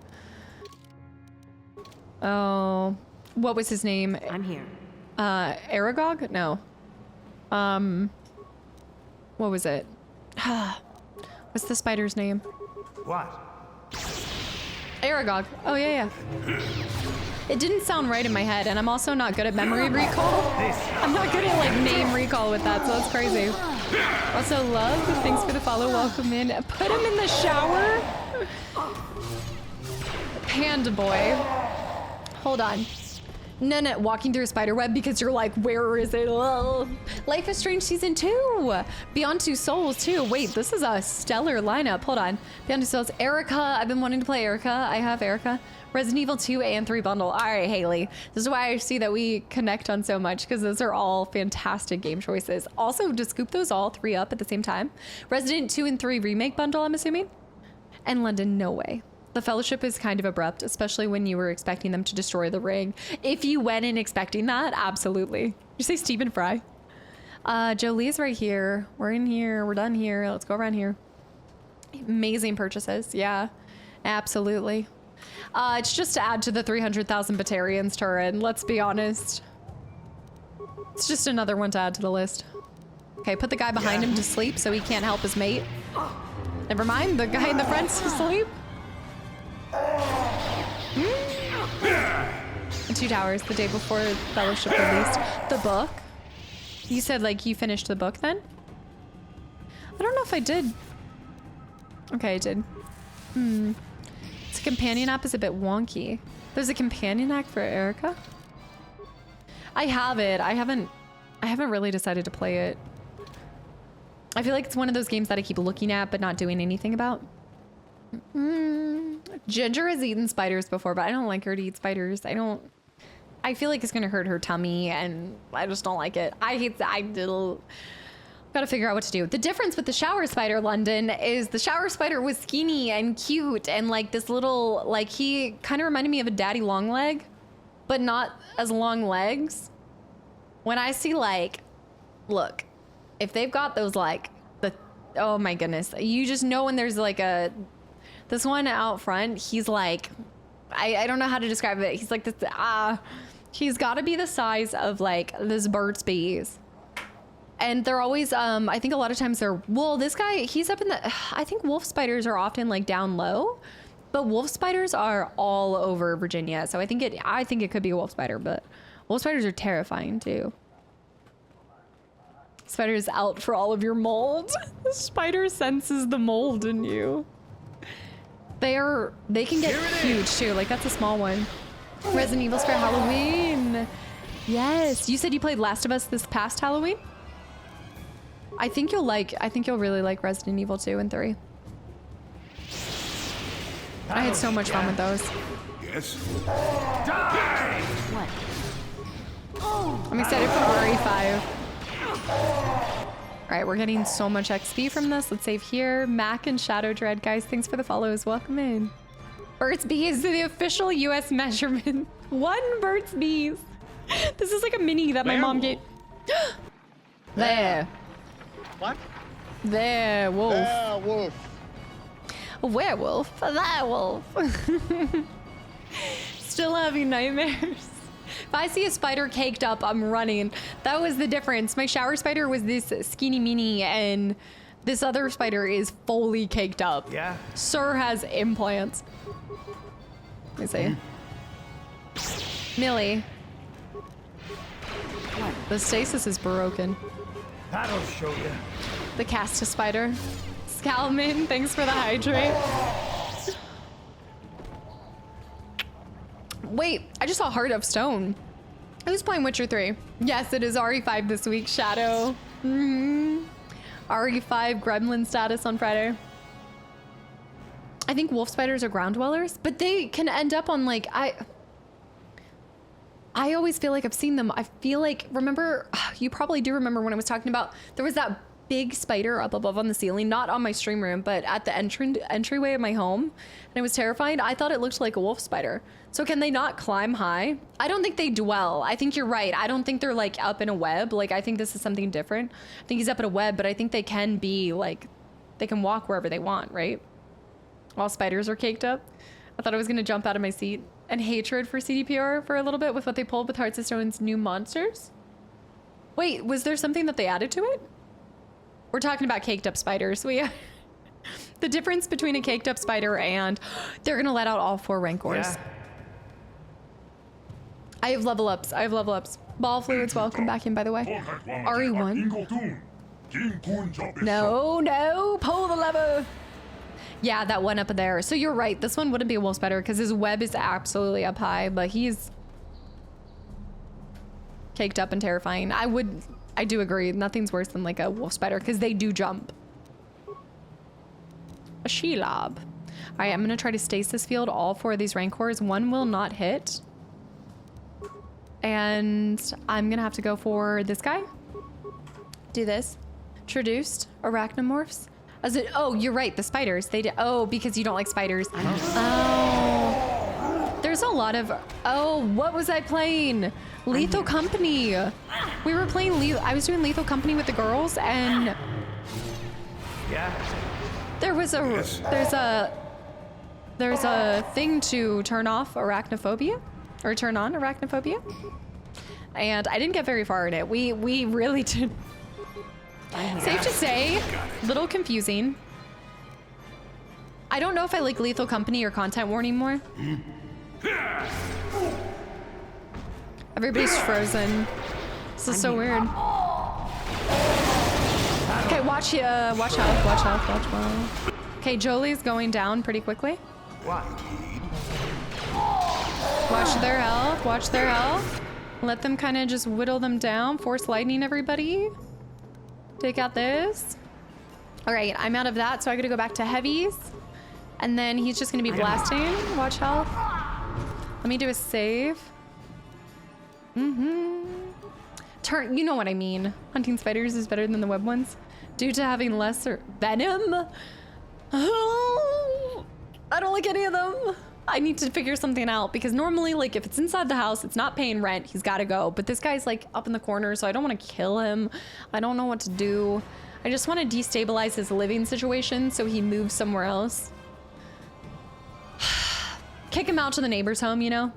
Oh, what was his name? I'm here. Aragog? No. What was it? What's the spider's name? What? Aragog. Oh yeah. It didn't sound right in my head, and I'm also not good at memory recall. I'm not good at like name recall with that, so that's crazy. Also, love, thanks for the follow, welcome in. Put him in the shower. Panda boy. Hold on. No, walking through a spider web because you're like, where is it? Oh. Life is Strange Season 2. Beyond Two Souls too. Wait, this is a stellar lineup. Hold on. Beyond Two Souls. Erica. I've been wanting to play Erica. I have Erica. Resident Evil 2 and 3 bundle. All right, Haley. This is why I see that we connect on so much, because those are all fantastic game choices. Also, to scoop those all 3 up at the same time. Resident 2 and 3 remake bundle, I'm assuming. And London, no way. The Fellowship is kind of abrupt, especially when you were expecting them to destroy the ring. If you went in expecting that, absolutely. You say Stephen Fry. Jolie's right here. We're in here. We're done here. Let's go around here. Amazing purchases. Yeah, absolutely. It's just to add to the 300,000 Batarians turret. Let's be honest. It's just another one to add to the list. Okay, put the guy behind him to sleep so he can't help his mate. Never mind, the guy in the front's asleep. The 2 Towers, the day before Fellowship released. The book? You said like you finished the book then? I don't know if I did. Okay, I did. Its companion app is a bit wonky. There's a companion app for Erica? I have it. I haven't really decided to play it. I feel like it's one of those games that I keep looking at but not doing anything about. Ginger has eaten spiders before, but I don't like her to eat spiders. I feel like it's gonna hurt her tummy, and I just don't like it. Gotta figure out what to do. The difference with the shower spider, London, is the shower spider was skinny and cute, and like this little, like he kind of reminded me of a daddy long leg, but not as long legs. When I see like, look, if they've got those like, oh my goodness, you just know when there's like this one out front, he's like, I don't know how to describe it. He's like this, he's gotta be the size of like this Burt's Bees. And they're always, I think a lot of times they're, well, this guy, he's up in the, I think wolf spiders are often like down low. But wolf spiders are all over Virginia, so I think it could be a wolf spider, but wolf spiders are terrifying too. Spider's out for all of your mold. The spider senses the mold in you. They can get huge too. Like that's a small one. Resident Evil's for Halloween. Yes. You said you played Last of Us this past Halloween? I think you'll really like Resident Evil 2 and 3. I had so much fun with those. Yes? Die! What? I'm excited for RE5. All right, we're getting so much XP from this. Let's save here. Mac and Shadow Dread, guys, thanks for the follows. Welcome in. Burt's Bees, the official US measurement. 1 Burt's Bees. This is like a mini that my mom gave. There. What? There, wolf. There, wolf. A werewolf. That wolf. Still having nightmares. If I see a spider caked up, I'm running. That was the difference. My shower spider was this skinny mini, and this other spider is fully caked up. Yeah. Sir has implants. Let me see. Millie. What? The stasis is broken. That'll show you. The Casta spider. Scalman, thanks for the hydrate. Wait, I just saw Heart of Stone. Who's playing Witcher 3? Yes, it is RE5 this week, Shadow. RE5 Gremlin status on Friday. I think wolf spiders are ground dwellers, but they can end up on like, I always feel like I've seen them. I feel like, remember, you probably do remember when I was talking about, there was that big spider up above on the ceiling, not on my stream room, but at the entryway of my home, and it was terrifying. I thought it looked like a wolf spider. So can they not climb high? I don't think they dwell. I think you're right. I don't think they're like up in a web. Like I think this is something different. I think he's up in a web, but I think they can be like, they can walk wherever they want, right? All spiders are caked up. I thought I was gonna jump out of my seat. And hatred for CDPR for a little bit with what they pulled with Hearts of Stone's new monsters. Wait, was there something that they added to it? We're talking about caked up spiders. The difference between a caked up spider and they're gonna let out all 4 rancors. Yeah. I have level ups. Ball fluids, welcome back in, by the way. RE1. No, pull the lever. Yeah, that one up there. So you're right. This one wouldn't be a wolf spider because his web is absolutely up high, but he's caked up and terrifying. I do agree. Nothing's worse than like a wolf spider because they do jump. A Shelob. All right, I'm going to try to stasis field all 4 of these rancors. 1 will not hit. And I'm going to have to go for this guy. Do this. Traduced. Arachnomorphs. Oh, you're right. The spiders. They did. Oh, because you don't like spiders. Oh. There's a lot of. Oh, what was I playing? Lethal Company. We were playing. I was doing Lethal Company with the girls, and yeah, there's a thing to turn off arachnophobia, or turn on arachnophobia, and I didn't get very far in it. We really did. Safe to say, little confusing. I don't know if I like Lethal Company or Content Warning more. Everybody's frozen. This is so weird. Okay, watch health. Okay, Jolie's going down pretty quickly. What? Watch their health. Let them kind of just whittle them down. Force lightning everybody. Take out this. All right, I'm out of that, so I gotta go back to heavies. And then he's just gonna be blasting. Watch health. Let me do a save. You know what I mean. Hunting spiders is better than the web ones. Due to having lesser venom. Oh, I don't like any of them. I need to figure something out because normally, like, if it's inside the house, it's not paying rent, he's got to go. But this guy's like up in the corner, so I don't want to kill him. I don't know what to do. I just want to destabilize his living situation so he moves somewhere else. Kick him out to the neighbor's home, you know?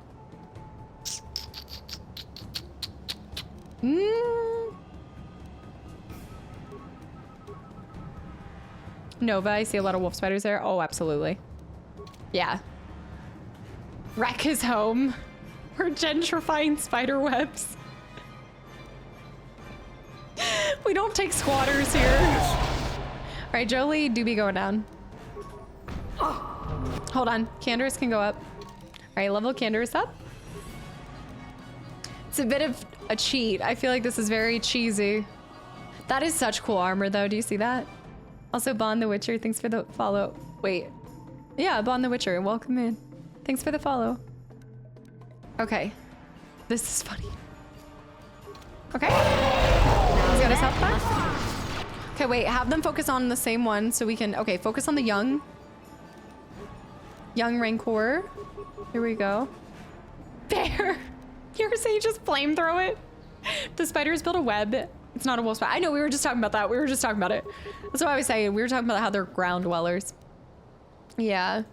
Nova, I see a lot of wolf spiders there. Oh, absolutely. Yeah. Wreck his home. We're gentrifying spider webs. We don't take squatters here. All right, Jolie, do be going down. Hold on, Candace can go up. All right, level Candace up. It's a bit of a cheat. I feel like this is very cheesy. That is such cool armor though, do you see that? Also, Bond the Witcher, thanks for the follow. Wait, yeah, Bond the Witcher, welcome in. Thanks for the follow. Okay, this is funny. Okay, he's got his health back. Okay, wait, have them focus on the same one so we can, okay, focus on the young Rancor. Here we go. There. You're saying just flamethrow it? The spiders build a web. It's not a wolf spider. I know, we were just talking about that. We were just talking about it. That's what I was saying. We were talking about how they're ground dwellers. Yeah.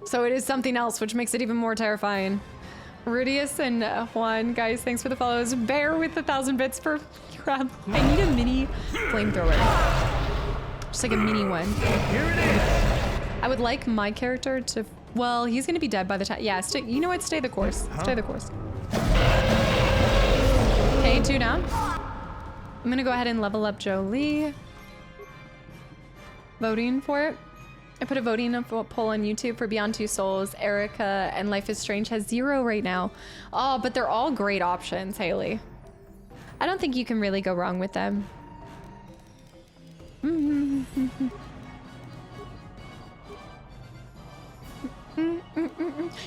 So it is something else, which makes it even more terrifying. Rudius and Juan, guys, thanks for the follows. Bear with 1,000 bits per crab. I need a mini flamethrower. Just like a mini one. Here it is. I would like my character to, well, he's gonna be dead by the time. Yeah, you know what? Stay the course. Stay the course. Okay, 2 down. I'm gonna go ahead and level up Jolie. Voting for it. I put a voting poll on YouTube for Beyond Two Souls, Erica, and Life is Strange has 0 right now. Oh, but they're all great options, Haley. I don't think you can really go wrong with them.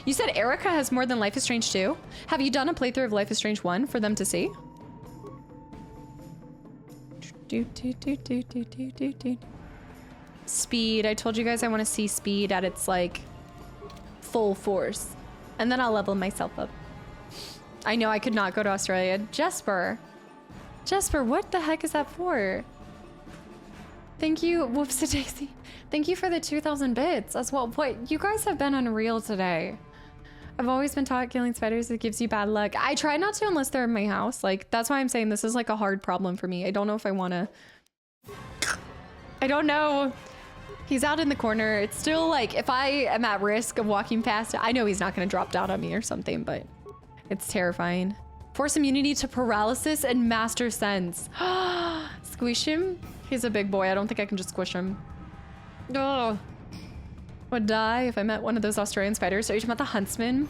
You said Erica has more than Life is Strange 2? Have you done a playthrough of Life is Strange 1 for them to see? Speed. I told you guys I want to see speed at its like full force. And then I'll level myself up. I know I could not go to Australia. Jesper, what the heck is that for? Thank you, whoops Daisy. Thank you for the 2,000 bits as well. What, you guys have been unreal today. I've always been taught killing spiders, it gives you bad luck. I try not to unless they're in my house. Like, that's why I'm saying this is like a hard problem for me. I don't know if I want to. I don't know. He's out in the corner. It's still like, if I am at risk of walking past, I know he's not going to drop down on me or something, but it's terrifying. Force immunity to paralysis and master sense. Squish him? He's a big boy. I don't think I can just squish him. Oh, would die if I met one of those Australian spiders. Are you talking about the huntsman?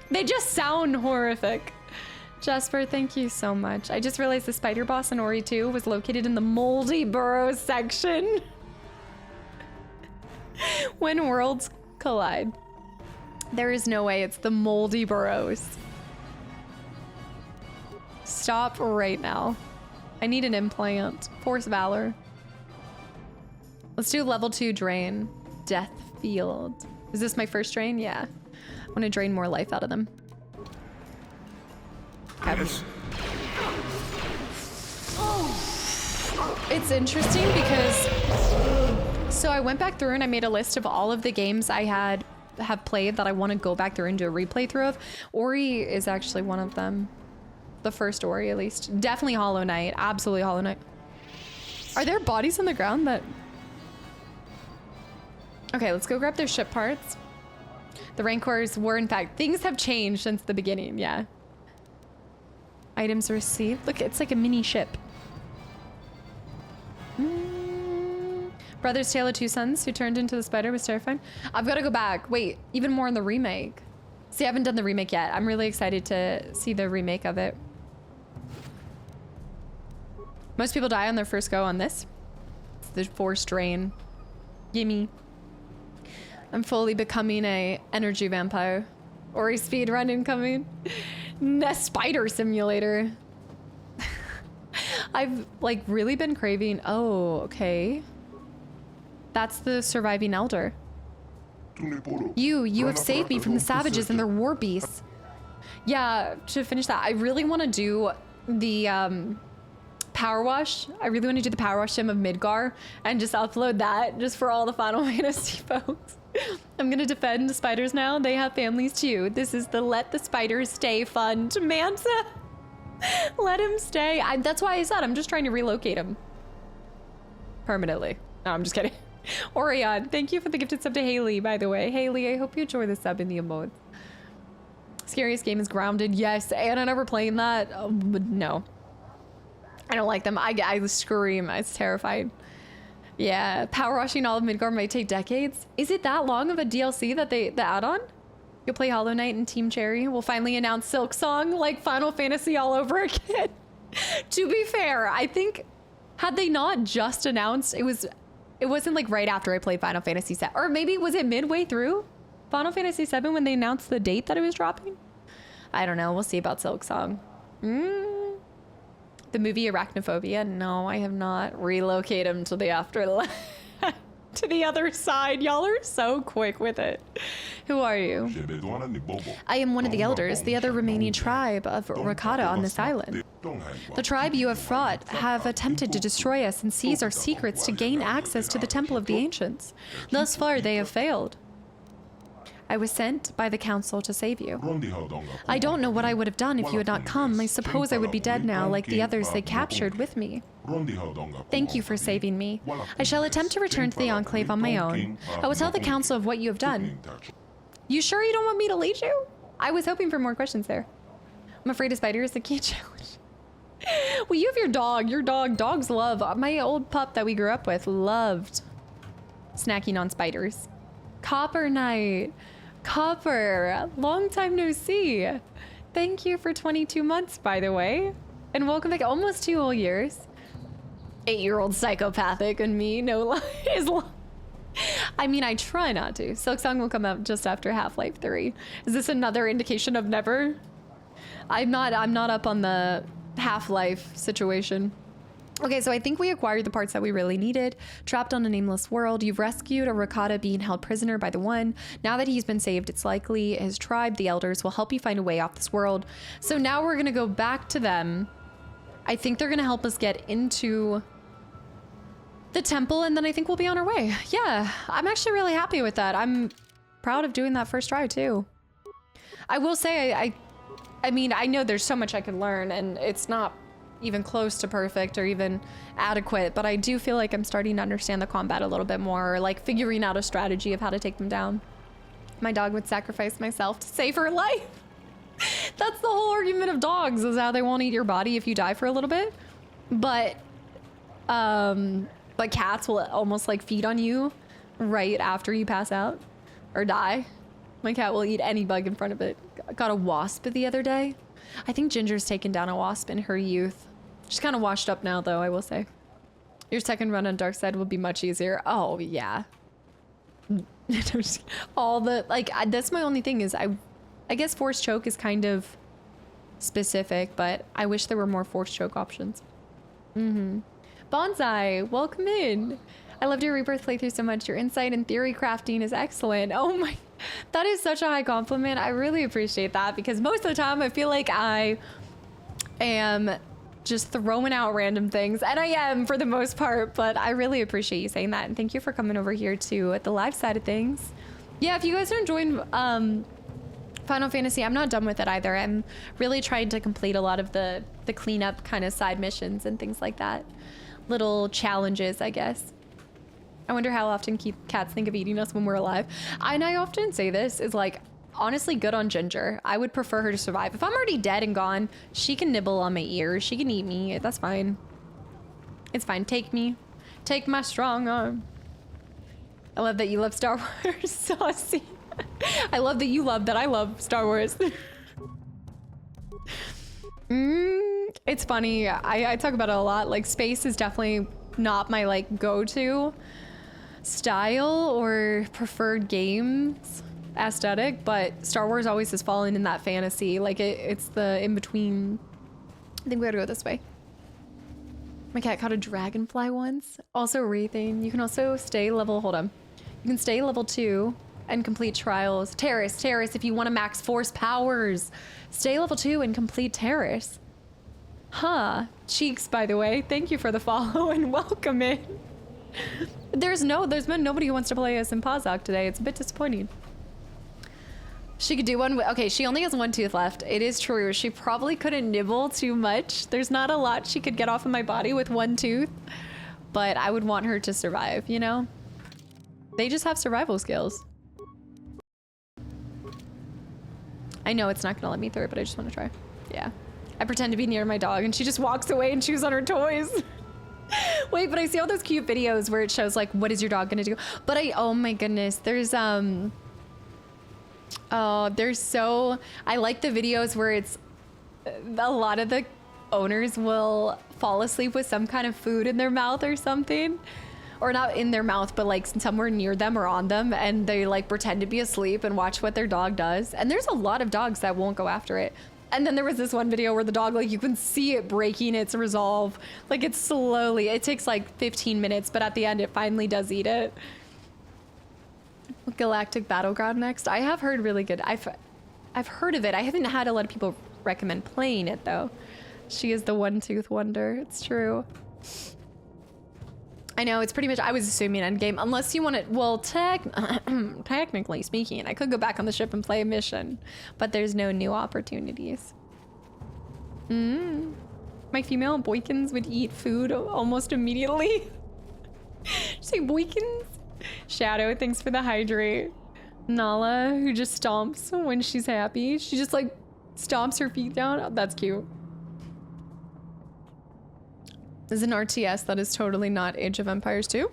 They just sound horrific. Jasper, thank you so much. I just realized the spider boss in Ori 2 was located in the moldy burrows section. When worlds collide. There is no way it's the moldy burrows. Stop right now. I need an implant. Force Valor. Let's do level 2 drain. Death Field. Is this my first drain? Yeah. I want to drain more life out of them. Yes. It's interesting because so I went back through and I made a list of all of the games I have played that I want to go back through and do a replay through of. Ori is actually one of them. The first Ori, at least. Definitely Hollow Knight. Absolutely Hollow Knight. Are there bodies on the ground that... Okay, let's go grab their ship parts. The Rancors were, in fact... Things have changed since the beginning, yeah. Items received. Look, it's like a mini ship. Brother's Tale of Two Sons, who turned into the spider, was terrifying. I've got to go back. Wait, even more in the remake. See, I haven't done the remake yet. I'm really excited to see the remake of it. Most people die on their first go on this. It's the forced drain. Gimme. I'm fully becoming a energy vampire. Ori speedrun incoming. Spider simulator. I've like really been craving. Oh, okay. That's the surviving elder. You have saved me from the savages and their war beasts. Yeah, to finish that, I really want to do the power wash. I really want to do the power wash sim of Midgar and just upload that just for all the Final Fantasy folks. I'm gonna defend the spiders now. They have families too. This is the Let the Spiders Stay fund. Manta, let him stay. That's why I said I'm just trying to relocate him permanently. No, I'm just kidding. Orion, thank you for the gifted sub to Haley, by the way. Haley, I hope you enjoy the sub in the emotes. Scariest game is Grounded. Yes, and I never playing that. But no. I don't like them. I scream. It's terrifying. Yeah, power washing all of Midgard might take decades. Is it that long of a DLC that the add-on? You'll play Hollow Knight and Team Cherry. We'll finally announce Silk Song like Final Fantasy all over again. To be fair, I think had they not just announced, it wasn't like right after I played Final Fantasy VII, or maybe was it midway through Final Fantasy VII when they announced the date that it was dropping? I don't know. We'll see about Silk Song. The movie Arachnophobia? No, I have not. Relocate him to the afterlife. To the other side. Y'all are so quick with it. Who are you? I am one of the elders, the other remaining tribe of Rakata on this island. The tribe you have fought have attempted to destroy us and seize our secrets to gain access to the Temple of the Ancients. Thus far, they have failed. I was sent by the council to save you. I don't know what I would have done if you had not come. I suppose I would be dead now, like the others they captured with me. Thank you for saving me. I shall attempt to return to the Enclave on my own. I will tell the council of what you have done. You sure you don't want me to lead you? I was hoping for more questions there. I'm afraid a spider is the key challenge. Well, you have your dog. Dogs love. My old pup that we grew up with loved snacking on spiders. Copper Knight. Copper, long time no see. Thank you for 22 months, by the way. And welcome back, almost 2 whole years. 8-year-old psychopathic and me, no lies. I mean, I try not to. Silk Song will come out just after Half-Life 3. Is this another indication of never? I'm not up on the Half-Life situation. Okay, so I think we acquired the parts that we really needed. Trapped on a nameless world, you've rescued a Rakata being held prisoner by the One. Now that he's been saved, it's likely his tribe, the Elders, will help you find a way off this world. So now we're gonna go back to them. I think they're gonna help us get into the temple, and then I think we'll be on our way. Yeah, I'm actually really happy with that. I'm proud of doing that first try too. I will say, I mean, I know there's so much I can learn, and it's not even close to perfect or even adequate, but I do feel like I'm starting to understand the combat a little bit more, like figuring out a strategy of how to take them down. My dog would sacrifice myself to save her life. That's the whole argument of dogs, is how they won't eat your body if you die for a little bit. But cats will almost like feed on you right after you pass out or die. My cat will eat any bug in front of it. Got a wasp the other day. I think Ginger's taken down a wasp in her youth. She's kind of washed up now, though, I will say. Your second run on Dark Side will be much easier. Oh, yeah. All the, like, that's my only thing is I guess Force Choke is kind of specific, but I wish there were more Force Choke options. Bonsai, welcome in. I loved your Rebirth playthrough so much. Your insight and theory crafting is excellent. Oh my, that is such a high compliment. I really appreciate that because most of the time I feel like I am just throwing out random things, and I am for the most part, but I really appreciate you saying that, and thank you for coming over here too at the live side of things. Yeah, if you guys are enjoying Final Fantasy, I'm not done with it either. I'm really trying to complete a lot of the cleanup kind of side missions and things like that. Little challenges, I guess. I wonder how often cats think of eating us when we're alive. And I often say this is like, honestly, good on Ginger. I would prefer her to survive. If I'm already dead and gone, she can nibble on my ears. She can eat me. That's fine. It's fine. Take me. Take my strong arm. I love that you love Star Wars. Saucy. I love that you love that I love Star Wars. It's funny. I talk about it a lot. Like, space is definitely not my like go-to style or preferred games aesthetic, but Star Wars always has fallen in that fantasy. Like it's the in-between. I think we gotta go this way. My cat caught a dragonfly once. Also Wraithing. You can also stay level, hold on. You can stay level 2 and complete trials. Terrace, if you want to max force powers. Stay level 2 and complete Terrace. Huh. Cheeks, by the way. Thank you for the follow and welcome in. There's been nobody who wants to play us in Pazok today. It's a bit disappointing. She could do one. Okay, she only has one tooth left. It is true. She probably couldn't nibble too much. There's not a lot she could get off of my body with one tooth, but I would want her to survive, you know? They just have survival skills. I know it's not gonna let me through, but I just want to try. Yeah. I pretend to be near my dog and she just walks away and chews on her toys. Wait, but I see all those cute videos where it shows like, what is your dog gonna do? But oh my goodness, there's I like the videos where it's, a lot of the owners will fall asleep with some kind of food in their mouth or something. Or not in their mouth, but like somewhere near them or on them, and they like pretend to be asleep and watch what their dog does. And there's a lot of dogs that won't go after it. And then there was this one video where the dog, like you can see it breaking its resolve. Like it's slowly, it takes like 15 minutes, but at the end it finally does eat it. Galactic Battleground next. I have heard really good, I've heard of it. I haven't had a lot of people recommend playing it though. She is the one-tooth wonder, it's true. I know, it's pretty much, I was assuming endgame, unless you want to, well, technically speaking, I could go back on the ship and play a mission, but there's no new opportunities. My female boykins would eat food almost immediately. Say boykins? Shadow, thanks for the hydrate. Nala, who just stomps when she's happy. She just like stomps her feet down. Oh, that's cute. This is an RTS, that is totally not Age of Empires 2.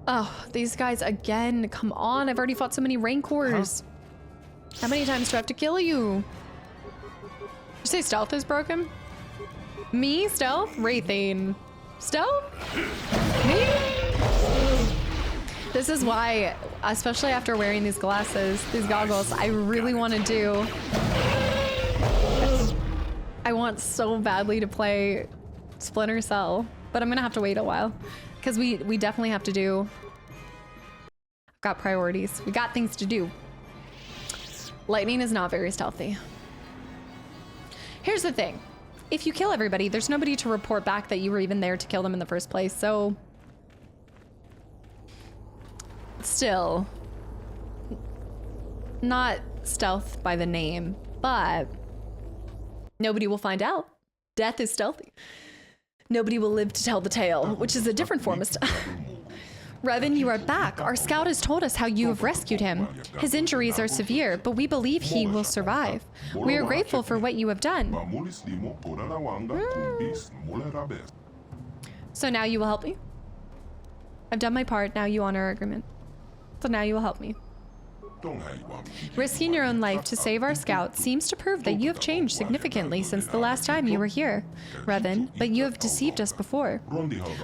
Oh, these guys again, come on, I've already fought so many Rancors. How many times do I have to kill you? Did you say stealth is broken? Me? Stealth? Wraithing. Stealth? Me? This is why, especially after wearing these glasses, these goggles, I really want to do... I want so badly to play Splinter Cell, but I'm gonna have to wait a while because we definitely have to do. I've got priorities. We got things to do. Lightning is not very stealthy. Here's the thing. If you kill everybody, there's nobody to report back that you were even there to kill them in the first place, so... Still. Not stealth by the name, but... Nobody will find out. Death is stealthy. Nobody will live to tell the tale, which is a different form of stealth. Revan, you are back. Our scout has told us how you have rescued him. His injuries are severe, but we believe he will survive. We are grateful for what you have done. So now you will help me? I've done my part, now you honor our agreement. So now you will help me. Risking your own life to save our scout seems to prove that you have changed significantly since the last time you were here, Revan, but you have deceived us before.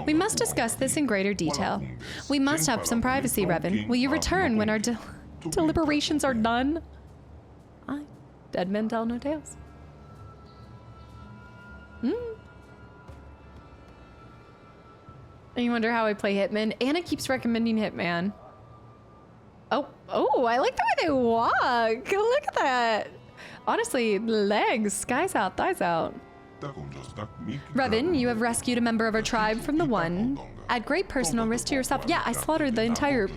We must discuss this in greater detail. We must have some privacy, Revan. Will you return when our deliberations are done? Aye. Dead men tell no tales. And you wonder how I play Hitman? Anna keeps recommending Hitman. Oh, I like the way they walk. Look at that. Honestly, legs, skies out, thighs out. Revan, you have rescued a member of our tribe from the One. At great personal risk to yourself. Yeah, I slaughtered the entire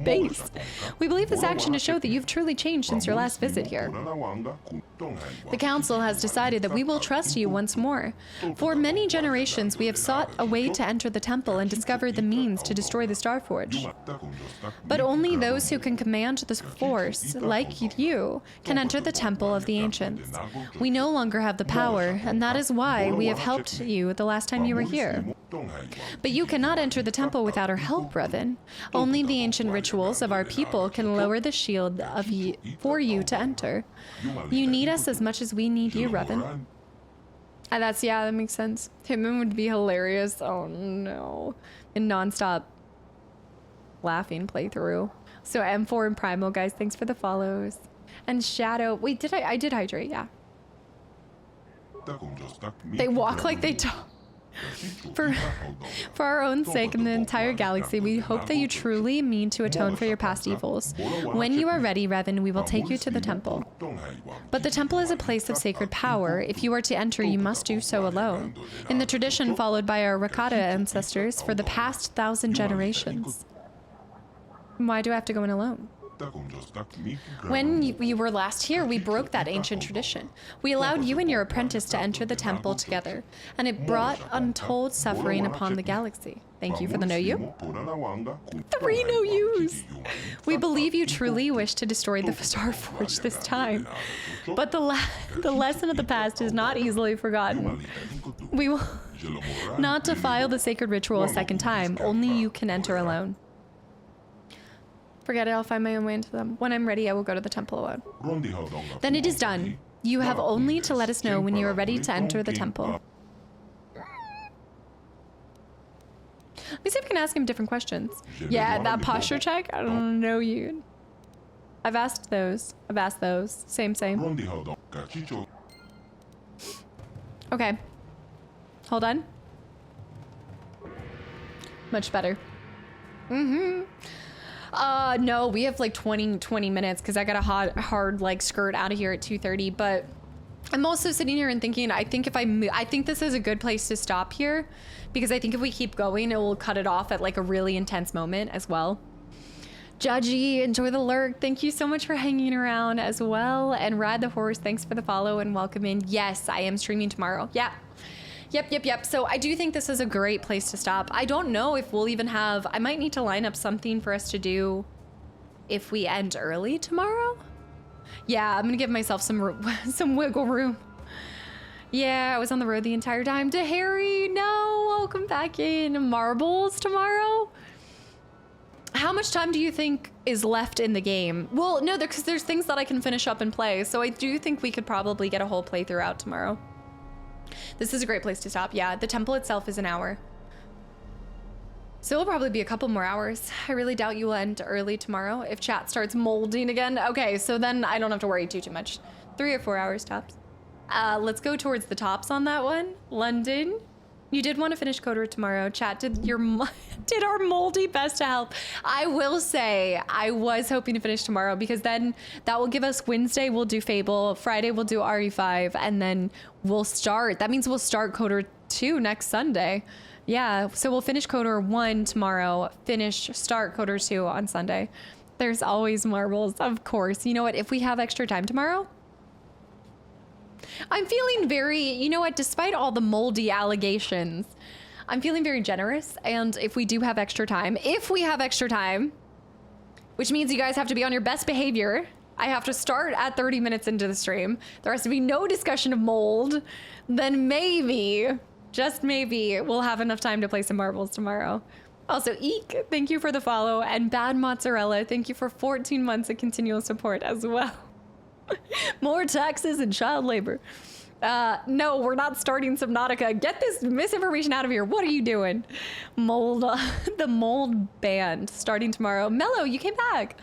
base. We believe this action to show that you've truly changed since your last visit here. The council has decided that we will trust you once more. For many generations, we have sought a way to enter the temple and discover the means to destroy the Starforge. But only those who can command the Force, like you, can enter the temple of the ancients. We no longer have the power, and that is why we have helped you the last time you were here. But you cannot enter the temple without our help, Revan. Only the ancient rituals of our people can lower the shield for you to enter. You need us as much as we need you, Revan. Yeah, that makes sense. Hitman would be hilarious. Oh no. And non-stop laughing playthrough. So M4 and Primal, guys, thanks for the follows. And Shadow, wait, I did hydrate, yeah. They walk like they talk. For our own sake and the entire galaxy, we hope that you truly mean to atone for your past evils. When you are ready, Revan, we will take you to the temple. But the temple is a place of sacred power. If you are to enter, you must do so alone. In the tradition followed by our Rakata ancestors for the past 1,000 generations. Why do I have to go in alone? When we were last here, we broke that ancient tradition. We allowed you and your apprentice to enter the temple together, and it brought untold suffering upon the galaxy. Thank you for the no you. 3 no yous! We believe you truly wish to destroy the Starforge this time, but the lesson of the past is not easily forgotten. We will not defile the sacred ritual a second time. Only you can enter alone. Forget it, I'll find my own way into them. When I'm ready, I will go to the temple alone. Then it is done. You have only to let us know when you are ready to enter the temple. Let me see if I can ask him different questions. Yeah, that posture check, I don't know you. I've asked those. Same. Okay. Hold on. Much better. No, we have like 20 minutes because I got a hard like skirt out of here at 2:30, but I'm also sitting here and thinking, I think this is a good place to stop here, because I think if we keep going, it will cut it off at like a really intense moment as well. Judgy, enjoy the lurk. Thank you so much for hanging around as well. And Ride the Horse, thanks for the follow and welcome in. Yes, I am streaming tomorrow. Yeah. Yep. So I do think this is a great place to stop. I don't know if we'll even have, I might need to line up something for us to do if we end early tomorrow. Yeah, I'm gonna give myself some wiggle room. Yeah, I was on the road the entire time. To Harry, no, welcome back in. Marbles tomorrow? How much time do you think is left in the game? Well, no, because there's things that I can finish up and play, so I do think we could probably get a whole playthrough out tomorrow. This is a great place to stop. Yeah, the temple itself is an hour. So it'll probably be a couple more hours. I really doubt you will end early tomorrow if chat starts molding again. Okay, so then I don't have to worry too much. 3 or 4 hours tops. Let's go towards the tops on that one. London. You did want to finish Coder tomorrow. Chat did our moldy best to help. I will say I was hoping to finish tomorrow because then that will give us Wednesday we'll do Fable, Friday we'll do RE5, and then we'll start. That means we'll start Coder 2 next Sunday. Yeah, so we'll finish Coder 1 tomorrow, start Coder 2 on Sunday. There's always marbles, of course. You know what, if we have extra time tomorrow, I'm feeling very, you know what, despite all the moldy allegations, I'm feeling very generous. And if we do have extra time, which means you guys have to be on your best behavior, I have to start at 30 minutes into the stream, there has to be no discussion of mold, then maybe, just maybe, we'll have enough time to play some marbles tomorrow. Also, Eek, thank you for the follow, and Bad Mozzarella, thank you for 14 months of continual support as well. More taxes and child labor. No, we're not starting Subnautica. Get this misinformation out of here. What are you doing? Mold, the mold band starting tomorrow. Mello, you came back.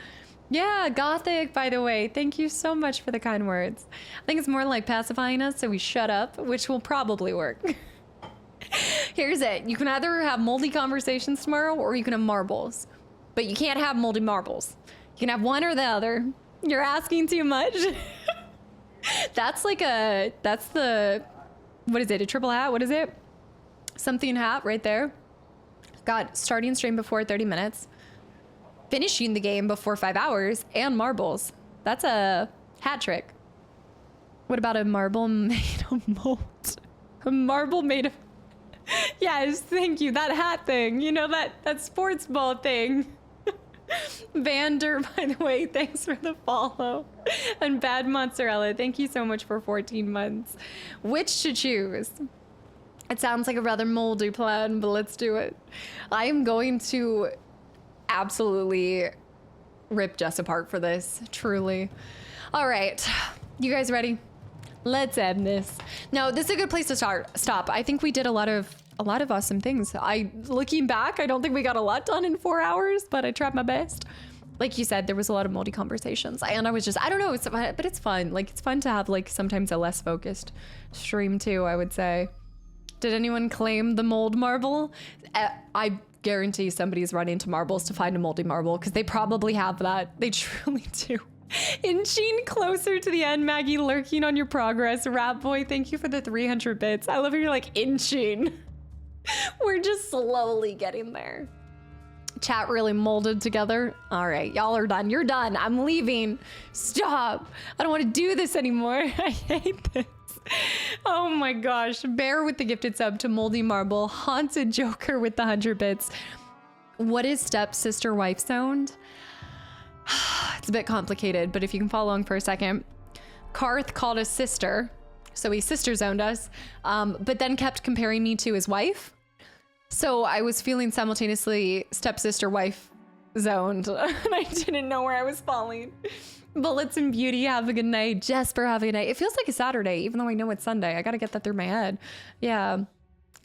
Yeah, Gothic, by the way. Thank you so much for the kind words. I think it's more like pacifying us so we shut up, which will probably work. Here's it. You can either have moldy conversations tomorrow or you can have marbles. But you can't have moldy marbles. You can have one or the other. You're asking too much. That's like what is it? A triple hat? What is it? Something hat right there. Got starting stream before 30 minutes. Finishing the game before 5 hours and marbles. That's a hat trick. What about a marble made of mold? A marble made of... Yes, thank you. That hat thing. You know, that sports ball thing. Vander, by the way, thanks for the follow. And Bad Mozzarella, thank you so much for 14 months. Which to choose? It sounds like a rather moldy plan, but let's do it. I am going to absolutely rip Jess apart for this, truly. All right, you guys ready? Let's end this. No, this is a good place to stop. I think we did a lot of awesome things. Looking back, I don't think we got a lot done in 4 hours, but I tried my best. Like you said, there was a lot of moldy conversations, and I was just, I don't know, but it's fun. Like, it's fun to have like sometimes a less focused stream too, I would say. Did anyone claim the mold marble? I guarantee somebody's running to marbles to find a moldy marble because they probably have that. They truly do. Inching closer to the end, Maggie, lurking on your progress. Rat Boy, thank you for the 300 bits. I love how you're like inching. We're just slowly getting there. Chat really molded together. All right, y'all are done. You're done. I'm leaving. Stop. I don't want to do this anymore. I hate this. Oh my gosh. Bear with the gifted sub to Moldy Marble. Haunted Joker with the 100 bits. What is stepsister wife sound? It's a bit complicated, but if you can follow along for a second. Karth called us sister, so he sister zoned us, but then kept comparing me to his wife. So I was feeling simultaneously stepsister wife zoned, and I didn't know where I was falling. Bullets and Beauty, have a good night. Jesper, have a good night. It feels like a Saturday, even though I know it's Sunday. I gotta get that through my head. Yeah.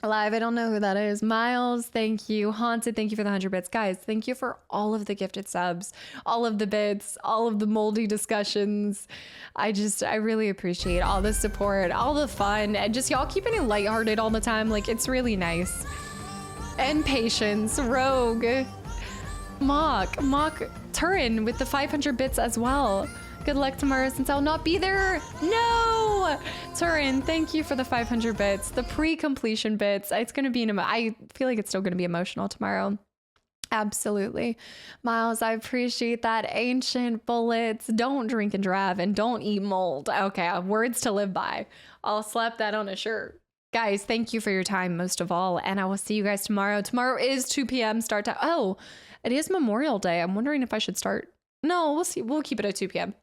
Alive, I don't know who that is. Miles, thank you. Haunted, thank you for the 100 bits. Guys, thank you for all of the gifted subs, all of the bits, all of the moldy discussions. I really appreciate all the support, all the fun, and just y'all keeping it lighthearted all the time. Like, it's really nice. And patience, Rogue, Mock Turin with the 500 bits as well. Good luck tomorrow since I'll not be there. No! Turin, thank you for the 500 bits. The pre-completion bits. It's going to be, I feel like it's still going to be emotional tomorrow. Absolutely. Miles, I appreciate that. Ancient Bullets. Don't drink and drive and don't eat mold. Okay, words to live by. I'll slap that on a shirt. Guys, thank you for your time most of all. And I will see you guys tomorrow. Tomorrow is 2 p.m. start time. Oh, it is Memorial Day. I'm wondering if I should start. No, we'll see. We'll keep it at 2 p.m.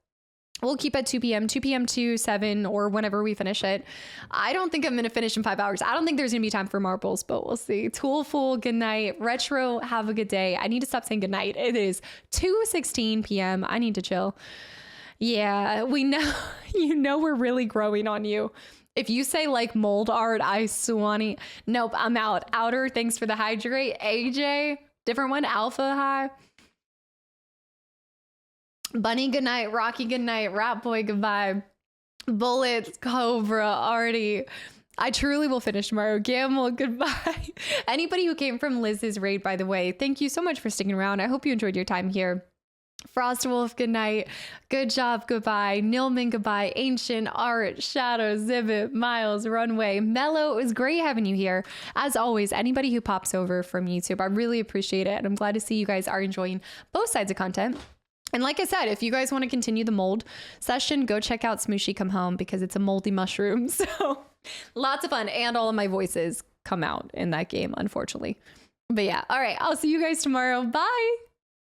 We'll keep at 2 p.m., 2 p.m. to 7 or whenever we finish it. I don't think I'm going to finish in 5 hours. I don't think there's going to be time for marbles, but we'll see. Toolful, good night. Retro, have a good day. I need to stop saying good night. It is 2:16 p.m. I need to chill. Yeah, we know, we're really growing on you. If you say like mold art, I swanny. Nope, I'm out. Outer, thanks for the hydrate. AJ, different one. Alpha, hi. Bunny, good night. Rocky, good night. Rat Boy, goodbye. Bullets, Cobra, Artie. I truly will finish tomorrow. Gamble, goodbye. Anybody who came from Liz's raid, by the way, thank you so much for sticking around. I hope you enjoyed your time here. Frostwolf, good night. Good job, goodbye. Nilman, goodbye. Ancient, Art, Shadow, Zibbit, Miles, Runway, Mellow. It was great having you here. As always, anybody who pops over from YouTube, I really appreciate it. And I'm glad to see you guys are enjoying both sides of content. And like I said, if you guys want to continue the mold session, go check out Smooshy Come Home because it's a moldy mushroom. So lots of fun. And all of my voices come out in that game, unfortunately. But yeah, all right. I'll see you guys tomorrow. Bye.